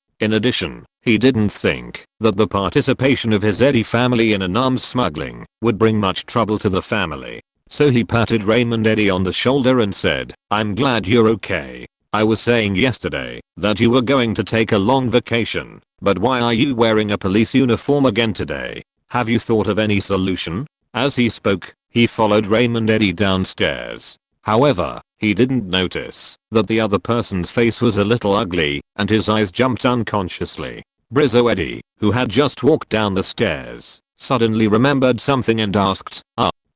In addition, he didn't think that the participation of his Eddie family in an arms smuggling would bring much trouble to the family. So he patted Raymond Eddie on the shoulder and said, "I'm glad you're okay. I was saying yesterday that you were going to take a long vacation, but why are you wearing a police uniform again today? Have you thought of any solution?" As he spoke, he followed Raymond Eddie downstairs. However, he didn't notice that the other person's face was a little ugly and his eyes jumped unconsciously. Brizzo Eddie, who had just walked down the stairs, suddenly remembered something and asked,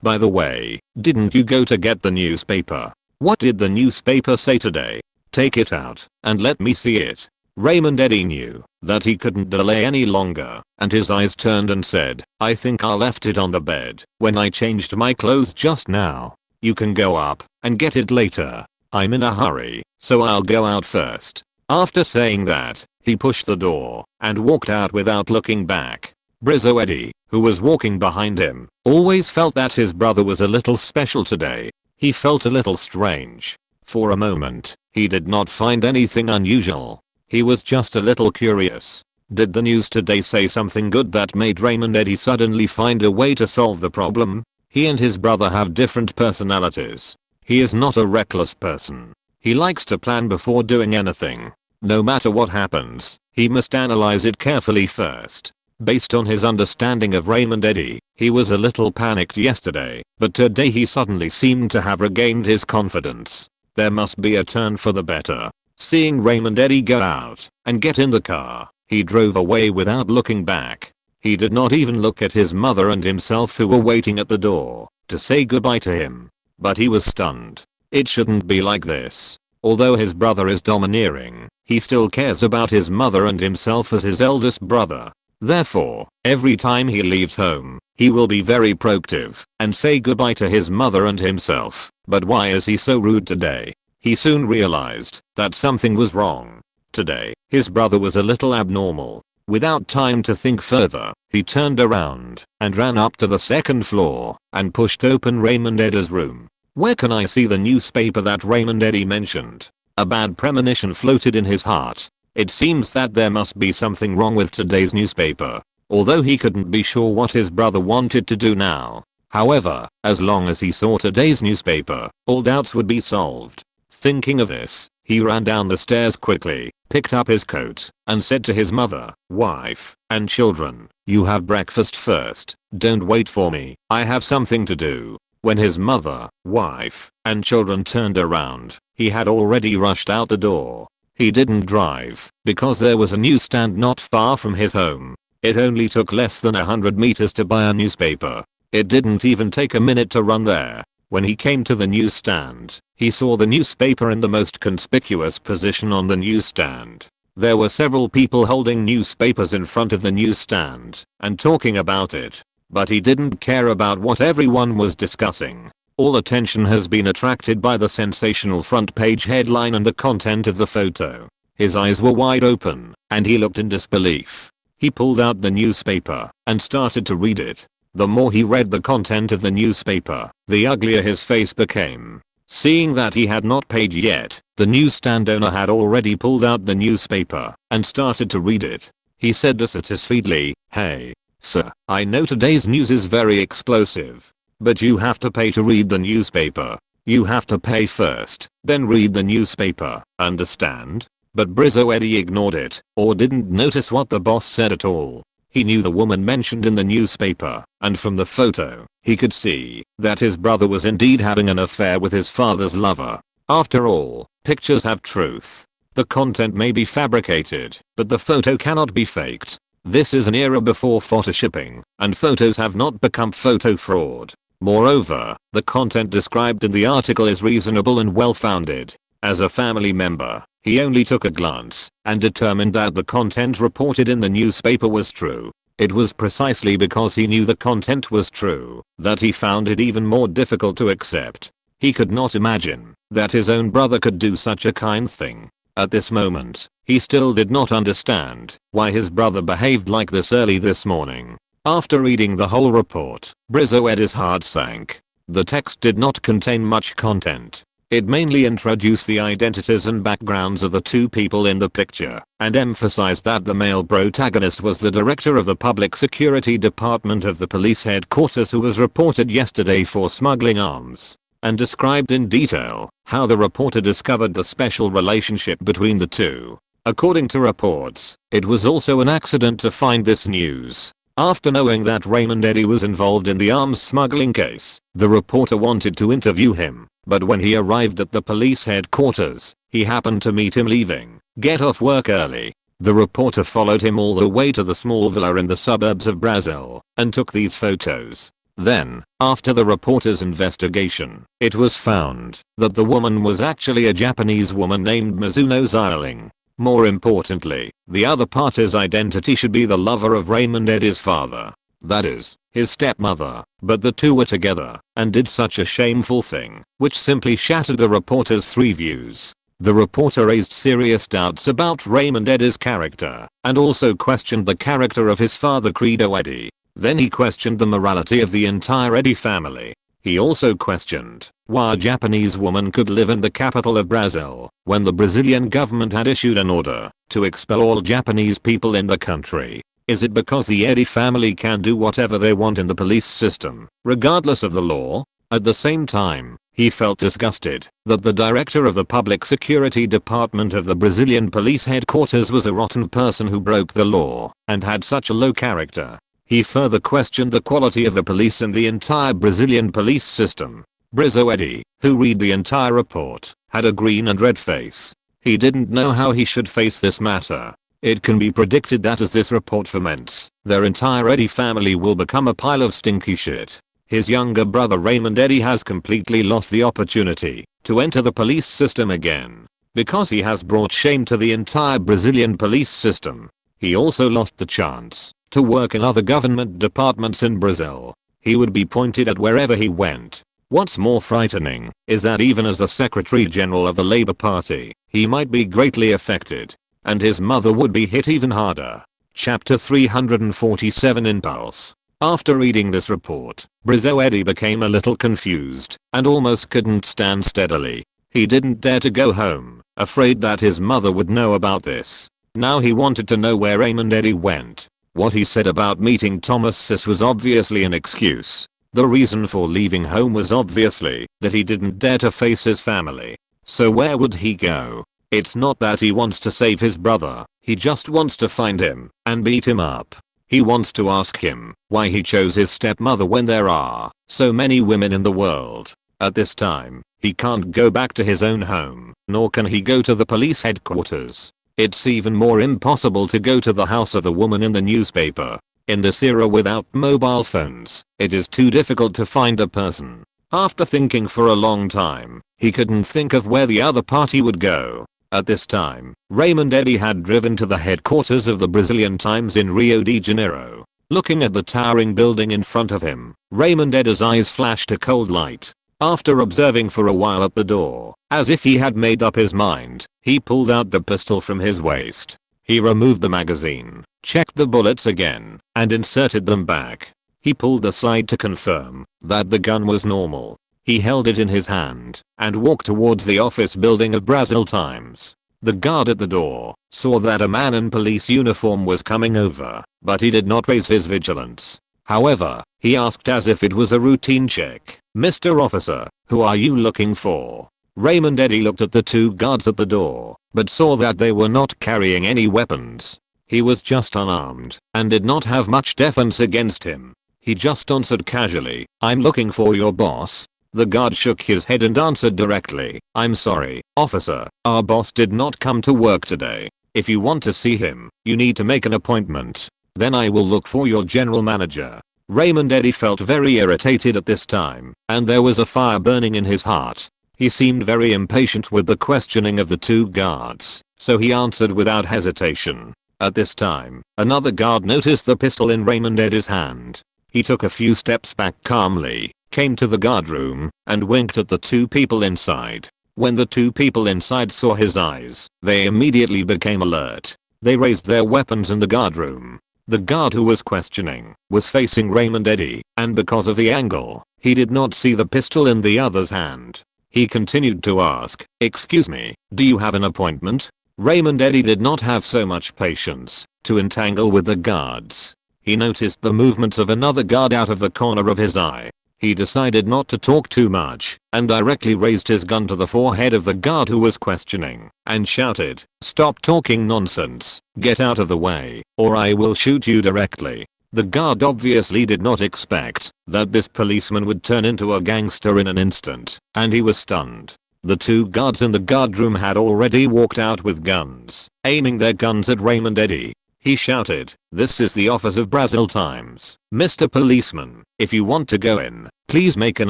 by the way, didn't you go to get the newspaper? What did the newspaper say today? Take it out and let me see it." Raymond Eddie knew that he couldn't delay any longer, and his eyes turned and said, "I think I left it on the bed when I changed my clothes just now. You can go up and get it later. I'm in a hurry, so I'll go out first." After saying that, he pushed the door and walked out without looking back. Brizzo Eddie, who was walking behind him, always felt that his brother was a little special today. He felt a little strange. For a moment, he did not find anything unusual. He was just a little curious. Did the news today say something good that made Raymond Eddie suddenly find a way to solve the problem? He and his brother have different personalities. He is not a reckless person. He likes to plan before doing anything. No matter what happens, he must analyze it carefully first. Based on his understanding of Raymond Eddie, he was a little panicked yesterday, but today he suddenly seemed to have regained his confidence. There must be a turn for the better. Seeing Raymond Eddie go out and get in the car, he drove away without looking back. He did not even look at his mother and himself who were waiting at the door to say goodbye to him. But he was stunned. It shouldn't be like this. Although his brother is domineering, he still cares about his mother and himself as his eldest brother. Therefore, every time he leaves home, he will be very proactive and say goodbye to his mother and himself. But why is he so rude today? He soon realized that something was wrong. Today, his brother was a little abnormal. Without time to think further, he turned around and ran up to the second floor and pushed open Raymond Eddie's room. "Where can I see the newspaper that Raymond Eddie mentioned?" A bad premonition floated in his heart. It seems that there must be something wrong with today's newspaper. Although he couldn't be sure what his brother wanted to do now. However, as long as he saw today's newspaper, all doubts would be solved. Thinking of this, he ran down the stairs quickly, picked up his coat, and said to his mother, wife, and children, "You have breakfast first. Don't wait for me, I have something to do. When his mother, wife, and children turned around, he had already rushed out the door. He didn't drive, because there was a newsstand not far from his home. It only took less than 100 meters to buy a newspaper. It didn't even take a minute to run there. When he came to the newsstand, he saw the newspaper in the most conspicuous position on the newsstand. There were several people holding newspapers in front of the newsstand and talking about it. But he didn't care about what everyone was discussing. All attention has been attracted by the sensational front page headline and the content of the photo. His eyes were wide open, and he looked in disbelief. He pulled out the newspaper and started to read it. The more he read the content of the newspaper, the uglier his face became. Seeing that he had not paid yet, the newsstand owner had already pulled out the newspaper and started to read it. He said dissatisfiedly, "Hey, sir, I know today's news is very explosive. But you have to pay to read the newspaper. You have to pay first, then read the newspaper, understand?" But Brizzo Eddie ignored it, or didn't notice what the boss said at all. He knew the woman mentioned in the newspaper, and from the photo, he could see that his brother was indeed having an affair with his father's lover. After all, pictures have truth. The content may be fabricated, but the photo cannot be faked. This is an era before photoshopping, and photos have not become photo fraud. Moreover, the content described in the article is reasonable and well-founded. As a family member, he only took a glance and determined that the content reported in the newspaper was true. It was precisely because he knew the content was true that he found it even more difficult to accept. He could not imagine that his own brother could do such a kind thing. At this moment, he still did not understand why his brother behaved like this early this morning. After reading the whole report, Brizzo Eddie's heart sank. The text did not contain much content. It mainly introduced the identities and backgrounds of the two people in the picture, and emphasized that the male protagonist was the director of the Public Security Department of the police headquarters who was reported yesterday for smuggling arms, and described in detail how the reporter discovered the special relationship between the two. According to reports, it was also an accident to find this news. After knowing that Raymond Eddie was involved in the arms smuggling case, the reporter wanted to interview him, but when he arrived at the police headquarters, he happened to meet him leaving, get off work early. The reporter followed him all the way to the small villa in the suburbs of Brazil, and took these photos. Then, after the reporter's investigation, it was found that the woman was actually a Japanese woman named Mizuno Xiaoling. More importantly, the other party's identity should be the lover of Raymond Eddie's father. That is, his stepmother. But the two were together and did such a shameful thing, which simply shattered the reporter's three views. The reporter raised serious doubts about Raymond Eddie's character, and also questioned the character of his father Credo Eddie. Then he questioned the morality of the entire Eddie family. He also questioned why a Japanese woman could live in the capital of Brazil when the Brazilian government had issued an order to expel all Japanese people in the country. Is it because the Eddie family can do whatever they want in the police system, regardless of the law? At the same time, he felt disgusted that the director of the Public Security Department of the Brazilian police headquarters was a rotten person who broke the law and had such a low character. He further questioned the quality of the police and the entire Brazilian police system. Brizzo Eddie, who read the entire report, had a green and red face. He didn't know how he should face this matter. It can be predicted that as this report ferments, their entire Eddie family will become a pile of stinky shit. His younger brother Raymond Eddie has completely lost the opportunity to enter the police system again, because he has brought shame to the entire Brazilian police system. He also lost the chance to work in other government departments in Brazil. He would be pointed at wherever he went. What's more frightening is that even as the Secretary General of the Labour Party, he might be greatly affected, and his mother would be hit even harder. Chapter 347 Impulse. After reading this report, Brizzo Eddie became a little confused and almost couldn't stand steadily. He didn't dare to go home, afraid that his mother would know about this. Now he wanted to know where Raymond Eddie went. What he said about meeting Thomas Sis was obviously an excuse. The reason for leaving home was obviously that he didn't dare to face his family. So where would he go? It's not that he wants to save his brother, he just wants to find him and beat him up. He wants to ask him why he chose his stepmother when there are so many women in the world. At this time, he can't go back to his own home, nor can he go to the police headquarters. It's even more impossible to go to the house of the woman in the newspaper. In this era without mobile phones, it is too difficult to find a person. After thinking for a long time, he couldn't think of where the other party would go. At this time, Raymond Eddy had driven to the headquarters of the Brazilian Times in Rio de Janeiro. Looking at the towering building in front of him, Raymond Eddy's eyes flashed a cold light. After observing for a while at the door, as if he had made up his mind, he pulled out the pistol from his waist. He removed the magazine, checked the bullets again, and inserted them back. He pulled the slide to confirm that the gun was normal. He held it in his hand and walked towards the office building of Brazil Times. The guard at the door saw that a man in police uniform was coming over, but he did not raise his vigilance. However, he asked as if it was a routine check, "Mr. Officer, who are you looking for?" Raymond Eddy looked at the two guards at the door, but saw that they were not carrying any weapons. He was just unarmed and did not have much defense against him. He just answered casually, "I'm looking for your boss." The guard shook his head and answered directly, "I'm sorry, officer, our boss did not come to work today. If you want to see him, you need to make an appointment. Then I will look for your general manager." Raymond Eddy felt very irritated at this time, and there was a fire burning in his heart. He seemed very impatient with the questioning of the two guards, so he answered without hesitation. At this time, another guard noticed the pistol in Raymond Eddy's hand. He took a few steps back calmly, came to the guard room, and winked at the two people inside. When the two people inside saw his eyes, they immediately became alert. They raised their weapons in the guard room. The guard who was questioning was facing Raymond Eddy, and because of the angle, he did not see the pistol in the other's hand. He continued to ask, "Excuse me, do you have an appointment?" Raymond Eddy did not have so much patience to entangle with the guards. He noticed the movements of another guard out of the corner of his eye. He decided not to talk too much and directly raised his gun to the forehead of the guard who was questioning and shouted, "Stop talking nonsense, get out of the way, or I will shoot you directly." The guard obviously did not expect that this policeman would turn into a gangster in an instant, and he was stunned. The two guards in the guard room had already walked out with guns, aiming their guns at Raymond Eddy. He shouted, "This is the office of Brazil Times. Mr. Policeman, if you want to go in, please make an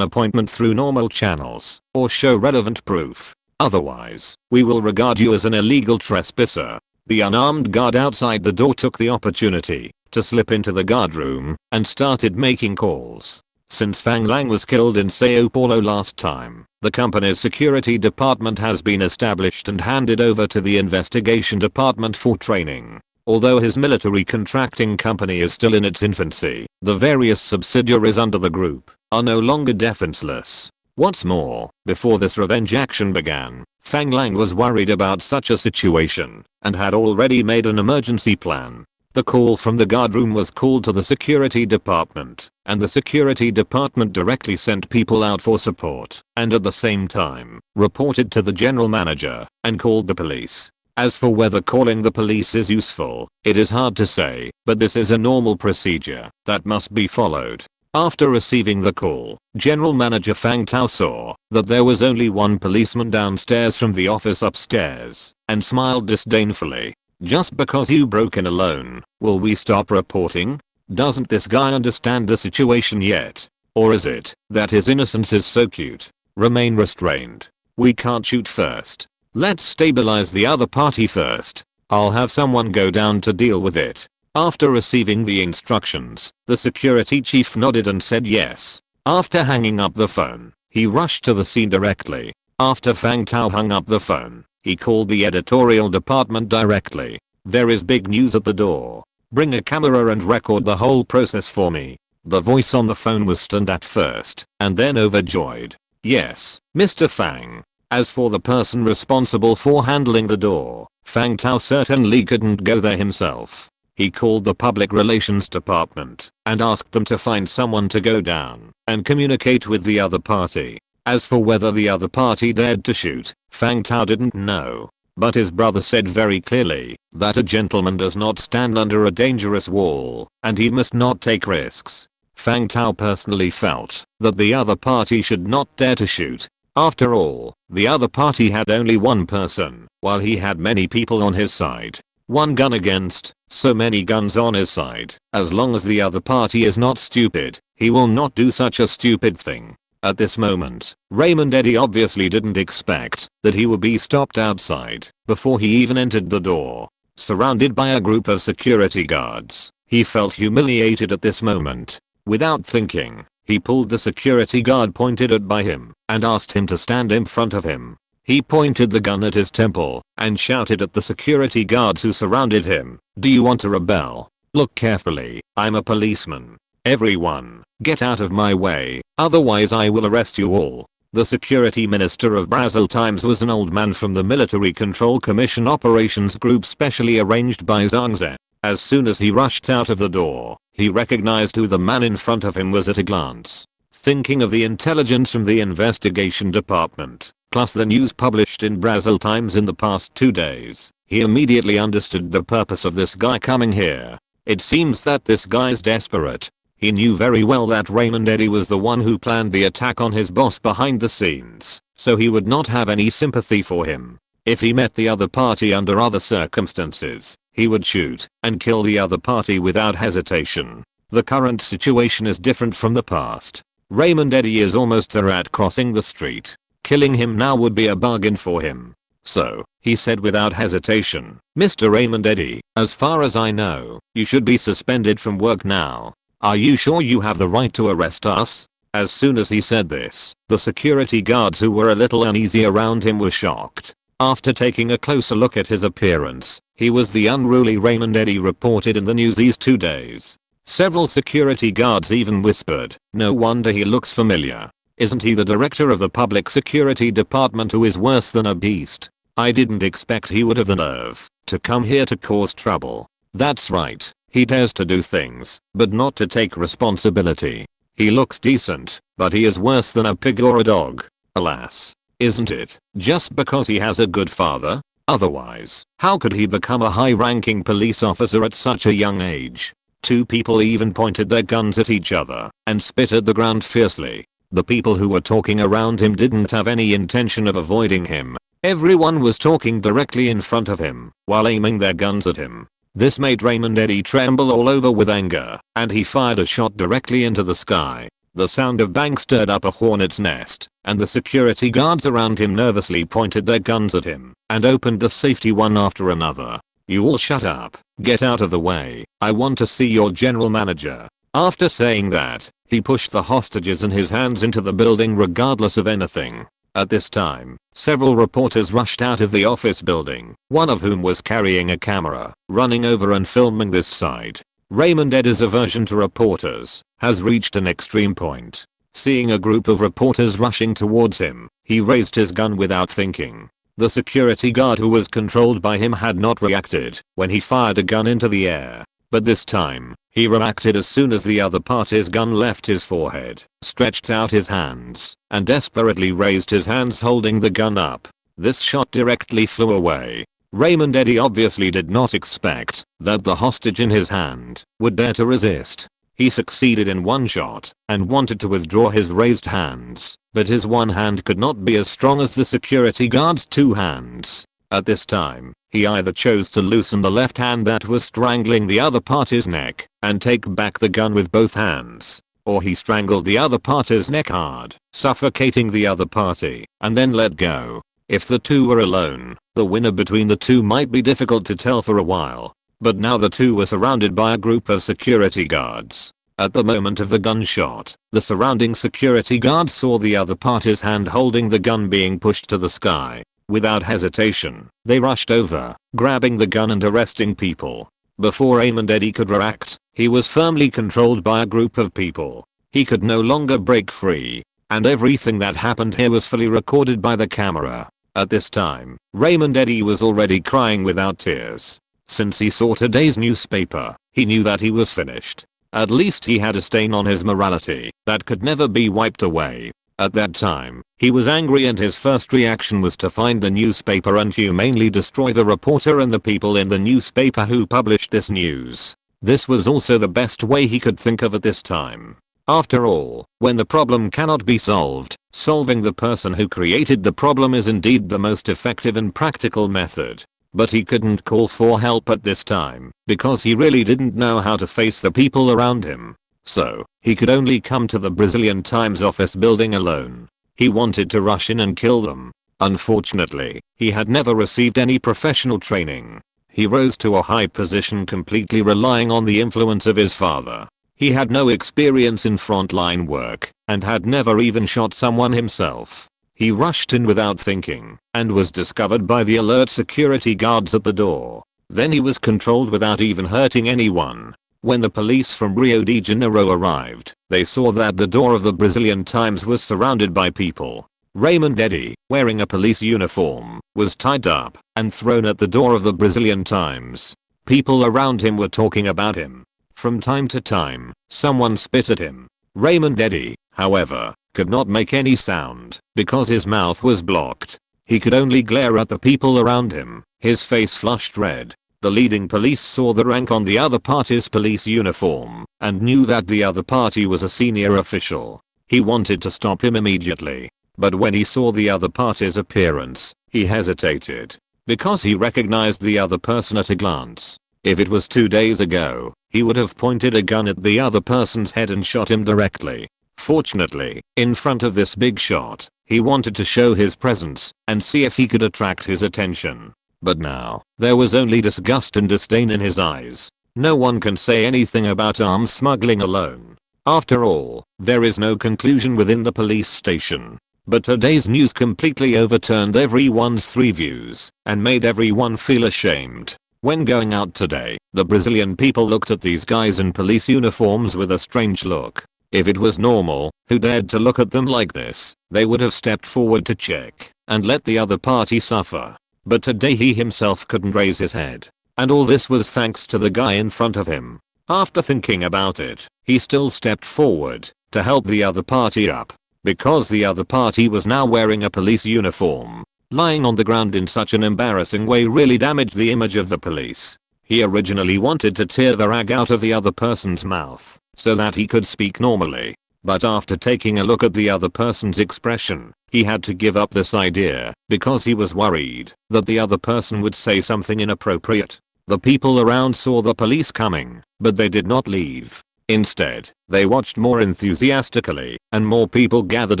appointment through normal channels, or show relevant proof. Otherwise, we will regard you as an illegal trespasser." The unarmed guard outside the door took the opportunity to slip into the guard room and started making calls. Since Fang Lang was killed in Sao Paulo last time, the company's security department has been established and handed over to the investigation department for training. Although his military contracting company is still in its infancy, the various subsidiaries under the group are no longer defenseless. What's more, before this revenge action began, Fang Lang was worried about such a situation and had already made an emergency plan. The call from the guard room was called to the security department, and the security department directly sent people out for support, and at the same time, reported to the general manager and called the police. As for whether calling the police is useful, it is hard to say, but this is a normal procedure that must be followed. After receiving the call, General Manager Fang Tao saw that there was only one policeman downstairs from the office upstairs, and smiled disdainfully. "Just because you broke in alone, will we stop reporting? Doesn't this guy understand the situation yet? Or is it that his innocence is so cute? Remain restrained. We can't shoot first. Let's stabilize the other party first. I'll have someone go down to deal with it." After receiving the instructions, the security chief nodded and said yes. After hanging up the phone, he rushed to the scene directly. After Fang Tao hung up the phone, he called the editorial department directly. "There is big news at the door. Bring a camera and record the whole process for me." The voice on the phone was stunned at first, and then overjoyed. "Yes, Mr. Fang." As for the person responsible for handling the door, Fang Tao certainly couldn't go there himself. He called the public relations department and asked them to find someone to go down and communicate with the other party. As for whether the other party dared to shoot, Fang Tao didn't know. but his brother said very clearly that a gentleman does not stand under a dangerous wall and he must not take risks. Fang Tao personally felt that the other party should not dare to shoot. After all, the other party had only one person, while he had many people on his side. One gun against, so many guns on his side. As long as the other party is not stupid, he will not do such a stupid thing. At this moment, Raymond Eddy obviously didn't expect that he would be stopped outside before he even entered the door. Surrounded by a group of security guards, he felt humiliated at this moment. Without thinking, he pulled the security guard pointed at by him and asked him to stand in front of him. He pointed the gun at his temple and shouted at the security guards who surrounded him, "Do you want to rebel? Look carefully, I'm a policeman. Everyone, get out of my way, otherwise I will arrest you all." The security minister of Brazil times was an old man from the Military Control Commission Operations Group specially arranged by Zhangze. As soon as he rushed out of the door, he recognized who the man in front of him was at a glance. Thinking of the intelligence from the investigation department, plus the news published in Brazil Times in the past 2 days, he immediately understood the purpose of this guy coming here. It seems that this guy's desperate. He knew very well that Raymond Eddy was the one who planned the attack on his boss behind the scenes, so he would not have any sympathy for him. If he met the other party under other circumstances, he would shoot and kill the other party without hesitation. The current situation is different from the past. Raymond Eddy is almost a rat crossing the street. Killing him now would be a bargain for him. So, he said without hesitation, "Mr. Raymond Eddy, as far as I know, you should be suspended from work now. Are you sure you have the right to arrest us?" As soon as he said this, the security guards who were a little uneasy around him were shocked. After taking a closer look at his appearance, he was the unruly Raymond Eddy reported in the news these 2 days. Several security guards even whispered, "No wonder he looks familiar. Isn't he the director of the Public Security Department who is worse than a beast? I didn't expect he would have the nerve to come here to cause trouble." That's right. He dares to do things, but not to take responsibility. He looks decent, but he is worse than a pig or a dog. Alas. Isn't it? Just because he has a good father? Otherwise, how could he become a high-ranking police officer at such a young age? 2 people even pointed their guns at each other and spit at the ground fiercely. The people who were talking around him didn't have any intention of avoiding him. Everyone was talking directly in front of him while aiming their guns at him. This made Raymond Eddy tremble all over with anger, and he fired a shot directly into the sky. The sound of bang stirred up a hornet's nest, and the security guards around him nervously pointed their guns at him and opened the safety one after another. "You all shut up, get out of the way, I want to see your general manager." After saying that, he pushed the hostages in his hands into the building regardless of anything. At this time, several reporters rushed out of the office building, one of whom was carrying a camera, running over and filming this side. Raymond Eddy's aversion to reporters has reached an extreme point. Seeing a group of reporters rushing towards him, he raised his gun without thinking. The security guard who was controlled by him had not reacted when he fired a gun into the air. But this time, he reacted as soon as the other party's gun left his forehead, stretched out his hands, and desperately raised his hands holding the gun up. This shot directly flew away. Raymond Eddy obviously did not expect that the hostage in his hand would dare to resist. He succeeded in one shot and wanted to withdraw his raised hands, but his one hand could not be as strong as the security guard's 2 hands. At this time, he either chose to loosen the left hand that was strangling the other party's neck and take back the gun with both hands, or he strangled the other party's neck hard, suffocating the other party, and then let go. If the 2 were alone, the winner between the 2 might be difficult to tell for a while. But now the 2 were surrounded by a group of security guards. At the moment of the gunshot, the surrounding security guards saw the other party's hand holding the gun being pushed to the sky. Without hesitation, they rushed over, grabbing the gun and arresting people. Before Raymond Eddy could react, he was firmly controlled by a group of people. He could no longer break free, and everything that happened here was fully recorded by the camera. At this time, Raymond Eddy was already crying without tears. Since he saw today's newspaper, he knew that he was finished. At least he had a stain on his morality that could never be wiped away. At that time, he was angry and his first reaction was to find the newspaper and humanely destroy the reporter and the people in the newspaper who published this news. This was also the best way he could think of at this time. After all, when the problem cannot be solved, solving the person who created the problem is indeed the most effective and practical method. But he couldn't call for help at this time, because he really didn't know how to face the people around him. So, he could only come to the Brazilian Times office building alone. He wanted to rush in and kill them. Unfortunately, he had never received any professional training. He rose to a high position completely relying on the influence of his father. He had no experience in frontline work, and had never even shot someone himself. He rushed in without thinking, and was discovered by the alert security guards at the door. Then he was controlled without even hurting anyone. When the police from Rio de Janeiro arrived, they saw that the door of the Brazilian Times was surrounded by people. Raymond Eddy, wearing a police uniform, was tied up and thrown at the door of the Brazilian Times. People around him were talking about him. From time to time, someone spit at him. Raymond Eddy, however, could not make any sound because his mouth was blocked. He could only glare at the people around him. His face flushed red. The leading police saw the rank on the other party's police uniform and knew that the other party was a senior official. He wanted to stop him immediately, but when he saw the other party's appearance, he hesitated because he recognized the other person at a glance. If it was 2 days ago, he would have pointed a gun at the other person's head and shot him directly. Fortunately, in front of this big shot, he wanted to show his presence and see if he could attract his attention. But now, there was only disgust and disdain in his eyes. No one can say anything about arms smuggling alone. After all, there is no conclusion within the police station. But today's news completely overturned everyone's three views and made everyone feel ashamed. When going out today, the Brazilian people looked at these guys in police uniforms with a strange look. If it was normal, who dared to look at them like this, they would have stepped forward to check and let the other party suffer. But today he himself couldn't raise his head. And all this was thanks to the guy in front of him. After thinking about it, he still stepped forward to help the other party up. Because the other party was now wearing a police uniform. Lying on the ground in such an embarrassing way really damaged the image of the police. He originally wanted to tear the rag out of the other person's mouth so that he could speak normally. But after taking a look at the other person's expression, he had to give up this idea because he was worried that the other person would say something inappropriate. The people around saw the police coming, but they did not leave. Instead, they watched more enthusiastically, and more people gathered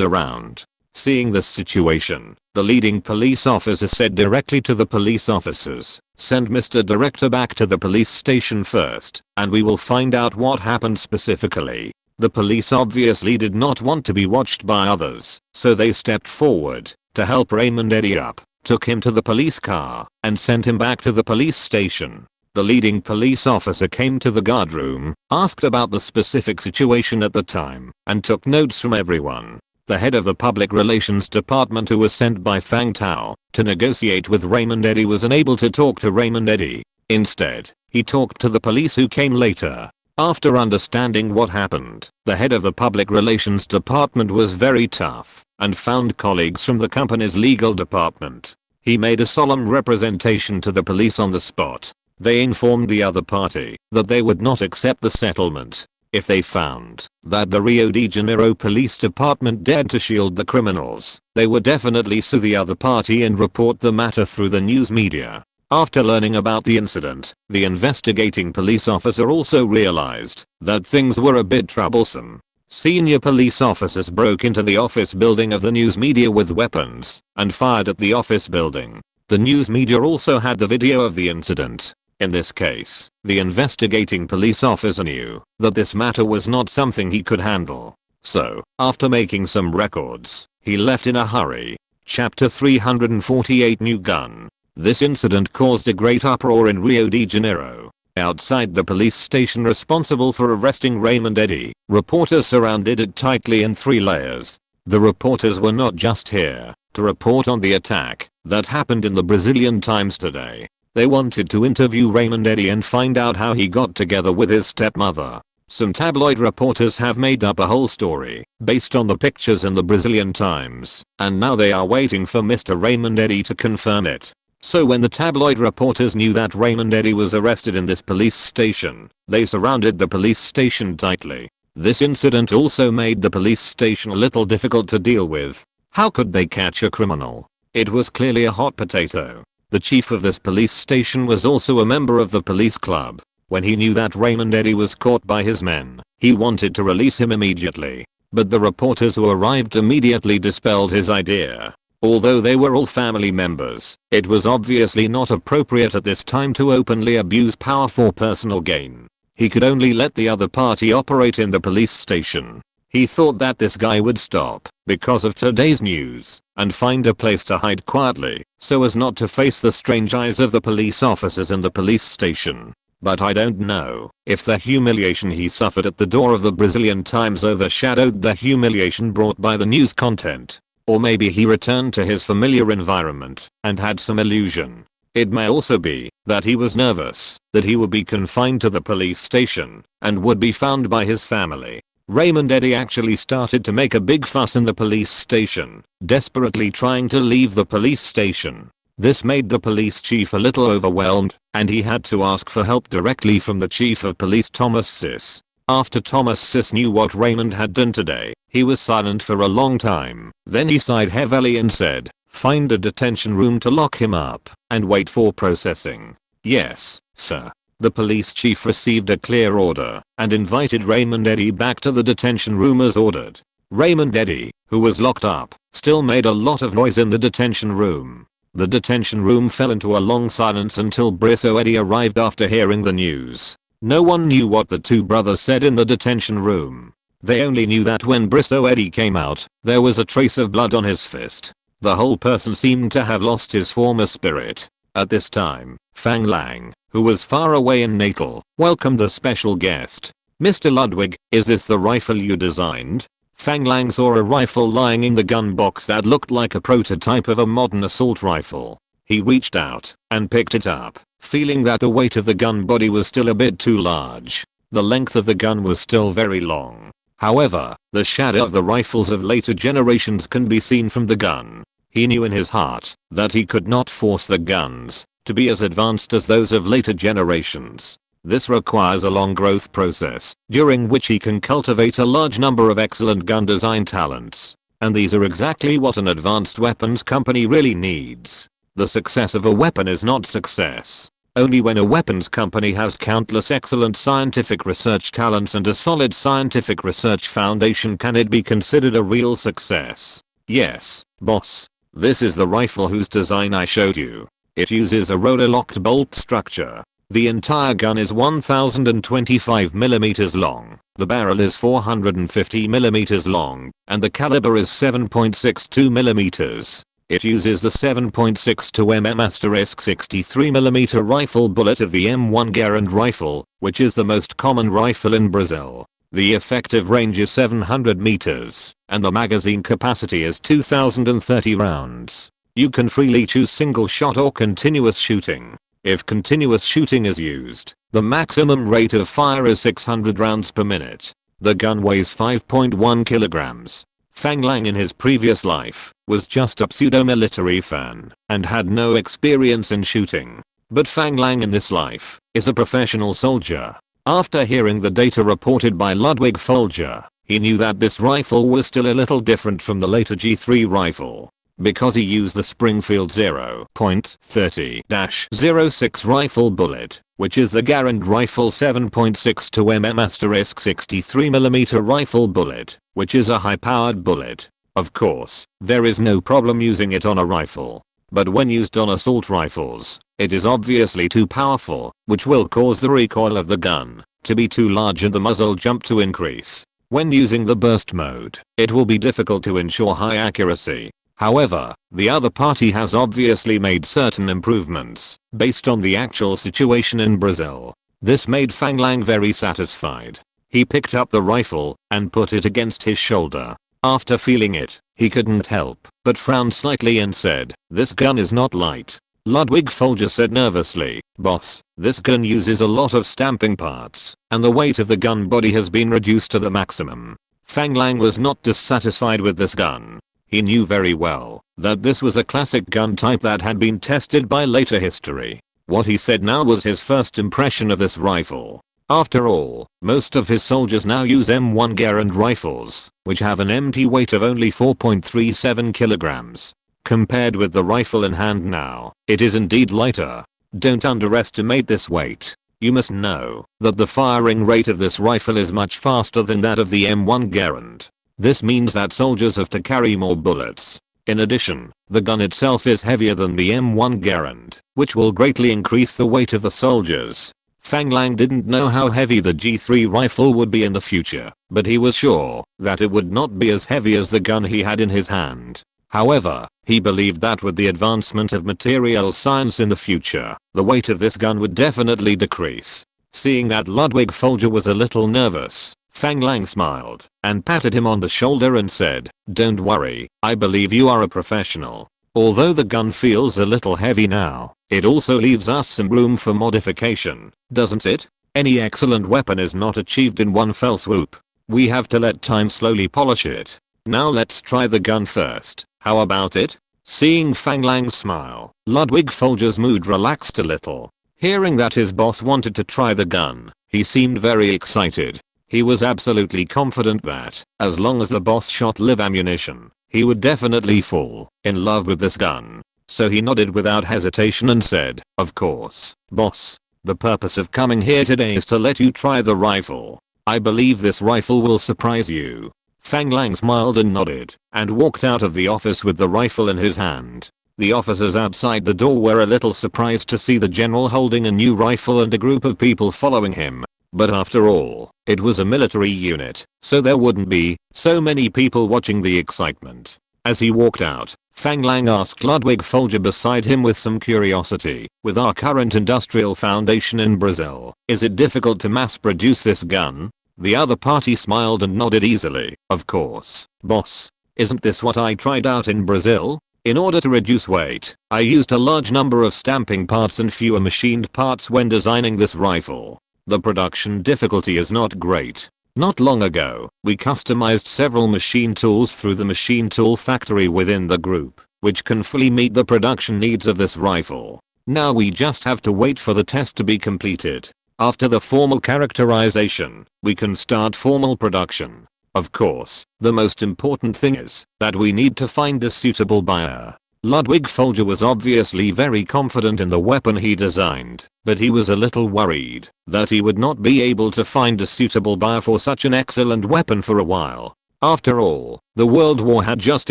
around. Seeing this situation, the leading police officer said directly to the police officers, "Send Mr. Director back to the police station first, and we will find out what happened specifically." The police obviously did not want to be watched by others, so they stepped forward to help Raymond Eddy up, took him to the police car, and sent him back to the police station. The leading police officer came to the guard room, asked about the specific situation at the time, and took notes from everyone. The head of the public relations department, who was sent by Fang Tao to negotiate with Raymond Eddy, was unable to talk to Raymond Eddy. Instead, he talked to the police, who came later. After understanding what happened, the head of the public relations department was very tough and found colleagues from the company's legal department. He made a solemn representation to the police on the spot. They informed the other party that they would not accept the settlement. If they found that the Rio de Janeiro police department dared to shield the criminals, they would definitely sue the other party and report the matter through the news media. After learning about the incident, the investigating police officer also realized that things were a bit troublesome. Senior police officers broke into the office building of the news media with weapons and fired at the office building. The news media also had the video of the incident. In this case, the investigating police officer knew that this matter was not something he could handle. So, after making some records, he left in a hurry. Chapter 348, New Gun. This incident caused a great uproar in Rio de Janeiro. Outside the police station responsible for arresting Raymond Eddy, reporters surrounded it tightly in 3 layers. The reporters were not just here to report on the attack that happened in the Brazilian Times today. They wanted to interview Raymond Eddy and find out how he got together with his stepmother. Some tabloid reporters have made up a whole story based on the pictures in the Brazilian Times, and now they are waiting for Mr. Raymond Eddy to confirm it. So when the tabloid reporters knew that Raymond Eddy was arrested in this police station, they surrounded the police station tightly. This incident also made the police station a little difficult to deal with. How could they catch a criminal? It was clearly a hot potato. The chief of this police station was also a member of the police club. When he knew that Raymond Eddy was caught by his men, he wanted to release him immediately. But the reporters who arrived immediately dispelled his idea. Although they were all family members, it was obviously not appropriate at this time to openly abuse power for personal gain. He could only let the other party operate in the police station. He thought that this guy would stop because of today's news and find a place to hide quietly so as not to face the strange eyes of the police officers in the police station. But I don't know if the humiliation he suffered at the door of the Brazilian Times overshadowed the humiliation brought by the news content. Or maybe he returned to his familiar environment and had some illusion. It may also be that he was nervous that he would be confined to the police station and would be found by his family. Raymond Eddy actually started to make a big fuss in the police station, desperately trying to leave the police station. This made the police chief a little overwhelmed, and he had to ask for help directly from the chief of police Thomas Sis. After Thomas Sis knew what Raymond had done today, he was silent for a long time. Then he sighed heavily and said, "Find a detention room to lock him up and wait for processing." "Yes, sir." The police chief received a clear order and invited Raymond Eddy back to the detention room as ordered. Raymond Eddy, who was locked up, still made a lot of noise in the detention room. The detention room fell into a long silence until Brisso Eddy arrived after hearing the news. No one knew what the two brothers said in the detention room. They only knew that when Brisso Eddy came out, there was a trace of blood on his fist. The whole person seemed to have lost his former spirit. At this time, Fang Lang, who was far away in Natal, welcomed a special guest. "Mr. Ludwig, is this the rifle you designed?" Fang Lang saw a rifle lying in the gun box that looked like a prototype of a modern assault rifle. He reached out and picked it up, feeling that the weight of the gun body was still a bit too large. The length of the gun was still very long. However, the shadow of the rifles of later generations can be seen from the gun. He knew in his heart that he could not force the guns to be as advanced as those of later generations. This requires a long growth process, during which he can cultivate a large number of excellent gun design talents. And these are exactly what an advanced weapons company really needs. The success of a weapon is not success. Only when a weapons company has countless excellent scientific research talents and a solid scientific research foundation can it be considered a real success. Yes, boss. This is the rifle whose design I showed you. It uses a roller-locked bolt structure. The entire gun is 1025mm long, the barrel is 450mm long, and the caliber is 7.62mm. It uses the 7.62mm*63mm rifle bullet of the M1 Garand rifle, which is the most common rifle in Brazil. The effective range is 700 meters, and the magazine capacity is 2030 rounds. You can freely choose single shot or continuous shooting. If continuous shooting is used, the maximum rate of fire is 600 rounds per minute. The gun weighs 5.1 kilograms. Fang Lang in his previous life was just a pseudo-military fan and had no experience in shooting. But Fang Lang in this life is a professional soldier. After hearing the data reported by Ludwig Folger, he knew that this rifle was still a little different from the later G3 rifle, because he used the Springfield 0.30-06 rifle bullet, which is the Garand rifle 7.62mm*63mm rifle bullet, which is a high-powered bullet. Of course, there is no problem using it on a rifle. But when used on assault rifles, it is obviously too powerful, which will cause the recoil of the gun to be too large and the muzzle jump to increase. When using the burst mode, it will be difficult to ensure high accuracy. However, the other party has obviously made certain improvements based on the actual situation in Brazil. This made Fang Lang very satisfied. He picked up the rifle and put it against his shoulder. After feeling it, he couldn't help but frown slightly and said, "This gun is not light." Ludwig Folger said nervously. Boss, this gun uses a lot of stamping parts, and the weight of the gun body has been reduced to the maximum. Fang Lang was not dissatisfied with this gun. He knew very well that this was a classic gun type that had been tested by later history. What he said now was his first impression of this rifle. After all, most of his soldiers now use M1 Garand rifles, which have an empty weight of only 4.37 kilograms. Compared with the rifle in hand now, it is indeed lighter. Don't underestimate this weight. You must know that the firing rate of this rifle is much faster than that of the M1 Garand. This means that soldiers have to carry more bullets. In addition, the gun itself is heavier than the M1 Garand, which will greatly increase the weight of the soldiers. Fang Lang didn't know how heavy the G3 rifle would be in the future, but he was sure that it would not be as heavy as the gun he had in his hand. However, he believed that with the advancement of material science in the future, the weight of this gun would definitely decrease. Seeing that Ludwig Folger was a little nervous, Fang Lang smiled and patted him on the shoulder and said, "Don't worry, I believe you are a professional. Although the gun feels a little heavy now, it also leaves us some room for modification, doesn't it? Any excellent weapon is not achieved in one fell swoop. We have to let time slowly polish it. Now let's try the gun first. How about it?" Seeing Fang Lang smile, Ludwig Folger's mood relaxed a little. Hearing that his boss wanted to try the gun, he seemed very excited. He was absolutely confident that, as long as the boss shot live ammunition, he would definitely fall in love with this gun. So he nodded without hesitation and said, "Of course, boss. The purpose of coming here today is to let you try the rifle. I believe this rifle will surprise you." Fang Lang smiled and nodded, and walked out of the office with the rifle in his hand. The officers outside the door were a little surprised to see the general holding a new rifle and a group of people following him. But after all, it was a military unit, so there wouldn't be so many people watching the excitement. As he walked out, Fang Lang asked Ludwig Folger beside him with some curiosity, "With our current industrial foundation in Brazil, is it difficult to mass produce this gun?" The other party smiled and nodded easily. "Of course, boss. Isn't this what I tried out in Brazil? In order to reduce weight, I used a large number of stamping parts and fewer machined parts when designing this rifle. The production difficulty is not great. Not long ago, we customized several machine tools through the machine tool factory within the group, which can fully meet the production needs of this rifle. Now we just have to wait for the test to be completed. After the formal characterization, we can start formal production. Of course, the most important thing is that we need to find a suitable buyer." Ludwig Folger was obviously very confident in the weapon he designed, but he was a little worried that he would not be able to find a suitable buyer for such an excellent weapon for a while. After all, the World War had just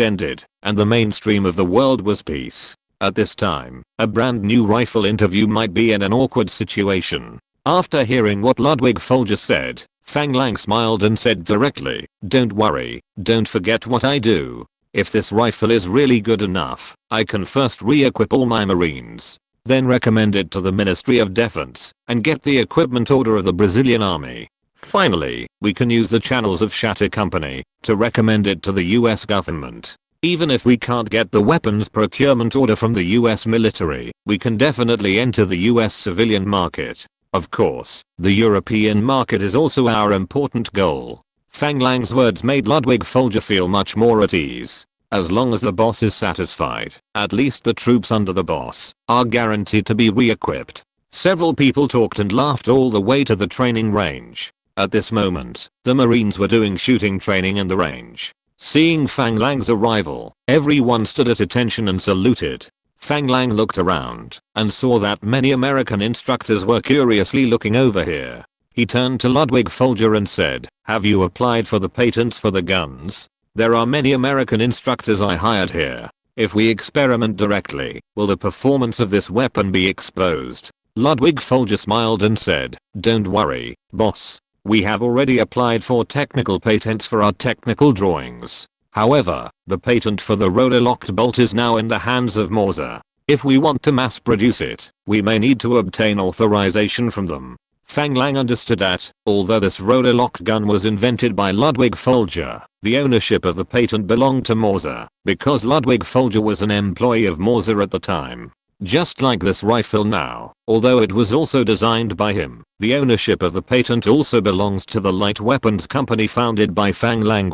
ended, and the mainstream of the world was peace. At this time, a brand new rifle interview might be in an awkward situation. After hearing what Ludwig Folger said, Fang Lang smiled and said directly, "Don't worry, don't forget what I do. If this rifle is really good enough, I can first re-equip all my Marines, then recommend it to the Ministry of Defense, and get the equipment order of the Brazilian Army. Finally, we can use the channels of Shatter Company to recommend it to the US government. Even if we can't get the weapons procurement order from the US military, we can definitely enter the US civilian market. Of course, the European market is also our important goal." Fang Lang's words made Ludwig Folger feel much more at ease. As long as the boss is satisfied, at least the troops under the boss are guaranteed to be re-equipped. Several people talked and laughed all the way to the training range. At this moment, the Marines were doing shooting training in the range. Seeing Fang Lang's arrival, everyone stood at attention and saluted. Fang Lang looked around and saw that many American instructors were curiously looking over here. He turned to Ludwig Folger and said, "Have you applied for the patents for the guns? There are many American instructors I hired here. If we experiment directly, will the performance of this weapon be exposed?" Ludwig Folger smiled and said, "Don't worry, boss. We have already applied for technical patents for our technical drawings. However, the patent for the rotor-locked bolt is now in the hands of Morse. If we want to mass produce it, we may need to obtain authorization from them." Fang Lang understood that, although this rotor-locked gun was invented by Ludwig Folger, the ownership of the patent belonged to Morse, because Ludwig Folger was an employee of Morse at the time. Just like this rifle now, although it was also designed by him, the ownership of the patent also belongs to the light weapons company founded by Fang Lang.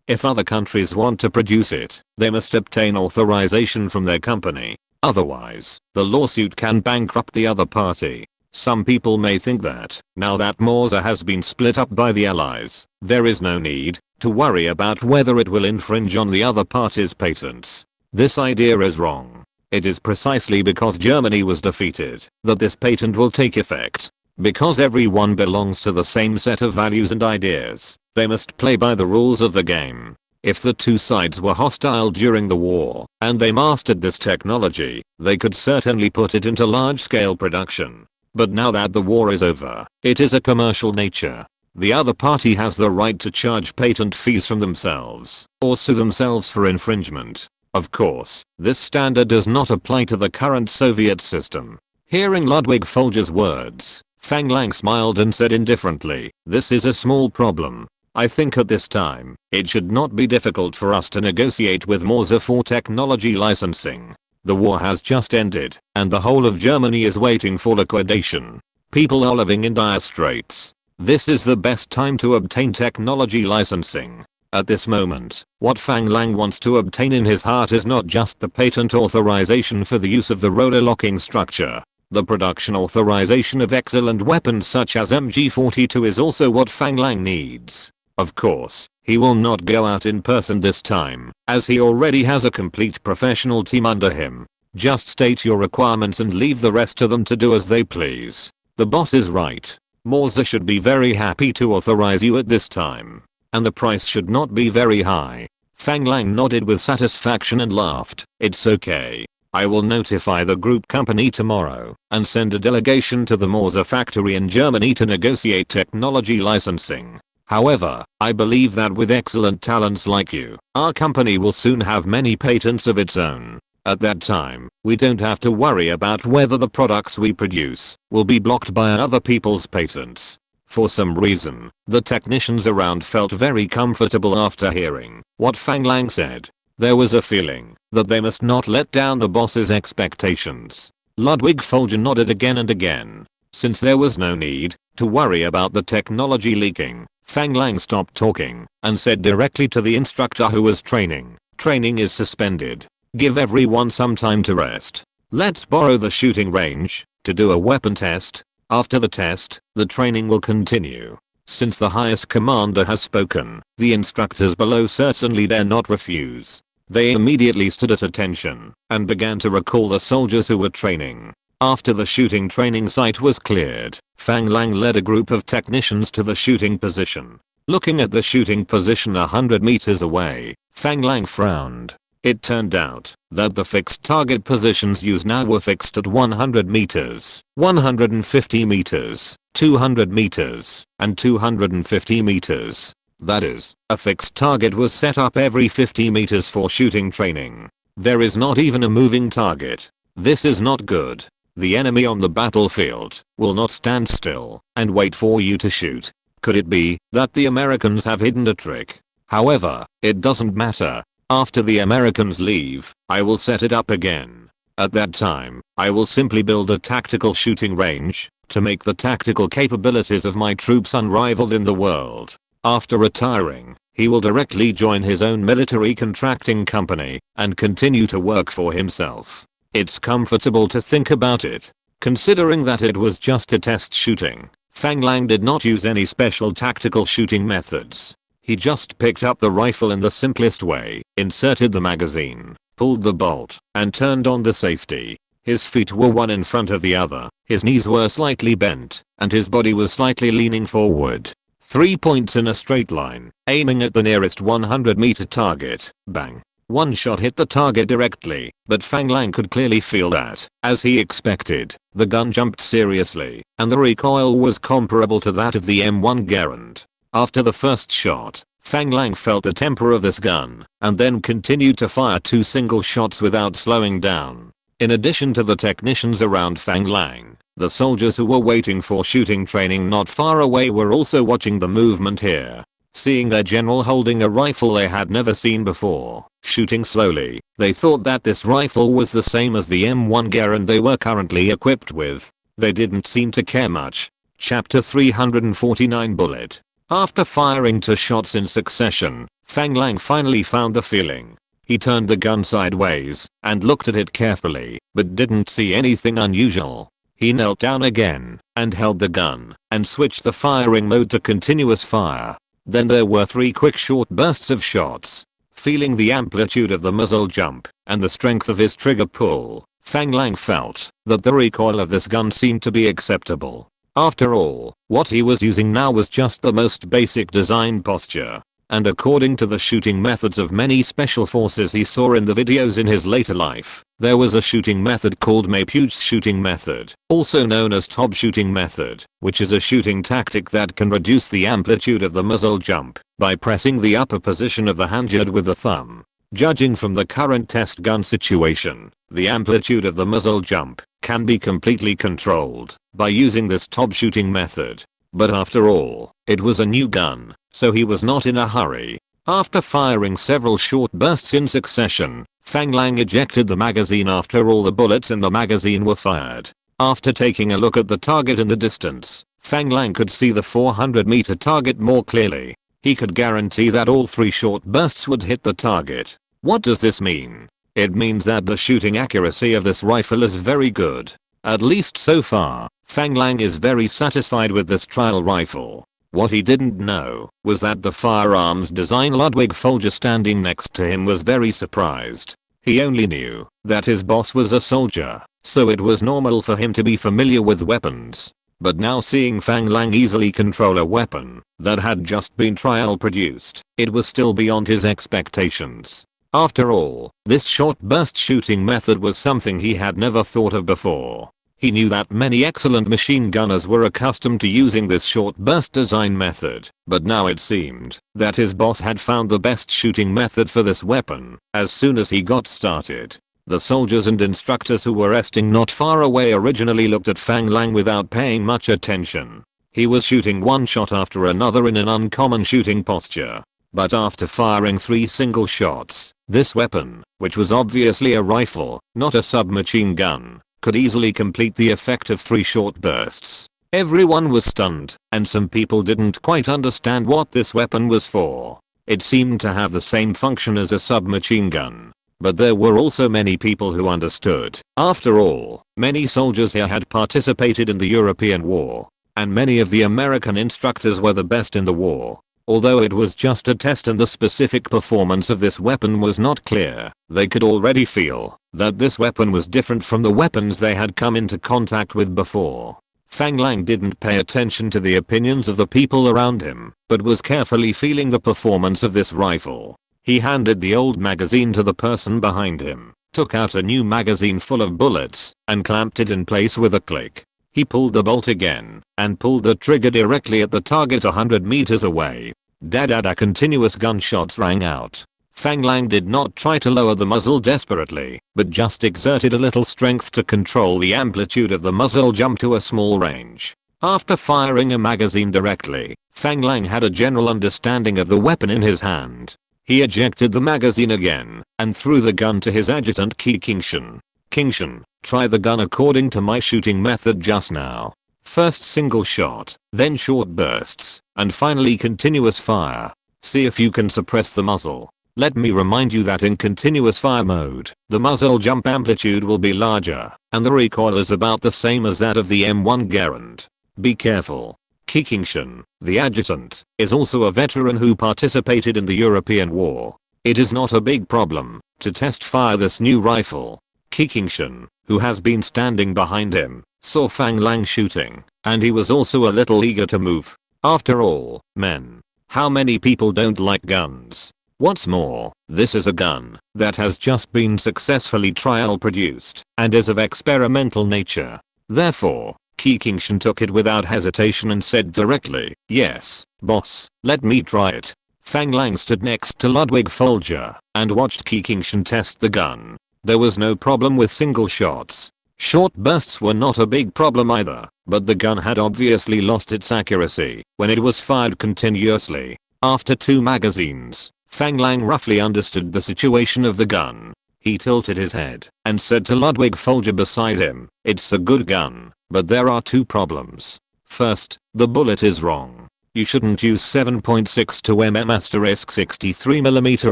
If other countries want to produce it, they must obtain authorization from their company. Otherwise, the lawsuit can bankrupt the other party. Some people may think that, now that Morza has been split up by the Allies, there is no need to worry about whether it will infringe on the other party's patents. This idea is wrong. It is precisely because Germany was defeated that this patent will take effect. Because everyone belongs to the same set of values and ideas, they must play by the rules of the game. If the two sides were hostile during the war, and they mastered this technology, they could certainly put it into large-scale production. But now that the war is over, it is a commercial nature. The other party has the right to charge patent fees from themselves, or sue themselves for infringement. Of course, this standard does not apply to the current Soviet system. Hearing Ludwig Folger's words, Fang Lang smiled and said indifferently, "This is a small problem. I think at this time, it should not be difficult for us to negotiate with Morza for technology licensing. The war has just ended, and the whole of Germany is waiting for liquidation. People are living in dire straits. This is the best time to obtain technology licensing." At this moment, what Fang Lang wants to obtain in his heart is not just the patent authorization for the use of the roller locking structure. The production authorization of excellent weapons such as MG42 is also what Fang Lang needs. Of course, he will not go out in person this time, as he already has a complete professional team under him. Just state your requirements and leave the rest to them to do as they please. The boss is right. Morza should be very happy to authorize you at this time. And the price should not be very high. Fang Lang nodded with satisfaction and laughed. "It's okay. I will notify the group company tomorrow and send a delegation to the Morza factory in Germany to negotiate technology licensing. However, I believe that with excellent talents like you, our company will soon have many patents of its own. At that time, we don't have to worry about whether the products we produce will be blocked by other people's patents." For some reason, the technicians around felt very comfortable after hearing what Fang Lang said. There was a feeling that they must not let down the boss's expectations. Ludwig Folger nodded again and again. Since there was no need to worry about the technology leaking, Fang Lang stopped talking and said directly to the instructor who was training, "Training is suspended. Give everyone some time to rest. Let's borrow the shooting range to do a weapon test. After the test, the training will continue." Since the highest commander has spoken, the instructors below certainly dare not refuse. They immediately stood at attention and began to recall the soldiers who were training. After the shooting training site was cleared, Fang Lang led a group of technicians to the shooting position. Looking at the shooting position 100 meters away, Fang Lang frowned. It turned out that the fixed target positions used now were fixed at 100 meters, 150 meters, 200 meters, and 250 meters. That is, a fixed target was set up every 50 meters for shooting training. There is not even a moving target. This is not good. The enemy on the battlefield will not stand still and wait for you to shoot. Could it be that the Americans have hidden a trick? However, it doesn't matter. After the Americans leave, I will set it up again. At that time, I will simply build a tactical shooting range to make the tactical capabilities of my troops unrivaled in the world. After retiring, he will directly join his own military contracting company and continue to work for himself. It's comfortable to think about it. Considering that it was just a test shooting, Fang Lang did not use any special tactical shooting methods. He just picked up the rifle in the simplest way, inserted the magazine, pulled the bolt, and turned on the safety. His feet were one in front of the other, his knees were slightly bent, and his body was slightly leaning forward. 3 points in a straight line, aiming at the nearest 100-meter target. Bang. One shot hit the target directly, but Fang Lang could clearly feel that, as he expected, the gun jumped seriously, and the recoil was comparable to that of the M1 Garand. After the first shot, Fang Lang felt the temper of this gun, and then continued to fire 2 single shots without slowing down. In addition to the technicians around Fang Lang, the soldiers who were waiting for shooting training not far away were also watching the movement here. Seeing their general holding a rifle they had never seen before, shooting slowly, they thought that this rifle was the same as the M1 Garand they were currently equipped with. They didn't seem to care much. Chapter 349 Bullet. After firing 2 shots in succession, Fang Lang finally found the feeling. He turned the gun sideways and looked at it carefully, but didn't see anything unusual. He knelt down again and held the gun and switched the firing mode to continuous fire. Then there were 3 quick short bursts of shots. Feeling the amplitude of the muzzle jump and the strength of his trigger pull, Fang Lang felt that the recoil of this gun seemed to be acceptable. After all, what he was using now was just the most basic design posture. And according to the shooting methods of many special forces he saw in the videos in his later life, there was a shooting method called Mapuche's shooting method, also known as Tob shooting method, which is a shooting tactic that can reduce the amplitude of the muzzle jump by pressing the upper position of the handguard with the thumb. Judging from the current test gun situation, the amplitude of the muzzle jump can be completely controlled by using this Tob shooting method. But after all, it was a new gun, so he was not in a hurry. After firing several short bursts in succession, Fang Lang ejected the magazine after all the bullets in the magazine were fired. After taking a look at the target in the distance, Fang Lang could see the 400-meter target more clearly. He could guarantee that all 3 short bursts would hit the target. What does this mean? It means that the shooting accuracy of this rifle is very good. At least so far, Fang Lang is very satisfied with this trial rifle. What he didn't know was that the firearms design Ludwig Folger standing next to him was very surprised. He only knew that his boss was a soldier, so it was normal for him to be familiar with weapons. But now seeing Fang Lang easily control a weapon that had just been trial produced, it was still beyond his expectations. After all, this short burst shooting method was something he had never thought of before. He knew that many excellent machine gunners were accustomed to using this short burst design method, but now it seemed that his boss had found the best shooting method for this weapon. As soon as he got started, the soldiers and instructors who were resting not far away originally looked at Fang Lang without paying much attention. He was shooting one shot after another in an uncommon shooting posture. But after firing 3 single shots, this weapon, which was obviously a rifle, not a submachine gun, could easily complete the effect of 3 short bursts. Everyone was stunned, and some people didn't quite understand what this weapon was for. It seemed to have the same function as a submachine gun. But there were also many people who understood. After all, many soldiers here had participated in the European War, and many of the American instructors were the best in the war. Although it was just a test and the specific performance of this weapon was not clear, they could already feel that this weapon was different from the weapons they had come into contact with before. Fang Lang didn't pay attention to the opinions of the people around him, but was carefully feeling the performance of this rifle. He handed the old magazine to the person behind him, took out a new magazine full of bullets, and clamped it in place with a click. He pulled the bolt again, and pulled the trigger directly at the target 100 meters away. Da-da-da, continuous gunshots rang out. Fang Lang did not try to lower the muzzle desperately, but just exerted a little strength to control the amplitude of the muzzle jump to a small range. After firing a magazine directly, Fang Lang had a general understanding of the weapon in his hand. He ejected the magazine again, and threw the gun to his adjutant Kingshan. Kingshan, try the gun according to my shooting method just now. First single shot, then short bursts, and finally continuous fire. See if you can suppress the muzzle. Let me remind you that in continuous fire mode, the muzzle jump amplitude will be larger, and the recoil is about the same as that of the M1 Garand. Be careful. Kingshan, the adjutant, is also a veteran who participated in the European War. It is not a big problem to test fire this new rifle. Kingshan, who has been standing behind him, saw Fang Lang shooting, and he was also a little eager to move. After all, men, how many people don't like guns? What's more, this is a gun that has just been successfully trial produced and is of experimental nature. Therefore, Kingshan took it without hesitation and said directly, "Yes, boss, let me try it." Fang Lang stood next to Ludwig Folger and watched Kingshan test the gun. There was no problem with single shots. Short bursts were not a big problem either, but the gun had obviously lost its accuracy when it was fired continuously. After 2 magazines, Fang Lang roughly understood the situation of the gun. He tilted his head and said to Ludwig Folger beside him, "It's a good gun, but there are 2 problems. First, the bullet is wrong. You shouldn't use 7.62 mm 63mm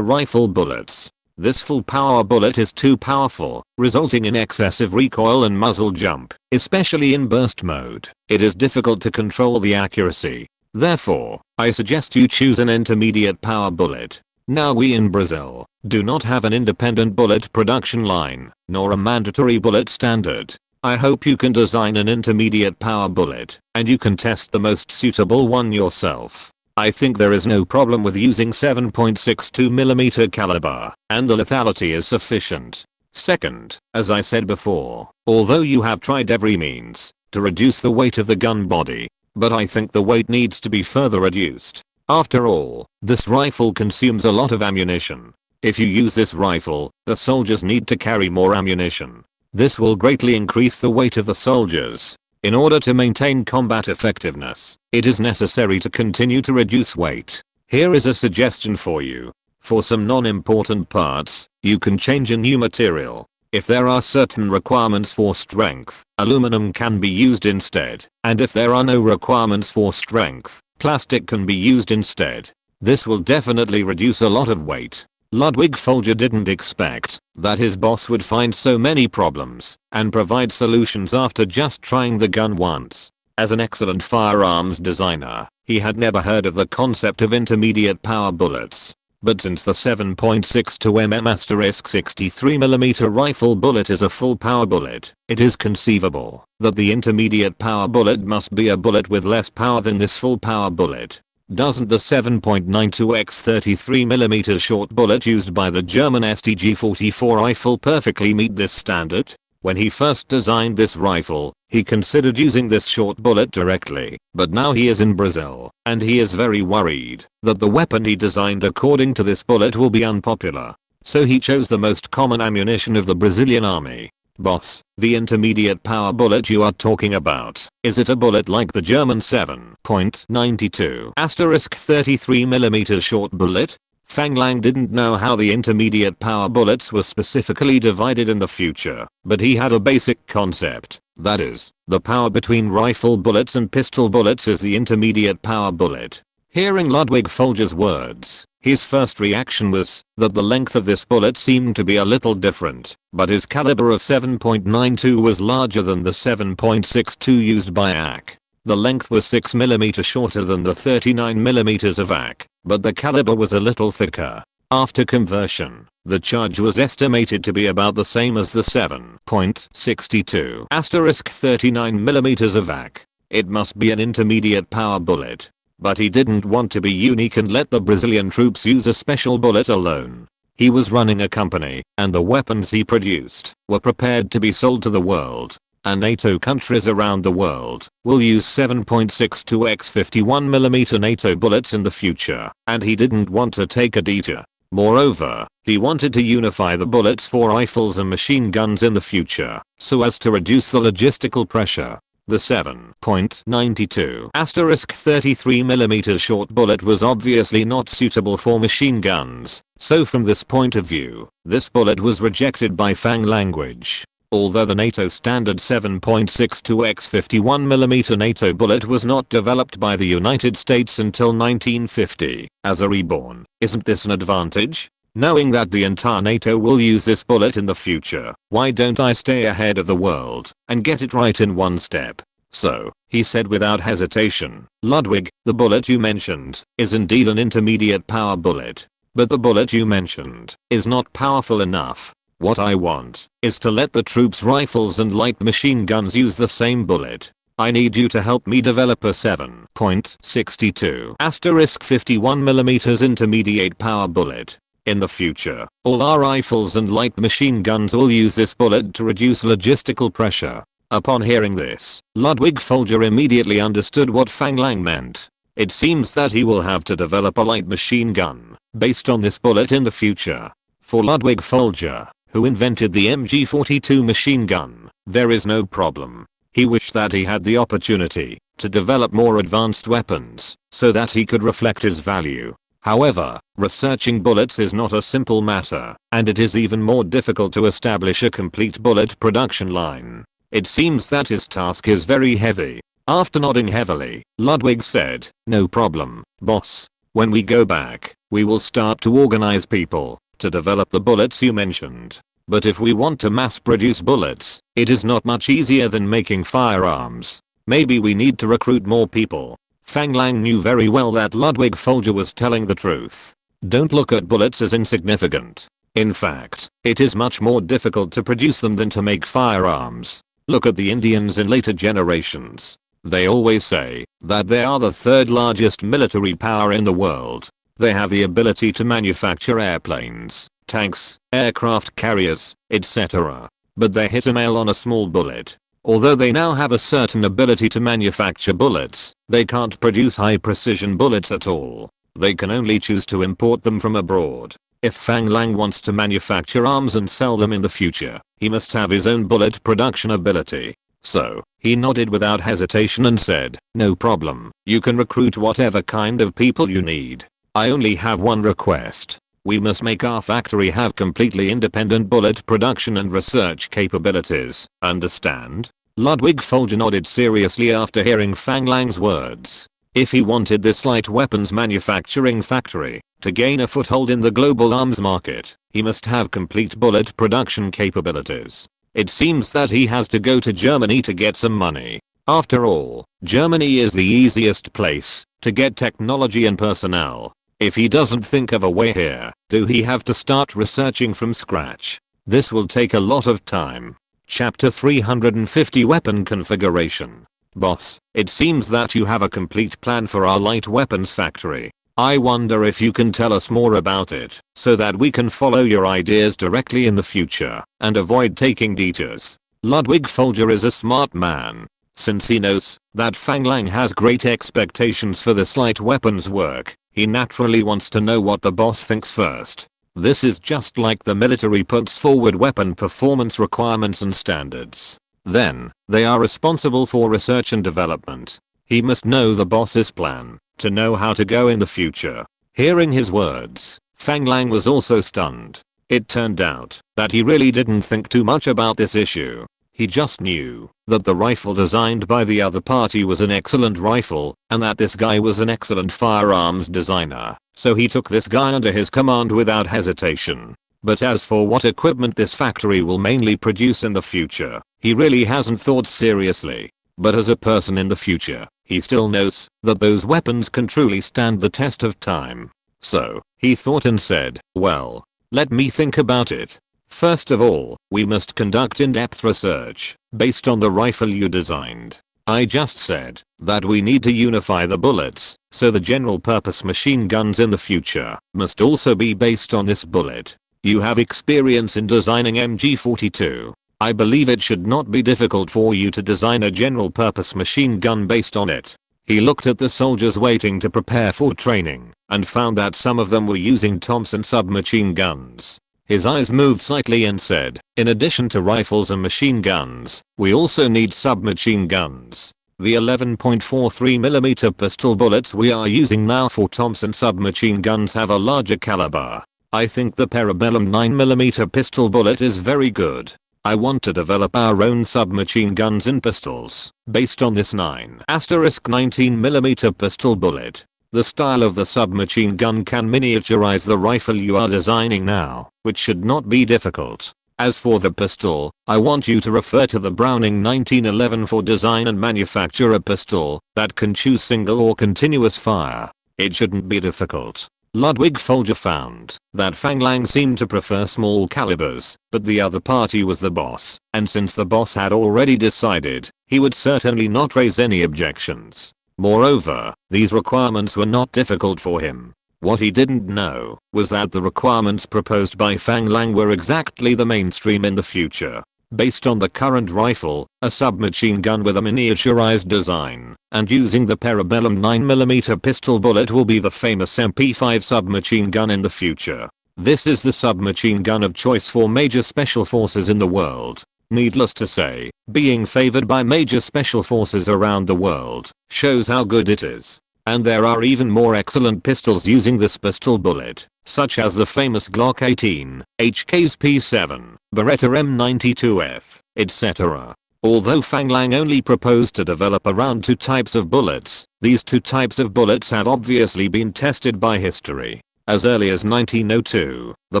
rifle bullets. This full power bullet is too powerful, resulting in excessive recoil and muzzle jump, especially in burst mode. It is difficult to control the accuracy. Therefore, I suggest you choose an intermediate power bullet. Now we in Brazil do not have an independent bullet production line, nor a mandatory bullet standard. I hope you can design an intermediate power bullet, and you can test the most suitable one yourself. I think there is no problem with using 7.62mm caliber, and the lethality is sufficient. Second, as I said before, although you have tried every means to reduce the weight of the gun body, but I think the weight needs to be further reduced. After all, this rifle consumes a lot of ammunition. If you use this rifle, the soldiers need to carry more ammunition. This will greatly increase the weight of the soldiers. In order to maintain combat effectiveness, it is necessary to continue to reduce weight. Here is a suggestion for you. For some non-important parts, you can change a new material. If there are certain requirements for strength, aluminum can be used instead, and if there are no requirements for strength, plastic can be used instead. This will definitely reduce a lot of weight. Ludwig Folger didn't expect that his boss would find so many problems and provide solutions after just trying the gun once. As an excellent firearms designer, he had never heard of the concept of intermediate power bullets. But since the 7.62mm 63mm rifle bullet is a full power bullet, it is conceivable that the intermediate power bullet must be a bullet with less power than this full power bullet. Doesn't the 7.92 x 33mm short bullet used by the German STG-44 rifle perfectly meet this standard? When he first designed this rifle, he considered using this short bullet directly, but now he is in Brazil, and he is very worried that the weapon he designed according to this bullet will be unpopular. So he chose the most common ammunition of the Brazilian army. Boss, the intermediate power bullet you are talking about, is it a bullet like the German 7.92 33mm short bullet? Fang Lang didn't know how the intermediate power bullets were specifically divided in the future, but he had a basic concept. That is, the power between rifle bullets and pistol bullets is the intermediate power bullet. Hearing Ludwig Folger's words, his first reaction was that the length of this bullet seemed to be a little different, but his caliber of 7.92 was larger than the 7.62 used by AK. The length was 6mm shorter than the 39mm of AK, but the caliber was a little thicker. After conversion, the charge was estimated to be about the same as the 7.62 39mm of AK. It must be an intermediate power bullet. But he didn't want to be unique and let the Brazilian troops use a special bullet alone. He was running a company, and the weapons he produced were prepared to be sold to the world. And NATO countries around the world will use 7.62 x 51mm NATO bullets in the future, and he didn't want to take a detour. Moreover, he wanted to unify the bullets for rifles and machine guns in the future, so as to reduce the logistical pressure. The 7.92 33mm short bullet was obviously not suitable for machine guns, so from this point of view, this bullet was rejected by Fang language. Although the NATO standard 7.62 x 51mm NATO bullet was not developed by the United States until 1950, as a Reborn, isn't this an advantage? Knowing that the entire NATO will use this bullet in the future, why don't I stay ahead of the world and get it right in one step? So, he said without hesitation, Ludwig, the bullet you mentioned is indeed an intermediate power bullet. But the bullet you mentioned is not powerful enough. What I want is to let the troops' rifles and light machine guns use the same bullet. I need you to help me develop a 7.62 51mm intermediate power bullet. In the future, all our rifles and light machine guns will use this bullet to reduce logistical pressure. Upon hearing this, Ludwig Folger immediately understood what Fang Lang meant. It seems that he will have to develop a light machine gun based on this bullet in the future. For Ludwig Folger, who invented the MG42 machine gun, there is no problem. He wished that he had the opportunity to develop more advanced weapons so that he could reflect his value. However, researching bullets is not a simple matter, and it is even more difficult to establish a complete bullet production line. It seems that his task is very heavy. After nodding heavily, Ludwig said, "No problem, boss. When we go back, we will start to organize people to develop the bullets you mentioned. But if we want to mass produce bullets, it is not much easier than making firearms. Maybe we need to recruit more people." Fang Lang knew very well that Ludwig Folger was telling the truth. Don't look at bullets as insignificant. In fact, it is much more difficult to produce them than to make firearms. Look at the Indians in later generations. They always say that they are the third largest military power in the world. They have the ability to manufacture airplanes, tanks, aircraft carriers, etc. But they hit a nail on a small bullet. Although they now have a certain ability to manufacture bullets, they can't produce high precision bullets at all. They can only choose to import them from abroad. If Fang Lang wants to manufacture arms and sell them in the future, he must have his own bullet production ability. So, he nodded without hesitation and said, "No problem, you can recruit whatever kind of people you need. I only have one request. We must make our factory have completely independent bullet production and research capabilities, understand?" Ludwig Folger nodded seriously after hearing Fang Lang's words. If he wanted this light weapons manufacturing factory to gain a foothold in the global arms market, he must have complete bullet production capabilities. It seems that he has to go to Germany to get some money. After all, Germany is the easiest place to get technology and personnel. If he doesn't think of a way here, do he have to start researching from scratch? This will take a lot of time. Chapter 350 Weapon Configuration. Boss, it seems that you have a complete plan for our light weapons factory. I wonder if you can tell us more about it, so that we can follow your ideas directly in the future, and avoid taking detours. Ludwig Folger is a smart man. Since he knows that Fang Lang has great expectations for this light weapons work, he naturally wants to know what the boss thinks first. This is just like the military puts forward weapon performance requirements and standards. Then, they are responsible for research and development. He must know the boss's plan to know how to go in the future. Hearing his words, Fang Lang was also stunned. It turned out that he really didn't think too much about this issue. He just knew that the rifle designed by the other party was an excellent rifle, and that this guy was an excellent firearms designer, so he took this guy under his command without hesitation. But as for what equipment this factory will mainly produce in the future, he really hasn't thought seriously. But as a person in the future, he still knows that those weapons can truly stand the test of time. So, he thought and said, "Well, let me think about it. First of all, we must conduct in-depth research based on the rifle you designed. I just said that we need to unify the bullets, so the general purpose machine guns in the future must also be based on this bullet. You have experience in designing MG42. I believe it should not be difficult for you to design a general purpose machine gun based on it." He looked at the soldiers waiting to prepare for training and found that some of them were using Thompson submachine guns. His eyes moved slightly and said, "In addition to rifles and machine guns, we also need submachine guns. The 11.43mm pistol bullets we are using now for Thompson submachine guns have a larger caliber. I think the Parabellum 9mm pistol bullet is very good. I want to develop our own submachine guns and pistols based on this 9*19mm pistol bullet. The style of the submachine gun can miniaturize the rifle you are designing now, which should not be difficult. As for the pistol, I want you to refer to the Browning 1911 for design and manufacture a pistol that can choose single or continuous fire. It shouldn't be difficult." Ludwig Folger found that Fang Lang seemed to prefer small calibers, but the other party was the boss, and since the boss had already decided, he would certainly not raise any objections. Moreover, these requirements were not difficult for him. What he didn't know was that the requirements proposed by Fang Lang were exactly the mainstream in the future. Based on the current rifle, a submachine gun with a miniaturized design, and using the Parabellum 9mm pistol bullet will be the famous MP5 submachine gun in the future. This is the submachine gun of choice for major special forces in the world. Needless to say, being favored by major special forces around the world shows how good it is. And there are even more excellent pistols using this pistol bullet, such as the famous Glock 18, HK's P7, Beretta M92F, etc. Although Fang Lang only proposed to develop around 2 types of bullets, these 2 types of bullets have obviously been tested by history. As early as 1902, the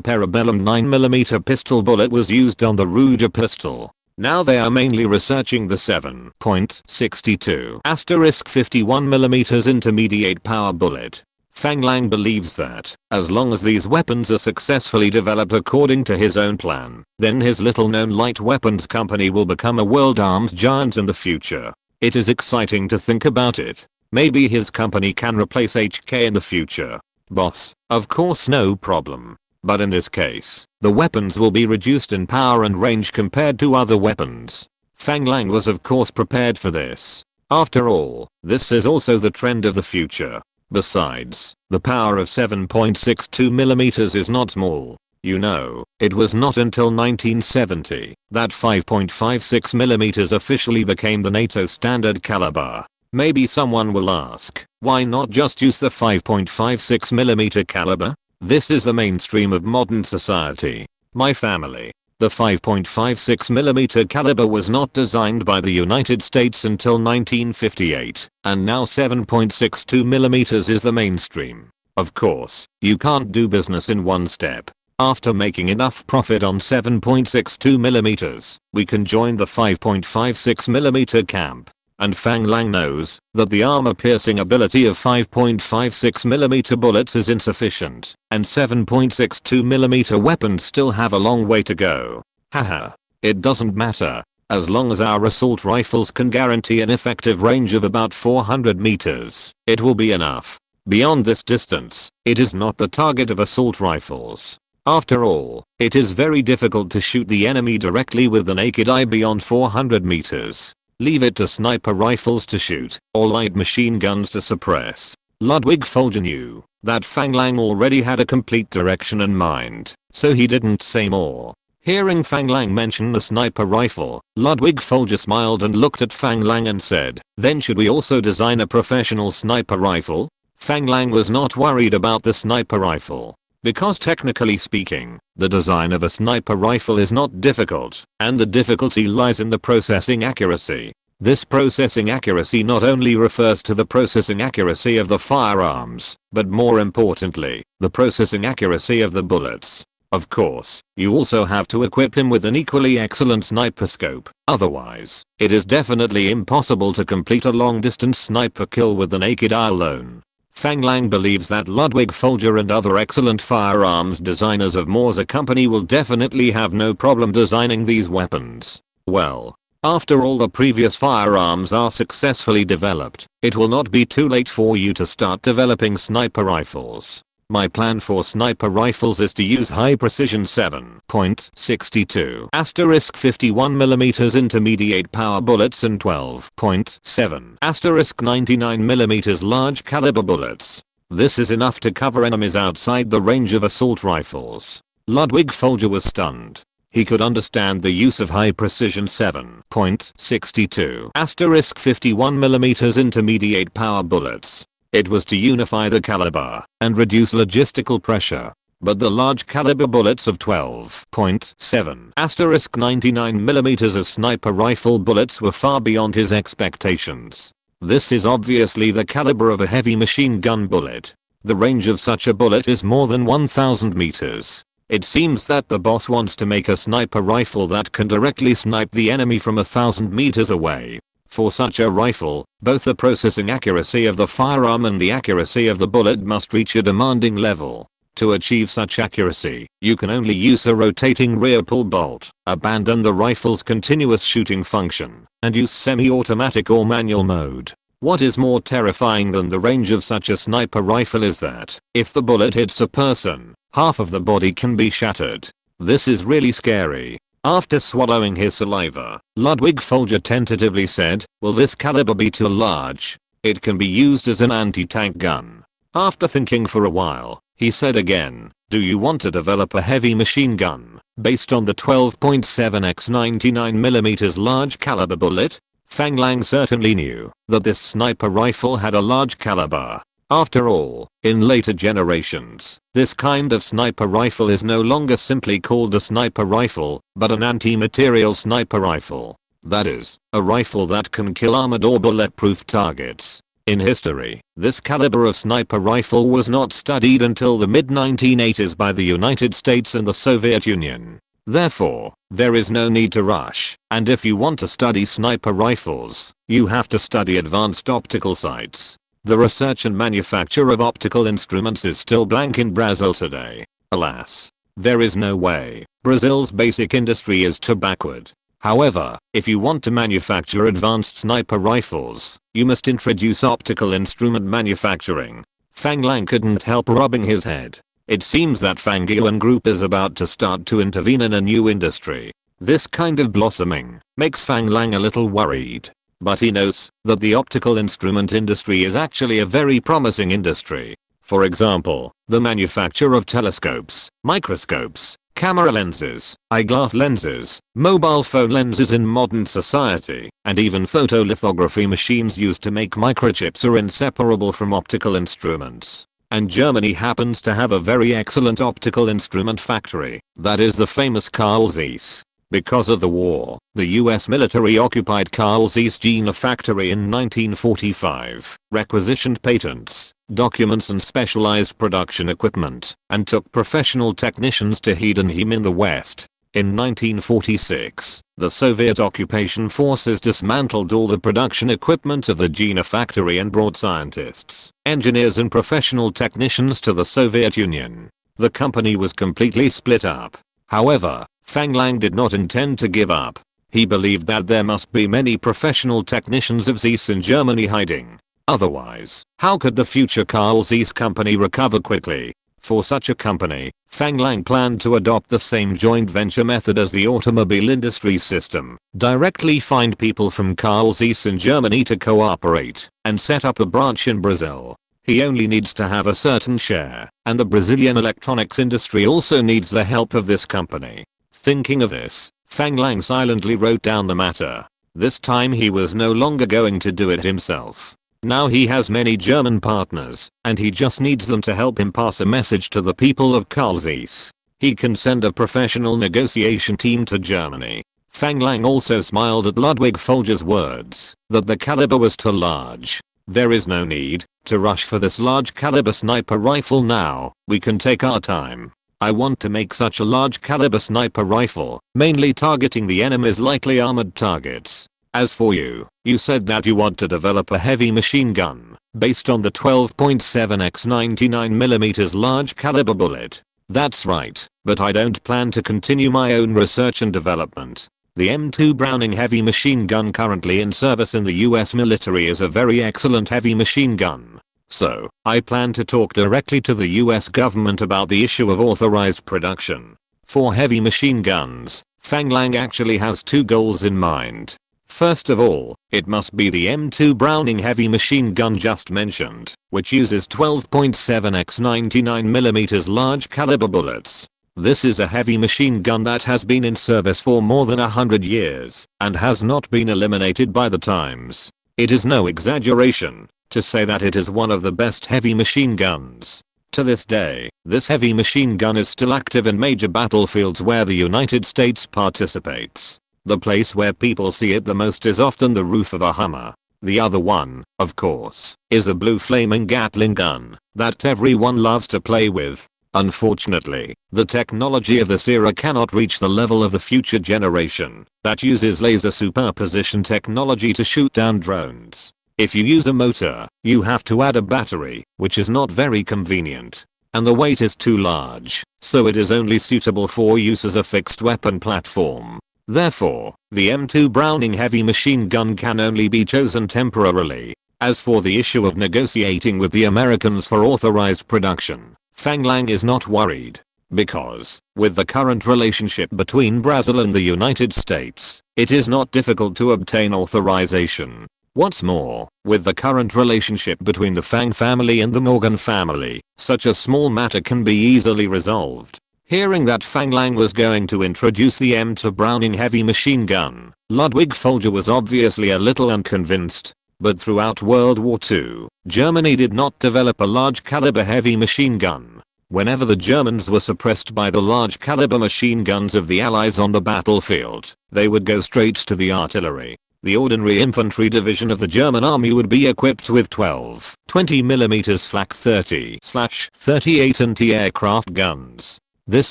Parabellum 9mm pistol bullet was used on the Ruger pistol. Now they are mainly researching the 7.62 *51mm intermediate power bullet. Fang Lang believes that, as long as these weapons are successfully developed according to his own plan, then his little-known light weapons company will become a world arms giant in the future. It is exciting to think about it. Maybe his company can replace HK in the future. Boss, of course, no problem. But in this case, the weapons will be reduced in power and range compared to other weapons. Fang Lang was of course prepared for this. After all, this is also the trend of the future. Besides, the power of 7.62mm is not small. You know, it was not until 1970 that 5.56mm officially became the NATO standard caliber. Maybe someone will ask, why not just use the 5.56mm caliber? This is the mainstream of modern society. My family. The 5.56mm caliber was not designed by the United States until 1958, and now 7.62mm is the mainstream. Of course, you can't do business in one step. After making enough profit on 7.62mm, we can join the 5.56mm camp. And Fang Lang knows that the armor-piercing ability of 5.56mm bullets is insufficient, and 7.62mm weapons still have a long way to go. Haha. It doesn't matter. As long as our assault rifles can guarantee an effective range of about 400 meters, it will be enough. Beyond this distance, it is not the target of assault rifles. After all, it is very difficult to shoot the enemy directly with the naked eye beyond 400 meters. Leave it to sniper rifles to shoot, or light machine guns to suppress. Ludwig Folger knew that Fang Lang already had a complete direction in mind, so he didn't say more. Hearing Fang Lang mention the sniper rifle, Ludwig Folger smiled and looked at Fang Lang and said, then should we also design a professional sniper rifle? Fang Lang was not worried about the sniper rifle. Because technically speaking, the design of a sniper rifle is not difficult, and the difficulty lies in the processing accuracy. This processing accuracy not only refers to the processing accuracy of the firearms, but more importantly, the processing accuracy of the bullets. Of course, you also have to equip him with an equally excellent sniper scope, otherwise, it is definitely impossible to complete a long-distance sniper kill with the naked eye alone. Fang Lang believes that Ludwig Folger and other excellent firearms designers of Morse company will definitely have no problem designing these weapons. Well, after all the previous firearms are successfully developed, it will not be too late for you to start developing sniper rifles. My plan for sniper rifles is to use high precision 7.62 *51mm intermediate power bullets and 12.7 *99mm large caliber bullets. This is enough to cover enemies outside the range of assault rifles. Ludwig Folger was stunned. He could understand the use of high precision 7.62 *51mm intermediate power bullets. It was to unify the caliber and reduce logistical pressure. But the large caliber bullets of 12.7 *99mm as sniper rifle bullets were far beyond his expectations. This is obviously the caliber of a heavy machine gun bullet. The range of such a bullet is more than 1000 meters. It seems that the boss wants to make a sniper rifle that can directly snipe the enemy from 1000 meters away. For such a rifle, both the processing accuracy of the firearm and the accuracy of the bullet must reach a demanding level. To achieve such accuracy, you can only use a rotating rear pull bolt, abandon the rifle's continuous shooting function, and use semi-automatic or manual mode. What is more terrifying than the range of such a sniper rifle is that, if the bullet hits a person, half of the body can be shattered. This is really scary. After swallowing his saliva, Ludwig Folger tentatively said, will this caliber be too large? It can be used as an anti-tank gun. After thinking for a while, he said again, do you want to develop a heavy machine gun? Based on the 12.7x 99mm large caliber bullet, Fang Lang certainly knew that this sniper rifle had a large caliber. After all, in later generations, this kind of sniper rifle is no longer simply called a sniper rifle, but an anti-materiel sniper rifle. That is, a rifle that can kill armored or bulletproof targets. In history, this caliber of sniper rifle was not studied until the mid-1980s by the United States and the Soviet Union. Therefore, there is no need to rush, and if you want to study sniper rifles, you have to study advanced optical sights. The research and manufacture of optical instruments is still blank in Brazil today. Alas, there is no way. Brazil's basic industry is too backward. However, if you want to manufacture advanced sniper rifles, you must introduce optical instrument manufacturing. Fang Lang couldn't help rubbing his head. It seems that Fang Group is about to start to intervene in a new industry. This kind of blossoming makes Fang Lang a little worried. But he knows that the optical instrument industry is actually a very promising industry. For example, the manufacture of telescopes, microscopes, camera lenses, eyeglass lenses, mobile phone lenses in modern society, and even photolithography machines used to make microchips are inseparable from optical instruments. And Germany happens to have a very excellent optical instrument factory, that is the famous Carl Zeiss. Because of the war, the US military occupied Carl Zeiss Gina factory in 1945, requisitioned patents, documents and specialized production equipment, and took professional technicians to Heidenheim in the West. In 1946, the Soviet occupation forces dismantled all the production equipment of the Gina factory and brought scientists, engineers and professional technicians to the Soviet Union. The company was completely split up. However, Fang Lang did not intend to give up. He believed that there must be many professional technicians of Zeiss in Germany hiding. Otherwise, how could the future Carl Zeiss company recover quickly? For such a company, Fang Lang planned to adopt the same joint venture method as the automobile industry system. Directly find people from Carl Zeiss in Germany to cooperate and set up a branch in Brazil. He only needs to have a certain share, and the Brazilian electronics industry also needs the help of this company. Thinking of this, Fang Lang silently wrote down the matter. This time he was no longer going to do it himself. Now he has many German partners, and he just needs them to help him pass a message to the people of Carl Zeiss. He can send a professional negotiation team to Germany. Fang Lang also smiled at Ludwig Folger's words, that the caliber was too large. There is no need to rush for this large caliber sniper rifle now, we can take our time. I want to make such a large caliber sniper rifle, mainly targeting the enemy's likely armored targets. As for you, you said that you want to develop a heavy machine gun, based on the 12.7x 99mm large caliber bullet. That's right, but I don't plan to continue my own research and development. The M2 Browning heavy machine gun currently in service in the US military is a very excellent heavy machine gun. So, I plan to talk directly to the US government about the issue of authorized production. For heavy machine guns, Fang Lang actually has two goals in mind. First of all, it must be the M2 Browning heavy machine gun just mentioned, which uses 12.7x 99mm large caliber bullets. This is a heavy machine gun that has been in service for more than 100 years, and has not been eliminated by the times. It is no exaggeration to say that it is one of the best heavy machine guns. To this day, this heavy machine gun is still active in major battlefields where the United States participates. The place where people see it the most is often the roof of a Hummer. The other one, of course, is a blue flaming Gatling gun that everyone loves to play with. Unfortunately, the technology of this era cannot reach the level of the future generation that uses laser superposition technology to shoot down drones. If you use a motor, you have to add a battery, which is not very convenient. And the weight is too large, so it is only suitable for use as a fixed weapon platform. Therefore, the M2 Browning heavy machine gun can only be chosen temporarily. As for the issue of negotiating with the Americans for authorized production, Fang Lang is not worried. Because, with the current relationship between Brazil and the United States, it is not difficult to obtain authorization. What's more, with the current relationship between the Fang family and the Morgan family, such a small matter can be easily resolved. Hearing that Fang Lang was going to introduce the M2 Browning heavy machine gun, Ludwig Folger was obviously a little unconvinced. But throughout World War II, Germany did not develop a large caliber heavy machine gun. Whenever the Germans were suppressed by the large caliber machine guns of the Allies on the battlefield, they would go straight to the artillery. The ordinary infantry division of the German army would be equipped with 12 20mm flak 30/38 anti-aircraft guns. This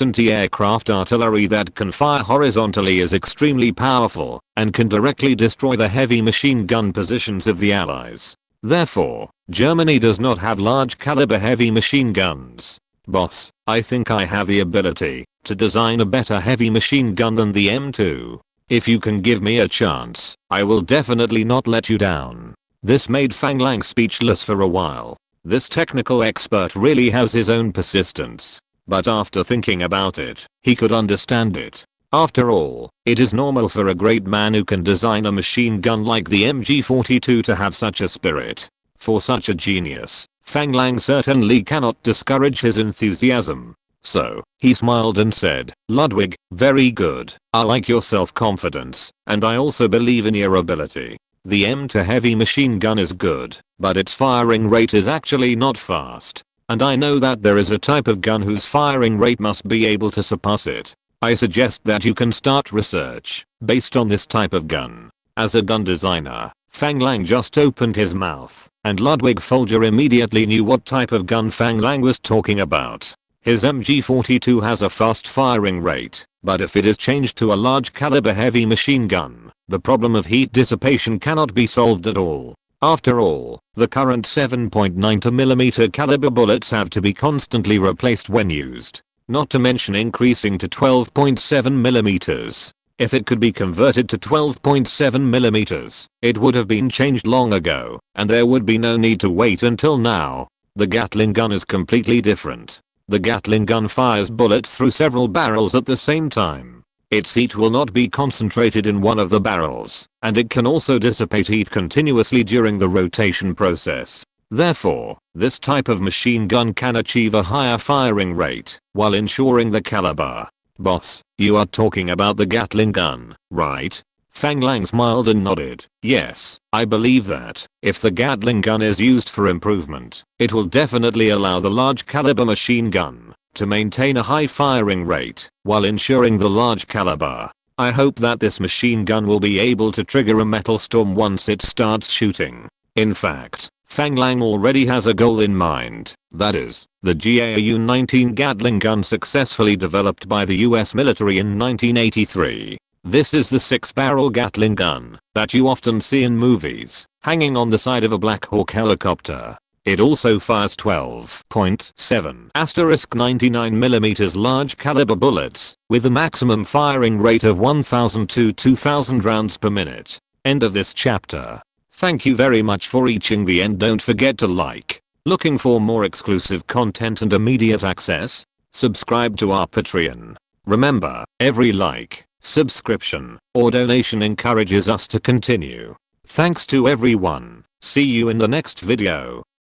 anti-aircraft artillery that can fire horizontally is extremely powerful and can directly destroy the heavy machine gun positions of the Allies. Therefore, Germany does not have large caliber heavy machine guns. Boss, I think I have the ability to design a better heavy machine gun than the M2. If you can give me a chance, I will definitely not let you down. This made Fang Lang speechless for a while. This technical expert really has his own persistence. But after thinking about it, he could understand it. After all, it is normal for a great man who can design a machine gun like the MG42 to have such a spirit. For such a genius, Fang Lang certainly cannot discourage his enthusiasm. So, he smiled and said, Ludwig, very good. I like your self-confidence, and I also believe in your ability. The M2 heavy machine gun is good, but its firing rate is actually not fast. And I know that there is a type of gun whose firing rate must be able to surpass it. I suggest that you can start research based on this type of gun. As a gun designer, Fang Lang just opened his mouth, and Ludwig Folger immediately knew what type of gun Fang Lang was talking about. His MG42 has a fast firing rate, but if it is changed to a large caliber heavy machine gun, the problem of heat dissipation cannot be solved at all. After all, the current 7.92mm caliber bullets have to be constantly replaced when used, not to mention increasing to 12.7mm. If it could be converted to 12.7mm, it would have been changed long ago, and there would be no need to wait until now. The Gatling gun is completely different. The Gatling gun fires bullets through several barrels at the same time. Its heat will not be concentrated in one of the barrels, and it can also dissipate heat continuously during the rotation process. Therefore, this type of machine gun can achieve a higher firing rate while ensuring the caliber. Boss, you are talking about the Gatling gun, right? Fang Lang smiled and nodded. Yes, I believe that if the Gatling gun is used for improvement, it will definitely allow the large caliber machine gun to maintain a high firing rate while ensuring the large caliber. I hope that this machine gun will be able to trigger a metal storm once it starts shooting. In fact, Fang Lang already has a goal in mind, that is, the GAU-19 Gatling gun successfully developed by the US military in 1983. This is the 6-barrel Gatling gun that you often see in movies, hanging on the side of a Black Hawk helicopter. It also fires 12.7 *99mm large caliber bullets with a maximum firing rate of 1000 to 2000 rounds per minute. End of this chapter. Thank you very much for reaching the end. Don't forget to like. Looking for more exclusive content and immediate access? Subscribe to our Patreon. Remember, every like, subscription, or donation encourages us to continue. Thanks to everyone. See you in the next video.